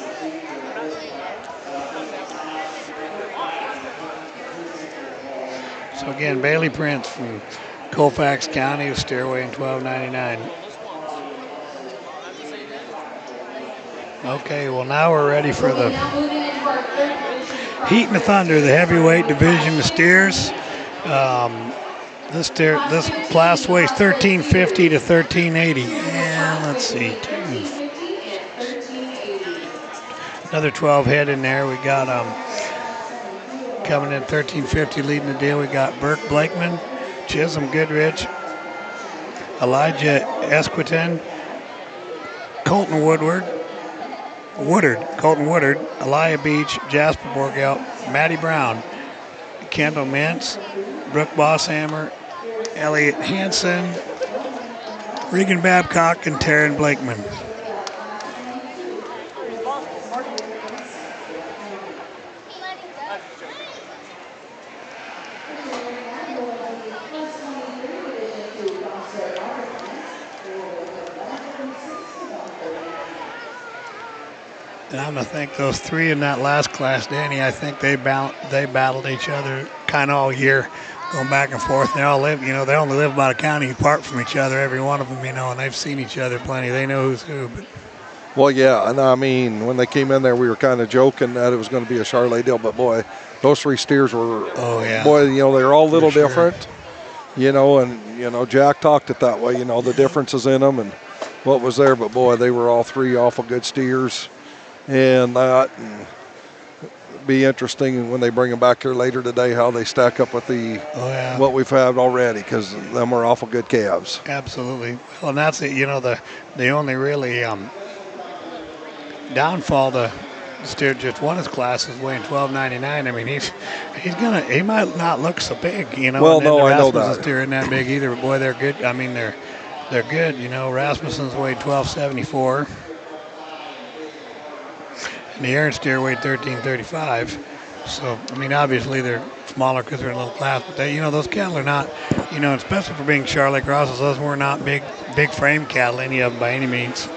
So again, Bailey Prince from Colfax County, steer weighing 1299. Okay, well now we're ready for the Now moving into our third division Heat and the Thunder, the heavyweight division of steers. This class weighs 1350 to 1380. And let's see, another 12 head in there. We got coming in 1350 leading the deal. We got Burke Blakeman, Chisholm Goodrich, Elijah Esquitin, Colton Woodard, Elia Beach, Jasper Borgelt, Matty Brown, Kendall Mintz, Brooke Bosshammer, Elliot Hansen, Regan Babcock, and Taryn Blakeman. And I'm going to think those three in that last class, Danny, I think they battled each other kind of all year, going back and forth. They all live, they only live about a county apart from each other, every one of them, and they've seen each other plenty. They know who's who. But. Well, yeah, and I mean, when they came in there, we were kind of joking that it was going to be a Charlotte deal, but boy, those three steers were, boy, they're all a little different, and, Jack talked it that way, the differences in them and what was there, but boy, they were all three awful good steers. And that be interesting when they bring them back here later today, how they stack up with what we've had already, because them are awful good calves. Absolutely. Well, and that's it. The only really downfall to steer just one of his classes weighing 12.99. I mean, he might not look so big, Well, and then no, the I know Rasmussen's that. steer isn't that big either. But boy, they're good. I mean, they're good. Rasmussen's weighed 12.74. And the Aaron steer weighed 13.35. So, I mean, obviously they're smaller because they're in a little class, but those cattle are not, especially for being Charlotte crosses, those were not big frame cattle, any of them by any means.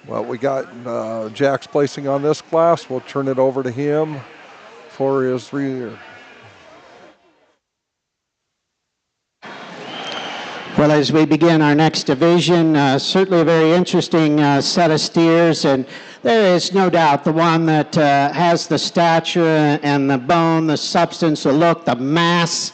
Well, we got Jack's placing on this class. We'll turn it over to him for his rear. Well, as we begin our next division, certainly a very interesting set of steers, and there is no doubt the one that has the stature and the bone, the substance, the look, the mass.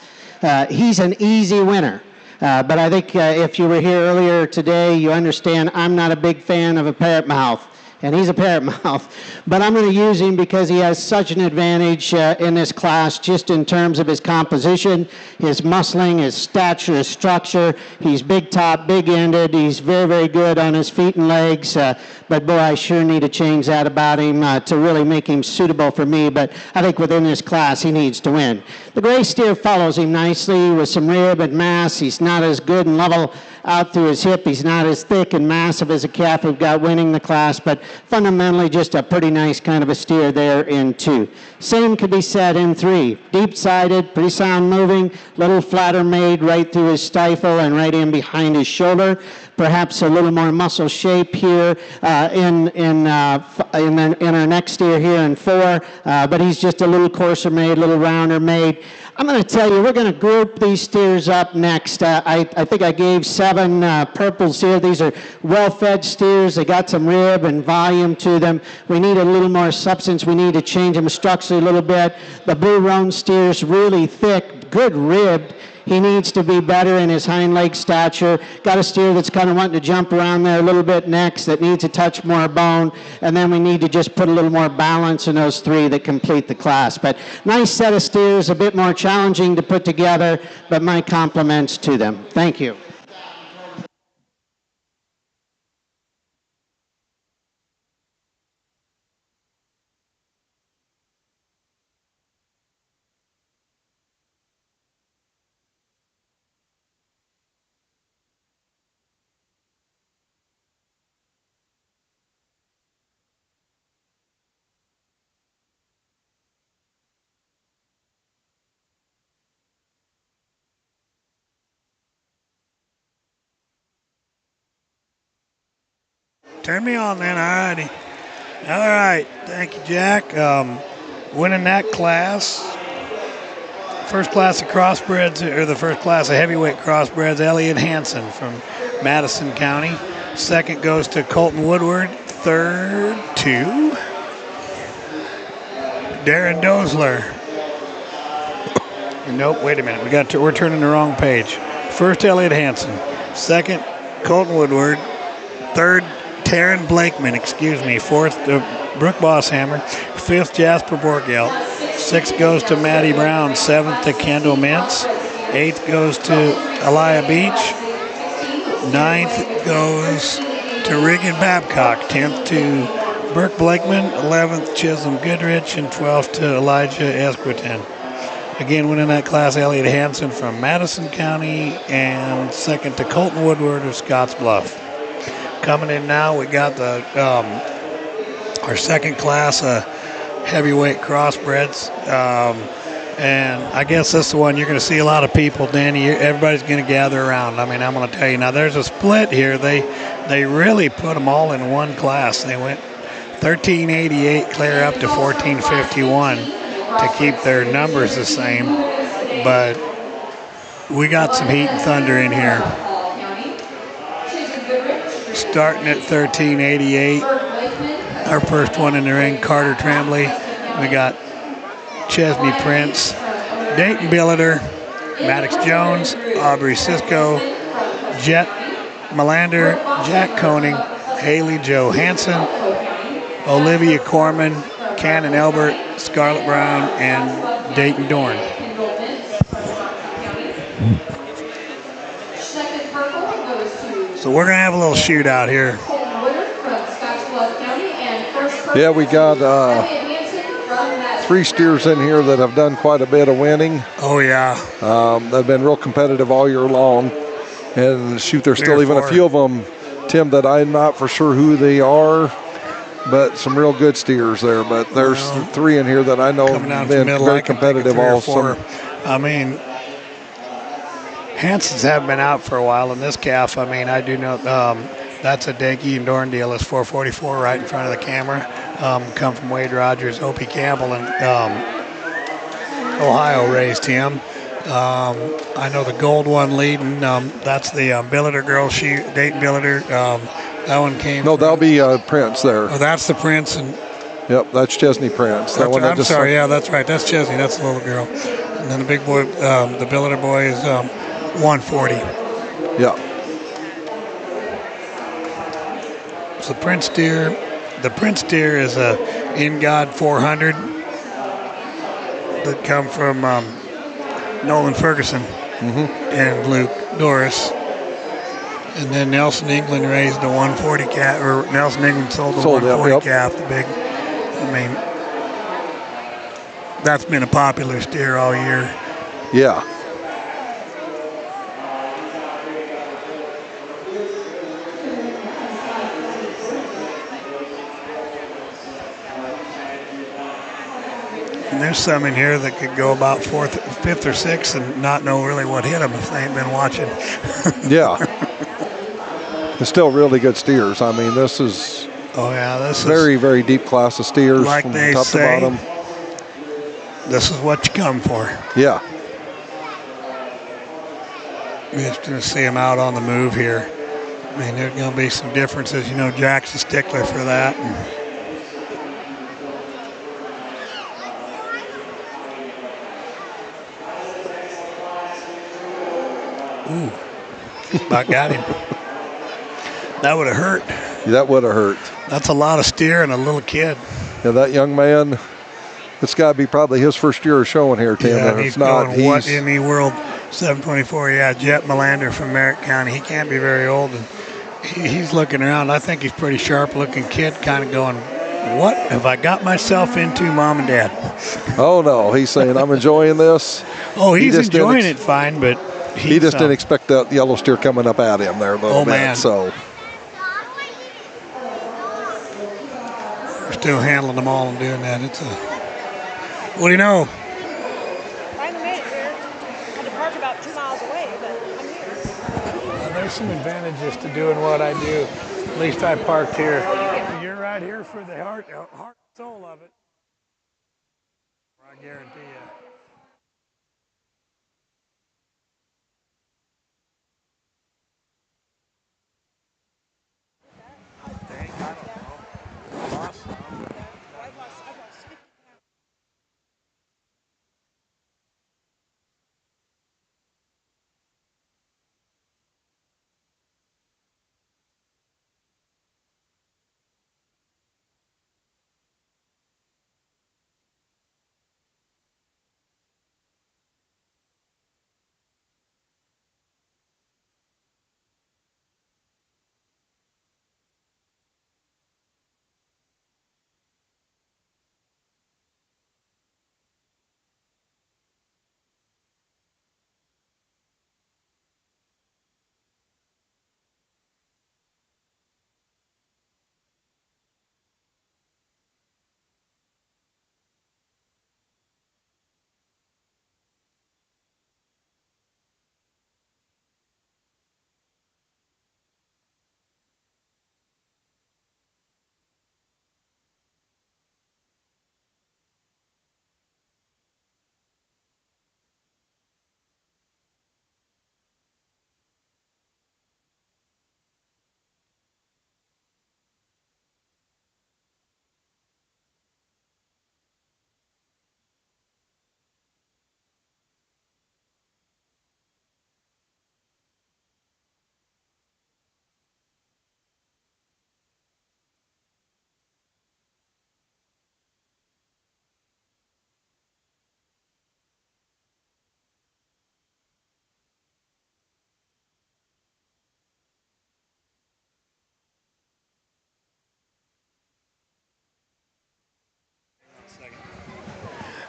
He's an easy winner. But I think if you were here earlier today, you understand I'm not a big fan of a parrot mouth. And he's a parrot mouth. But I'm going to use him because he has such an advantage in this class, just in terms of his composition, his muscling, his stature, his structure. He's big top, big ended. He's very, very good on his feet and legs. But boy, I sure need to change that about him to really make him suitable for me. But I think within this class, he needs to win. The gray steer follows him nicely with some rib and mass. He's not as good and level out through his hip. He's not as thick and massive as a calf we've got winning the class, but fundamentally just a pretty nice kind of a steer there in 2. Same could be said in 3. Deep-sided, pretty sound moving, little flatter made right through his stifle and right in behind his shoulder. Perhaps a little more muscle shape here in our next steer here in 4, but he's just a little coarser made, a little rounder made. I'm going to tell you, we're going to group these steers up next. I think I gave 7 purples here. These are well-fed steers. They got some rib and volume to them. We need a little more substance. We need to change them structurally a little bit. The blue roan steer's really thick, good ribbed. He needs to be better in his hind leg stature. Got a steer that's kind of wanting to jump around there a little bit next, that needs a touch more bone. And then we need to just put a little more balance in those 3 that complete the class. But nice set of steers, a bit more challenging to put together, but my compliments to them. Thank you. Turn me on then, all righty. All right, thank you, Jack. Winning that class, first class of crossbreds, or the first class of heavyweight crossbreds, Elliot Hansen from Madison County. Second goes to Colton Woodward. Third to Darren Dozler. Nope, wait a minute. We're turning the wrong page. First, Elliot Hansen. Second, Colton Woodward. Third, Taryn Blakeman, Fourth, Brooke Bosshammer. Fifth, Jasper Borgelt. Sixth goes to Maddie Brown. Seventh to Kendall Mintz. Eighth goes to Elia Beach. Ninth goes to Regan Babcock. 10th to Burke Blakeman. 11th, Chisholm Goodrich. And 12th to Elijah Esquitin. Again, winning that class, Elliot Hansen from Madison County. And second to Colton Woodward of Scotts Bluff. Coming in now, we got the our second class heavyweight crossbreds. And I guess this is the one you're going to see a lot of people, Danny. Everybody's going to gather around. I mean, I'm going to tell you now. There's a split here. They really put them all in one class. They went 1388 clear up to 1451 to keep their numbers the same. But we got some heat and thunder in here. Starting at 1388, our first one in the ring, Carter Tremblay. We got Chesney Prince, Dayton Billiter, Maddox Jones, Aubrey Cisco, Jet Melander, Jack Koenig, Haley Johansson, Olivia Corman, Cannon Elbert, Scarlett Brown, and Dayton Dorn. So we're going to have a little shootout here. Yeah, we got 3 steers in here that have done quite a bit of winning. Oh, yeah. They've been real competitive all year long. And shoot, there's still even a few of them, Tim, that I'm not for sure who they are, but some real good steers there. But there's 3 in here that I know have been very competitive all summer. I mean, Hansons have been out for a while, and this calf, I mean, I do know That's a Dakey and Dorn deal. It's 444 right in front of the camera. Come from Wade Rogers, Opie Campbell, and Ohio raised him. I know the gold one leading. That's the Billiter girl, Dayton Billiter. That one came. No, that'll be Prince there. Oh, that's the Prince. And yep, that's Chesney Prince. That one. I'm sorry. Yeah, that's right. That's Chesney. That's the little girl. And then the big boy, the Billiter boy, is 140. Yeah. So Prince Deer. The Prince Deer is a In God 400 that come from Nolan Ferguson and Luke Doris. And then Nelson England raised the 140 calf, or Nelson England sold the 140 calf, the big. I mean, that's been a popular steer all year. Yeah. And there's some in here that could go about fifth or sixth and not know really what hit them if they ain't been watching. Yeah. It's still really good steers. I mean, this is very, very deep class of steers like from they top say, to bottom. This is what you come for. Yeah. We're just going to see them out on the move here. I mean, there's going to be some differences. You know, Jack's a stickler for that. Ooh, about got him. That would have hurt. That would have hurt. That's a lot of steer and a little kid. Yeah, that young man, it's got to be probably his first year of showing here, Tim. Yeah, and he's if not, going what in the world 724. Yeah, Jet Melander from Merritt County. He can't be very old. And he's looking around. I think he's pretty sharp-looking kid, kind of going, what have I got myself into, Mom and Dad? Oh, no. He's saying, I'm enjoying this. Oh, he's enjoying it fine, but he just didn't expect that yellow steer coming up at him there a little bit. Man. So we're still handling them all and doing that. It's a, what do you know? Finally made it here. Had to park about 2 miles away, but I'm here. There's some advantages to doing what I do. At least I parked here. You're right here for the heart and soul of it. I guarantee you.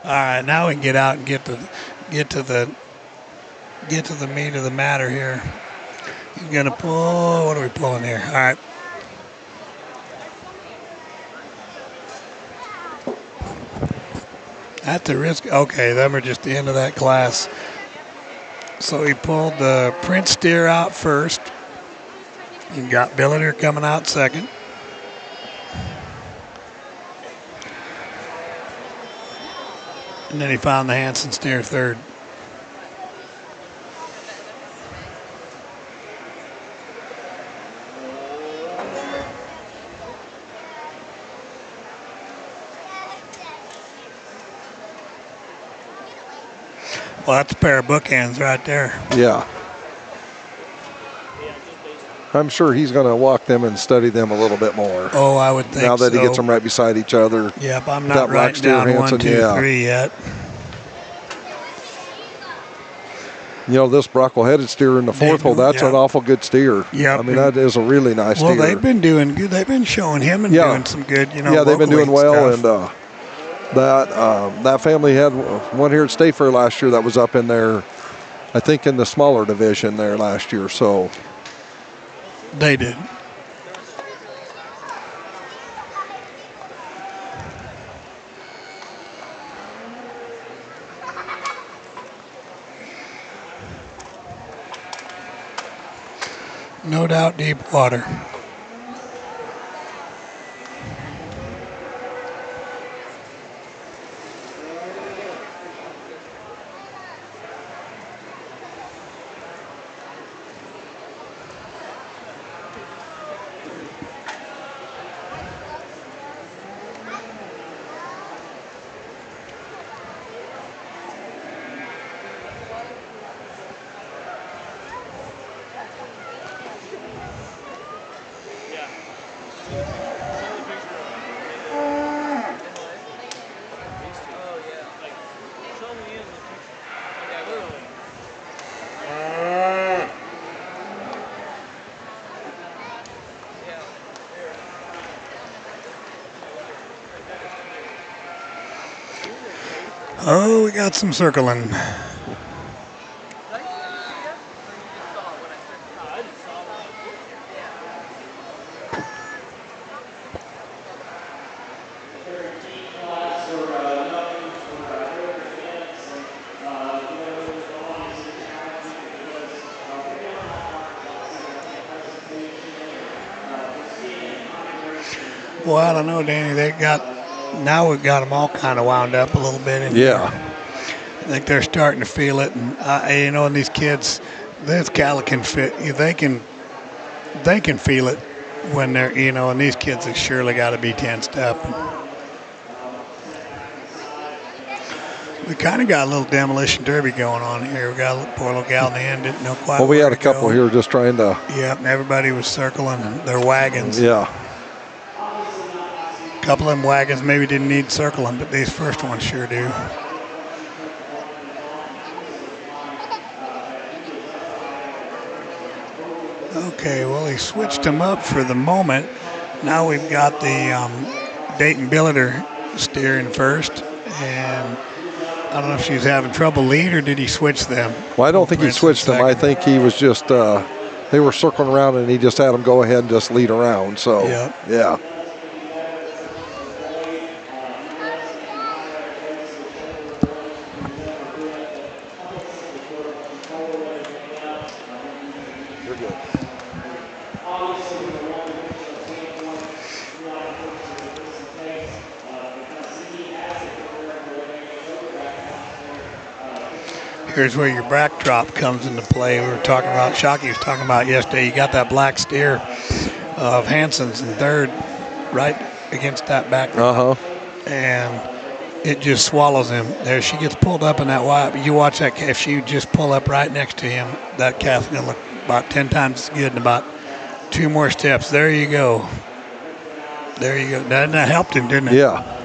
All right, now we can get out and get to the meat of the matter here. He's gonna pull. What are we pulling here? All right. At the risk. Okay, them are just the end of that class. So he pulled the Prince steer out first. You got Billiter coming out second. And then he found the Hanson steer third. Well, that's a pair of bookends right there. Yeah. I'm sure he's going to walk them and study them a little bit more. Oh, I would think now that so. he gets them right beside each other. Yep, I'm not writing down Hanson, 1, 2, 3 yet. You know, this Brockle-headed steer in the fourth hole, that's an awful good steer. Yeah, I mean, that is a really nice steer. Well, they've been doing good. They've been showing him and doing some good, Yeah, they've been doing well. Stuff. And that family had one here at State Fair last year that was up in there, I think, in the smaller division there last year. So they did. No doubt deep water. Oh, we got some circling. Well, I don't know, Danny. Now we've got them all kind of wound up a little bit. I think they're starting to feel it, and and these kids, this cattle can fit. They can feel it when they're, and these kids have surely got to be tensed up. We kind of got a little demolition derby going on here. We got a poor little gal in the end didn't know quite. Well, we had a couple here just trying to. Yeah, everybody was circling their wagons. Yeah. A couple of them wagons maybe didn't need circling, but these first ones sure do. Okay, well, he switched them up for the moment. Now we've got the Dayton Billiter steering first, and I don't know if she's having trouble lead or did he switch them? Well, I don't think he switched them. I think he was just, they were circling around and he just had them go ahead and just lead around. So, yeah. Here's where your backdrop comes into play. We were talking about, Shockey was talking about yesterday, you got that black steer of Hanson's in third right against that backdrop. And it just swallows him. There she gets pulled up in that wide, but you watch that calf, she just pull up right next to him. That calf's going to look about 10 times as good in about 2 more steps. There you go. There you go. That helped him, didn't it? Yeah.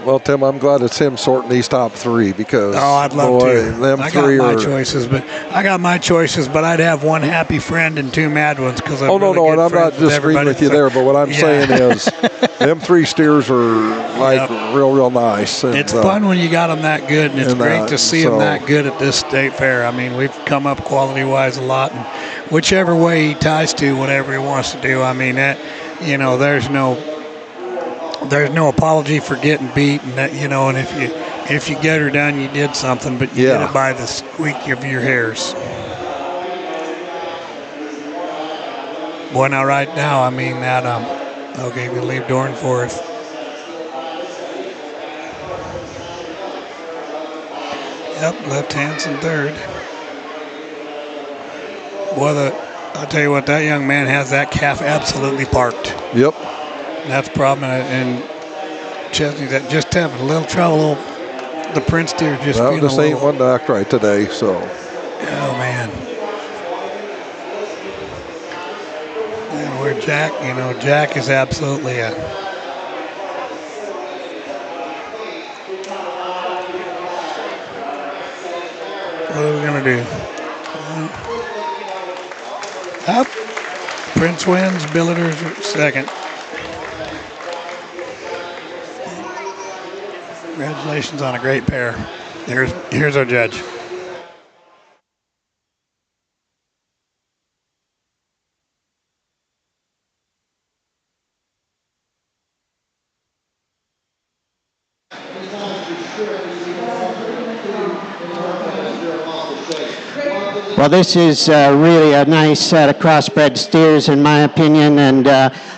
Well, Tim, I'm glad it's him sorting these top 3 because I'd love to. Them I 3 got my choices, but I'd have 1 happy friend and 2 mad ones because I'm and I'm not disagreeing with you there, but what I'm saying is them 3 steers are like real nice. And, it's fun when you got them that good, and it's great to see them that good at this state fair. I mean, we've come up quality-wise a lot, and whichever way he ties to, whatever he wants to do, I mean, that, there's no apology for getting beat, and that, and if If you get her done, you did something, but you did it by the squeak of your hairs. Boy, now right now, I mean that. Okay, we'll leave Dorn fourth. Yep, left hand's in third. Boy, I'll tell you what, that young man has that calf absolutely parked. Yep. That's the problem, and Chesney that just having a little trouble. The Prince deer just feeling this ain't one to act right today, so. Oh man. And where Jack, Jack is absolutely a. What are we gonna do? Up. Prince wins. Billiter's second. Congratulations on a great pair. Here's our judge. Well, this is really a nice set of crossbred steers, in my opinion, and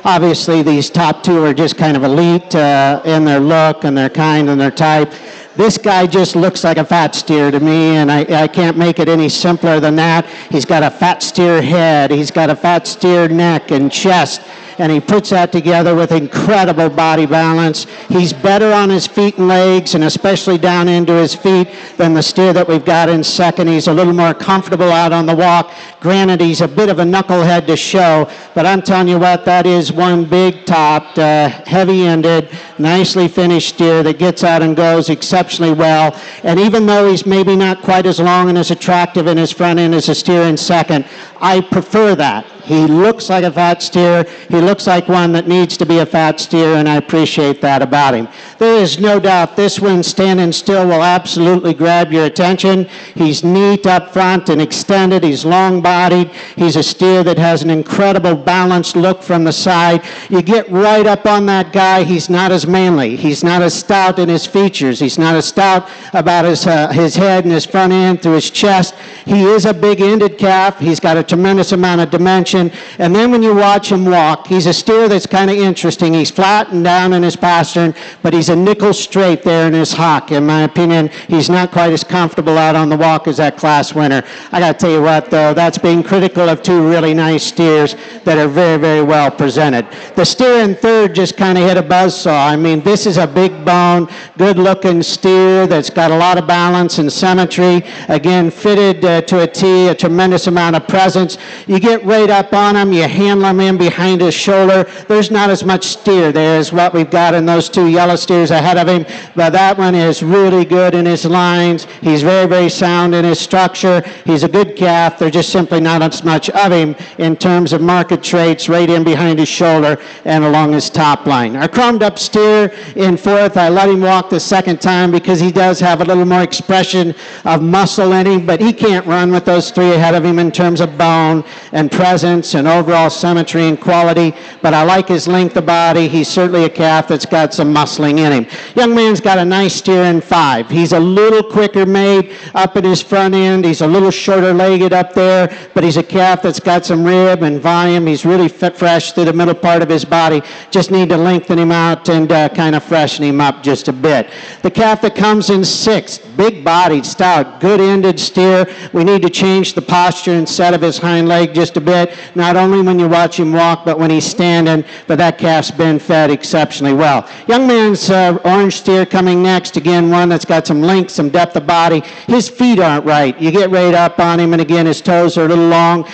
obviously these top two are just kind of elite in their look and their kind and their type. This guy just looks like a fat steer to me, and I can't make it any simpler than that. He's got a fat steer head, he's got a fat steer neck and chest, and he puts that together with incredible body balance. He's better on his feet and legs, and especially down into his feet, than the steer that we've got in second. He's a little more comfortable out on the walk. Granted, he's a bit of a knucklehead to show, but I'm telling you what, that is one big-topped, heavy-ended, nicely finished steer that gets out and goes exceptionally well. And even though he's maybe not quite as long and as attractive in his front end as a steer in second, I prefer that. He looks like a fat steer. He looks like one that needs to be a fat steer, and I appreciate that about him. There is no doubt this one standing still will absolutely grab your attention. He's neat up front and extended. He's long-bodied. He's a steer that has an incredible balanced look from the side. You get right up on that guy, he's not as manly. He's not as stout in his features. He's not as stout about his head and his front end through his chest. He is a big-ended calf. He's got a tremendous amount of dimension. And then when you watch him walk, he's a steer that's kind of interesting. He's flat and down in his pastern, but he's a nickel straight there in his hock. In my opinion, he's not quite as comfortable out on the walk as that class winner. I got to tell you what, though, that's being critical of two really nice steers that are very, very well presented. The steer in third just kind of hit a buzzsaw. I mean, this is a big bone, good-looking steer that's got a lot of balance and symmetry. Again, fitted to a T, a tremendous amount of presence. You get right up on him, you handle him in behind his shoulder. There's not as much steer there as what we've got in those two yellow steers ahead of him, but that one is really good in his lines. He's very, very sound in his structure. He's a good calf. There's just simply not as much of him in terms of market traits right in behind his shoulder and along his top line. Our chromed up steer in fourth, I let him walk the second time because he does have a little more expression of muscle in him, but he can't run with those three ahead of him in terms of bone and presence and overall symmetry and quality, but I like his length of body. He's certainly a calf that's got some muscling in him. Young man's got a nice steer in five. He's a little quicker made up at his front end. He's a little shorter legged up there, but he's a calf that's got some rib and volume. He's really fit fresh through the middle part of his body. Just need to lengthen him out and kind of freshen him up just a bit. The calf that comes in sixth, big-bodied, stout, good-ended steer. We need to change the posture and set of his hind leg just a bit, not only when you watch him walk, but when he's standing, but that calf's been fed exceptionally well. Young man's orange steer coming next, again, one that's got some length, some depth of body. His feet aren't right. You get right up on him, and again, his toes are a little long.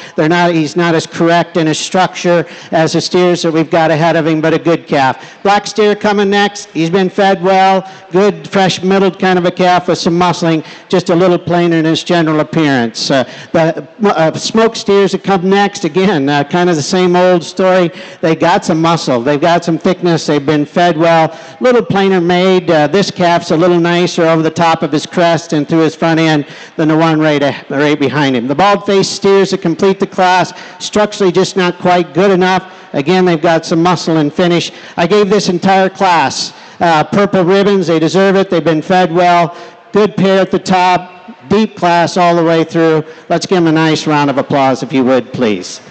He's not as correct in his structure as the steers that we've got ahead of him, but a good calf. Black steer coming next. He's been fed well, good, fresh, middled kind of a calf with some muscling, just a little plainer in his general appearance. The smoke steers that come next, again, kind of the same old story. They got some muscle. They've got some thickness. They've been fed well. Little plainer made. This calf's a little nicer over the top of his crest and through his front end than the one right behind him. The bald-faced steers that complete the class, structurally just not quite good enough. Again, they've got some muscle and finish. I gave this entire class purple ribbons. They deserve it. They've been fed well. Good pair at the top. Deep class all the way through. Let's give them a nice round of applause, if you would, please.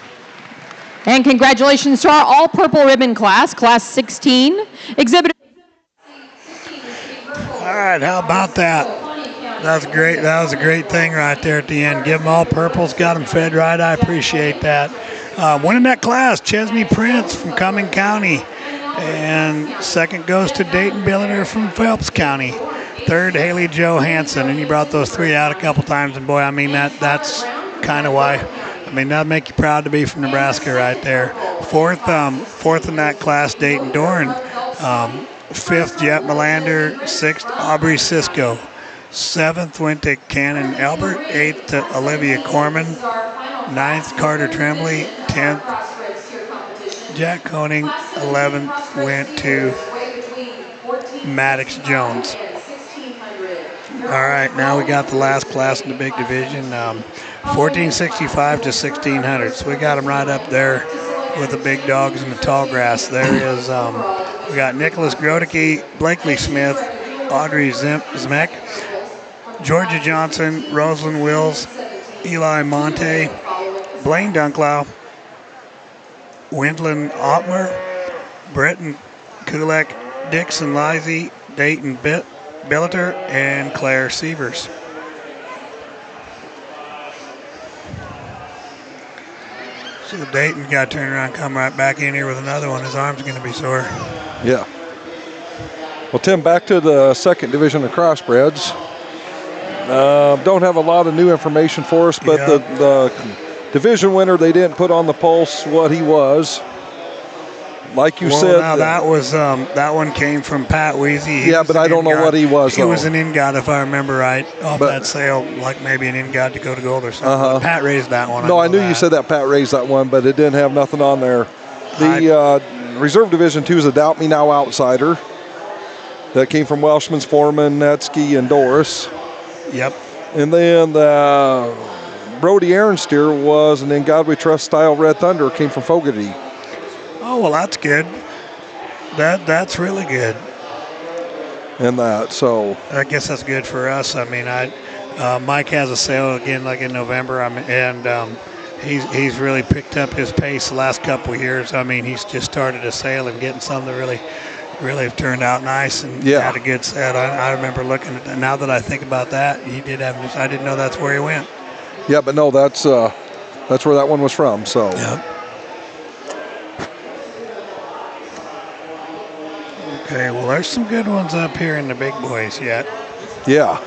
And congratulations to our all-purple ribbon class, Class 16. Exhibitor. All right, how about that? That's great. That was a great thing right there at the end. Give them all purples, got them fed right. I appreciate that. Winning that class, Chesney Prince from Cumming County. And second goes to Dayton Billiter from Phelps County. Third, Haley Johansson. And you brought those three out a couple times. And boy, I mean, that's kind of why. I mean, that'd make you proud to be from Nebraska right there. Fourth in that class, Dayton Dorn. Fifth, Jet Melander. Sixth, Aubrey Cisco. Seventh went to Cannon Albert. Eighth to Olivia Corman. Ninth, Carter Tremblay. 10th, Jack Koenig. 11th went to Maddox Jones. All right, now we got the last class in the big division, 1465 to 1600. So we got them right up there with the big dogs in the tall grass. There is, we got Nicholas Grodicke, Blakely Smith, Audrey Zmek, Georgia Johnson, Rosalind Wills, Eli Monte, Blaine Dunklau, Wendland Ottmer, Britton Kulek, Dixon Lizzie, Dayton Billiter, and Claire Sievers. So Dayton got to turn around, come right back in here with another one. His arm's going to be sore. Yeah. Well, Tim, back to the second division of crossbreds. Don't have a lot of new information for us, but the division winner, they didn't put on the pulse what he was. Like you said. Now that one came from Pat Weezy. Yeah, but I don't know what he was. He was an in-god, if I remember right, off that sale, like maybe an in-god to go to gold or something. Pat raised that one. No, I knew you said that Pat raised that one, but it didn't have nothing on there. The Reserve Division 2 is a Doubt Me Now outsider. That came from Welshman's Foreman, Netsky, and Doris. Yep. And then Brody Aaronsteer was an In God We Trust style Red Thunder, came from Fogarty. Oh, well, that's good. That's really good. And so I guess that's good for us. I mean, Mike has a sale again, like in November, and he's really picked up his pace the last couple of years. I mean, he's just started a sale and getting some that really have turned out nice and had a good set. I remember looking at that. Now that I think about that, he did have. I didn't know that's where he went. Yeah, but no, that's where that one was from. So. Yep. Okay, well, there's some good ones up here in the big boys yet. Yeah.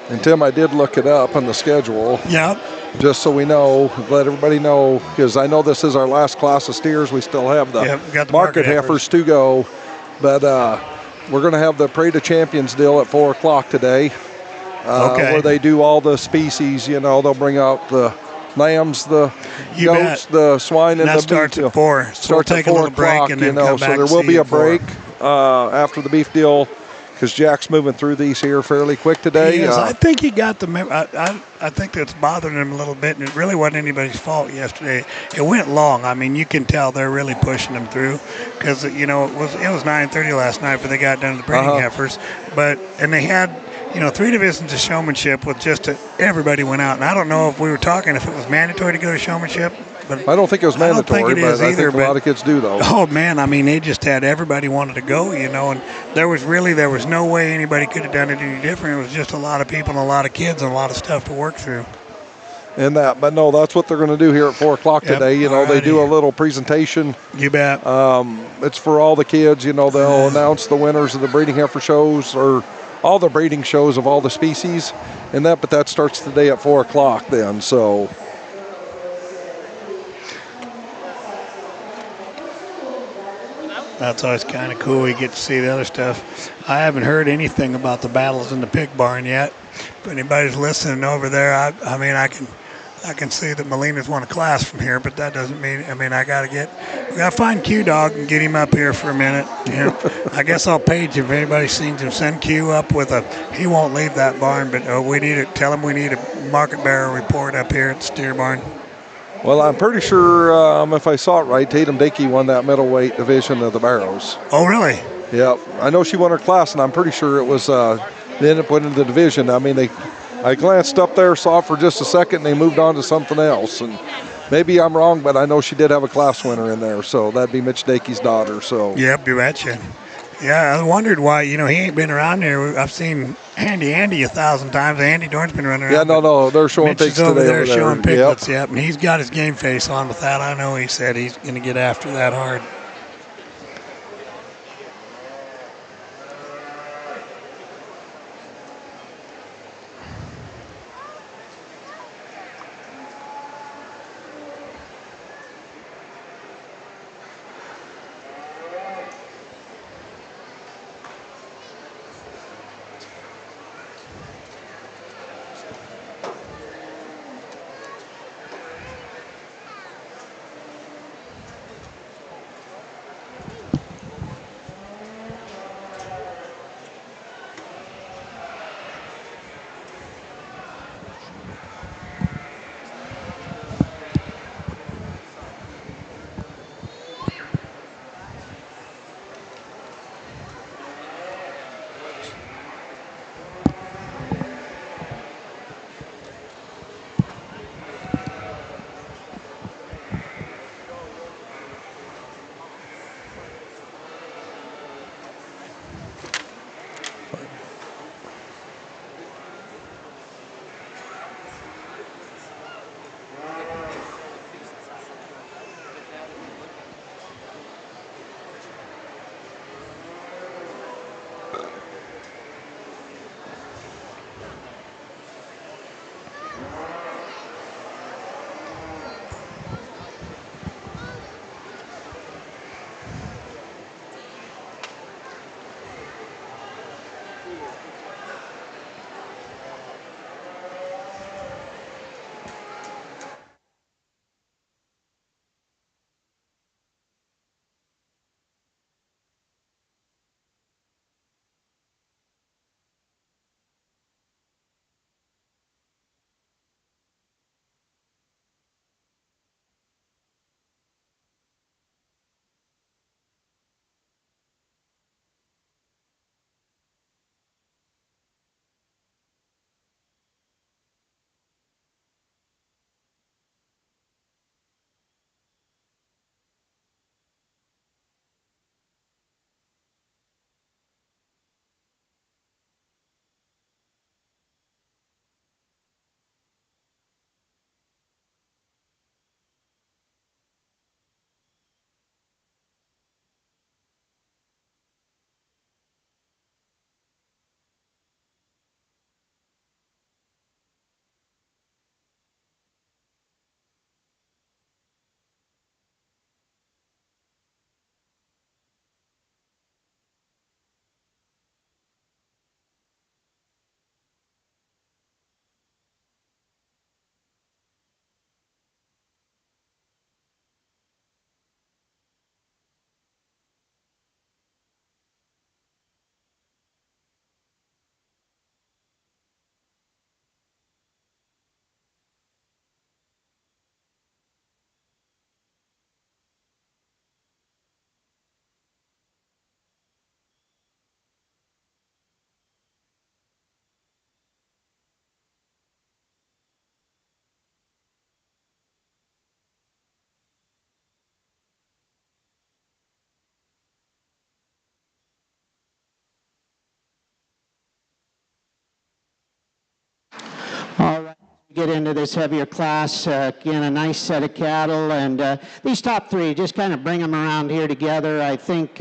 And Tim, I did look it up on the schedule. Yep. Just so we know, let everybody know, because I know this is our last class of steers. We still have the, market heifers to go. But we're going to have the Parade of Champions deal at 4 o'clock today. Where they do all the species, they'll bring out the lambs, the goats, the swine, and that the starts beef. At 4. So starts we'll take at 4 a little break and then come so back there will be a break 4. After the beef deal, because Jack's moving through these here fairly quick today. Yes, I think he got the. I think that's bothering him a little bit, and it really wasn't anybody's fault yesterday. It went long. I mean, you can tell they're really pushing them through, because it was 9:30 last night before they got done to the breeding heifers, and they had 3 divisions of showmanship with just everybody went out, and I don't know if we were talking if it was mandatory to go to showmanship But I don't think it was I don't think mandatory, it is but I either, think a lot of kids do, though. Oh man, I mean, they just had everybody wanted to go, and there was no way anybody could have done it any different. It was just a lot of people and a lot of kids and a lot of stuff to work through. And that, but no, that's what they're going to do here at 4 o'clock Yep, today. They do a alrighty. little presentation. You bet. It's for all the kids. They'll announce the winners of the breeding heifer shows or all the breeding shows of all the species, but that starts today at 4 o'clock. Then, so. That's always kind of cool. You get to see the other stuff. I haven't heard anything about the battles in the pig barn yet. If anybody's listening over there, I can see that Molina's won a class from here, but that doesn't mean. We gotta find Q Dog and get him up here for a minute. I guess I'll page if anybody's seen him. Send Q up with he won't leave that barn, but tell him we need a market barrel report up here at the steer barn. Well, I'm pretty sure, if I saw it right, Tatum Dickey won that middleweight division of the barrows. Oh, really? Yeah, I know she won her class, and I'm pretty sure it was they ended up winning the division. I glanced up there, saw it for just a second, and they moved on to something else. And maybe I'm wrong, but I know she did have a class winner in there, so that'd be Mitch Dickey's daughter. So. Yep, you betcha. Yeah, I wondered why, he ain't been around here. I've seen Andy 1,000 times. Andy Dorn's been running around. Yeah, no, they're showing Mitch pigs is over today. there showing piglets, yep. And he's got his game face on with that. I know he said he's going to get after that hard. Get into this heavier class. Again, a nice set of cattle, and these top three, just kind of bring them around here together. I think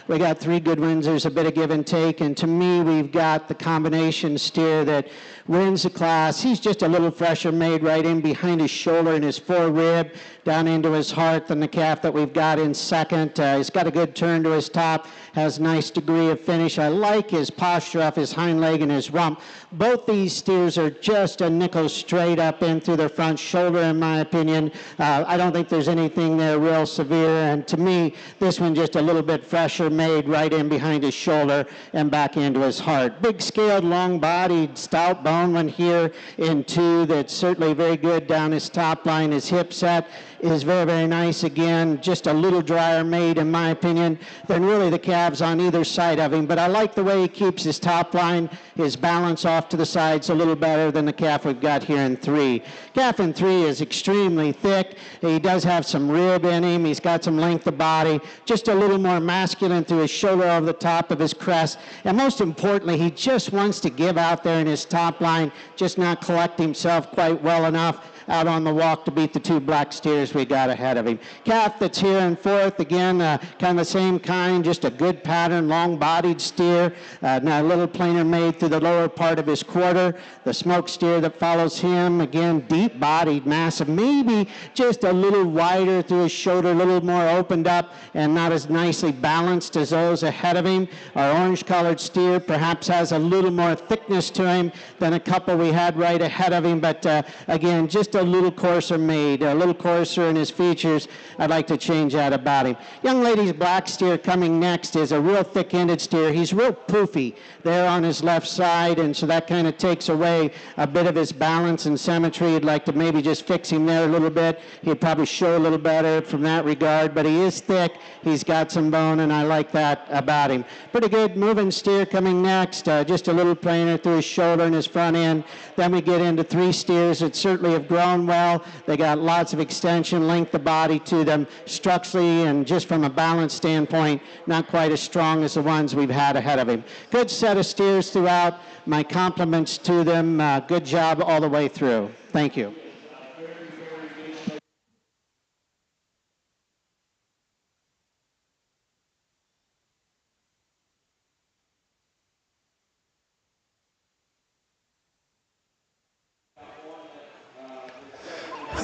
we got three good wins. There's a bit of give and take, and to me, we've got the combination steer that wins the class. He's just a little fresher made right in behind his shoulder and his forerib, down into his heart than the calf that we've got in second. He's got a good turn to his top, has nice degree of finish. I like his posture off his hind leg and his rump. Both these steers are just a nickel straight up in through their front shoulder, in my opinion. I don't think there's anything there real severe, and to me, this one just a little bit fresher made right in behind his shoulder and back into his heart. Big scaled, long-bodied, stout bone one here in two that's certainly very good down his top line. His hip set is very, very nice again, just a little drier made, in my opinion, than really the calves on either side of him. But I like the way he keeps his top line, his balance off to the sides a little better than the calf we've got here in three. Calf in three is extremely thick. He does have some rib in him. He's got some length of body, just a little more masculine through his shoulder over the top of his crest. And most importantly, he just wants to give out there in his top line, just not collect himself quite well enough out on the walk to beat the two black steers we got ahead of him. Calf that's here in fourth, again, kind of the same kind, just a good pattern, long-bodied steer, now a little plainer made through the lower part of his quarter. The smoke steer that follows him, again, deep-bodied, massive, maybe just a little wider through his shoulder, a little more opened up and not as nicely balanced as those ahead of him. Our orange-colored steer perhaps has a little more thickness to him than a couple we had right ahead of him, but again, just a little coarser made, a little coarser in his features. I'd like to change that about him. Young lady's black steer coming next is a real thick-ended steer. He's real poofy there on his left side, and so that kind of takes away a bit of his balance and symmetry. I'd like to maybe just fix him there a little bit. He'd probably show a little better from that regard, but he is thick. He's got some bone, and I like that about him. Pretty good moving steer coming next, just a little plainer through his shoulder and his front end. Then we get into three steers that certainly have grown well. They got lots of extension, length of body to them, structurally and just from a balance standpoint, not quite as strong as the ones we've had ahead of him. Good set of steers throughout. My compliments to them. Good job all the way through. Thank you.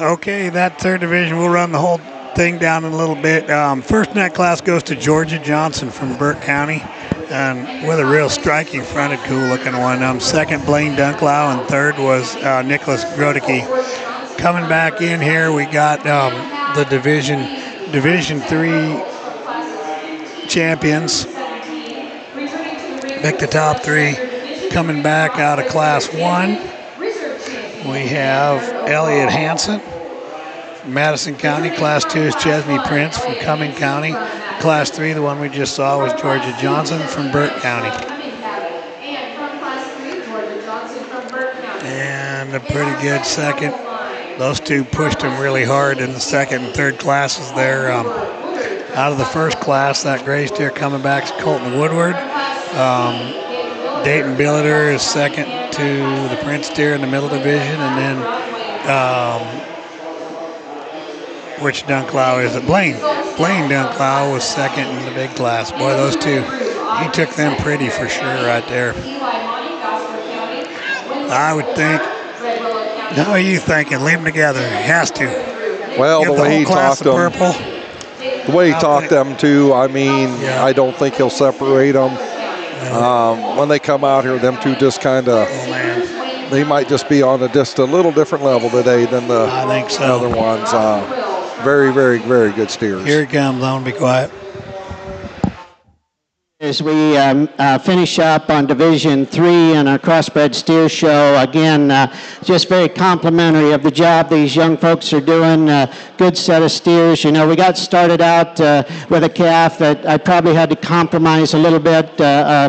Okay, that third division, we'll run the whole thing down in a little bit. First in that class goes to Georgia Johnson from Burke County, and with a real striking fronted, cool-looking one. Second, Blaine Dunklau, and third was Nicholas Grodicke. Coming back in here, we got the Division 3 champions. Pick the top three. Coming back out of Class 1, we have Elliot Hansen from Madison County. Class 2 is Chesney Prince from Cumming County. Class 3, the one we just saw, was Georgia Johnson from Burke County. And a pretty good second. Those two pushed him really hard in the second and third classes there. Out of the first class, that gray steer coming back is Colton Woodward. Dayton Billiter is second to the Prince steer in the middle division, and then which Dunklau is it? Blaine Dunklau was second in the big class. Boy, those two, he took them pretty for sure right there. I would think. How are you thinking? Leave them together. He has to. Well, the way he talked them, too. I mean, yeah. I don't think he'll separate them. When they come out here, them two just kind of, they might just be on just a little different level today than the other ones. Very, very, very good steers. Here he comes. I'm going to be quiet. As we finish up on Division 3 and our crossbred steer show, again, just very complimentary of the job these young folks are doing. Good set of steers. You know, we got started out with a calf that I probably had to compromise a little bit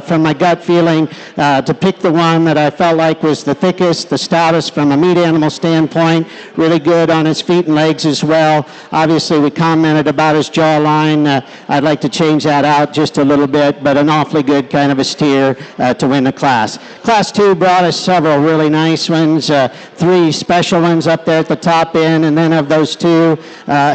from my gut feeling to pick the one that I felt like was the thickest, the stoutest from a meat animal standpoint. Really good on his feet and legs as well. Obviously, we commented about his jawline. I'd like to change that out just a little bit. but an awfully good kind of a steer to win the class. Class 2 brought us several really nice ones, 3 special ones up there at the top end, and then of those 2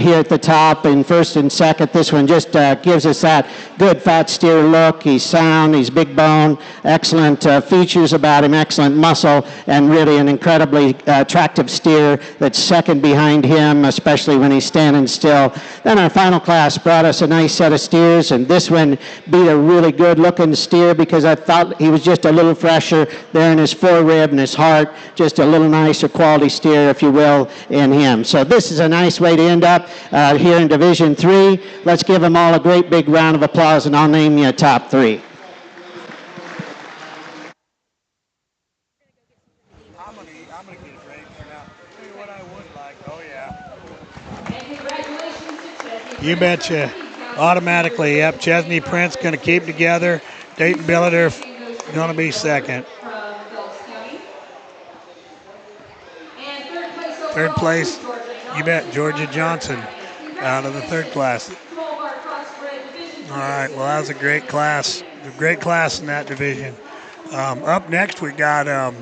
here at the top in first and second, this one just gives us that good fat steer look. He's sound, he's big bone, excellent features about him, excellent muscle, and really an incredibly attractive steer that's second behind him, especially when he's standing still. Then our final class brought us a nice set of steers, and this one beat a really good looking steer because I thought he was just a little fresher there in his forerib and his heart, just a little nicer quality steer, if you will, in him. So this is a nice way to end up here in Division 3. Let's give them all a great big round of applause, and I'll name you a top 3. I'm gonna get a break for now. Tell you what I would like. Oh yeah. And congratulations to Chesney. You betcha. Automatically, yep. Chesney Prince gonna keep together. Dayton Billiter gonna be second. Third place, you bet, Georgia Johnson out of the third class. All right, well, that was a great class in that division. Up next, we got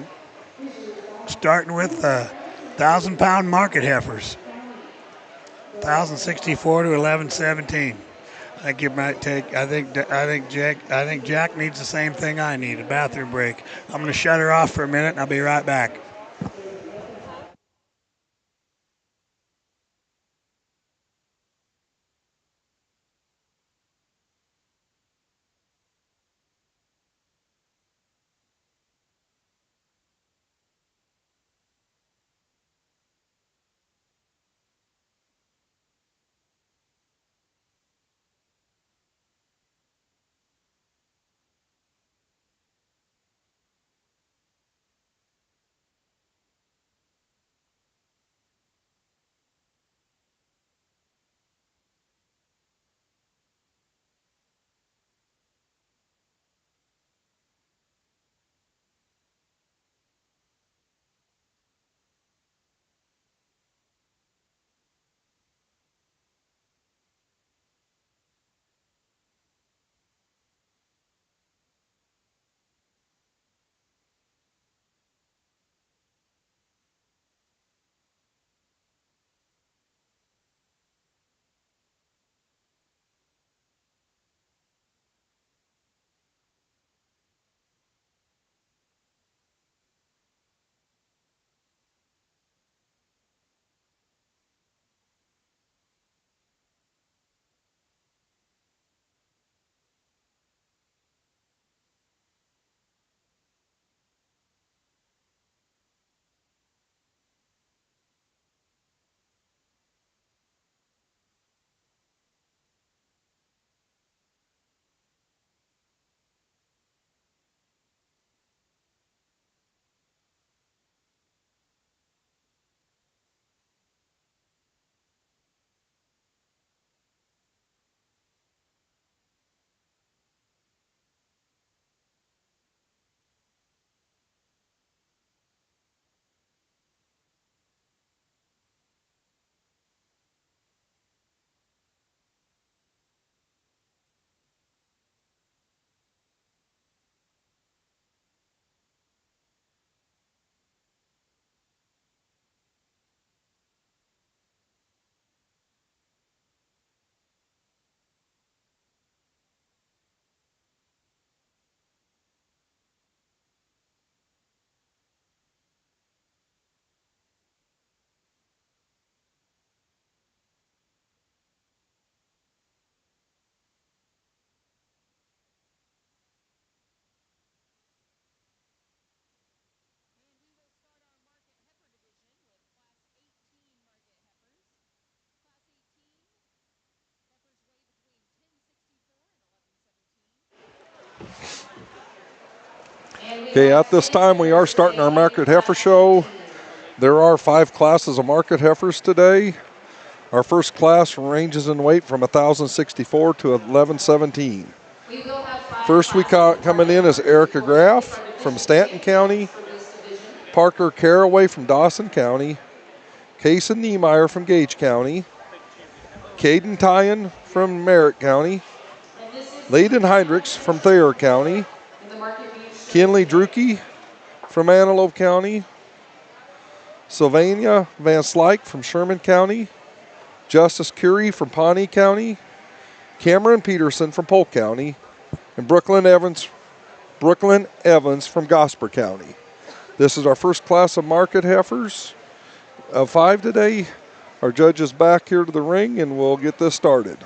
starting with 1,000-pound market heifers, 1,064 to 1,117. I think you might take. I think Jack needs the same thing I need, a bathroom break. I'm going to shut her off for a minute, and I'll be right back. Okay, at this time we are starting our market heifer show. There are 5 classes of market heifers today. Our first class ranges in weight from 1,064 to 1,117. First we coming in is Erica Graff from Stanton County, Parker Caraway from Dawson County, Kaysen Niemeyer from Gage County, Caden Tyen from Merritt County, Layden Heinrichs from Thayer County. Kinley Drucke from Antelope County. Sylvania Van Slyke from Sherman County. Justice Curie from Pawnee County. Cameron Peterson from Polk County. And Brooklyn Evans from Gosper County. This is our first class of market heifers of 5 today. Our judge is back here to the ring, and we'll get this started.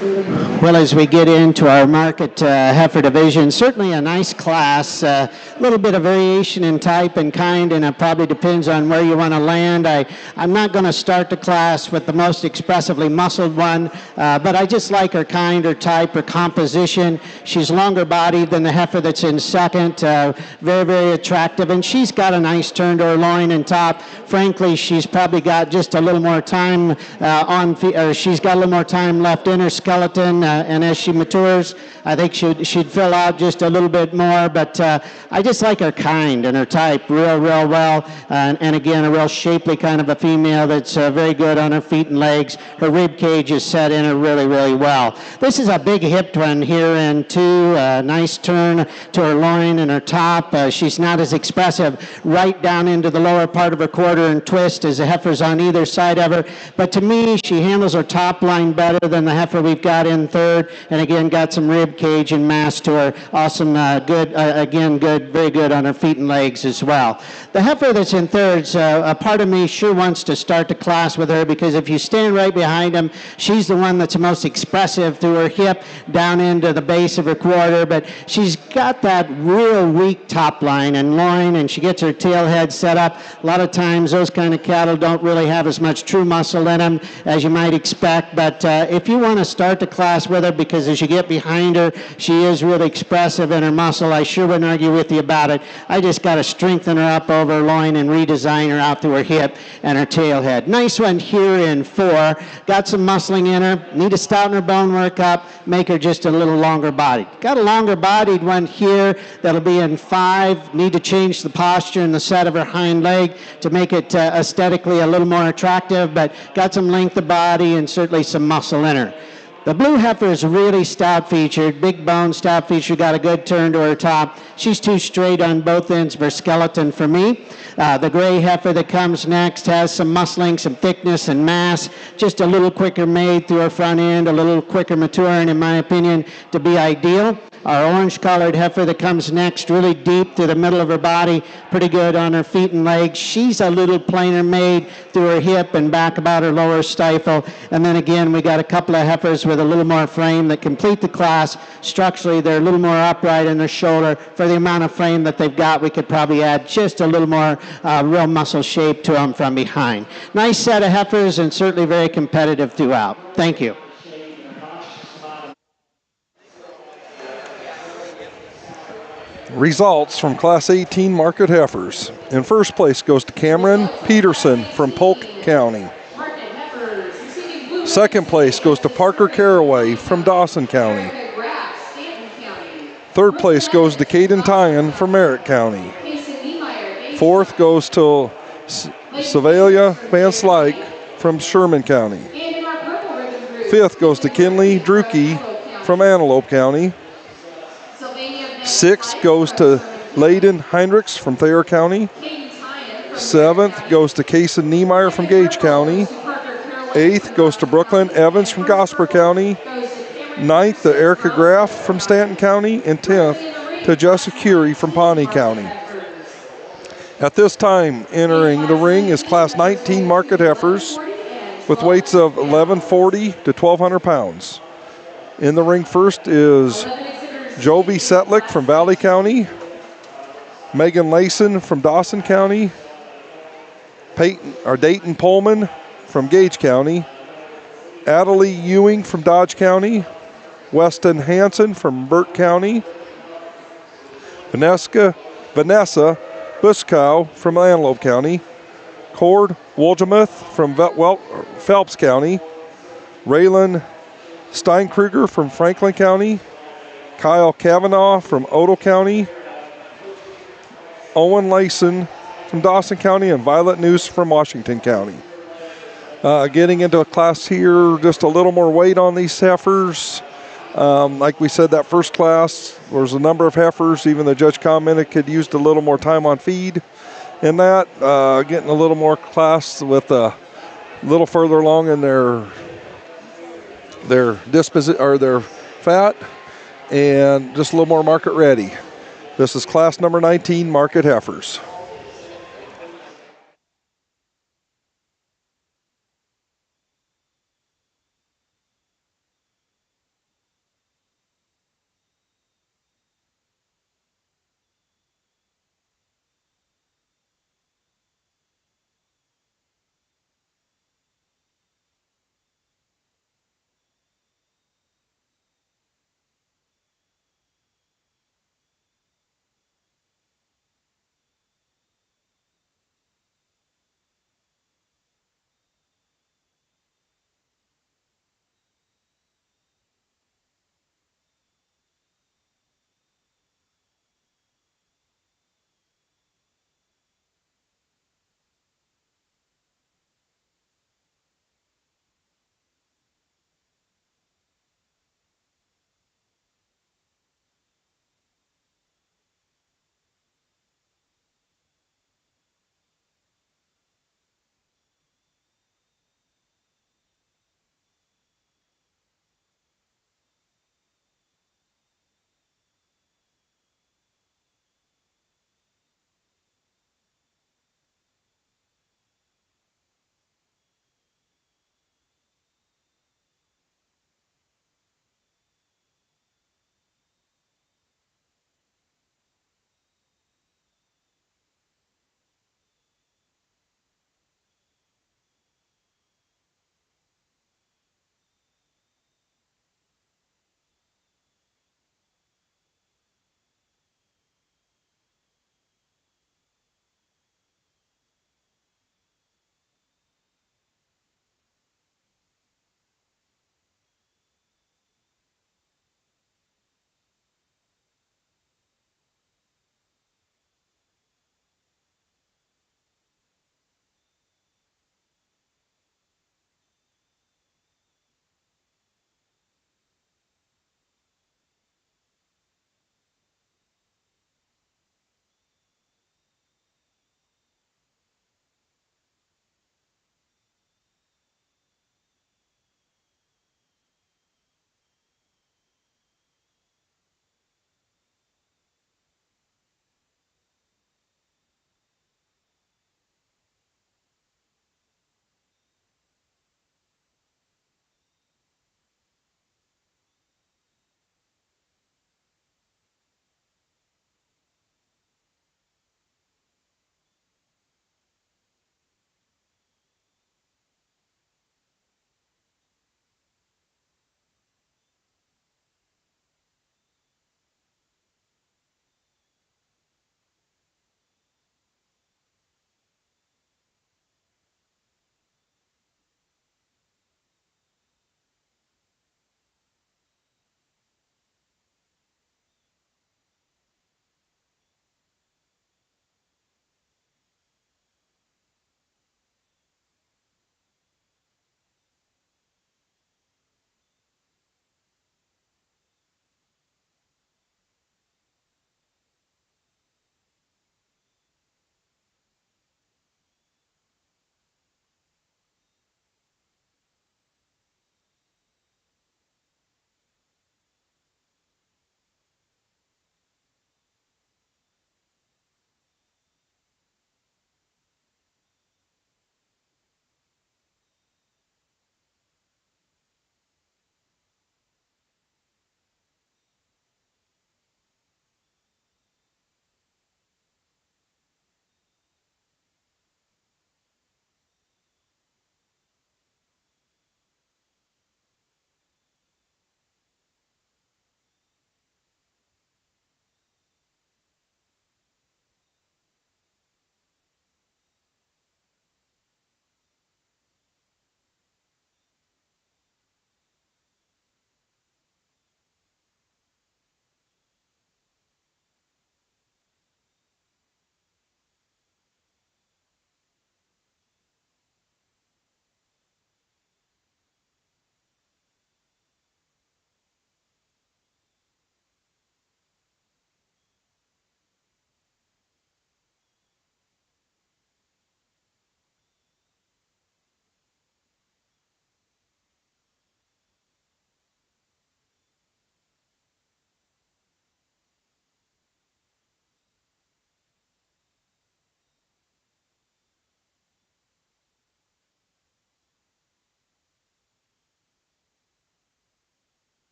Well, as we get into our market heifer division, certainly a nice class. A little bit of variation in type and kind, and it probably depends on where you want to land. I'm not going to start the class with the most expressively muscled one, but I just like her kind, her type, her composition. She's longer bodied than the heifer that's in second. Very, very attractive, and she's got a nice turn to her loin and top. Frankly, she's probably got just a little more time she's got a little more time left in her skeleton, and as she matures, I think she'd fill out just a little bit more, but I just like her kind and her type real well, and again, a real shapely kind of a female that's very good on her feet and legs. Her rib cage is set in her really well. This is a big hipped one here in two, nice turn to her loin and her top. She's not as expressive right down into the lower part of her quarter and twist as the heifers on either side of her, but to me, she handles her top line better than the heifer we've got in third, and again, got some rib cage and mass to her. Awesome, good, very good on her feet and legs as well. The heifer that's in third, a part of me sure wants to start the class with her, because if you stand right behind him, she's the one that's the most expressive through her hip down into the base of her quarter, but she's got that real weak top line and loin, and she gets her tail head set up. A lot of times those kind of cattle don't really have as much true muscle in them as you might expect, but if you want to start the class with her, because as you get behind her, she is really expressive in her muscle, I sure wouldn't argue with you about it. I just got to strengthen her up over her loin and redesign her out through her hip and her tail head. Nice one here in 4. Got some muscling in her. Need to stouten her bone work up, make her just a little longer bodied. Got a longer bodied one here that'll be in 5. Need to change the posture and the set of her hind leg to make it aesthetically a little more attractive, but got some length of body and certainly some muscle in her. The blue heifer is really stout-featured, big bone, stout-featured, got a good turn to her top. She's too straight on both ends of her skeleton for me. The gray heifer that comes next has some muscling, some thickness and mass, just a little quicker made through her front end, a little quicker maturing, in my opinion, to be ideal. Our orange-colored heifer that comes next, really deep through the middle of her body, pretty good on her feet and legs. She's a little plainer made through her hip and back about her lower stifle. And then again, we got a couple of heifers with a little more frame that complete the class. Structurally, they're a little more upright in their shoulder. For the amount of frame that they've got, we could probably add just a little more real muscle shape to them from behind. Nice set of heifers and certainly very competitive throughout. Thank you. Results from Class 18 market heifers. In first place goes to Cameron Peterson from Polk County. Second place goes to Parker Caraway from Dawson County. Third place goes to Caden Tyan from Merritt County. Fourth goes to Savalia Van Slyke from Sherman County. Fifth goes to Kinley Druke from Antelope County. Sixth goes to Layden Heinrichs from Thayer County. Seventh goes to Kason Niemeyer from Gage County. Eighth goes to Brooklyn Evans from Gosper County. Ninth to Erica Graff from Stanton County. And 10th to Jessica Curie from Pawnee County. At this time, entering the ring is Class 19 market heifers with weights of 1140 to 1,200 pounds. In the ring first is Jovi Setlick from Valley County, Megan Layson from Dawson County, Dayton Pullman from Gage County, Adelie Ewing from Dodge County, Weston Hanson from Burt County, Vanessa Buskow from Antelope County, Cord Wolgemuth from Phelps County, Raylan Steinkruger from Franklin County, Kyle Kavanaugh from Odo County, Owen Layson from Dawson County, and Violet Noose from Washington County. Getting into a class here, just a little more weight on these heifers. Like we said, that first class, there was a number of heifers. Even the judge commented could used a little more time on feed in that. Getting a little more class with a little further along in their fat, and just a little more market ready. This is class number 19 market heifers.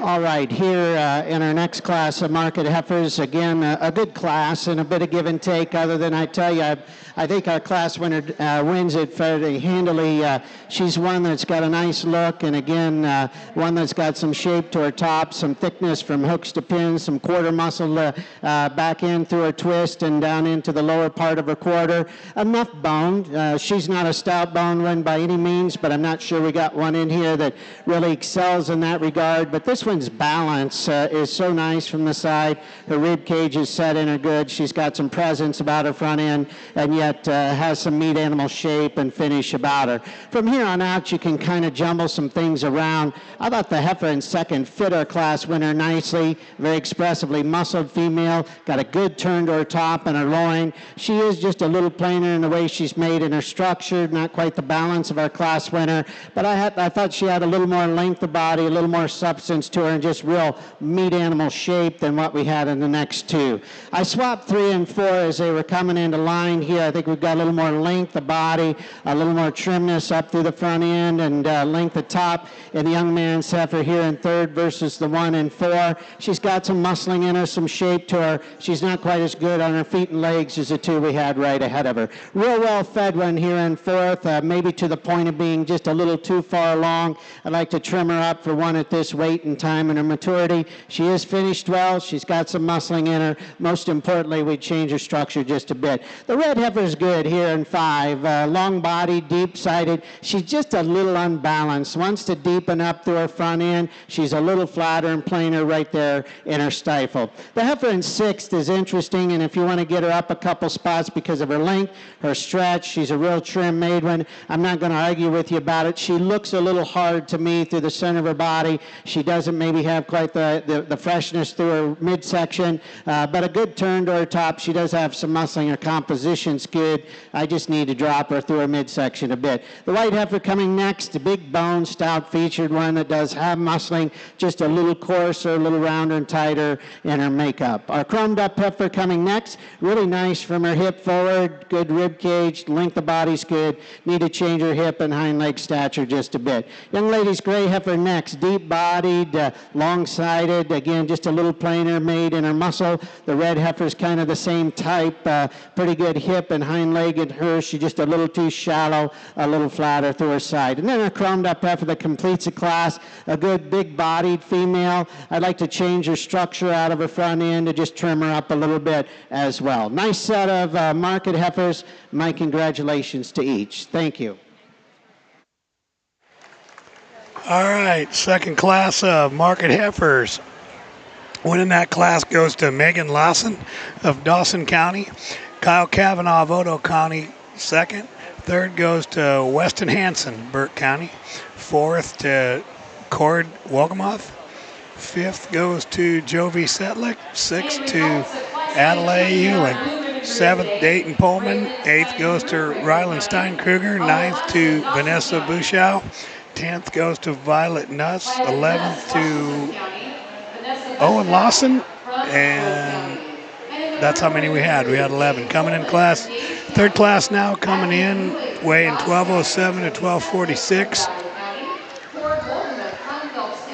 All right, here in our next class of market heifers, again, a good class and a bit of give and take, other than I tell you, I think our class winner wins it fairly handily. She's one that's got a nice look, and again, one that's got some shape to her top, some thickness from hooks to pins, some quarter muscle back in through her twist and down into the lower part of her quarter. Enough bone. She's not a stout bone one by any means, but I'm not sure we got one in here that really excels in that regard. But this one's balance is so nice from the side. Her rib cage is set in her good. She's got some presence about her front end, and yet has some meat animal shape and finish about her. From here on out, you can kind of jumble some things around. I thought the heifer in second fit our class winner nicely. Very expressively muscled female. Got a good turn to her top and her loin. She is just a little plainer in the way she's made in her structure. Not quite the balance of our class winner, but I thought she had a little more length of body, a little more substance to her, and just real meat animal shape than what we had in the next two. I swapped 3 and 4 as they were coming into line here. I think we've got a little more length of body, a little more trimness up through the front end, and length of top in the young man's heifer here in third versus the 1 and 4. She's got some muscling in her, some shape to her. She's not quite as good on her feet and legs as the two we had right ahead of her. Real well fed one here in fourth, maybe to the point of being just a little too far along. I'd like to trim her up for one at this weight and time and her maturity. She is finished well. She's got some muscling in her. Most importantly, we change her structure just a bit. The red heifer is good here in 5. Long body, deep sided. She's just a little unbalanced. Wants to deepen up through her front end. She's a little flatter and plainer right there in her stifle. The heifer in 6th is interesting, and if you want to get her up a couple spots because of her length, her stretch, she's a real trim made one. I'm not going to argue with you about it. She looks a little hard to me through the center of her body. She doesn't maybe have quite the freshness through her midsection, but a good turn to her top. She does have some muscling. Her composition's good. I just need to drop her through her midsection a bit. The white heifer coming next, a big bone, stout featured one that does have muscling, just a little coarser, a little rounder and tighter in her makeup. Our chromed up heifer coming next, really nice from her hip forward, good rib cage, length of body's good. Need to change her hip and hind leg stature just a bit. Young lady's gray heifer next, deep bodied, long-sided, again just a little plainer made in her muscle. The red heifer's kind of the same type, pretty good hip and hind leg in her. She's just a little too shallow, a little flatter through her side. And then a chromed up heifer that completes the class, a good big bodied female. I'd like to change her structure out of her front end to just trim her up a little bit as well. Nice set of market heifers. My congratulations to each. Thank you. All right, second class of market heifers. Winning that class goes to Megan Lawson of Dawson County. Kyle Kavanaugh of Odo County, second. Third goes to Weston Hanson, Burke County. Fourth to Cord Wolgamoth. Fifth goes to Jovi Setlick. Sixth to Adelaide Hewling. Seventh, Dayton Pullman. Eighth goes to Ryland Steinkruger. Ninth to Vanessa Buschow. 10th goes to Violet Nuss. 11th to Owen Lawson. And that's how many we had. We had 11. Coming in class, third class now coming in, weighing 1207 to 1246.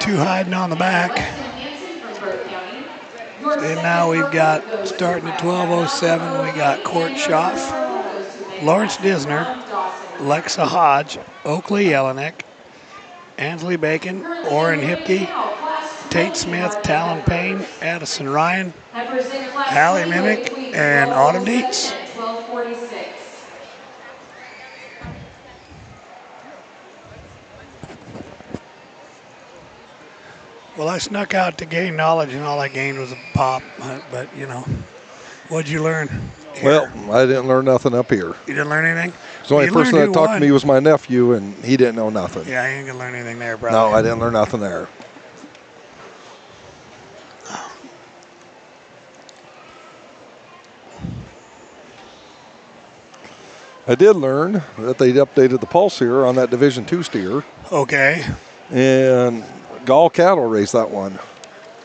Two hiding on the back. And now we've got, starting at 1207, we got Court Schaff, Lawrence Disner, Lexa Hodge, Oakley Jelinek, Ansley Bacon, Orrin Hipke, Tate Smith, Talon Payne, Addison Ryan, Hallie Mimic, and Autumn Dietz. Well, I snuck out to gain knowledge, and all I gained was a pop. But you know, what'd you learn here? Well, I didn't learn nothing up here. You didn't learn anything? The only person that talked to me was my nephew, and he didn't know nothing. Yeah, you ain't gonna learn anything there, brother. No, I didn't learn nothing there. I did learn that they'd updated the pulse here on that Division II steer. Okay. And Gall Cattle raised that one.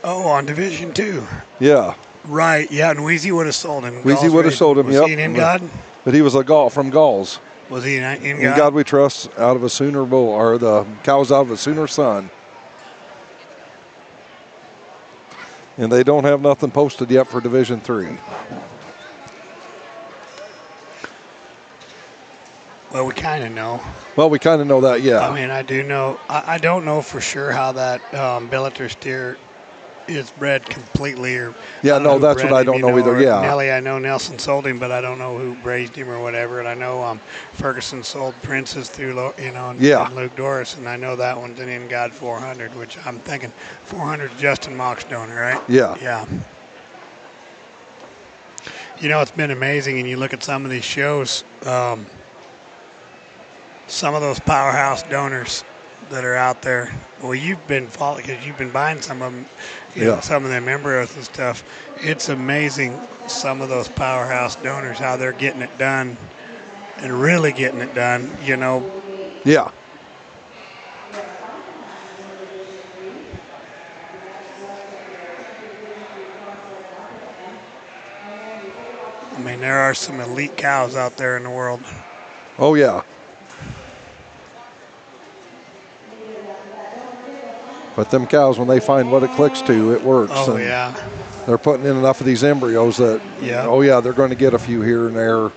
Oh, on Division II. Yeah. Right, yeah, and Wheezy would have sold him. Wheezy would have sold him, was yep. Was he an in-God? But he was a Gall from Galls. Was he an in-God? In God We Trust, out of a Sooner bull, or the cows out of a Sooner son. And they don't have nothing posted yet for Division III. Well, we kind of know. Well, we kind of know that, yeah. I mean, I do know. I don't know for sure how that Billiter steer is bred completely, or yeah, no, that's what I don't know either. Yeah, Nelly, I know Nelson sold him, but I don't know who raised him or whatever. And I know Ferguson sold Princess through and Luke Doris, and I know that one's an In God 400, which I'm thinking 400 is Justin Mock's donor, right? Yeah. Yeah. You know, it's been amazing, and you look at some of these shows. Some of those powerhouse donors that are out there. Well, you've been following because you've been buying some of them, know, some of them embryos and stuff. It's amazing, some of those powerhouse donors, how they're getting it done and really getting it done, you know. Yeah. I mean, there are some elite cows out there in the world. Oh, yeah. But them cows, when they find what it clicks to, it works. Oh, and yeah. They're putting in enough of these embryos that, oh, yeah, they're going to get a few here and there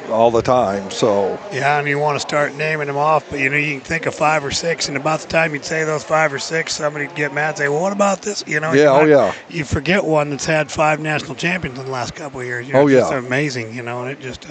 all the time. So yeah, and you want to start naming them off, but you know, you can think of 5 or 6, and about the time you'd say those 5 or 6, somebody'd get mad and say, well, what about this? You know, you forget one that's had 5 national champions in the last couple of years. You know, it's just amazing, you know, and it just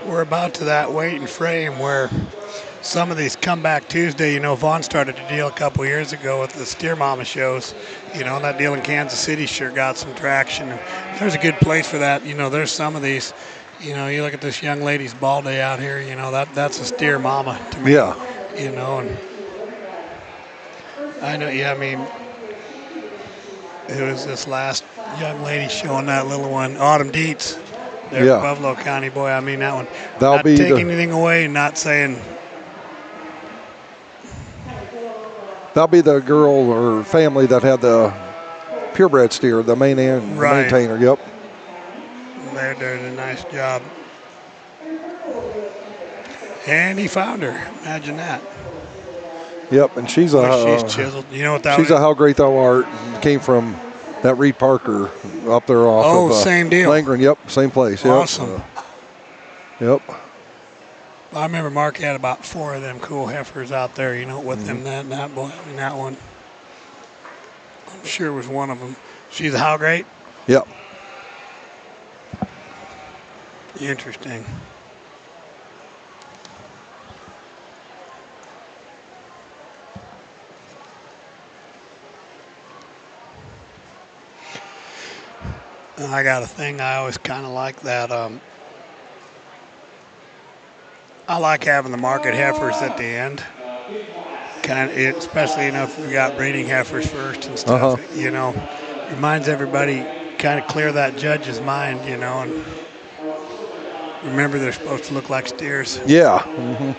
we're about to that weight and frame where some of these Comeback Tuesday, you know, Vaughn started a deal a couple years ago with the Steer Mama shows. You know, that deal in Kansas City sure got some traction. And there's a good place for that. You know, there's some of these, you know, you look at this young lady's ball day out here, you know, that's a Steer Mama to me. Yeah. You know, and I know, I mean, who was this last young lady showing that little one? Autumn Dietz. There, Buffalo County, boy, I mean that one. Not taking anything away, not saying. That'll be the girl or family that had the purebred steer, the maintainer. Yep. They're doing a nice job. And he found her. Imagine that. Yep, and she's she's chiseled. You know what that she's a How Great Thou Art. Came from that Reed Parker up there off of same deal. Langren. Yep, same place. Yep. Awesome. Yep. I remember Mark had about 4 of them cool heifers out there, you know, with him. That boy, I mean, that one, I'm sure was one of them. She's a How Great? Yep. Interesting. I got a thing I always kind of like that. I like having the market heifers at the end. kind of, especially if we got breeding heifers first and stuff. Reminds everybody kind of clear that judge's mind, and remember they're supposed to look like steers. Yeah. Mm-hmm.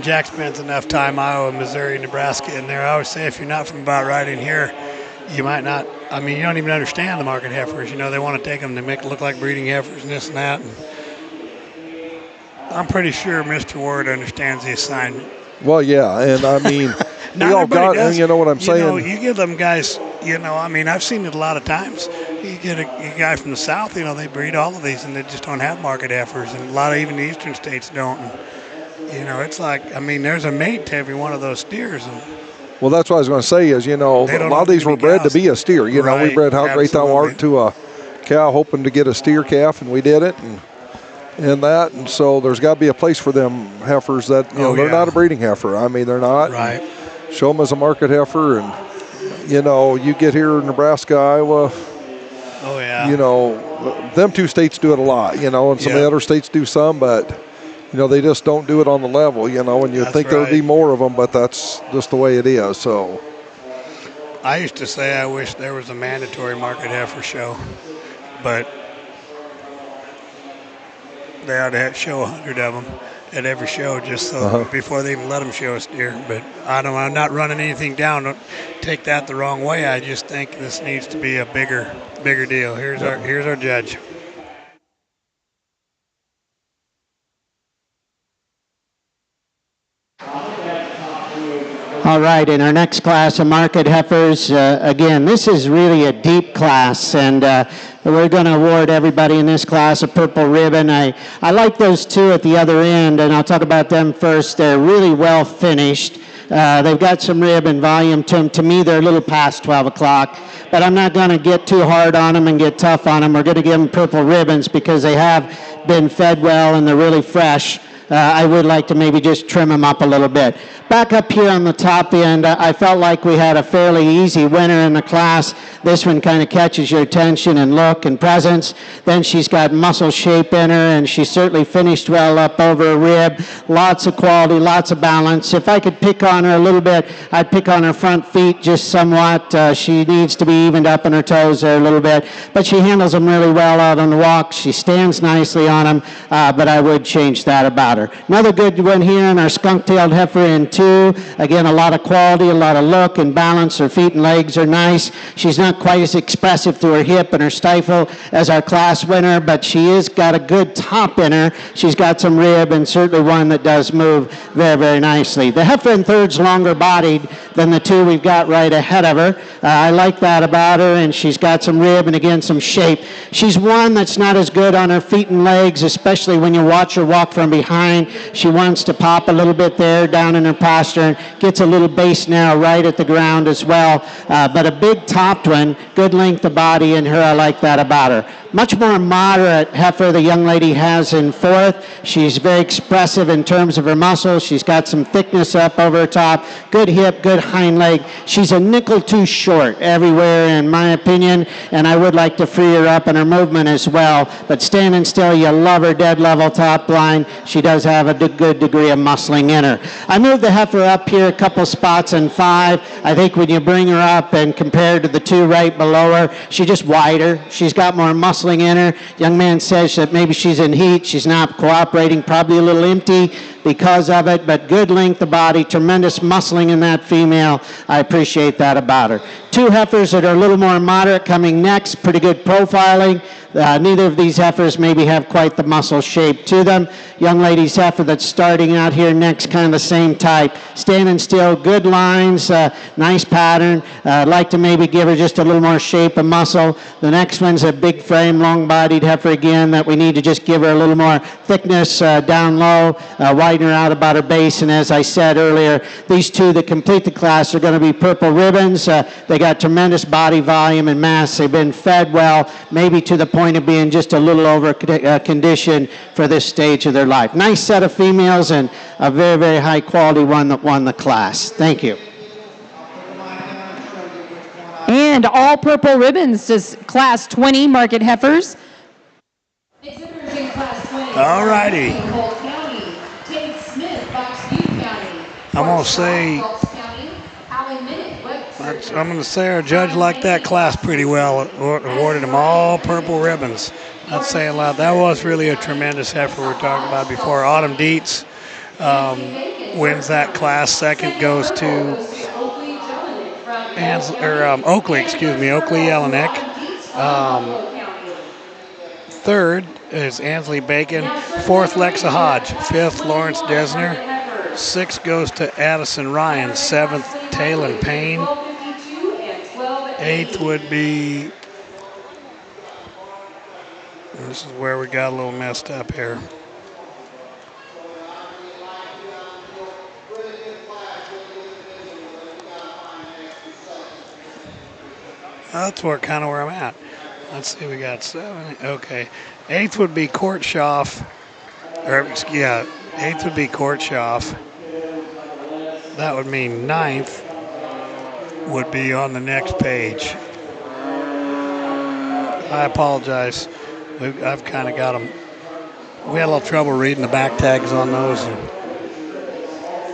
Jack spends enough time Iowa, Missouri, Nebraska in there. I always say if you're not from about right in here, you might not. I mean, you don't even understand the market heifers. They want to take them to make it look like breeding heifers and this and that. And I'm pretty sure Mr. Ward understands the assignment. Well, yeah, and I mean, we all got, does. you know what I'm saying? You give them guys, I mean, I've seen it a lot of times. You get a guy from the South, they breed all of these, and they just don't have market heifers, and a lot of even the eastern states don't. And, it's like, I mean, there's a mate to every one of those steers. And well, that's what I was going to say is, a lot of these were bred to be a steer. We bred How Great Thou Art to a cow hoping to get a steer calf, and we did it. And that, and so there's got to be a place for them heifers that, they're not a breeding heifer. I mean, they're not. Right. Show them as a market heifer, and, you get here in Nebraska, Iowa. Oh, yeah. Them two states do it a lot, and some of the other states do some, but, they just don't do it on the level, and you think there would be more of them, but that's just the way it is, so. I used to say I wish there was a mandatory market heifer show, but they ought to show 100 of them at every show just so before they even let them show a steer. But I'm not running anything down. Don't take that the wrong way. I just think this needs to be a bigger deal. Here's our judge. All right, in our next class of market heifers, again, this is really a deep class, and we're going to award everybody in this class a purple ribbon. I like those two at the other end, and I'll talk about them first. They're really well finished. They've got some rib and volume to them. To me, they're a little past 12 o'clock, but I'm not going to get too hard on them and get tough on them. We're going to give them purple ribbons because they have been fed well and they're really fresh. I would like to maybe just trim them up a little bit. Back up here on the top end, I felt like we had a fairly easy winner in the class. This one kind of catches your attention and look and presence. Then she's got muscle shape in her, and she certainly finished well up over her rib. Lots of quality, lots of balance. If I could pick on her a little bit, I'd pick on her front feet just somewhat. She needs to be evened up on her toes there a little bit, but she handles them really well out on the walk. She stands nicely on them, but I would change that about her. Another good one here in our skunk-tailed heifer in 2. Again, a lot of quality, a lot of look and balance. Her feet and legs are nice. She's not quite as expressive through her hip and her stifle as our class winner, but she has got a good top in her. She's got some rib and certainly one that does move very, very nicely. The heifer in 3rd's longer bodied than the 2 we've got right ahead of her. I like that about her, and she's got some rib and again some shape. She's one that's not as good on her feet and legs, especially when you watch her walk from behind. She wants to pop a little bit there down in her posture and gets a little base now right at the ground as well. But a big topped one, good length of body in her. I like that about her. Much more moderate heifer the young lady has in 4th. She's very expressive in terms of her muscles. She's got some thickness up over her top, good hip, good hind leg. She's a nickel too short everywhere in my opinion, and I would like to free her up in her movement as well. But standing still, you love her dead level top line. She does have a good degree of muscling in her. I moved the heifer up here a couple spots in 5. I think when you bring her up and compare to the 2 right below her, she's just wider. She's got more muscling in her. Young man says that maybe she's in heat. She's not cooperating, probably a little empty because of it, but good length of body, tremendous muscling in that female. I appreciate that about her. 2 heifers that are a little more moderate coming next, pretty good profiling. Neither of these heifers maybe have quite the muscle shape to them. Young lady's heifer that's starting out here next, kind of the same type. Standing still, good lines, nice pattern. I'd like to maybe give her just a little more shape and muscle. The next one's a big frame, long-bodied heifer again that we need to just give her a little more thickness down low, widen her out about her base. And as I said earlier, these 2 that complete the class are going to be purple ribbons. They got tremendous body volume and mass. They've been fed well, maybe to the point of being just a little over conditioned for this stage of their life. Nice set of females and a very, very high quality one that won the class. Thank you. And all purple ribbons to Class 20 market heifers. Exhibitors in Class 20. All righty. I'm going to say, our judge liked that class pretty well. Awarded them all purple ribbons. Not saying a lot. That was really a tremendous heifer we were talking about before. Autumn Dietz wins that class. Second goes to Oakley Jelinek. Third is Ansley Bacon. Fourth, Lexa Hodge. Fifth, Lawrence Desner. Sixth goes to Addison Ryan. Seventh, Talon Payne. Eighth would be, this is where we got a little messed up here. That's kind of where I'm at. Let's see, we got 7. Okay. Eighth would be Court Schaff. Eighth would be Court Schaff. That would mean ninth would be on the next page. I apologize. I've kind of got them. We had a little trouble reading the back tags on those. And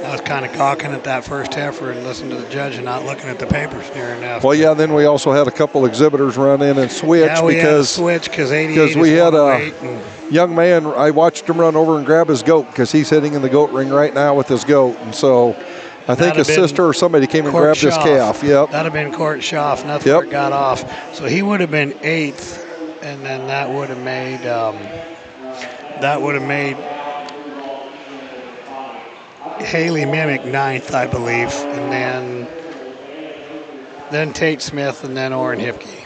I was kind of gawking at that first heifer and listening to the judge and not looking at the papers near enough. Well, yeah, then we also had a couple exhibitors run in and switch because we had a young man. I watched him run over and grab his goat because he's sitting in the goat ring right now with his goat. And so I think his sister or somebody came and grabbed his calf. Yep. That'd have been Court Schaff, and that's where it got off. So he would have been 8th, and then that would have made Haley Mimic 9th, I believe, and then Tate Smith, and then Orrin Hipke.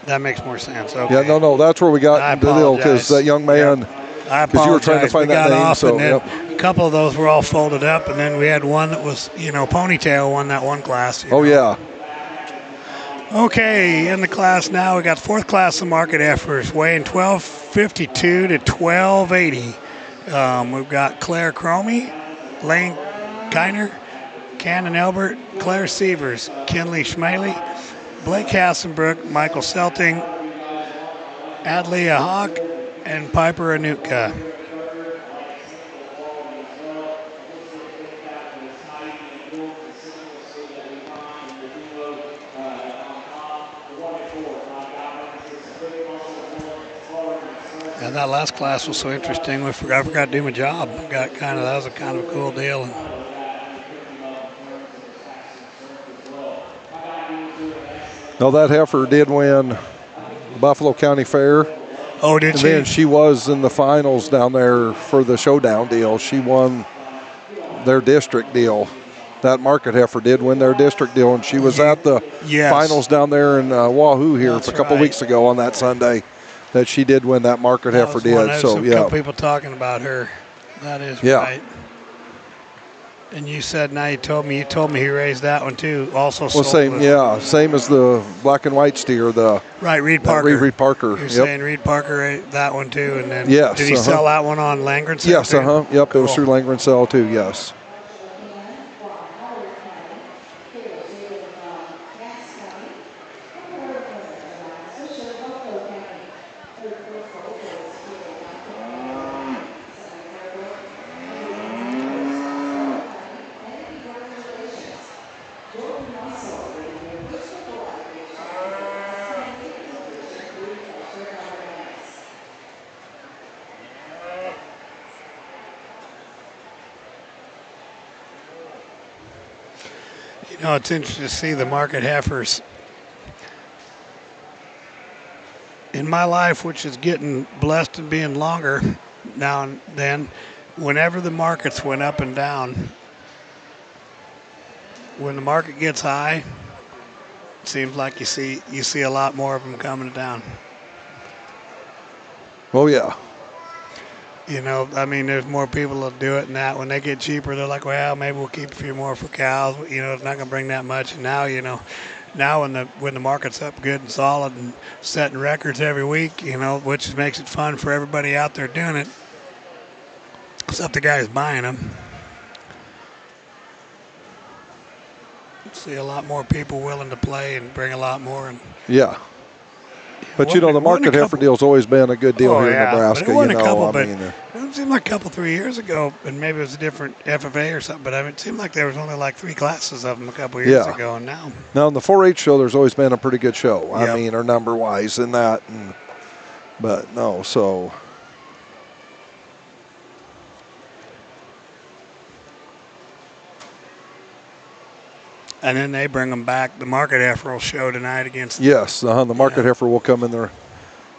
That makes more sense. Okay. Yeah, no, that's where we got the deal because that young man. I apologize. You were trying to find that name, off, so and then a couple of those were all folded up, and then we had one that was, ponytail won that one class. Yeah. Okay, in the class now, we got 4th class of market heifers weighing 1252 to 1280. We've got Claire Cromie, Lane Kiner, Cannon Elbert, Claire Sievers, Kinley Schmaley, Blake Hassenbrook, Michael Selting, Adlia Hawk, and Piper Anutka. And that last class was so interesting. I forgot to do my job. That was a kind of a cool deal. No, that heifer did win Buffalo County Fair. Oh, did she? And then she was in the finals down there for the showdown deal. She won their district deal. That market heifer did win their district deal, and she was at the finals down there in Wahoo here a couple weeks ago on that Sunday. That she did win that market heifer did. So a couple people talking about her. That is right. And you said you told me he raised that one too. Also same as the black and white steer. Reed Parker. Reed Parker. You're saying Reed Parker raised that one too, and then did he sell that one on Langren Cell? Yes, Yep, cool. It was through Langren Cell too. Yes. It's interesting to see the market heifers in my life, which is getting blessed and being longer now and then. Whenever the markets went up and down, when the market gets high, it seems like you see a lot more of them coming down. Oh yeah. There's more people that do it than that. When they get cheaper, they're like, well, maybe we'll keep a few more for cows. It's not going to bring that much. And now, when the market's up good and solid and setting records every week, which makes it fun for everybody out there doing it, except the guys buying them. see a lot more people willing to play and bring a lot more. And yeah. But, you know, the market heifer deal's always been a good deal here in Nebraska. But it wasn't you know, a couple, I but mean, it seemed like a couple, 3 years ago, and maybe it was a different FFA or something, but I mean, it seemed like there was only like 3 classes of them a couple years ago, and now. Now, in the 4-H show, there's always been a pretty good show. Yep. I mean, or number-wise in that. But, no, so. And then they bring them back. The market heifer will show tonight against. Yes, the market heifer will come in there.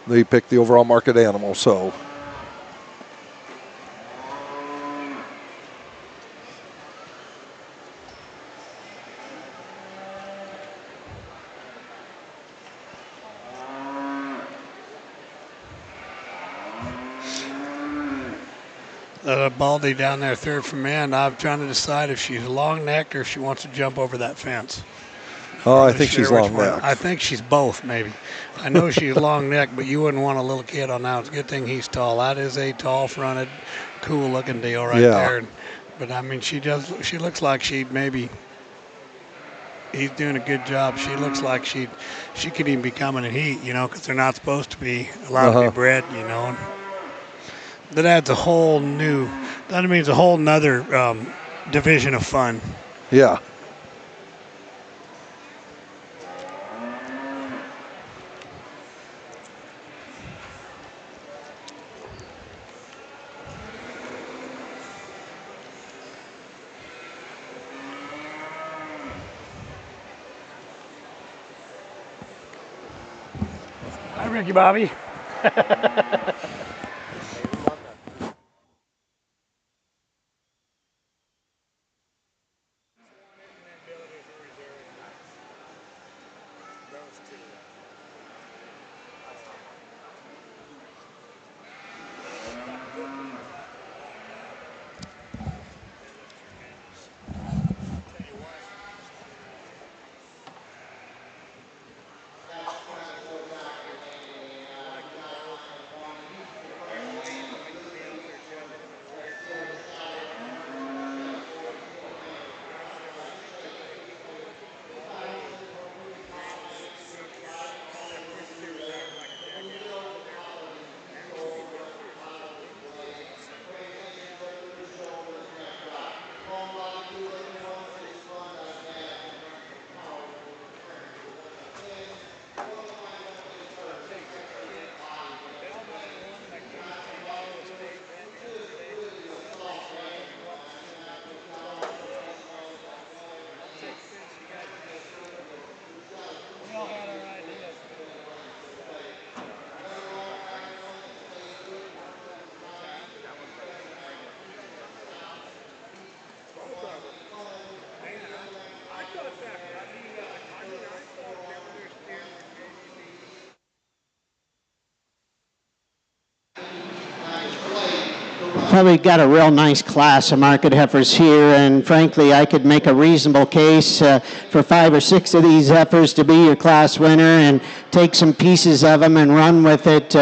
They pick the overall market animal, so. Baldy down there, third from end. I'm trying to decide if she's long-necked or if she wants to jump over that fence. Oh, I think she's long-necked. I think she's both, maybe. I know she's long-necked, but you wouldn't want a little kid on that. It's a good thing he's tall. That is a tall-fronted, cool-looking deal right there. But, I mean, she looks like she maybe – he's doing a good job. She looks like she could even be coming in heat, you know, because they're not supposed to be allowed to be bred, you know. That adds a whole new – that means a whole nother division of fun. Yeah. Hi, Ricky Bobby. Probably got a real nice class of market heifers here, and frankly, I could make a reasonable case for 5 or 6 of these heifers to be your class winner and take some pieces of them and run with it.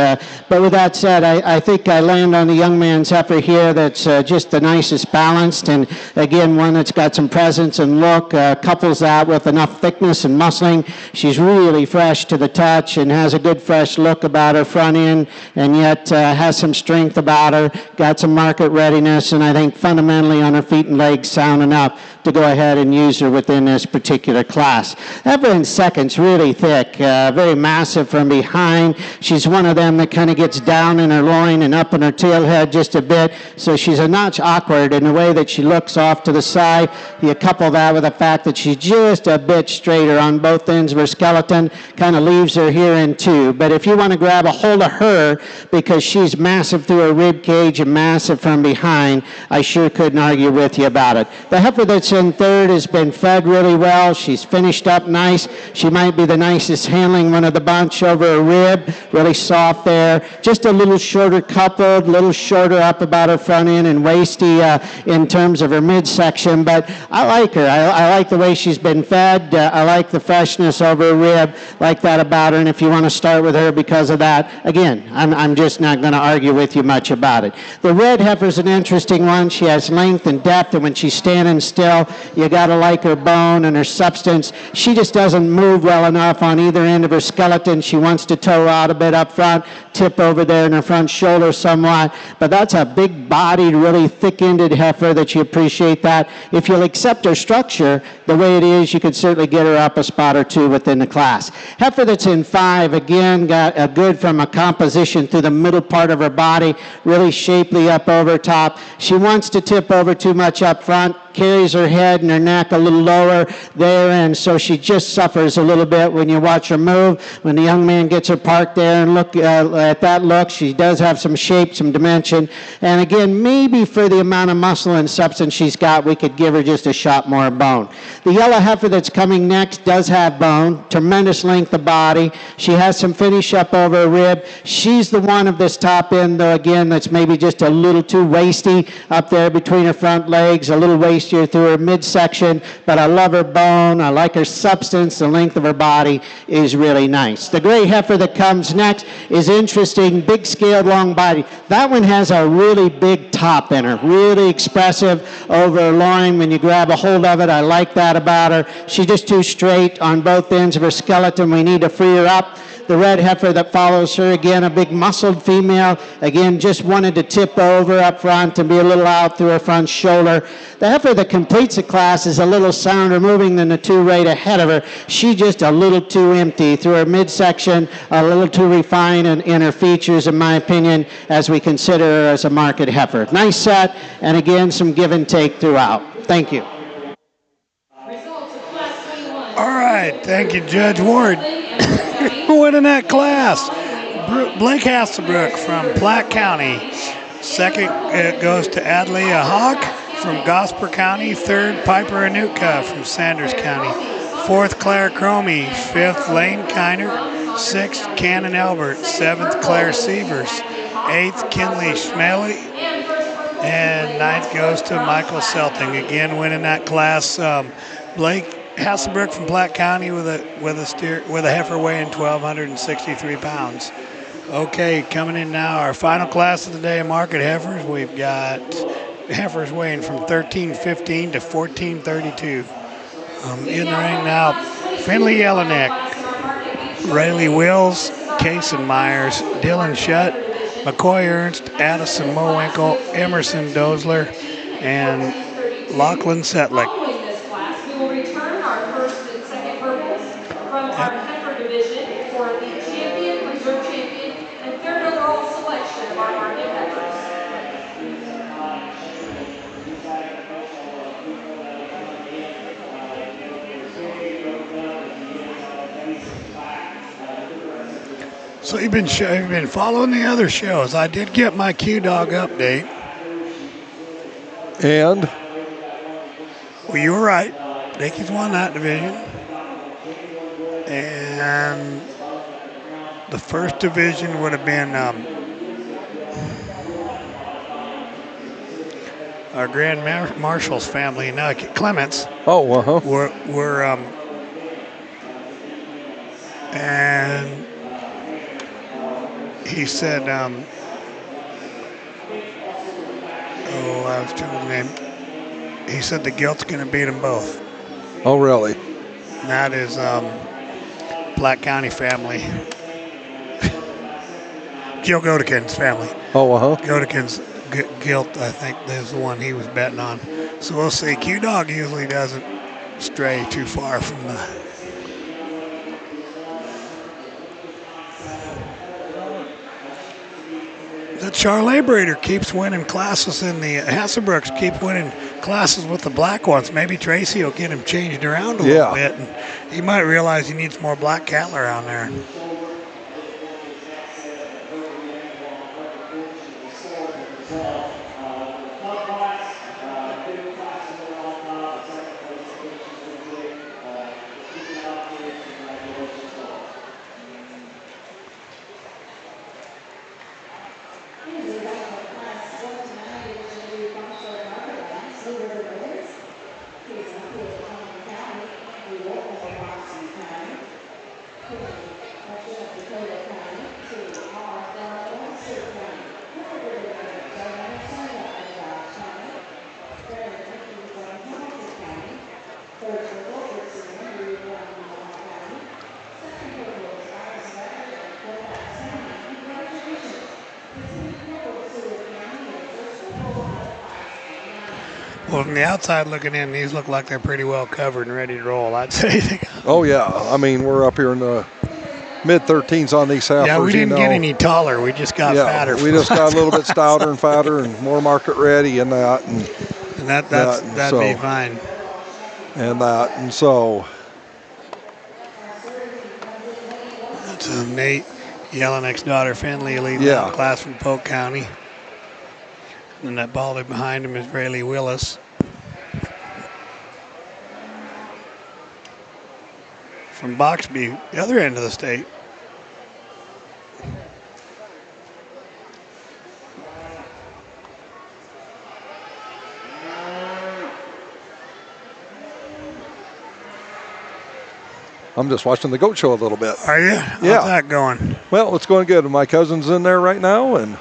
But with that said, I think I land on the young man's heifer here that's just the nicest balanced, and again, one that's got some presence and look, couples that with enough thickness and muscling. She's really fresh to the touch and has a good fresh look about her front end, and yet has some strength about her, got some market readiness, and I think fundamentally on her feet and legs sound enough to go ahead and use her within this particular class. Heifer in second's really thick, very massive from behind. She's one of them that kind of gets down in her loin and up in her tail head just a bit, so she's a notch awkward in the way that she looks off to the side. You couple that with the fact that she's just a bit straighter on both ends of her skeleton, kind of leaves her here in two. But if you want to grab a hold of her because she's massive through her rib cage and massive from behind, I sure couldn't argue with you about it. The heifer that's in third has been fed really well. She's finished up nice. She might be the nicest handling one of the bunch over her rib, really soft there. Just a little shorter coupled, little shorter up about her front end and waisty in terms of her midsection, but I like her. I like the way she's been fed. I like the freshness over her rib, like that about her, and if you want to start with her because of that, again, I'm just not going to argue with you much about it. The red red heifer's an interesting one. She has length and depth, and when she's standing still, you got to like her bone and her substance. She just doesn't move well enough on either end of her skeleton. She wants to toe out a bit up front, tip over there in her front shoulder somewhat, but that's a big-bodied, really thick-ended heifer that you appreciate that. If you'll accept her structure the way it is, you could certainly get her up a spot or two within the class. Heifer that's in 5, again, got a good from a composition through the middle part of her body, really shapely up over top. She wants to tip over too much up front, carries her head and her neck a little lower there, and so she just suffers a little bit when you watch her move. When the young man gets her parked there and look at that look, she does have some shape, some dimension, and again, maybe for the amount of muscle and substance she's got, we could give her just a shot more bone. The yellow heifer that's coming next does have bone, tremendous length of body. She has some finish up over her rib. She's the one of this top end, though, again, that's maybe just a little too waisty up there between her front legs, a little wastier through her midsection, but I love her bone. I like her substance. The length of her body is really nice. The gray heifer that comes next is interesting, big scaled, long body. That one has a really big top in her, really expressive over her loin. When you grab a hold of it, I like that about her. She's just too straight on both ends of her skeleton. We need to free her up. The red heifer that follows her, again, a big muscled female, again, just wanted to tip over up front and be a little out through her front shoulder. The heifer that completes the class is a little sounder moving than the two right ahead of her. She just a little too empty through her midsection, a little too refined in her features, in my opinion, as we consider her as a market heifer. Nice set, and again, some give and take throughout. Thank you. All right, thank you, Judge Ward. Winning that class, Blake Hasselbrook from Platte County. Second, it goes to Adlea Hawk from Gosper County. Third, Piper Anutka from Sanders County. Fourth, Claire Cromie. Fifth, Lane Kiner. Sixth, Cannon Albert. Seventh, Claire Sievers. Eighth, Kinley Schmelly. And ninth goes to Michael Selting, again winning that class. Blake Hasselbrook from Platte County with a heifer weighing 1,263 pounds. Okay, coming in now, our final class of the day, market heifers. We've got heifers weighing from 1315 to 1432. In the ring now, Finley Jelinek, Rayleigh Wills, Kason Myers, Dylan Shutt, McCoy Ernst, Addison Mowinkle, Emerson Dozler, and Lachlan Setlick. So you've been following the other shows. I did get my Q-Dog update. And? Well, you were right. Dickies won that division. And the first division would have been our Grand Marshal's family, Clements. Oh, uh-huh. Were and he said, I was trying to name. He said the Gilt's going to beat them both. Oh, really? And that is Platte County family. Gil Godekin's family. Oh, uh-huh. Godekin's Gilt, I think, is the one he was betting on. So we'll see. Q-Dog usually doesn't stray too far from the... The Charlet breeder keeps winning classes in the Hasselbrooks keep winning classes with the black ones. Maybe Tracy will get him changed around a little bit, and he might realize he needs more black cattle around there. Well, from the outside looking in, these look like they're pretty well covered and ready to roll, I'd say. Oh, yeah. I mean, we're up here in the mid-13s on these heifers. Yeah, we didn't get any taller. We just got fatter. We just got a little bit stouter and fatter and more market ready and that. And that'd be fine. And that. And so. That's Nate Yellenek's daughter, Finley, leading that class from Polk County. And that baldy behind him is Rayleigh Willis. From Boxby, the other end of the state. I'm just watching the goat show a little bit. Are you? How's that going? Well, it's going good. My cousin's in there right now, and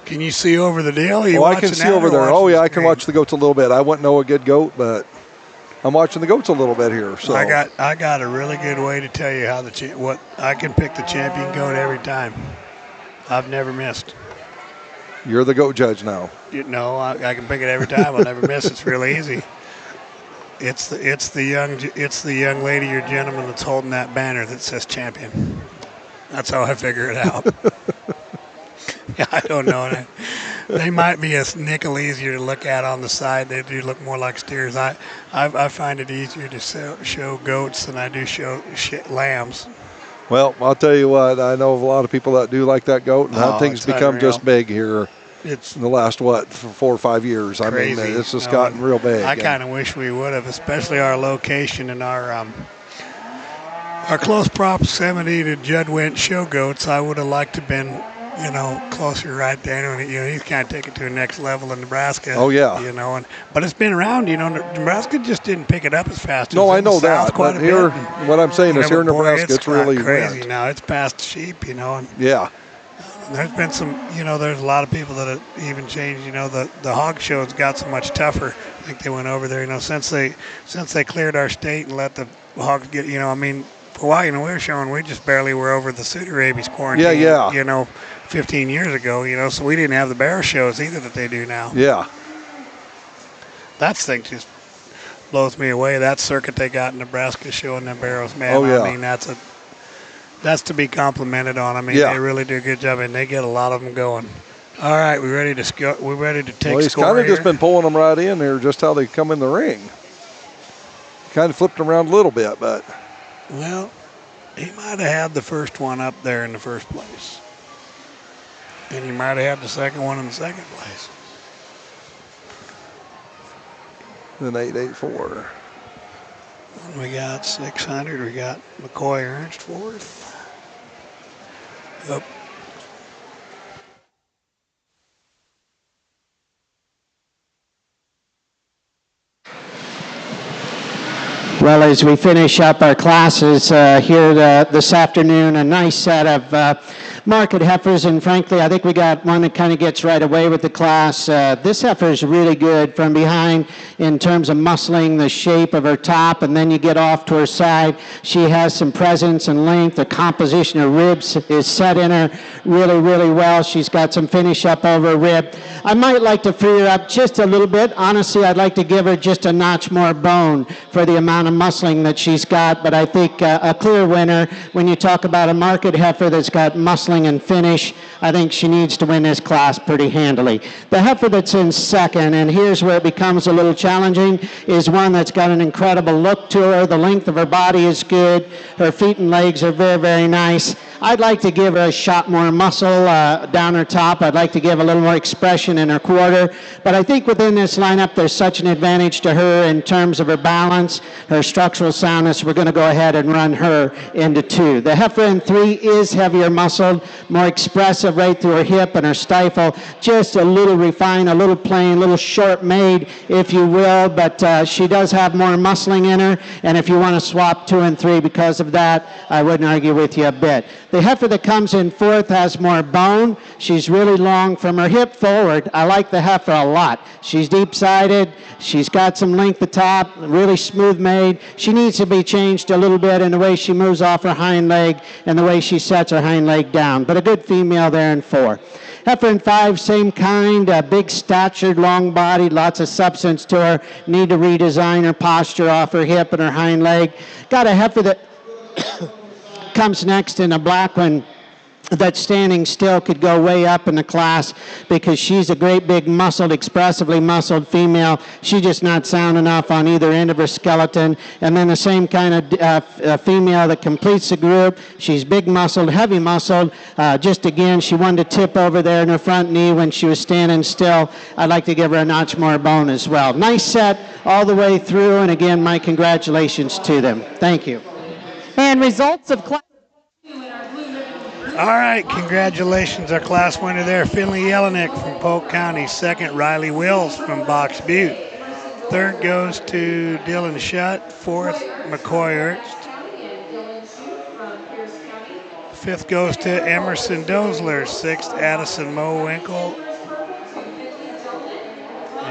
can you see over the deal? I can see over there. Oh, yeah, I can watch the goats a little bit. I wouldn't know a good goat, but I'm watching the goats a little bit here. So I got a really good way to tell you how what I can pick the champion goat every time. I've never missed. You're the goat judge now. No, I can pick it every time. I'll never miss. It's really easy. It's the young lady or gentleman that's holding that banner that says champion. That's how I figure it out. I don't know. They might be a nickel easier to look at on the side. They do look more like steers. I find it easier to show goats than I do show lambs. Well, I'll tell you what. I know of a lot of people that do like that goat, and hunting's become just big here. It's in the last 4 or 5 years. Crazy. I mean, it's just gotten real big. I kind of wish we would have, especially our location and our close proximity to Judd Wentz show goats. I would have liked to have been, closer right there. He's kind of taken to the next level in Nebraska. Oh yeah. But it's been around. Nebraska just didn't pick it up as fast. No, I know that. But here, what I'm saying is, here in Nebraska, it's really crazy now. It's past sheep, and yeah. There's been some, there's a lot of people that have even changed. The hog shows got so much tougher. I think they went over there, since they cleared our state and let the hogs get, for a while, we were showing we just barely were over the pseudo rabies quarantine. Yeah. 15 years ago, so we didn't have the bear shows either that they do now. Yeah. That thing just blows me away. That circuit they got in Nebraska showing them barrows, man. Oh, yeah. I mean, that's to be complimented on. I mean, they really do a good job, and they get a lot of them going. All right, we're ready to take Well, he's kind of just been pulling them right in there, just how they come in the ring. Kind of flipped them around a little bit, but. Well, he might have had the first one up there in the first place. And he might have had the second one in the second place. Then 884. We got 600. We got McCoy Ernst fourth. Yep. Well, as we finish up our classes here this afternoon, a nice set of market heifers, and frankly, I think we got one that kind of gets right away with the class. This heifer is really good from behind in terms of muscling the shape of her top, and then you get off to her side. She has some presence and length. The composition of ribs is set in her really, really well. She's got some finish up over her rib. I might like to free her up just a little bit. Honestly, I'd like to give her just a notch more bone for the amount of muscling that she's got, but I think a clear winner when you talk about a market heifer that's got muscling and finish. I think she needs to win this class pretty handily. The heifer that's in second, and here's where it becomes a little challenging, is one that's got an incredible look to her. The length of her body is good. Her feet and legs are very, very nice. I'd like to give her a shot more muscle down her top. I'd like to give a little more expression in her quarter. But I think within this lineup, there's such an advantage to her in terms of her balance, her structural soundness. We're going to go ahead and run her into 2. The heifer in 3 is heavier muscled, more expressive right through her hip and her stifle. Just a little refined, a little plain, a little short made, if you will. But she does have more muscling in her. And if you want to swap 2 and 3 because of that, I wouldn't argue with you a bit. The heifer that comes in 4th has more bone. She's really long from her hip forward. I like the heifer a lot. She's deep-sided. She's got some length at top, really smooth made. She needs to be changed a little bit in the way she moves off her hind leg and the way she sets her hind leg down. But a good female there in 4. Heifer in 5, same kind, big statured, long bodied, lots of substance to her. Need to redesign her posture off her hip and her hind leg. Got a heifer that comes next in a black one that standing still could go way up in the class because she's a great big muscled, expressively muscled female. She's just not sound enough on either end of her skeleton. And then the same kind of female that completes the group. She's big muscled, heavy muscled. Just again, she wanted to tip over there in her front knee when she was standing still. I'd like to give her a notch more bone as well. Nice set all the way through. And again, my congratulations to them. Thank you. And results of class. All right, congratulations, our class winner there, Finley Jelinek from Polk County. Second, Riley Wills from Box Butte. Third goes to Dylan Shutt. Fourth, McCoy Ernst. Fifth goes to Emerson Dozler. Sixth, Addison Mowinkle.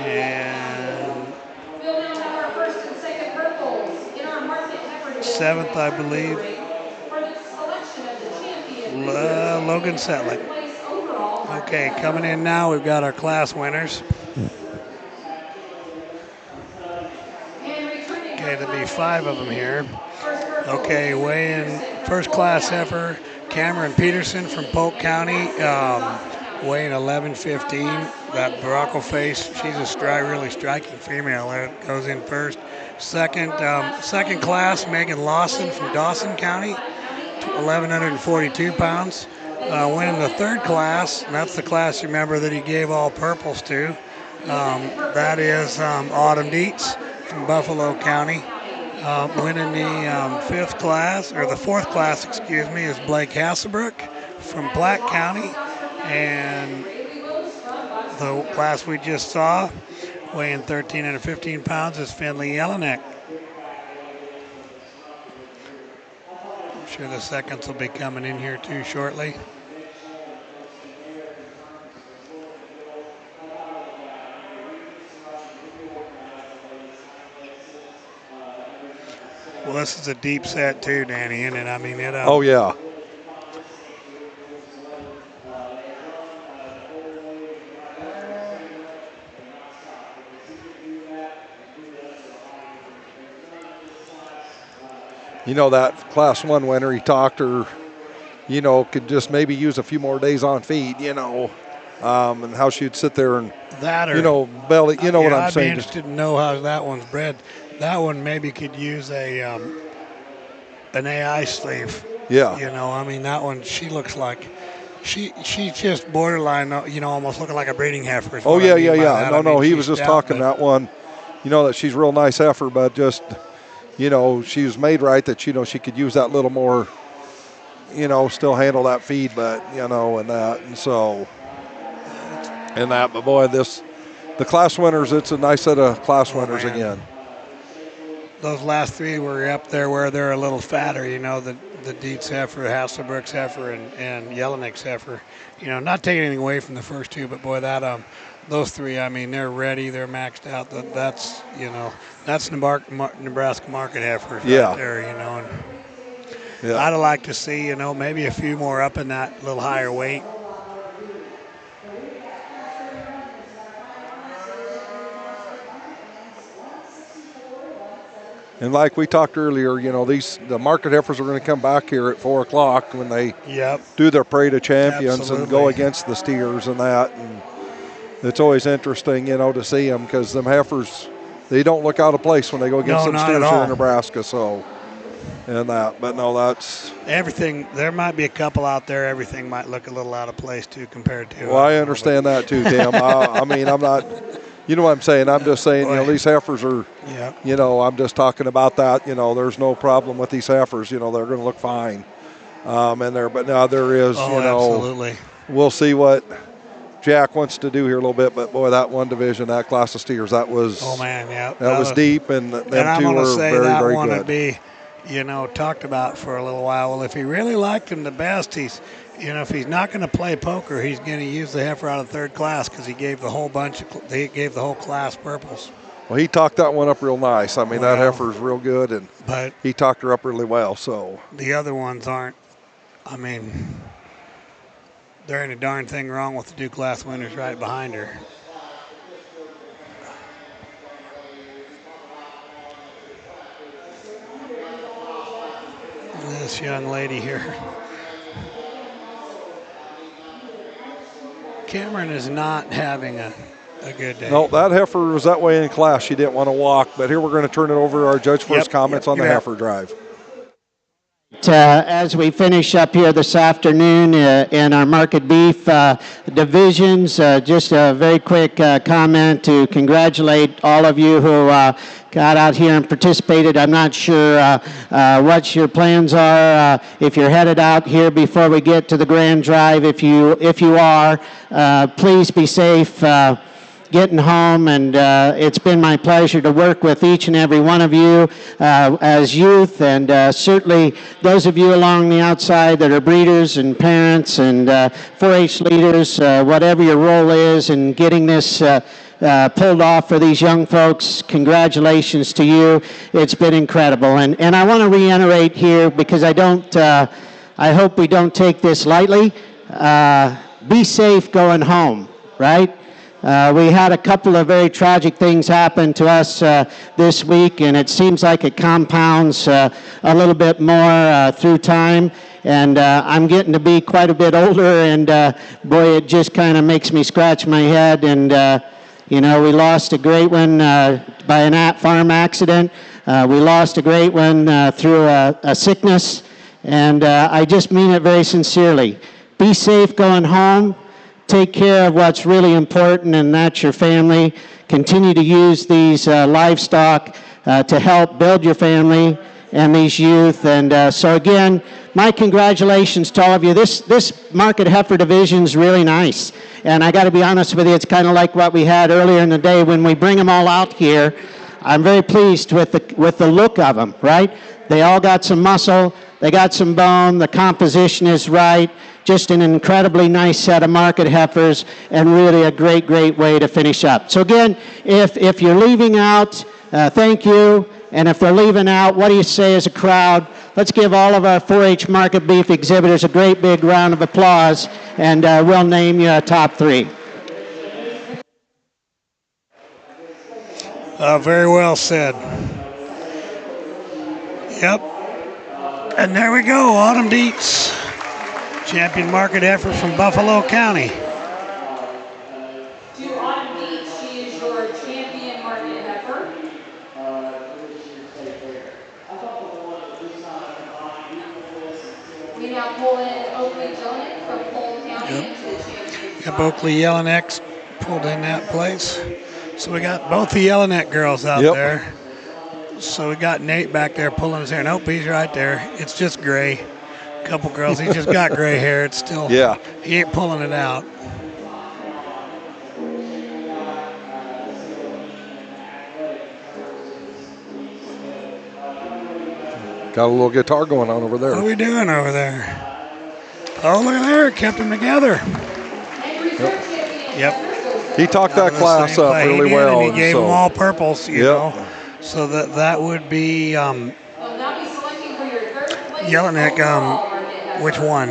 And seventh, I believe, Logan Setlick. Okay, coming in now, we've got our class winners. Okay, there'll be 5 of them here. Okay, weighing first class heifer, Cameron Peterson from Polk County, weighing 11:15. That Baracco face, she's a really striking female. That goes in first. Second class, Megan Lawson from Dawson County, 1,142 pounds. Winning the third class, and that's the class, remember, that he gave all purples to. That is Autumn Dietz from Buffalo County. Winning the fourth class, is Blake Hasselbrook from Platte County. And the class we just saw, weighing 1,315 pounds, is Finley Jelinek. I'm sure the seconds will be coming in here too shortly. Well, this is a deep set too, Danny, isn't it? I mean, it. Oh yeah. You know, that Class 1 winner, he talked her, you know, could just maybe use a few more days on feed, you know, and how she'd sit there and, you know, belly, you know what I'm saying. I'd be interested to know how that one's bred. That one maybe could use an AI sleeve. Yeah. You know, I mean, that one, she looks like, she's just borderline, you know, almost looking like a breeding heifer. Oh, yeah. No, he was just talking that one, you know, that she's a real nice heifer, but just, you know, she was made right that, you know, she could use that little more, you know, still handle that feed, but, you know, and that. And so, but boy, the class winners, it's a nice set of class winners again. Those last 3 were up there where they're a little fatter, you know, the Dietz heifer, Hasselbrook's heifer, and Jelinek's heifer. You know, not taking anything away from the first 2, but boy, that those 3, I mean, they're ready, they're maxed out. That's, you know, that's Nebraska market heifers right there, you know. And I'd like to see, you know, maybe a few more up in that little higher weight. And like we talked earlier, you know, the market heifers are going to come back here at 4 o'clock when they do their Parade of Champions and go against the steers and that. And it's always interesting, you know, to see them because them heifers, they don't look out of place when they go against them steers here in Nebraska. So, and that, but no, that's everything. There might be a couple out there. Everything might look a little out of place too compared to. Well, I understand that too, Tim. I mean, I'm not. You know what I'm saying? I'm just saying, you know, these heifers are, you know, I'm just talking about that. You know, there's no problem with these heifers. You know, they're going to look fine. But now there is, you know, absolutely. We'll see what Jack wants to do here a little bit. But, boy, that one division, that class of steers, that was, that was deep. And them 2 were very, very good. Would be, you know, talked about for a little while. Well, if he really liked him the best, he's, you know, if he's not going to play poker, he's going to use the heifer out of 3rd class because he gave the whole class purples. Well, he talked that one up real nice. I mean, that heifer's real good, but he talked her up really well. So the other ones aren't. I mean, There ain't a darn thing wrong with the two class winners right behind her. This young lady here. Cameron is not having a good day. No, that heifer was that way in class. She didn't want to walk, but here we're going to turn it over to our judge for his comments on the heifer drive. As we finish up here this afternoon in our market beef divisions, just a very quick comment to congratulate all of you who got out here and participated. I'm not sure what your plans are. If you're headed out here before we get to the grand drive, if you are, please be safe. Getting home, and it's been my pleasure to work with each and every one of you as youth, and certainly those of you along the outside that are breeders and parents and 4-H leaders, whatever your role is in getting this pulled off for these young folks, congratulations to you. It's been incredible, and I want to reiterate here, because I hope we don't take this lightly. Be safe going home, right? We had a couple of very tragic things happen to us this week, and it seems like it compounds a little bit more through time. And I'm getting to be quite a bit older, and boy, it just kind of makes me scratch my head. And you know, we lost a great one by an farm accident. We lost a great one through a sickness, and I just mean it very sincerely. Be safe going home. Take care of what's really important, and that's your family. Continue to use these livestock to help build your family and these youth. And so again, my congratulations to all of you. This market heifer division is really nice. And I got to be honest with you, it's kind of like what we had earlier in the day when we bring them all out here. I'm very pleased with the look of them, right? They all got some muscle, they got some bone, the composition is right. Just an incredibly nice set of market heifers, and really a great, great way to finish up. So again, if you're leaving out, thank you. And if they're leaving out, what do you say as a crowd? Let's give all of our 4-H market beef exhibitors a great big round of applause, and we'll name you a top 3. Very well said. Yep. And there we go, Autumn Dietz. Champion market heifer from Buffalo County. To Autumn Dietz, she is your champion market heifer. We now pull in Oakley Jelinek from Polk County into the championship. Yep, Oakley Jelinek pulled in that place. So we got both the Jelinek girls out there. So we got Nate back there pulling his hair. Nope, he's right there. It's just gray. Couple girls, he just got gray hair. It's still, he ain't pulling it out. Got a little guitar going on over there. What are we doing over there? Oh, look at there, kept them together. Yep. He talked that class up really well. And he gave them all purples, you know. So that would be Jelinek, which one?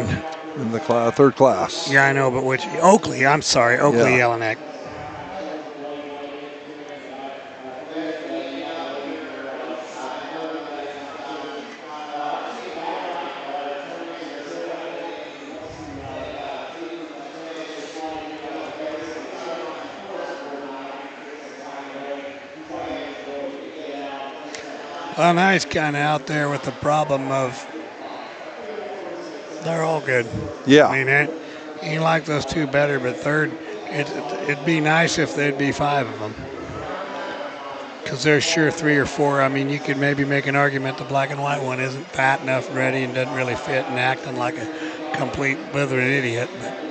In the third class. Yeah, I know, but which? Oakley, I'm sorry, Oakley Jelinek. Well, now he's kind of out there with the problem of they're all good. Yeah. I mean, he liked those two better, but third, it'd be nice if there'd be 5 of them. Because there's sure 3 or 4. I mean, you could maybe make an argument the black and white one isn't fat enough, ready, and doesn't really fit, and acting like a complete blithering idiot. But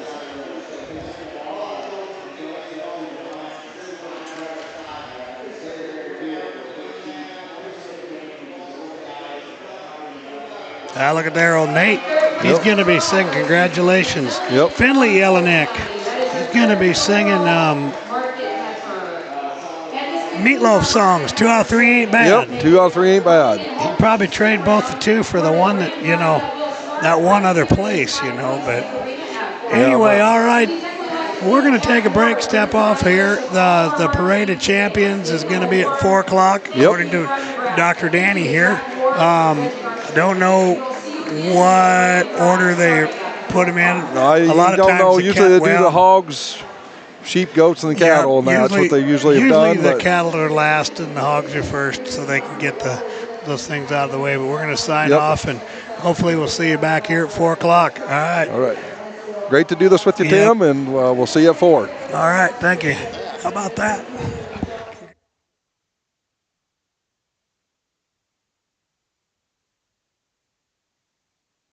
look at there, old Nate. He's going to be singing, congratulations. Finley Jelinek. He's going to be singing Meatloaf songs. 2 out of 3 ain't bad. Yep, 2 out of 3 ain't bad. He'd probably trade both the 2 for the one that, you know, that one other place, you know, but Anyway, all right. We're going to take a break, step off here. The Parade of Champions is going to be at 4 o'clock, according to Dr. Danny here. Don't know what order they put them in. A lot of times know. Usually they do the hogs, sheep, goats, and the cattle, and that's what they usually have done. Usually the cattle are last and the hogs are first, so they can get those things out of the way. But we're going to sign off, and hopefully we'll see you back here at 4 o'clock. All right. All right. Great to do this with you, Tim, and we'll see you at 4. All right. Thank you. How about that?